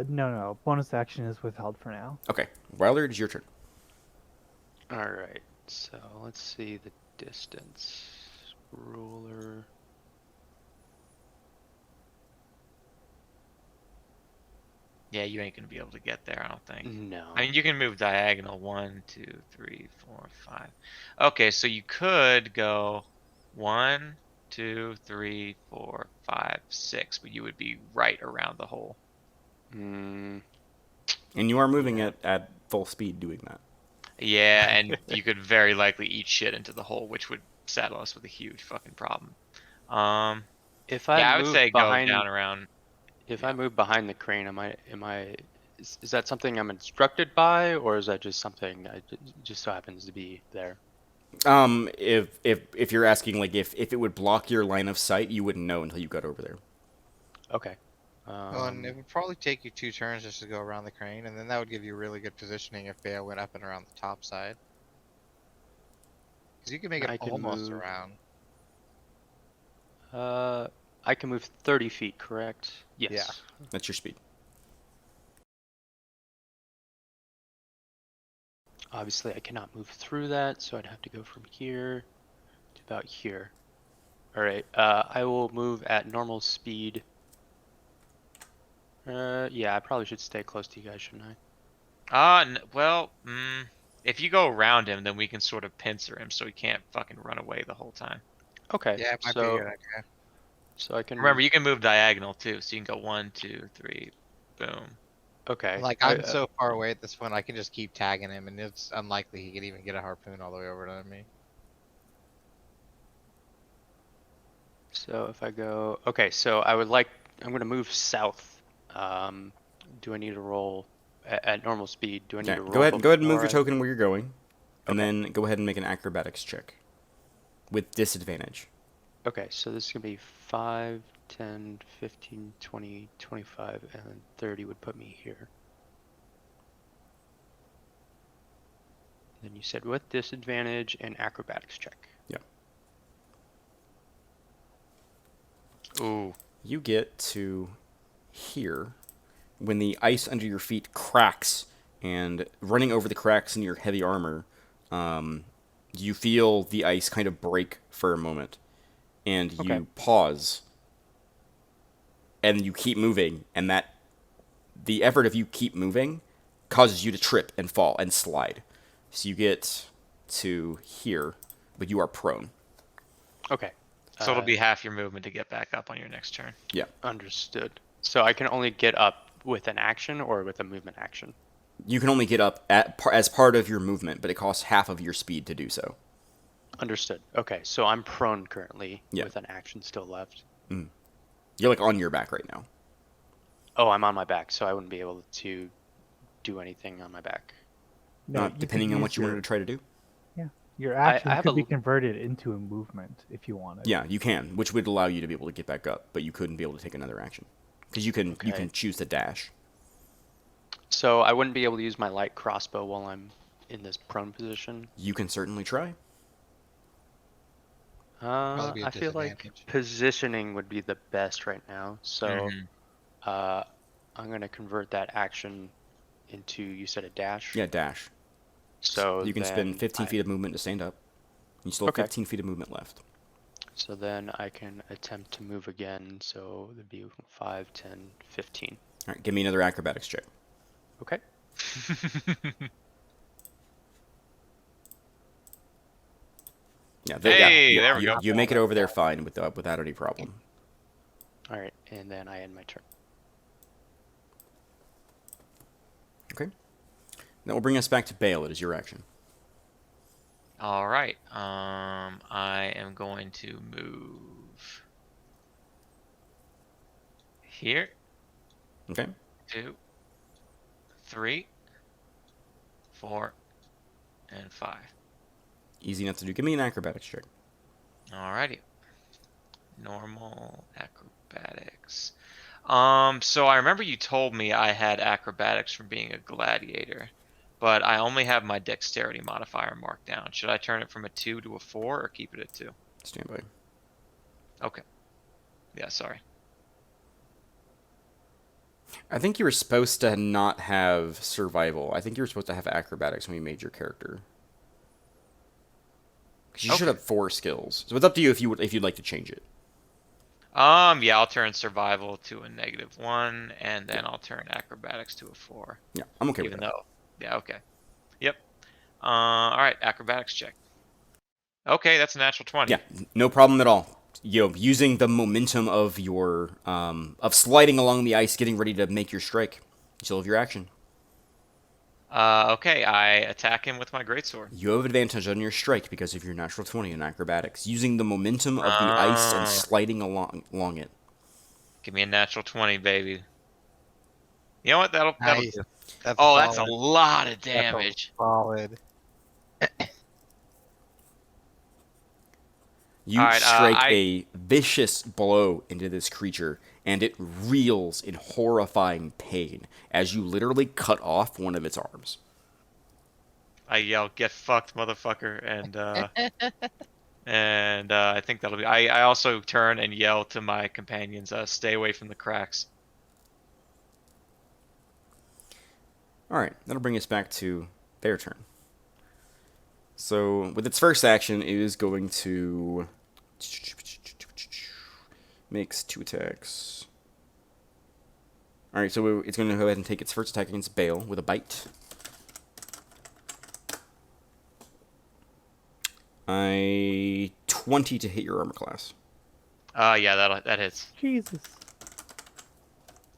B: No. Bonus action is withheld for now.
A: Okay. Wilder, it is your turn.
C: Alright, so let's see the distance. Ruler.
D: Yeah, you ain't gonna be able to get there, I don't think.
C: No.
D: I mean, you can move diagonal 1, 2, 3, 4, 5. Okay, so you could go 1, 2, 3, 4, 5, 6, but you would be right around the hole.
C: Mm,
A: And you are moving at full speed doing that.
D: Yeah, and you could very likely eat shit into the hole, which would saddle us with a huge fucking problem.
C: if I
D: Yeah, I would
C: move
D: say
C: behind,
D: go down around.
C: if I move behind the crane, is that something I'm instructed by, or is that just something just so happens to be there?
A: If you're asking like if it would block your line of sight, you wouldn't know until you got over there.
C: Okay.
E: Well, and it would probably take you 2 turns just to go around the crane, and then that would give you really good positioning if Bale went up and around the top side. Because you can make it
C: I can
E: almost
C: move-
E: around.
C: I can move 30 feet, correct? Yes.
E: Yeah.
A: That's your speed.
C: Obviously, I cannot move through that, so I'd have to go from here to about here. All right. I will move at normal speed. Yeah, I probably should stay close to you guys, shouldn't I?
D: If you go around him, then we can sort of pincer him so he can't fucking run away the whole time.
C: Okay.
E: Yeah, it might be a
C: so,
E: good idea.
C: so I can
D: Remember, you can move diagonal too, so you can go 1, 2, 3, boom.
C: Okay.
E: Like, I'm so far away at this point, I can just keep tagging him, and it's unlikely he could even get a harpoon all the way over to me.
C: So if I go, okay, so I'm going to move south. Do I need to roll at normal speed? Do I need
A: Yeah,
C: to roll?
A: go ahead and move
C: before
A: your
C: I-
A: token where you're going, and
C: Okay.
A: then go ahead and make an acrobatics check with disadvantage.
C: Okay, so this is going to be 5, 10, 15, 20, 25, and then 30 would put me here. Then you said with disadvantage and acrobatics check.
D: Ooh.
A: You get to here when the ice under your feet cracks, and running over the cracks in your heavy armor, you feel the ice kind of break for a moment, and you
C: Okay.
A: pause, and you keep moving, and that the effort of you keep moving causes you to trip and fall and slide. So you get to here, but you are prone.
C: Okay.
D: So it'll be half your movement to get back up on your next turn.
A: Yeah.
C: Understood. So I can only get up with an action or with a movement action?
A: You can only get up as part of your movement, but it costs half of your speed to do so.
C: Understood. Okay, so I'm prone currently
A: Yeah.
C: with an action still left.
A: You're like on your back right now.
C: Oh, I'm on my back, so I wouldn't be able to do anything on my back.
B: No, you
A: Depending
B: could
A: on
B: use
A: what you wanted to try to do.
B: Your action
C: have
B: could
C: a
B: be
C: l-
B: converted into a movement if you wanted.
A: Yeah, you can, which would allow you to be able to get back up, but you couldn't be able to take another action because you can
C: Okay.
A: choose to dash.
C: So I wouldn't be able to use my light crossbow while I'm in this prone position.
A: You can certainly try.
E: Probably be a
C: I feel like
E: disadvantage.
C: positioning would be the best right now. So
D: Mhm.
C: I'm going to convert that action into, you said a dash?
A: Yeah, dash.
C: So
A: You can
C: then
A: spend 15 feet of movement to stand up. You still have
C: Okay.
A: 15 feet of movement left.
C: So then I can attempt to move again. So it'd be 5, 10, 15.
A: All right, give me another acrobatics check.
C: Okay.
A: Yeah,
D: Hey, there we
A: you,
D: go.
A: You make it over there fine without any problem.
C: All right, and then I end my turn.
A: Okay. That will bring us back to Bale. It is your action.
D: All right. I am going to move here.
A: Okay.
D: 2, 3, 4, and 5.
A: Easy enough to do. Give me an acrobatics check.
D: Alrighty. Normal acrobatics. So I remember you told me I had acrobatics from being a gladiator, but I only have my dexterity modifier marked down. Should I turn it from a 2 to a 4 or keep it at 2?
A: Stand by.
D: Okay. Yeah, sorry.
A: I think you were supposed to not have survival. I think you were supposed to have acrobatics when you made your character. 'Cause you should
D: Okay.
A: have 4 skills. So it's up to you if you'd like to change it.
D: Yeah, I'll turn survival to a -1, and then I'll turn acrobatics to a 4.
A: Yeah, I'm okay
D: Even
A: with that.
D: though, yeah, okay. Yep. All right, acrobatics check. Okay, that's a natural 20.
A: Yeah, no problem at all. Using the momentum of your of sliding along the ice, getting ready to make your strike. You still have your action.
D: Okay, I attack him with my greatsword.
A: You have advantage on your strike because of your natural 20 in acrobatics, using the momentum of the ice and sliding along it.
D: Give me a natural 20, baby. You know what? That'll
E: Nice.
D: do.
E: That's
D: Oh, that's a
E: solid.
D: lot of
E: That's a
D: damage.
E: solid.
A: You
D: All right,
A: strike a vicious blow into this creature, and it reels in horrifying pain as you literally cut off one of its arms.
D: I yell, "Get fucked, motherfucker!" And I think that'll be. I also turn and yell to my companions, "Stay away from the cracks."
A: All right, that'll bring us back to their turn. So, with its first action, it is going to makes 2 attacks. All right, so it's going to go ahead and take its first attack against Bale with a bite. A 20 to hit your armor class.
D: Yeah, that hits.
B: Jesus.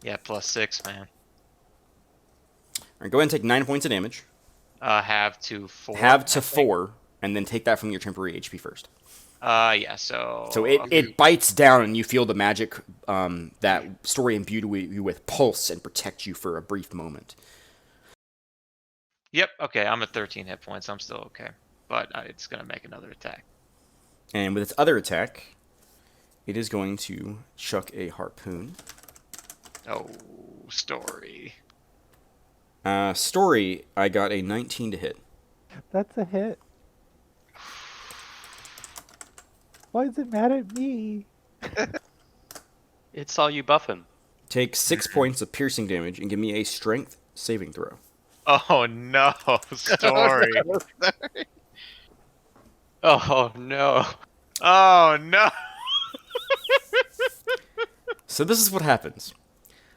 D: Yeah, +6, man.
A: All right, go ahead and take 9 points of damage.
D: Have to 4.
A: Have to 4, and then take that from your temporary HP first.
D: Yeah, so...
A: So it bites down, and you feel the magic that story imbued you with pulse and protect you for a brief moment.
D: Yep, okay, I'm at 13 hit points. I'm still okay. But it's going to make another attack.
A: And with its other attack, it is going to chuck a harpoon.
D: Oh, Story.
A: Story, I got a 19 to hit.
B: That's a hit. Why is it mad at me?
C: It saw you buff him.
A: Take 6 points of piercing damage and give me a strength saving throw.
D: Oh no, Story.
C: Oh no.
D: Oh no.
A: So this is what happens.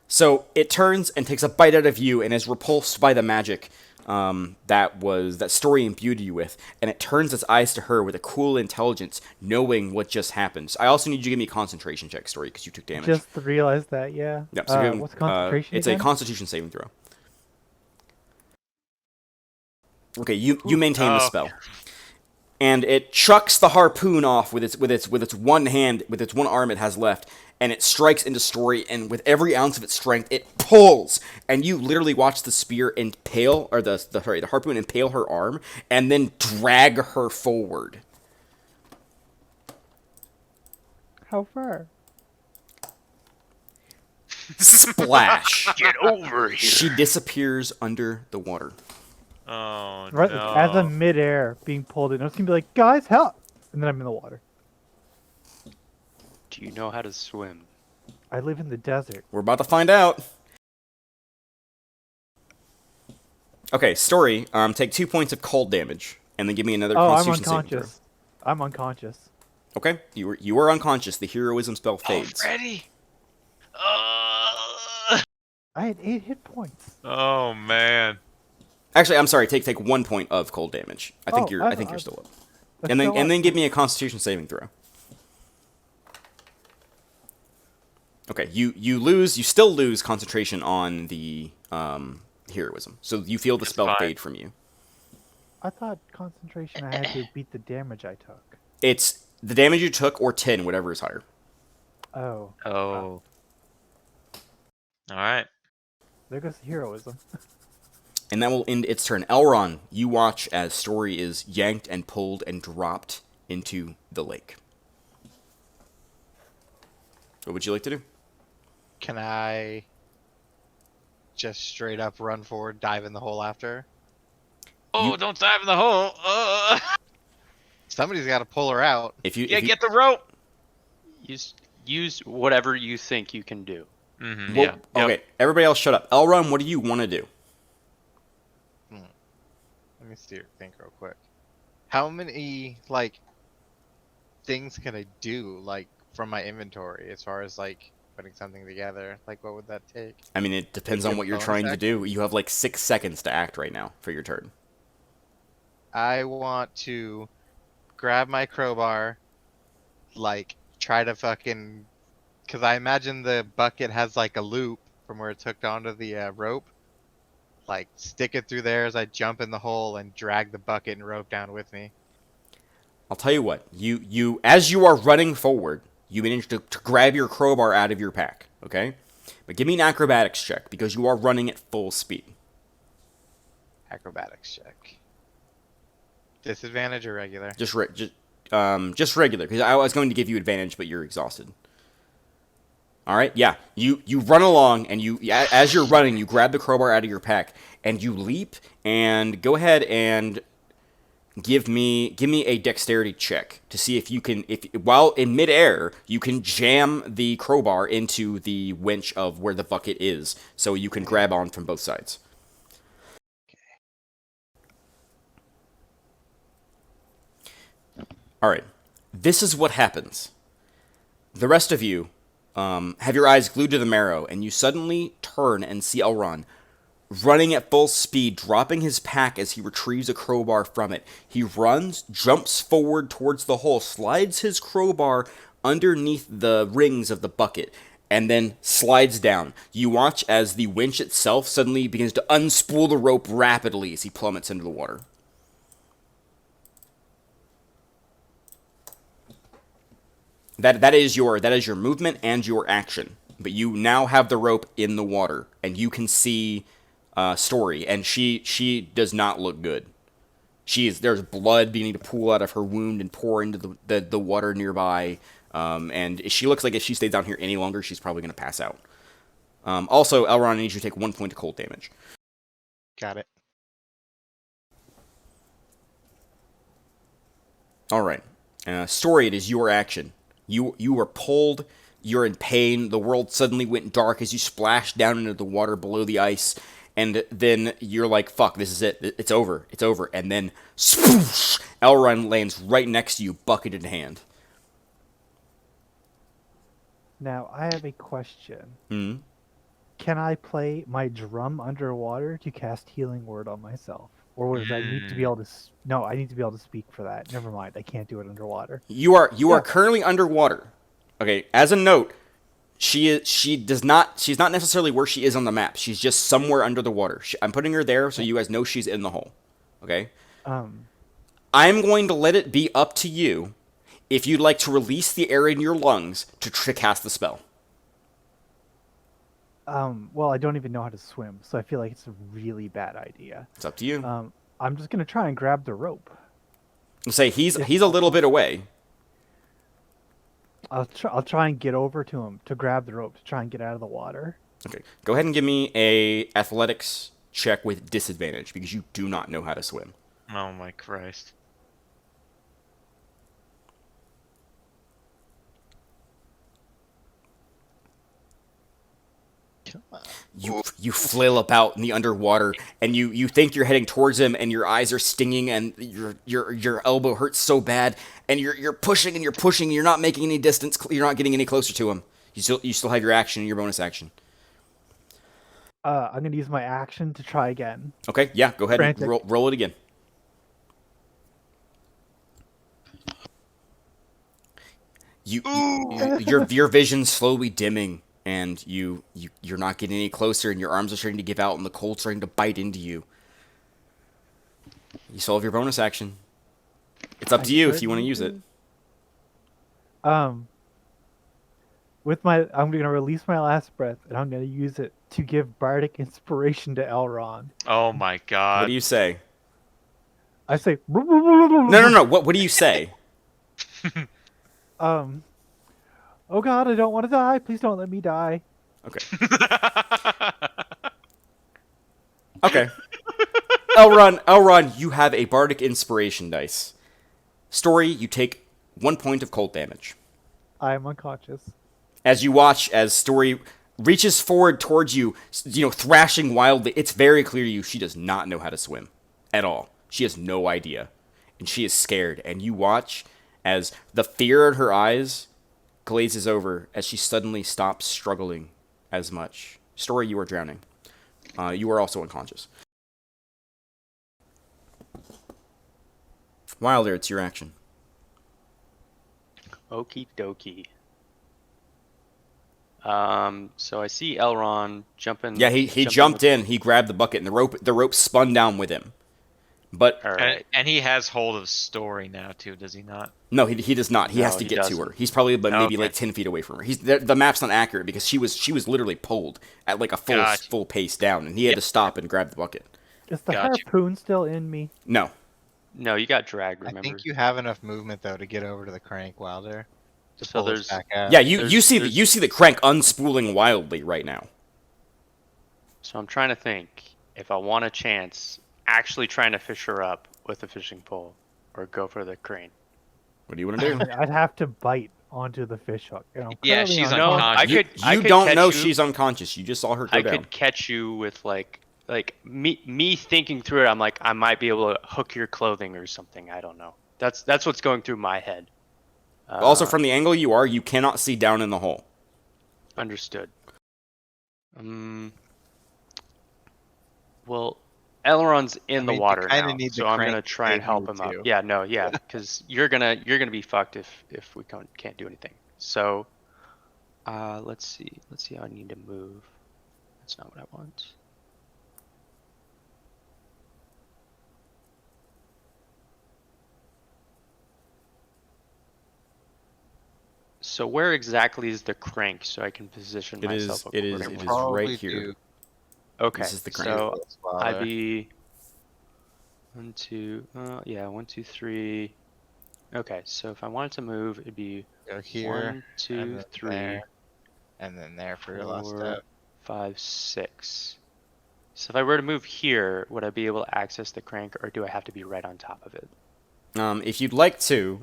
A: So it turns and takes a bite out of you and is repulsed by the magic that Story imbued you with, and it turns its eyes to her with a cool intelligence, knowing what just happened. I also need you to give me a concentration check, Story, because you took damage.
B: Just realized that, yeah.
A: Yep, so give him,
B: what's concentration
A: it's
B: again?
A: a Constitution saving throw. Okay, you maintain the spell, and it chucks the harpoon off with its one hand, with its one arm it has left, and it strikes into Story, and with every ounce of its strength, it pulls, and you literally watch the spear impale, or the harpoon impale her arm, and then drag her forward.
B: How far?
A: Splash!
C: Get over here.
A: She disappears under the water.
D: Oh
B: Right,
D: no.
B: as I'm midair being pulled in, I was gonna be like, guys, help! And then I'm in the water.
C: Do you know how to swim?
B: I live in the desert.
A: We're about to find out. Okay, Story, take 2 points of cold damage, and then give me another
B: Oh, I'm
A: Constitution saving throw.
B: unconscious. I'm unconscious.
A: Okay, you were unconscious. The heroism spell fades.
D: Already?
B: I had 8 hit points.
D: Oh man.
A: Actually, I'm sorry. Take 1 point of cold damage. I think
B: Oh,
A: you're
B: I-
A: still up.
B: That's
A: And
B: still
A: then
B: up.
A: give me a Constitution saving throw. Okay, you still lose concentration on the heroism. So you feel the
D: It's
A: spell
D: fine.
A: fade from you.
B: I thought concentration, I had to beat the damage I took.
A: It's the damage you took or 10, whatever is higher.
B: Oh,
C: Oh.
D: All right.
B: there goes the heroism.
A: And that will end its turn. Elron, you watch as Story is yanked and pulled and dropped into the lake. What would you like to do?
G: Can I just straight up run forward, dive in the hole after?
D: Oh, don't dive in the hole.
G: Somebody's got to pull her out.
A: If you,
D: Yeah,
A: if you
D: get the rope.
C: Use whatever you think you can do.
D: Mm-hmm,
A: well,
D: yeah.
A: okay, everybody else shut up. Elron, what do you want to do?
G: Let me think real quick. How many like things can I do like from my inventory as far as like putting something together? Like what would that take?
A: I mean, it depends
G: Like
A: on
G: a
A: what you're
G: bonus
A: trying to
G: action?
A: do. You have like 6 seconds to act right now for your turn.
G: I want to grab my crowbar, like try to fucking, because I imagine the bucket has like a loop from where it's hooked onto the rope. Like stick it through there as I jump in the hole and drag the bucket and rope down with me.
A: I'll tell you what. You as you are running forward, you manage to grab your crowbar out of your pack. Okay, but give me an acrobatics check because you are running at full speed.
G: Acrobatics check. Disadvantage or regular?
A: Just regular because I was going to give you advantage, but you're exhausted. All right, yeah. You run along, and as you're running, you grab the crowbar out of your pack, and you leap, and go ahead and give me a dexterity check to see if you can, while in midair, you can jam the crowbar into the winch of where the bucket is, so you can grab on from both sides. All right, this is what happens. The rest of you have your eyes glued to the marrow, and you suddenly turn and see Elron running at full speed, dropping his pack as he retrieves a crowbar from it. He runs, jumps forward towards the hole, slides his crowbar underneath the rings of the bucket, and then slides down. You watch as the winch itself suddenly begins to unspool the rope rapidly as he plummets into the water. That is your movement and your action. But you now have the rope in the water, and you can see Story, and she does not look good. there's blood beginning to pool out of her wound and pour into the water nearby. And she looks like if she stays down here any longer, she's probably going to pass out. Also, Elrond, I need you to take 1 point of cold damage.
E: Got it.
A: All right. Story, it is your action. You were pulled. You're in pain. The world suddenly went dark as you splashed down into the water below the ice. And then you're like, fuck, this is it. It's over. It's over. And then, swoosh, Elrond lands right next to you, bucket in hand.
B: Now, I have a question.
A: Hmm?
B: Can I play my drum underwater to cast Healing Word on myself? Or does I need to be able to... No, I need to be able to speak for that. Never mind, I can't do it underwater.
A: You are currently underwater. Okay, as a note, she's not necessarily where she is on the map. She's just somewhere under the water. I'm putting her there so you guys know she's in the hole. Okay? I'm going to let it be up to you if you'd like to release the air in your lungs to cast the spell.
B: Well, I don't even know how to swim, so I feel like it's a really bad idea.
A: It's up to you.
B: I'm just gonna try and grab the rope.
A: Say he's a little bit away.
B: I'll try and get over to him to grab the rope to try and get out of the water.
A: Okay, go ahead and give me a athletics check with disadvantage because you do not know how to swim.
D: Oh my Christ.
A: You flail about in the underwater, and you think you're heading towards him, and your eyes are stinging, and your elbow hurts so bad, and you're pushing and you're pushing, and you're not making any distance. You're not getting any closer to him. You still have your action and your bonus action.
B: I'm gonna use my action to try again.
A: Okay, yeah, go ahead
B: Frantic.
A: and roll it again. Your vision's slowly dimming. And you're not getting any closer, and your arms are starting to give out, and the cold's starting to bite into you. You still have your bonus action. It's up to you if you want to use it.
B: I'm gonna release my last breath, and I'm gonna use it to give bardic inspiration to Elrond.
D: Oh my God.
A: What do you say?
B: I say,
A: No. What do you say?
B: Oh God, I don't want to die. Please don't let me die.
A: Okay. Okay. Elrond, you have a bardic inspiration dice. Story, you take 1 point of cold damage.
B: I am unconscious.
A: As you watch as Story reaches forward towards you, thrashing wildly, it's very clear to you she does not know how to swim at all. She has no idea. And she is scared. And you watch as the fear in her eyes glazes over as she suddenly stops struggling as much. Story, you are drowning. You are also unconscious. Wilder, it's your action.
C: Okie dokie. So I see Elrond jumping.
A: Yeah, he jumped in. He grabbed the bucket, and the rope spun down with him. But
C: All right.
D: And he has hold of Story now too, does he not?
A: no, he does not. He has to get to her. He's probably maybe like 10 feet away from her. The map's not accurate because she was literally pulled at like a full pace down, and he had to stop and grab the bucket.
B: Is the harpoon still in me?
A: No.
C: No, you got dragged. Remember?
E: I think you have enough movement though to get over to the crank, Wilder. To
C: So
E: pull us
C: there's-
E: back out.
A: Yeah, you see the crank unspooling wildly right now.
C: So I'm trying to think if I want a chance, actually trying to fish her up with a fishing pole, or go for the crane.
A: What do you want to do?
B: I'd have to bite onto the fish hook.
D: Yeah, she's
C: No, I
D: unconscious.
C: could.
A: You don't know she's unconscious. You just saw her go
C: I
A: down.
C: could catch you with like me thinking through it. I'm like, I might be able to hook your clothing or something. I don't know. That's what's going through my head.
A: Also, from the angle you are, you cannot see down in the hole.
C: Understood. Well, Elrond's in the
E: you
C: water
E: kinda
C: now,
E: need
C: so
E: the
C: I'm
E: crank
C: gonna
E: to
C: try and
E: save
C: help
E: you
C: him up.
E: too.
C: Yeah, because you're gonna be fucked if we can't do anything. So, let's see how I need to move. That's not what I want. So where exactly is the crank so I can position
A: It is-
C: myself
A: it is-
C: accordingly?
A: it is
E: Probably
A: right here.
E: do
C: Okay,
A: This is the crank.
C: so
E: this, Wilder.
C: I'd be 1, 2. Yeah, 1, 2, 3. Okay, so if I wanted to move, it'd be
G: Go here,
C: 1,
G: and
C: 2,
G: then
C: 3,
G: there, and then there for your last
C: 4,
G: step.
C: 5, 6. So if I were to move here, would I be able to access the crank, or do I have to be right on top of it?
A: If you'd like to,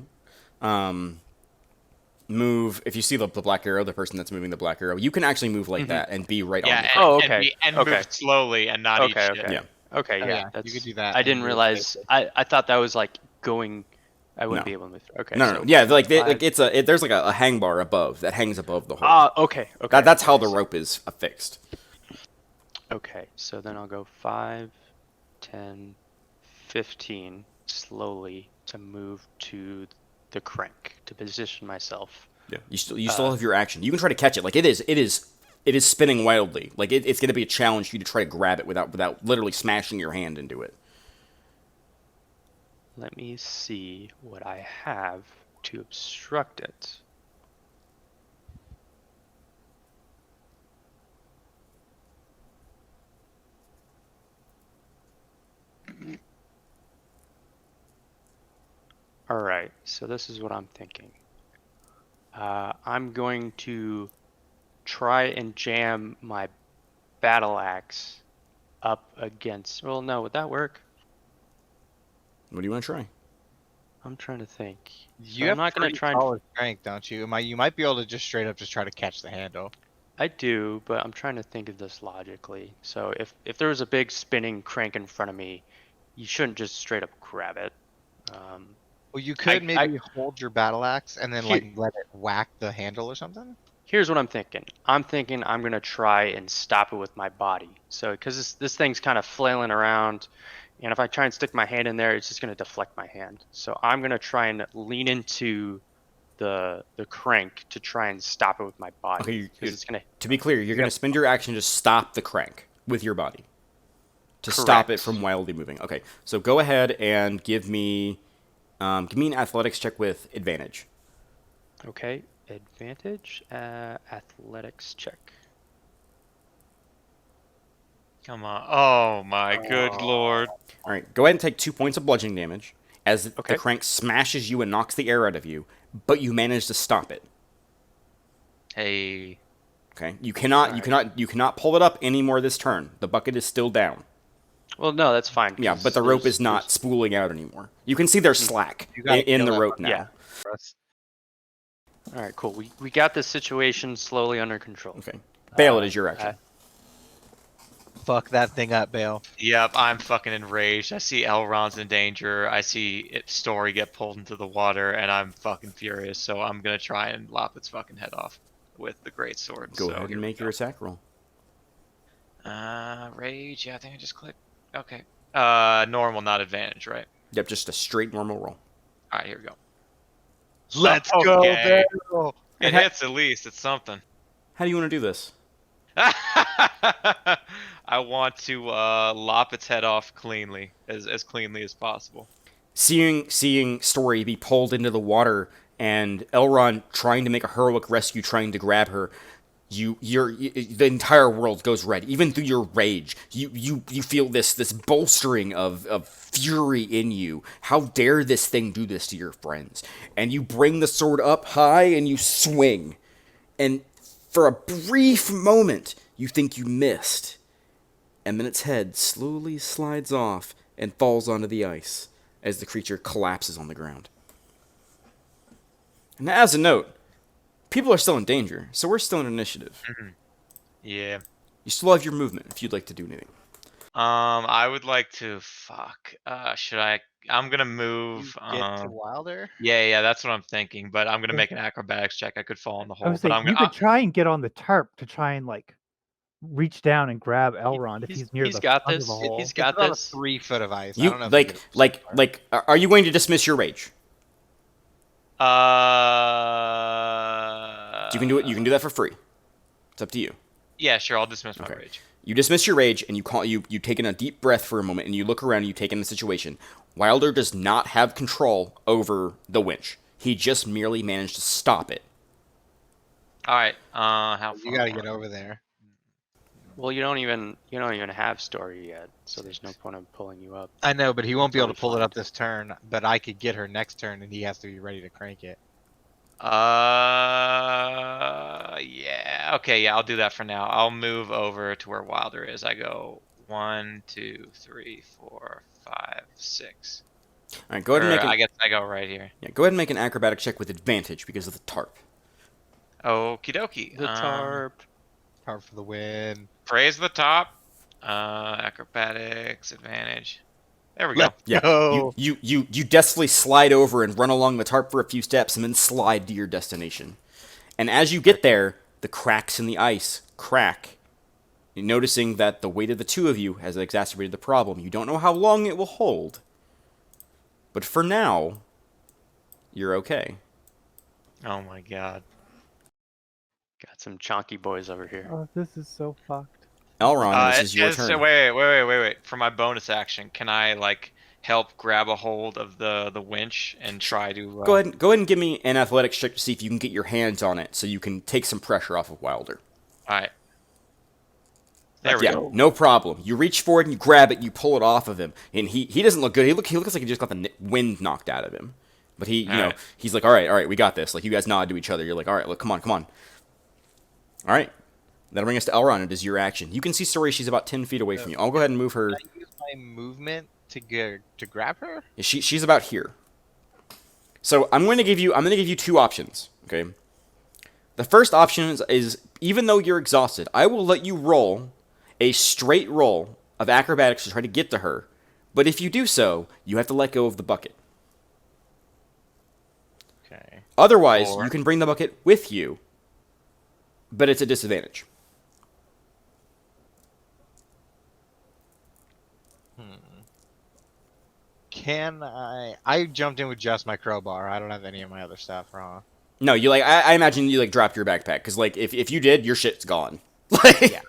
A: move. If you see the black arrow, the person that's moving the black arrow, you can actually move like that and be right on
D: Yeah,
A: the
D: and,
A: crank.
C: Oh,
D: and,
C: okay.
D: be, and
C: Okay.
D: move slowly and not eat
C: Okay,
D: shit.
C: okay.
A: Yeah.
C: Okay,
G: Oh,
C: yeah.
G: yeah, you
C: That's,
G: could do that
C: I
G: and
C: didn't
G: move
C: realize.
G: safely.
C: I thought that was like going. I wouldn't
A: No.
C: be able to move through. Okay.
A: No,
C: so
A: no, no. Yeah, like,
C: five-
A: there's like a hang bar above that hangs above the hole.
C: Okay. Okay.
A: That's how
C: okay,
A: the
C: so-
A: rope is affixed.
C: Okay, so then I'll go 5, 10, 15 slowly to move to the crank to position myself.
A: Yeah, you still have your action. You can try to catch it. Like it is spinning wildly. Like it's going to be a challenge for you to try to grab it without literally smashing your hand into it.
C: Let me see what I have to obstruct it. Alright, so this is what I'm thinking. I'm going to try and jam my battle axe up against. Well, no, would that work?
A: What do you want to try?
C: I'm trying to think.
G: You
C: I'm
G: have
C: not gonna
G: pretty
C: try and.
G: solid strength, don't you? You might be able to just straight up just try to catch the handle.
C: I do, but I'm trying to think of this logically. So if there was a big spinning crank in front of me, you shouldn't just straight up grab it.
G: Well, you could
C: I-
G: maybe hold your battle axe and then
C: Here-
G: like let it whack the handle or something.
C: Here's what I'm thinking. I'm thinking I'm gonna try and stop it with my body. So because this thing's kind of flailing around, and if I try and stick my hand in there, it's just gonna deflect my hand. So I'm gonna try and lean into the crank to try and stop it with my body.
A: Okay,
C: because it's gonna.
A: To be clear, you're going to spend your action to stop the crank with your body. To stop it
C: Correct.
A: from wildly moving. Okay, so go ahead and give me an athletics check with advantage.
C: Okay, advantage, athletics check.
D: Come on. Oh my good lord.
A: All right, go ahead and take 2 points of bludgeoning damage as
C: Okay.
A: the crank smashes you and knocks the air out of you, but you manage to stop it.
D: Hey.
A: Okay, you cannot pull it up anymore this turn. The bucket is still down.
C: Well, no, that's fine.
A: Yeah,
C: 'cause
A: but the rope
C: there's-
A: is not spooling out anymore. You can see there's slack
G: You gotta
A: in
G: kill
A: the
G: that
A: rope
G: bucket.
A: now.
C: Yeah.
G: Russ.
C: All right, cool. We got this situation slowly under control.
A: Okay, Bale, it is your action.
G: Fuck that thing up, Bale.
D: Yep, I'm fucking enraged. I see Elrond's in danger. I see Story get pulled into the water, and I'm fucking furious. So I'm gonna try and lop its fucking head off with the great sword.
A: Go
D: so
A: ahead
D: here
A: and
D: we
A: make
D: go.
A: your attack roll.
D: Rage. Yeah, I think I just clicked. Okay. Normal, not advantage, right?
A: Yep, just a straight normal roll.
D: All right, here we go.
G: Let's
D: Okay.
G: go, Bale.
D: It hits at least. It's something.
A: How do you want to do this?
D: I want to lop its head off cleanly, as cleanly as possible.
A: Seeing Story be pulled into the water and Elrond trying to make a heroic rescue, trying to grab her, the entire world goes red. Even through your rage, you feel this bolstering of fury in you. How dare this thing do this to your friends? And you bring the sword up high and you swing. And for a brief moment, you think you missed. And then its head slowly slides off and falls onto the ice as the creature collapses on the ground. And as a note, people are still in danger, so we're still in initiative.
D: Yeah.
A: You still have your movement if you'd like to do anything.
D: I would like to. Fuck. Should I? I'm gonna move.
G: You get to Wilder.
D: Yeah, that's what I'm thinking. But I'm gonna make an acrobatics check. I could fall in the
B: I
D: hole,
B: was
D: but
B: saying
D: I'm
B: you
D: gonna.
B: could try and get on the tarp to try and like reach down and grab Elrond if he's near
C: he's
B: the
C: got
B: front
C: this.
B: of the hole.
C: He's
G: It's
C: got
G: about
C: this.
G: a 3 foot of ice. I
A: You
G: don't know if you get it.
A: are you going to dismiss your rage? You can do it. You can do that for free. It's up to you.
D: Yeah, sure. I'll dismiss my
A: Okay.
D: rage.
A: You dismiss your rage and you take in a deep breath for a moment and you look around and you take in the situation. Wilder does not have control over the winch. He just merely managed to stop it.
D: All right. How far?
G: You gotta get over there.
C: Well, you don't even have story yet, so there's no point in pulling you up.
E: I know, but he won't be able to
C: Totally
E: pull it
C: fine.
E: up this turn. But I could get her next turn, and he has to be ready to crank it.
D: Yeah. Okay, yeah, I'll do that for now. I'll move over to where Wilder is. I go 1, 2, 3, 4, 5, 6.
A: All right, go ahead and make
D: I
A: an
D: guess I go right here.
A: go ahead and make an acrobatic check with advantage because of the tarp.
D: Okie dokie.
C: The tarp.
E: Hard for the win.
D: Praise the top. Acrobatics advantage. There we go.
E: Let's
A: Yeah,
E: go.
A: you deftly slide over and run along the tarp for a few steps and then slide to your destination. And as you get there, the cracks in the ice crack. You're noticing that the weight of the two of you has exacerbated the problem. You don't know how long it will hold. But for now, you're okay.
D: Oh my god.
C: Got some chonky boys over here.
B: Oh, this is so fucked.
A: Elron, this is your turn.
D: Wait. For my bonus action, can I like help grab a hold of the winch and try to
A: Go ahead and give me an athletics check to see if you can get your hands on it so you can take some pressure off of Wilder.
D: Alright. There we go.
A: No problem. You reach forward and you grab it, you pull it off of him, and he doesn't look good. He looks like he just got the wind knocked out of him. But he's like, all right, we got this. Like, you guys nod to each other. You're like, all right, look, come on. All right. That'll bring us to Elron. It is your action. You can see Story. She's about 10 feet away from you. I'll go ahead and move her.
E: Can I use my movement to grab her?
A: She's about here. So I'm going to give you two options. Okay. The first option is even though you're exhausted, I will let you roll a straight roll of acrobatics to try to get to her. But if you do so, you have to let go of the bucket.
D: Okay.
A: Otherwise, you can bring the bucket with you, but it's a disadvantage.
E: Can I? I jumped in with just my crowbar. I don't have any of my other stuff wrong.
A: No, you I imagine you dropped your backpack because if you did, your shit's gone.
E: Yeah,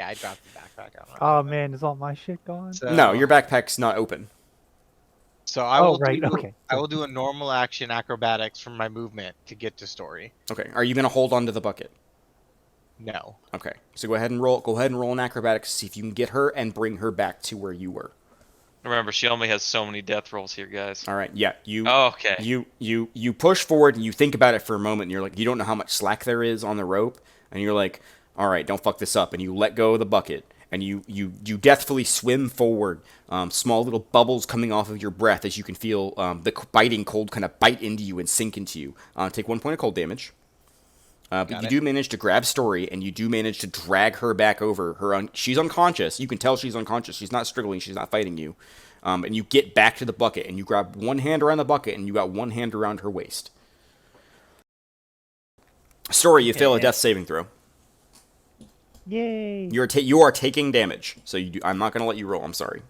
E: I dropped the backpack.
B: Oh man, is all my shit gone?
E: So,
A: No, your backpack's not open.
E: So I will
B: okay.
E: I will do a normal action acrobatics from my movement to get to Story.
A: Okay, are you gonna hold on to the bucket?
E: No.
A: Okay, so go ahead and roll an acrobatics to see if you can get her and bring her back to where you were.
D: Remember, she only has so many death rolls here, guys.
A: All right, yeah,
D: Okay.
A: You push forward and you think about it for a moment. And you're like, you don't know how much slack there is on the rope, and you're like, all right, don't fuck this up, and you let go of the bucket, and you deftly swim forward. Small little bubbles coming off of your breath as you can feel the biting cold kind of bite into you and sink into you. Take 1 point of cold damage. But you do manage to grab Story, and you do manage to drag her back over. She's unconscious. You can tell she's unconscious. She's not struggling. She's not fighting you. And you get back to the bucket, and you grab one hand around the bucket, and you got one hand around her waist. Story, you fail a death saving throw.
B: Yay!
A: You are taking damage, so I'm not going to let you roll. I'm sorry.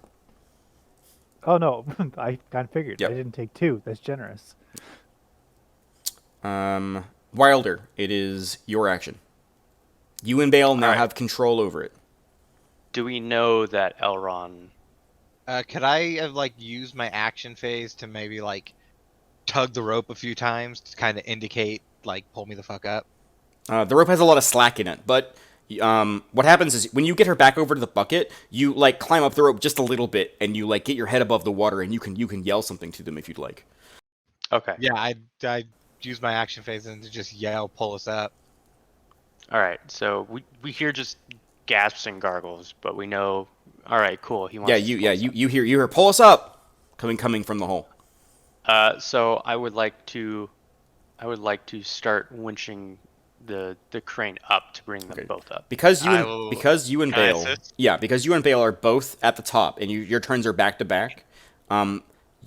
B: Oh no, I kind of figured.
A: Yep.
B: I didn't take 2. That's generous.
A: Wilder, it is your action. You and Bale now have control over it.
C: Do we know that Elron?
E: Could I have used my action phase to maybe tug the rope a few times to kind of indicate pull me the fuck up?
A: The rope has a lot of slack in it, but what happens is when you get her back over to the bucket, you climb up the rope just a little bit, and you get your head above the water, and you can yell something to them if you'd like.
C: Okay.
E: Yeah, I use my action phase and to just yell, pull us up.
C: All right. So we hear just gasps and gargles, but we know. All right, cool. He wants.
A: You hear pull us up, coming from the hole.
C: So I would like to start winching the crane up to bring them both up.
A: Because you and Bale are both at the top, and your turns are back to back.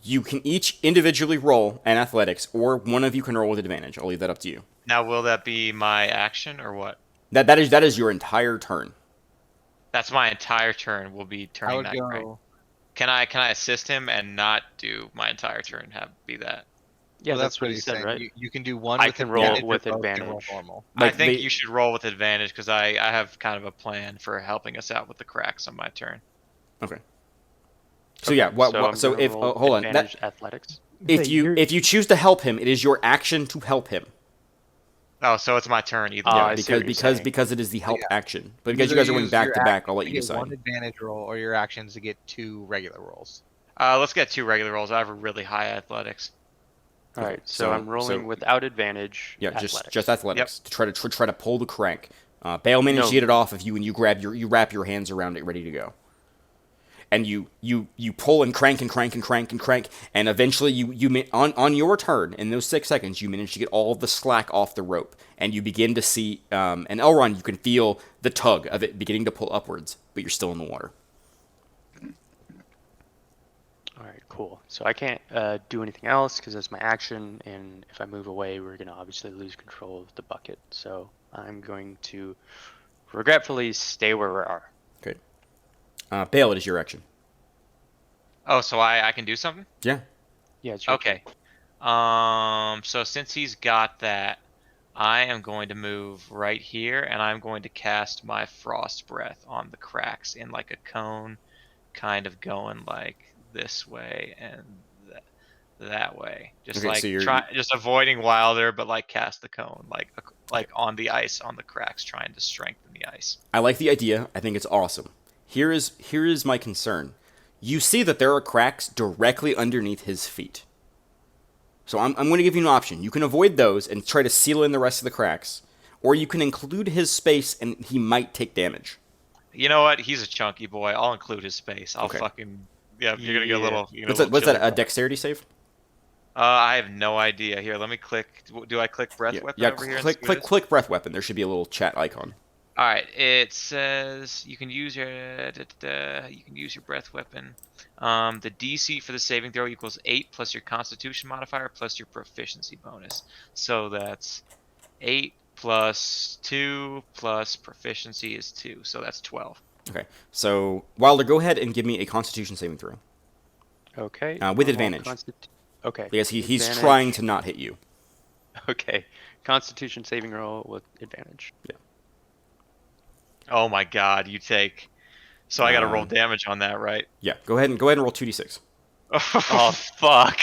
A: You can each individually roll an athletics, or one of you can roll with advantage. I'll leave that up to you.
D: Now, will that be my action or what?
A: That is your entire turn.
D: That's my entire turn. Will be turning that crane. Can I assist him and not do my entire turn? Be that.
C: Yeah, that's what he said, right?
E: You can do one.
C: I can roll with advantage.
D: I think you should roll with advantage because I have kind of a plan for helping us out with the cracks on my turn.
A: Okay. So yeah, hold on.
C: Athletics.
A: If you choose to help him, it is your action to help him.
D: Oh, so it's my turn either
C: Oh,
A: Yeah,
D: way.
C: I see what you're saying.
A: because it is the help
E: yeah.
A: action. But because you
E: Either
A: guys are going
E: use
A: back
E: your
A: to back,
E: action
A: I'll let you
E: to get
A: decide.
E: one advantage roll, or your actions to get 2 regular rolls.
D: Let's get 2 regular rolls. I have a really high athletics.
C: All
A: Okay,
C: right, so I'm rolling
A: so
C: without advantage.
A: yeah,
C: athletics.
A: just athletics to try to pull the crank. Bale managed to
C: No.
A: get it off of you, and you wrap your hands around it, ready to go. And you pull and crank and crank and crank and crank, and eventually on your turn in those 6 seconds you manage to get all of the slack off the rope, and you begin to see and Elrond, you can feel the tug of it beginning to pull upwards, but you're still in the water.
C: All right, cool. So I can't do anything else because that's my action, and if I move away, we're gonna obviously lose control of the bucket. So I'm going to regretfully stay where we are.
A: Okay. Bale, it is your action.
D: Oh, so I can do something?
A: Yeah.
C: Yeah, it's your
D: Okay.
C: turn.
D: So since he's got that, I am going to move right here, and I'm going to cast my Frost Breath on the cracks in like a cone, kind of going like this way and that way. Just
A: Okay,
D: like
A: so you're-
D: just avoiding Wilder, but like cast the cone, like on the ice, on the cracks, trying to strengthen the ice.
A: I like the idea. I think it's awesome. Here is my concern. You see that there are cracks directly underneath his feet. So I'm going to give you an option. You can avoid those and try to seal in the rest of the cracks, or you can include his space and he might take damage.
D: You know what? He's a chunky boy. I'll include his space. I'll
A: Okay.
D: fucking you're gonna get a little.
A: What's that? A dexterity save?
D: I have no idea. Here, let me click. Do I click breath
A: Yeah,
D: weapon
A: yeah.
D: over here? and see what it is?
A: Click breath weapon. There should be a little chat icon.
D: All right. It says you can use your breath weapon. The DC for the saving throw equals 8 plus your Constitution modifier plus your proficiency bonus. So that's 8 plus 2 plus proficiency is 2. So that's 12.
A: Okay. So Wilder, go ahead and give me a Constitution saving throw.
C: Okay.
A: With advantage.
C: Okay.
A: Because he's
C: Advantage.
A: trying to not hit you.
C: Okay. Constitution saving roll with advantage.
D: Oh my God! You take. So I got to roll damage on that, right?
A: Yeah. Go ahead and roll 2d6.
D: Oh fuck!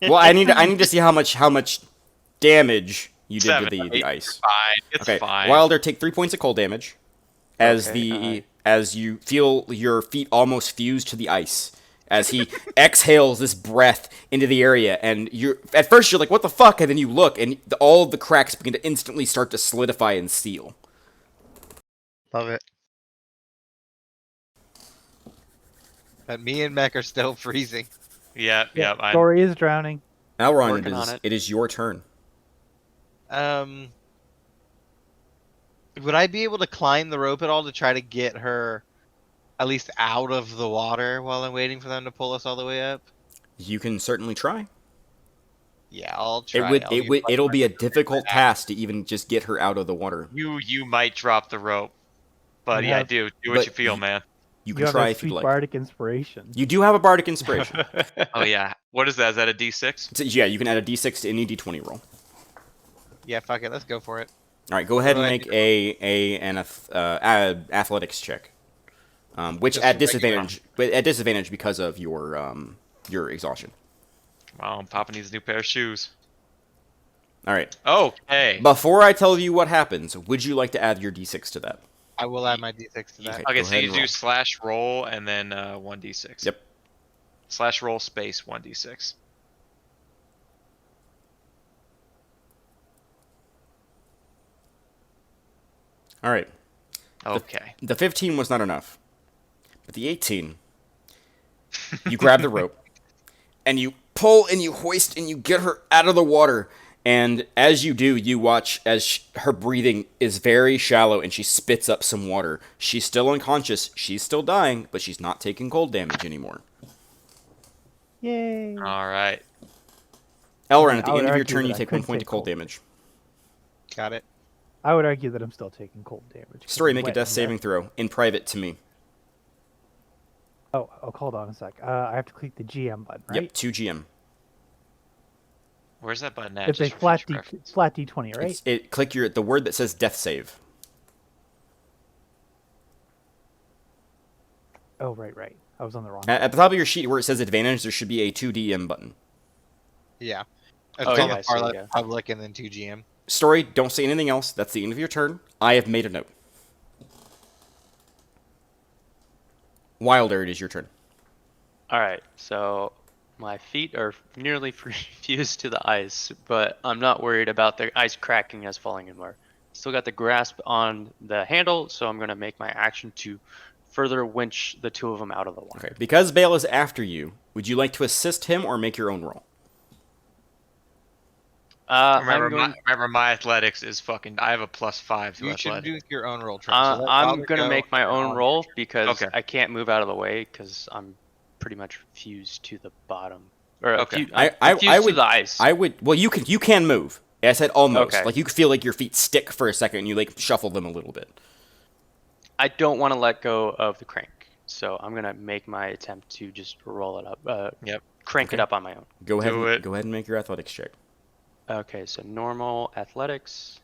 A: Well, I need to see how much damage you did
D: 7,
A: to the
D: 8,
A: ice.
D: Fine. It's
A: Okay.
D: fine.
A: Wilder, take 3 points of cold damage as
C: Okay,
A: as you feel your feet almost fuse to the ice. As he exhales this breath into the area, and at first you're like, "What the fuck?" And then you look, and all of the cracks begin to instantly start to solidify and seal.
G: Love it. But me and Mech are still freezing.
D: Yeah.
B: Dory is drowning.
A: Elrond,
C: Working on it.
A: it is your turn.
G: Would I be able to climb the rope at all to try to get her at least out of the water while I'm waiting for them to pull us all the way up?
A: You can certainly try.
G: Yeah, I'll try.
A: It'll be a difficult task to even just get her out of the water.
D: You might drop the rope, but
B: You
D: yeah,
B: have-
D: do what
A: but
D: you feel, man.
A: You
B: You
A: can
B: have
A: try
B: a
A: if you'd
B: sweet
A: like.
B: bardic inspiration.
A: You do have a bardic inspiration.
D: Oh yeah. What is that? Is that a D6?
A: So, yeah, you can add a d6 to any d20 roll.
G: Yeah, fuck it. Let's go for it.
A: All right, go ahead and
G: What do I
A: make an athletics check, which
G: Just
A: at
G: a regular-
A: disadvantage because of your exhaustion.
D: Wow, Papa needs a new pair of shoes.
A: All right.
D: Okay.
A: Before I tell you what happens, would you like to add your d6 to that?
G: I will add my d6 to that.
A: Okay.
D: Okay,
A: Go
D: so
A: ahead
D: you
A: and
D: do
A: roll.
D: slash roll and then 1d6.
A: Yep.
D: Slash roll space 1d6.
A: All right.
D: Okay.
A: The 15 was not enough, but the 18. You grab the rope, and you pull and you hoist and you get her out of the water. And as you do, you watch as her breathing is very shallow and she spits up some water. She's still unconscious. She's still dying, but she's not taking cold damage anymore.
B: Yay!
D: All right.
A: Elrond, at the
B: I would
A: end of your
B: argue
A: turn,
B: that
A: you
B: I
A: take
B: could
A: 1 point
B: take
A: of cold
B: cold.
A: damage.
G: Got it.
B: I would argue that I'm still taking cold damage. 'cause
A: Story,
B: I'm
A: make a
B: wet
A: death
B: in
A: saving throw in private to me.
B: Oh, hold on a sec. I have to click the GM button, right?
A: Yep, 2 GM.
D: Where's that button at?
B: It's a
D: just for
B: flat
D: future reference?
B: flat D20, right?
A: Click the word that says death save.
B: Oh, right. I was on the wrong.
A: At the top of your sheet where it says advantage, there should be a 2 DM button.
G: Yeah. It's
C: Oh,
G: on
C: yeah,
G: the
C: I
G: far
C: see,
G: left
C: yeah.
G: public and then 2GM.
A: Story, don't say anything else. That's the end of your turn. I have made a note. Wilder, it is your turn.
C: All right, so my feet are nearly fused to the ice, but I'm not worried about the ice cracking as falling in more. Still got the grasp on the handle, so I'm going to make my action to further winch the two of them out of the water.
A: Okay, because Bale is after you, would you like to assist him or make your own roll?
D: Remember, my athletics is fucking. I have a +5 to
G: You should
D: athletics.
G: do your own roll, Trent. So let
C: I'm
G: Wilder
C: going to
G: go,
C: make my
G: and
C: own
G: I'll
C: roll
G: do
C: because
D: Okay.
C: I can't move out of the way because I'm pretty much fused to the bottom. Or
D: Okay.
C: I'm fused to the ice.
A: I would. Well, you can move. I said almost.
C: Okay.
A: Like you could feel like your feet stick for a second, and you like shuffle them a little bit.
C: I don't want to let go of the crank, so I'm gonna make my attempt to just roll it up.
D: Yep.
C: Crank it
A: Okay.
C: up on my own.
A: Go ahead.
D: Do it.
A: Go ahead and make your athletics check.
C: Okay, so normal athletics.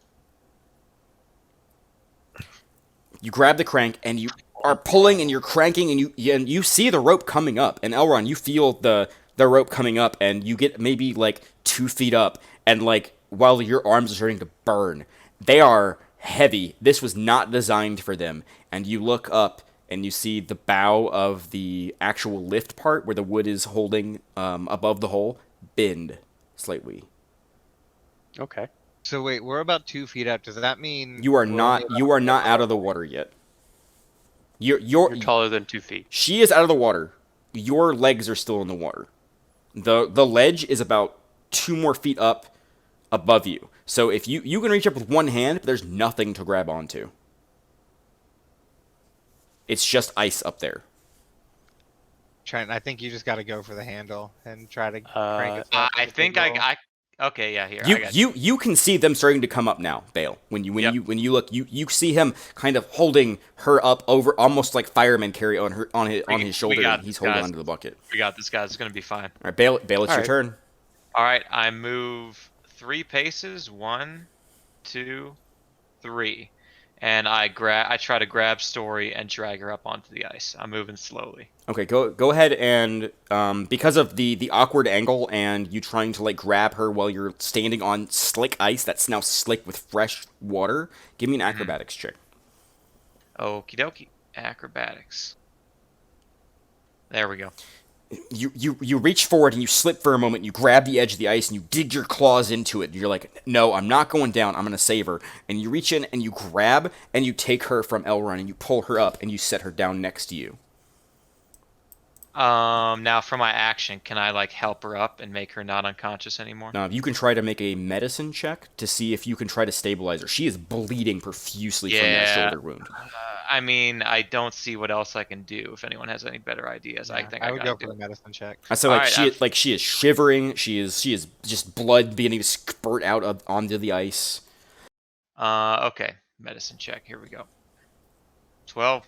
A: You grab the crank and you are pulling and you're cranking and you see the rope coming up. And Elrond, you feel the rope coming up and you get maybe like 2 feet up and like while your arms are starting to burn, they are heavy. This was not designed for them. And you look up and you see the bow of the actual lift part where the wood is holding above the hole bend slightly.
C: Okay.
G: So wait, we're about 2 feet up. Does that mean
A: You are
G: we're
A: not
G: only about-
A: out of the water yet.
C: You're taller than 2 feet.
A: She is out of the water. Your legs are still in the water. The ledge is about 2 more feet up above you. So if you can reach up with one hand, but there's nothing to grab onto. It's just ice up there.
G: Trent, I think you just got to go for the handle and try to crank us up.
D: I
G: with a
D: think
G: big roll.
D: I. Okay, yeah, here. I got
A: You can see them starting to come up now, Bale. When you look, you see him kind of holding her up over almost like firemen carry on his shoulder and he's holding onto the bucket.
D: We got this, guys. It's gonna be fine.
A: All right, Bale, it's your
C: right.
A: turn.
D: All right, I move 3 paces. 1, 2, 3, and I try to grab Story and drag her up onto the ice. I'm moving slowly.
A: Okay, go ahead and because of the awkward angle and you trying to like grab her while you're standing on slick ice that's now slick with fresh water, give me an acrobatics check.
D: Okie dokie. Acrobatics. There we go.
A: You reach forward and you slip for a moment, you grab the edge of the ice and you dig your claws into it. And you're like, no, I'm not going down, I'm going to save her. And you reach in and you grab and you take her from Elrond and you pull her up and you set her down next to you.
D: Now for my action, can I like help her up and make her not unconscious anymore?
A: Now, you can try to make a medicine check to see if you can try to stabilize her. She is bleeding profusely from that shoulder wound.
D: I mean, I don't see what else I can do. If anyone has any better ideas, I think
G: I would
D: gotta
G: go for the medicine check.
A: So like
D: Alright,
A: she is shivering. She is just blood beginning to spurt out onto the ice.
D: Okay. Medicine check. Here we go. 12.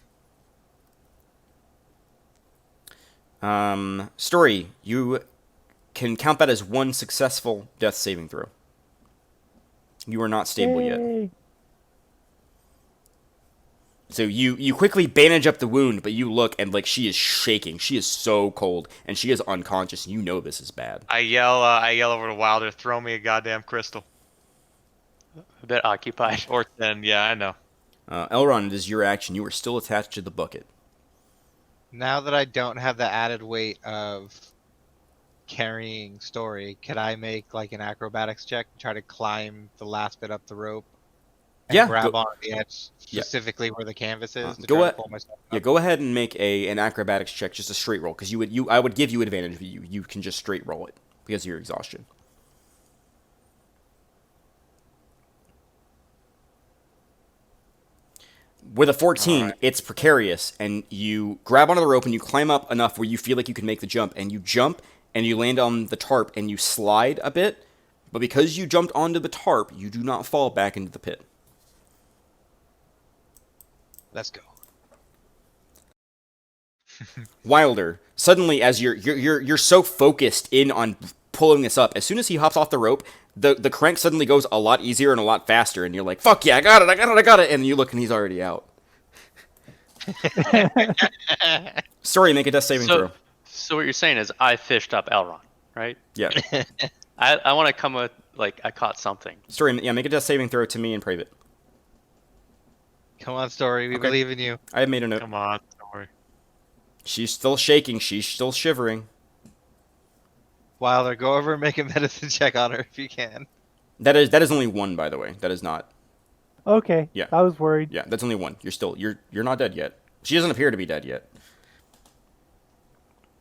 A: Story, you can count that as 1 successful death saving throw. You are not stable yet.
B: Yay.
A: So you quickly bandage up the wound, but you look and like she is shaking. She is so cold and she is unconscious. And you know this is bad.
D: I yell over to Wilder, throw me a goddamn crystal.
C: A bit occupied.
D: Or 10, yeah, I know.
A: Elrond, it is your action. You are still attached to the bucket.
G: Now that I don't have the added weight of carrying Story, could I make like an acrobatics check and try to climb the last bit up the rope? And
A: Yeah,
G: grab
A: go-
G: on the edge,
A: Yeah.
G: specifically where the canvas is, to
A: go
G: try
A: a-
G: to pull myself
A: Yeah,
G: up.
A: go ahead and make an acrobatics check, just a straight roll, because I would give you advantage if you can just straight roll it because of your exhaustion. With a 14, it's precarious, and you grab onto the rope and you climb up enough where you feel like you can make the jump, and you land on the tarp and you slide a bit, but because you jumped onto the tarp, you do not fall back into the pit.
G: Let's go.
A: Wilder, suddenly as you're so focused in on pulling this up, as soon as he hops off the rope, the crank suddenly goes a lot easier and a lot faster, and you're like, fuck yeah, I got it, and you look and he's already out. Story, make a death saving throw.
C: So what you're saying is I fished up Elrond, right?
A: Yeah.
C: I want to come with like I caught something.
A: Story, yeah, make a death saving throw to me in private.
G: Come on, story. We
A: Okay.
G: believe in you.
A: I have made a note.
D: Come on, story.
A: She's still shaking. She's still shivering.
G: Wilder, go over and make a medicine check on her if you can.
A: That is only one, by the way. That is not.
B: Okay.
A: Yeah.
B: I was worried.
A: Yeah, that's only one. You're not dead yet. She doesn't appear to be dead yet.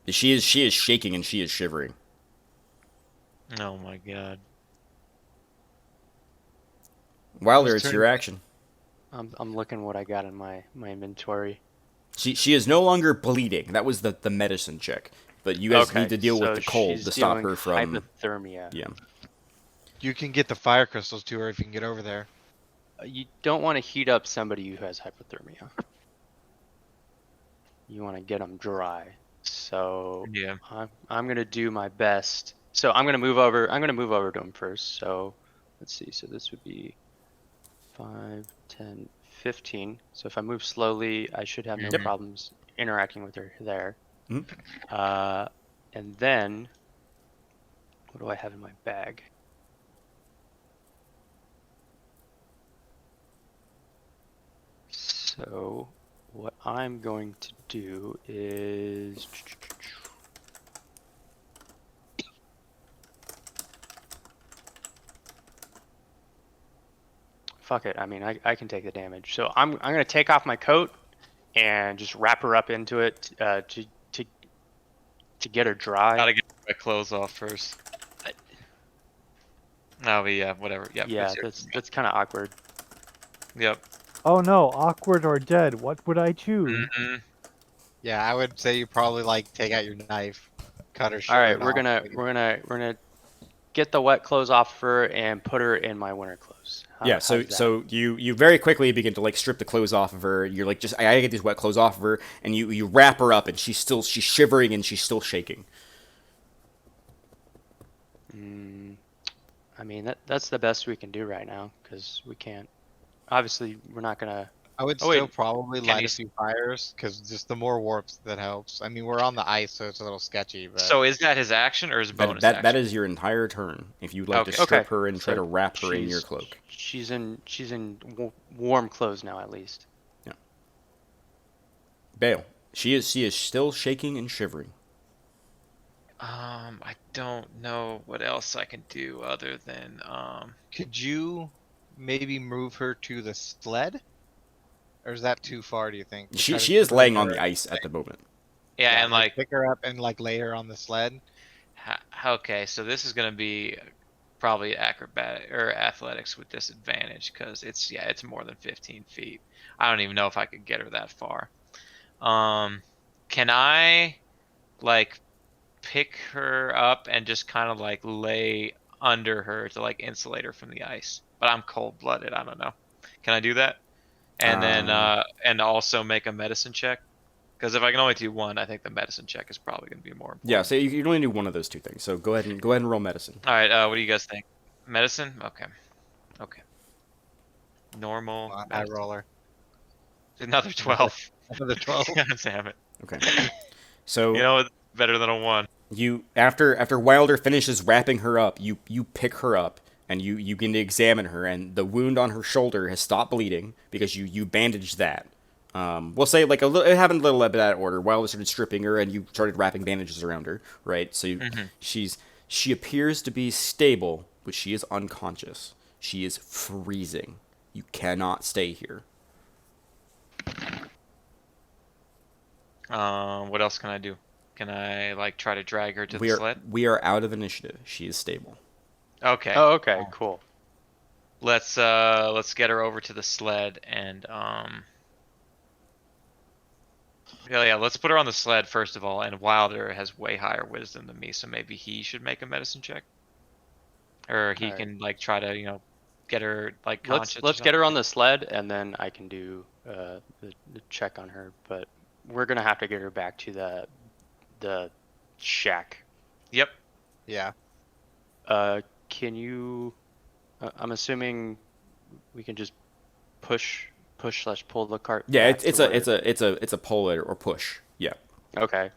A: She is shaking and she is shivering.
D: Oh my god.
A: Wilder,
G: Whose
A: it's
G: turn?
A: your action.
C: I'm looking what I got in my inventory.
A: She is no longer bleeding. That was the medicine check. But you guys need to deal with
C: so
A: the cold
C: she's
A: to stop
C: doing
A: her from.
C: hypothermia.
A: Yeah.
G: You can get the fire crystals to her if you can get over there.
C: You don't want to heat up somebody who has hypothermia. You want to get them dry. So
D: Yeah.
C: I'm gonna do my best. So I'm gonna move over. I'm gonna move over to him first. So let's see. So this would be 5, 10, 15. So if I move slowly, I should have no
A: Yep.
C: problems interacting with her there.
A: Mhm.
C: And then what do I have in my bag? So what I'm going to do is fuck it. I mean, I can take the damage. So I'm gonna take off my coat and just wrap her up into it to get her dry.
D: Gotta get my clothes off first. No, but yeah, whatever. Yep.
C: Yeah, that's kind of awkward.
D: Yep.
B: Oh no, awkward or dead. What would I choose?
D: Mm-hmm.
G: Yeah, I would say you probably like take out your knife, cut her shirt.
C: All right, we're
G: off.
C: gonna get the wet clothes off her and put her in my winter clothes.
A: Yeah,
C: How's that?
A: so you very quickly begin to like strip the clothes off of her. You're like, just I gotta get these wet clothes off of her, and you wrap her up, and she's shivering and she's still shaking.
C: I mean that's the best we can do right now because we can't. Obviously, we're not gonna.
G: I would
C: Oh, wait.
G: still probably
D: Can
G: light
D: you
G: a few fires because just the more warps that helps. I mean, we're on the ice, so it's a little sketchy. But
D: So is that his action or his bonus
A: That
D: action?
A: that is your entire turn. If you'd like to
D: Okay.
A: strip
C: Okay,
A: her and try
C: so
A: to wrap her in your
C: she's-
A: cloak.
C: She's in warm clothes now at least.
A: Bale, she is still shaking and shivering.
D: I don't know what else I can do other than
G: could you maybe move her to the sled, or is that too far? Do you think? We try to
A: She is
G: put her
A: laying
G: in
A: on
G: her-
A: the ice at the moment.
D: yeah, and like
G: pick her up and like lay her on the sled.
D: okay, so this is gonna be probably acrobatic or athletics with disadvantage because it's more than 15 feet. I don't even know if I could get her that far. Can I like pick her up and just kind of like lay under her to like insulate her from the ice? But I'm cold-blooded. I don't know. Can I do that? And then and also make a medicine check. Because if I can only do one, I think the medicine check is probably going to be more important.
A: Yeah, so you can only do one of those two things. So go ahead and roll medicine.
D: All right. What do you guys think? Medicine? Okay. Okay. Normal.
G: High
D: medicine.
G: roller.
D: Another 12.
G: Another 12.
D: God damn it.
A: Okay. So
D: You know, it's better than a 1.
A: you after Wilder finishes wrapping her up, you pick her up and you begin to examine her, and the wound on her shoulder has stopped bleeding because you bandaged that. We'll say like it happened a little bit out of order. Wilder started stripping her, and you started wrapping bandages around her, right? So she appears to be stable, but she is unconscious. She is freezing. You cannot stay here.
D: What else can I do? Can I like try to drag her to the sled?
A: We are out of initiative. She is stable.
D: Okay.
C: Oh, okay, cool.
D: Let's get her over to the sled and yeah, let's put her on the sled first of all. And Wilder has way higher wisdom than me, so maybe he should make a medicine check, or he
C: Alright.
D: can like try to get her like conscious.
C: Let's get her on the sled and then I can do the check on her. But we're gonna have to get her back to the shack.
D: Yep.
G: Yeah.
C: Can you? I'm assuming we can just push/pull the cart.
A: Yeah,
C: back
A: it's
C: to
A: a
C: where-
A: it's a pull or push. Yeah.
C: Okay.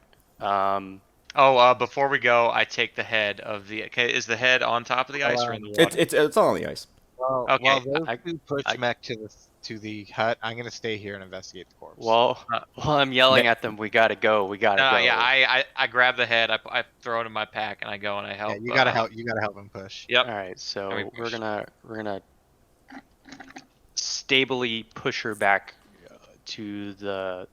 D: Oh, before we go, I take the head of the. Okay, is the head on top of the ice or in the water?
A: It's all on the ice.
G: Well,
D: Okay,
G: while those
C: I-
G: two push
C: I-
G: mech to the hut, I'm gonna stay here and investigate the corpse.
C: Well,
D: Uh,
C: while I'm yelling at them, we gotta go. We gotta go.
D: Yeah, I grab the head, I throw it in my pack, and I go and I
G: yeah,
D: help.
G: you gotta help. You gotta help him push.
D: Yep.
C: All right, so
D: we
C: we're
D: push?
C: gonna stably push her back to the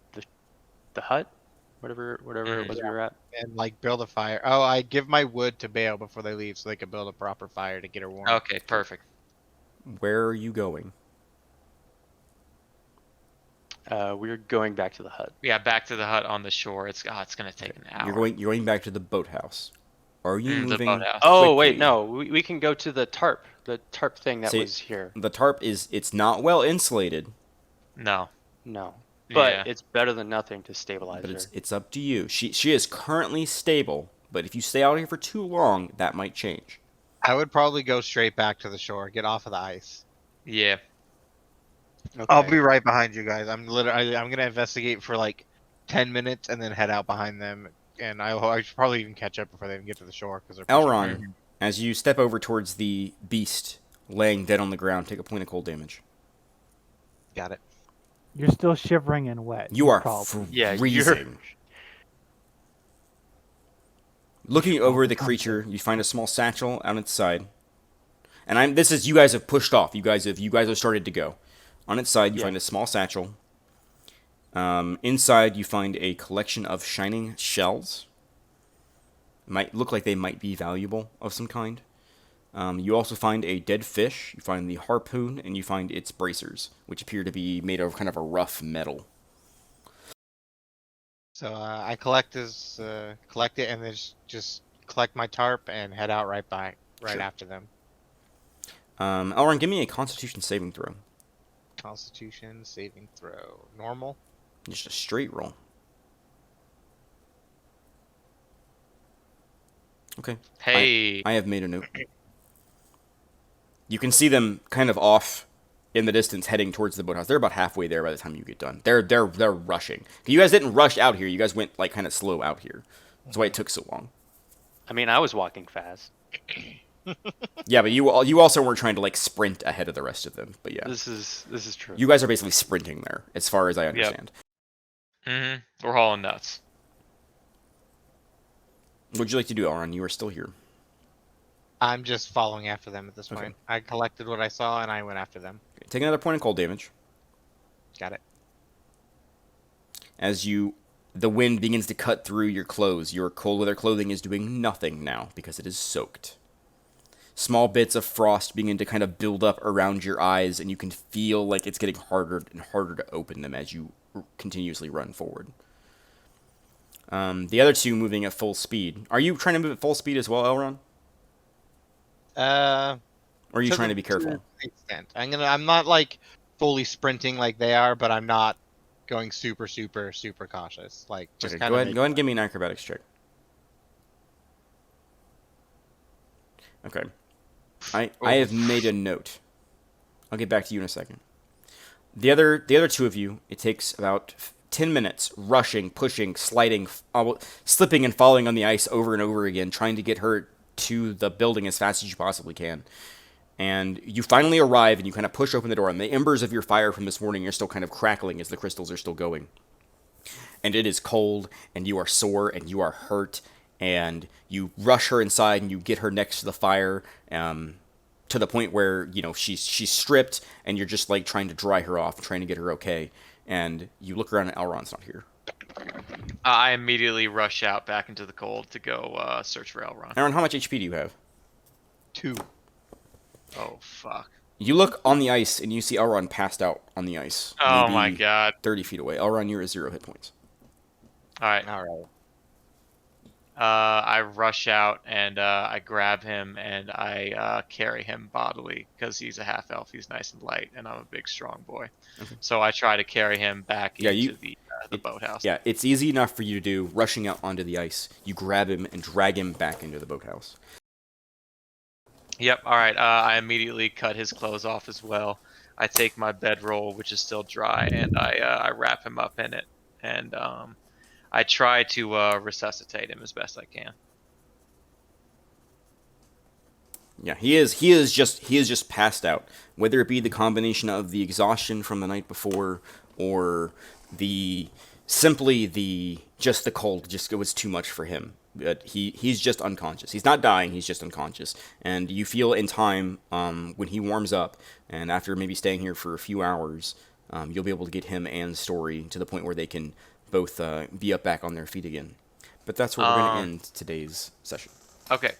C: hut, whatever it was we were at.
G: And like build a fire. Oh, I give my wood to Bale before they leave, so they can build a proper fire to get her warm.
D: Okay, perfect.
A: Where are you going?
C: We're going back to the hut.
D: Yeah, back to the hut on the shore. It's gonna take an hour.
A: You're going back to the boathouse. Are you
D: The
A: moving?
D: boathouse.
C: Oh wait,
A: quickly?
C: no, we can go to the tarp thing that
A: See,
C: was here.
A: The tarp it's not well insulated,
D: No.
C: No, but
D: Yeah.
C: it's better than nothing to stabilize
A: but
C: her.
A: it's up to you. She is currently stable, but if you stay out here for too long, that might change.
G: I would probably go straight back to the shore, get off of the ice.
D: Yeah.
C: Okay.
G: I'll be right behind you guys. I'm gonna investigate for like 10 minutes and then head out behind them. And I should probably even catch up before they even get to the shore because they're pushing
A: Elron,
G: me.
A: as you step over towards the beast laying dead on the ground, take a point of cold damage.
G: Got it.
B: You're still shivering and wet.
A: You
B: no
A: are
B: problem.
C: Yeah,
A: freezing. Looking over the creature, you find a small satchel on its side. And this is you guys have pushed off. You guys have started to go. On its side, you
C: Yeah.
A: find a small satchel. Inside, you find a collection of shining shells. Might look like they might be valuable of some kind. You also find a dead fish. You find the harpoon, and you find its bracers, which appear to be made of kind of a rough metal.
G: So I collect it, and then just collect my tarp and head out right
A: Sure.
G: after them.
A: Elron, give me a Constitution saving throw.
G: Constitution saving throw. Normal.
A: Just a straight roll. Okay.
D: Hey.
A: I have made a note. You can see them kind of off in the distance heading towards the boathouse. They're about halfway there by the time you get done. They're rushing. You guys didn't rush out here. You guys went like kind of slow out here. That's why it took so long.
C: I mean, I was walking fast.
A: Yeah, but you also weren't trying to like sprint ahead of the rest of them. But yeah,
C: This is true.
A: you guys are basically sprinting there, as far as I understand.
D: We're hauling nuts.
A: What'd you like to do, Elron? You are still here.
G: I'm just following after them at this
A: Okay.
G: point. I collected what I saw and I went after them.
A: Okay, take another point of cold damage.
G: Got it.
A: As the wind begins to cut through your clothes. Your cold weather clothing is doing nothing now because it is soaked. Small bits of frost begin to kind of build up around your eyes, and you can feel like it's getting harder and harder to open them as you continuously run forward. The other two moving at full speed. Are you trying to move at full speed as well, Elron? Or are you trying to be careful?
G: To the extent. I'm not like fully sprinting like they are, but I'm not going super cautious. Like just
A: Okay,
G: kind
A: go
G: of
A: ahead and give me an acrobatics check. Okay. I have made a note. I'll get back to you in a second. The other two of you, it takes about 10 minutes rushing, pushing, sliding, slipping and falling on the ice over and over again, trying to get her to the building as fast as you possibly can. And you finally arrive and you kind of push open the door, and the embers of your fire from this morning are still kind of crackling as the crystals are still going. And it is cold, and you are sore, and you are hurt, and you rush her inside and you get her next to the fire, to the point where, you know, she's stripped, and you're just like trying to dry her off, trying to get her okay. And you look around and Elron's not here.
D: I immediately rush out back into the cold to go search for Elron.
A: Elron, how much HP do you have?
G: 2.
D: Oh, fuck.
A: You look on the ice and you see Elron passed out on the ice.
D: Oh
A: maybe
D: my god.
A: 30 feet away. Elron, you're at 0 hit points.
D: Alright.
G: All right.
D: I rush out and I grab him and I carry him bodily because he's a half elf. He's nice and light, and I'm a big, strong boy.
A: Okay.
D: So I try to carry him back into the boathouse.
A: Yeah, it's easy enough for you to do, rushing out onto the ice. You grab him and drag him back into the boathouse.
D: Yep. All right. I immediately cut his clothes off as well. I take my bedroll, which is still dry, and I wrap him up in it, and I try to resuscitate him as best I can.
A: Yeah, he is just passed out. Whether it be the combination of the exhaustion from the night before, or simply the cold, it was too much for him. But he's just unconscious. He's not dying. He's just unconscious. And you feel in time, when he warms up, and after maybe staying here for a few hours, you'll be able to get him and Story to the point where they can both be up back on their feet again. But that's where we're going to end today's session.
D: Okay.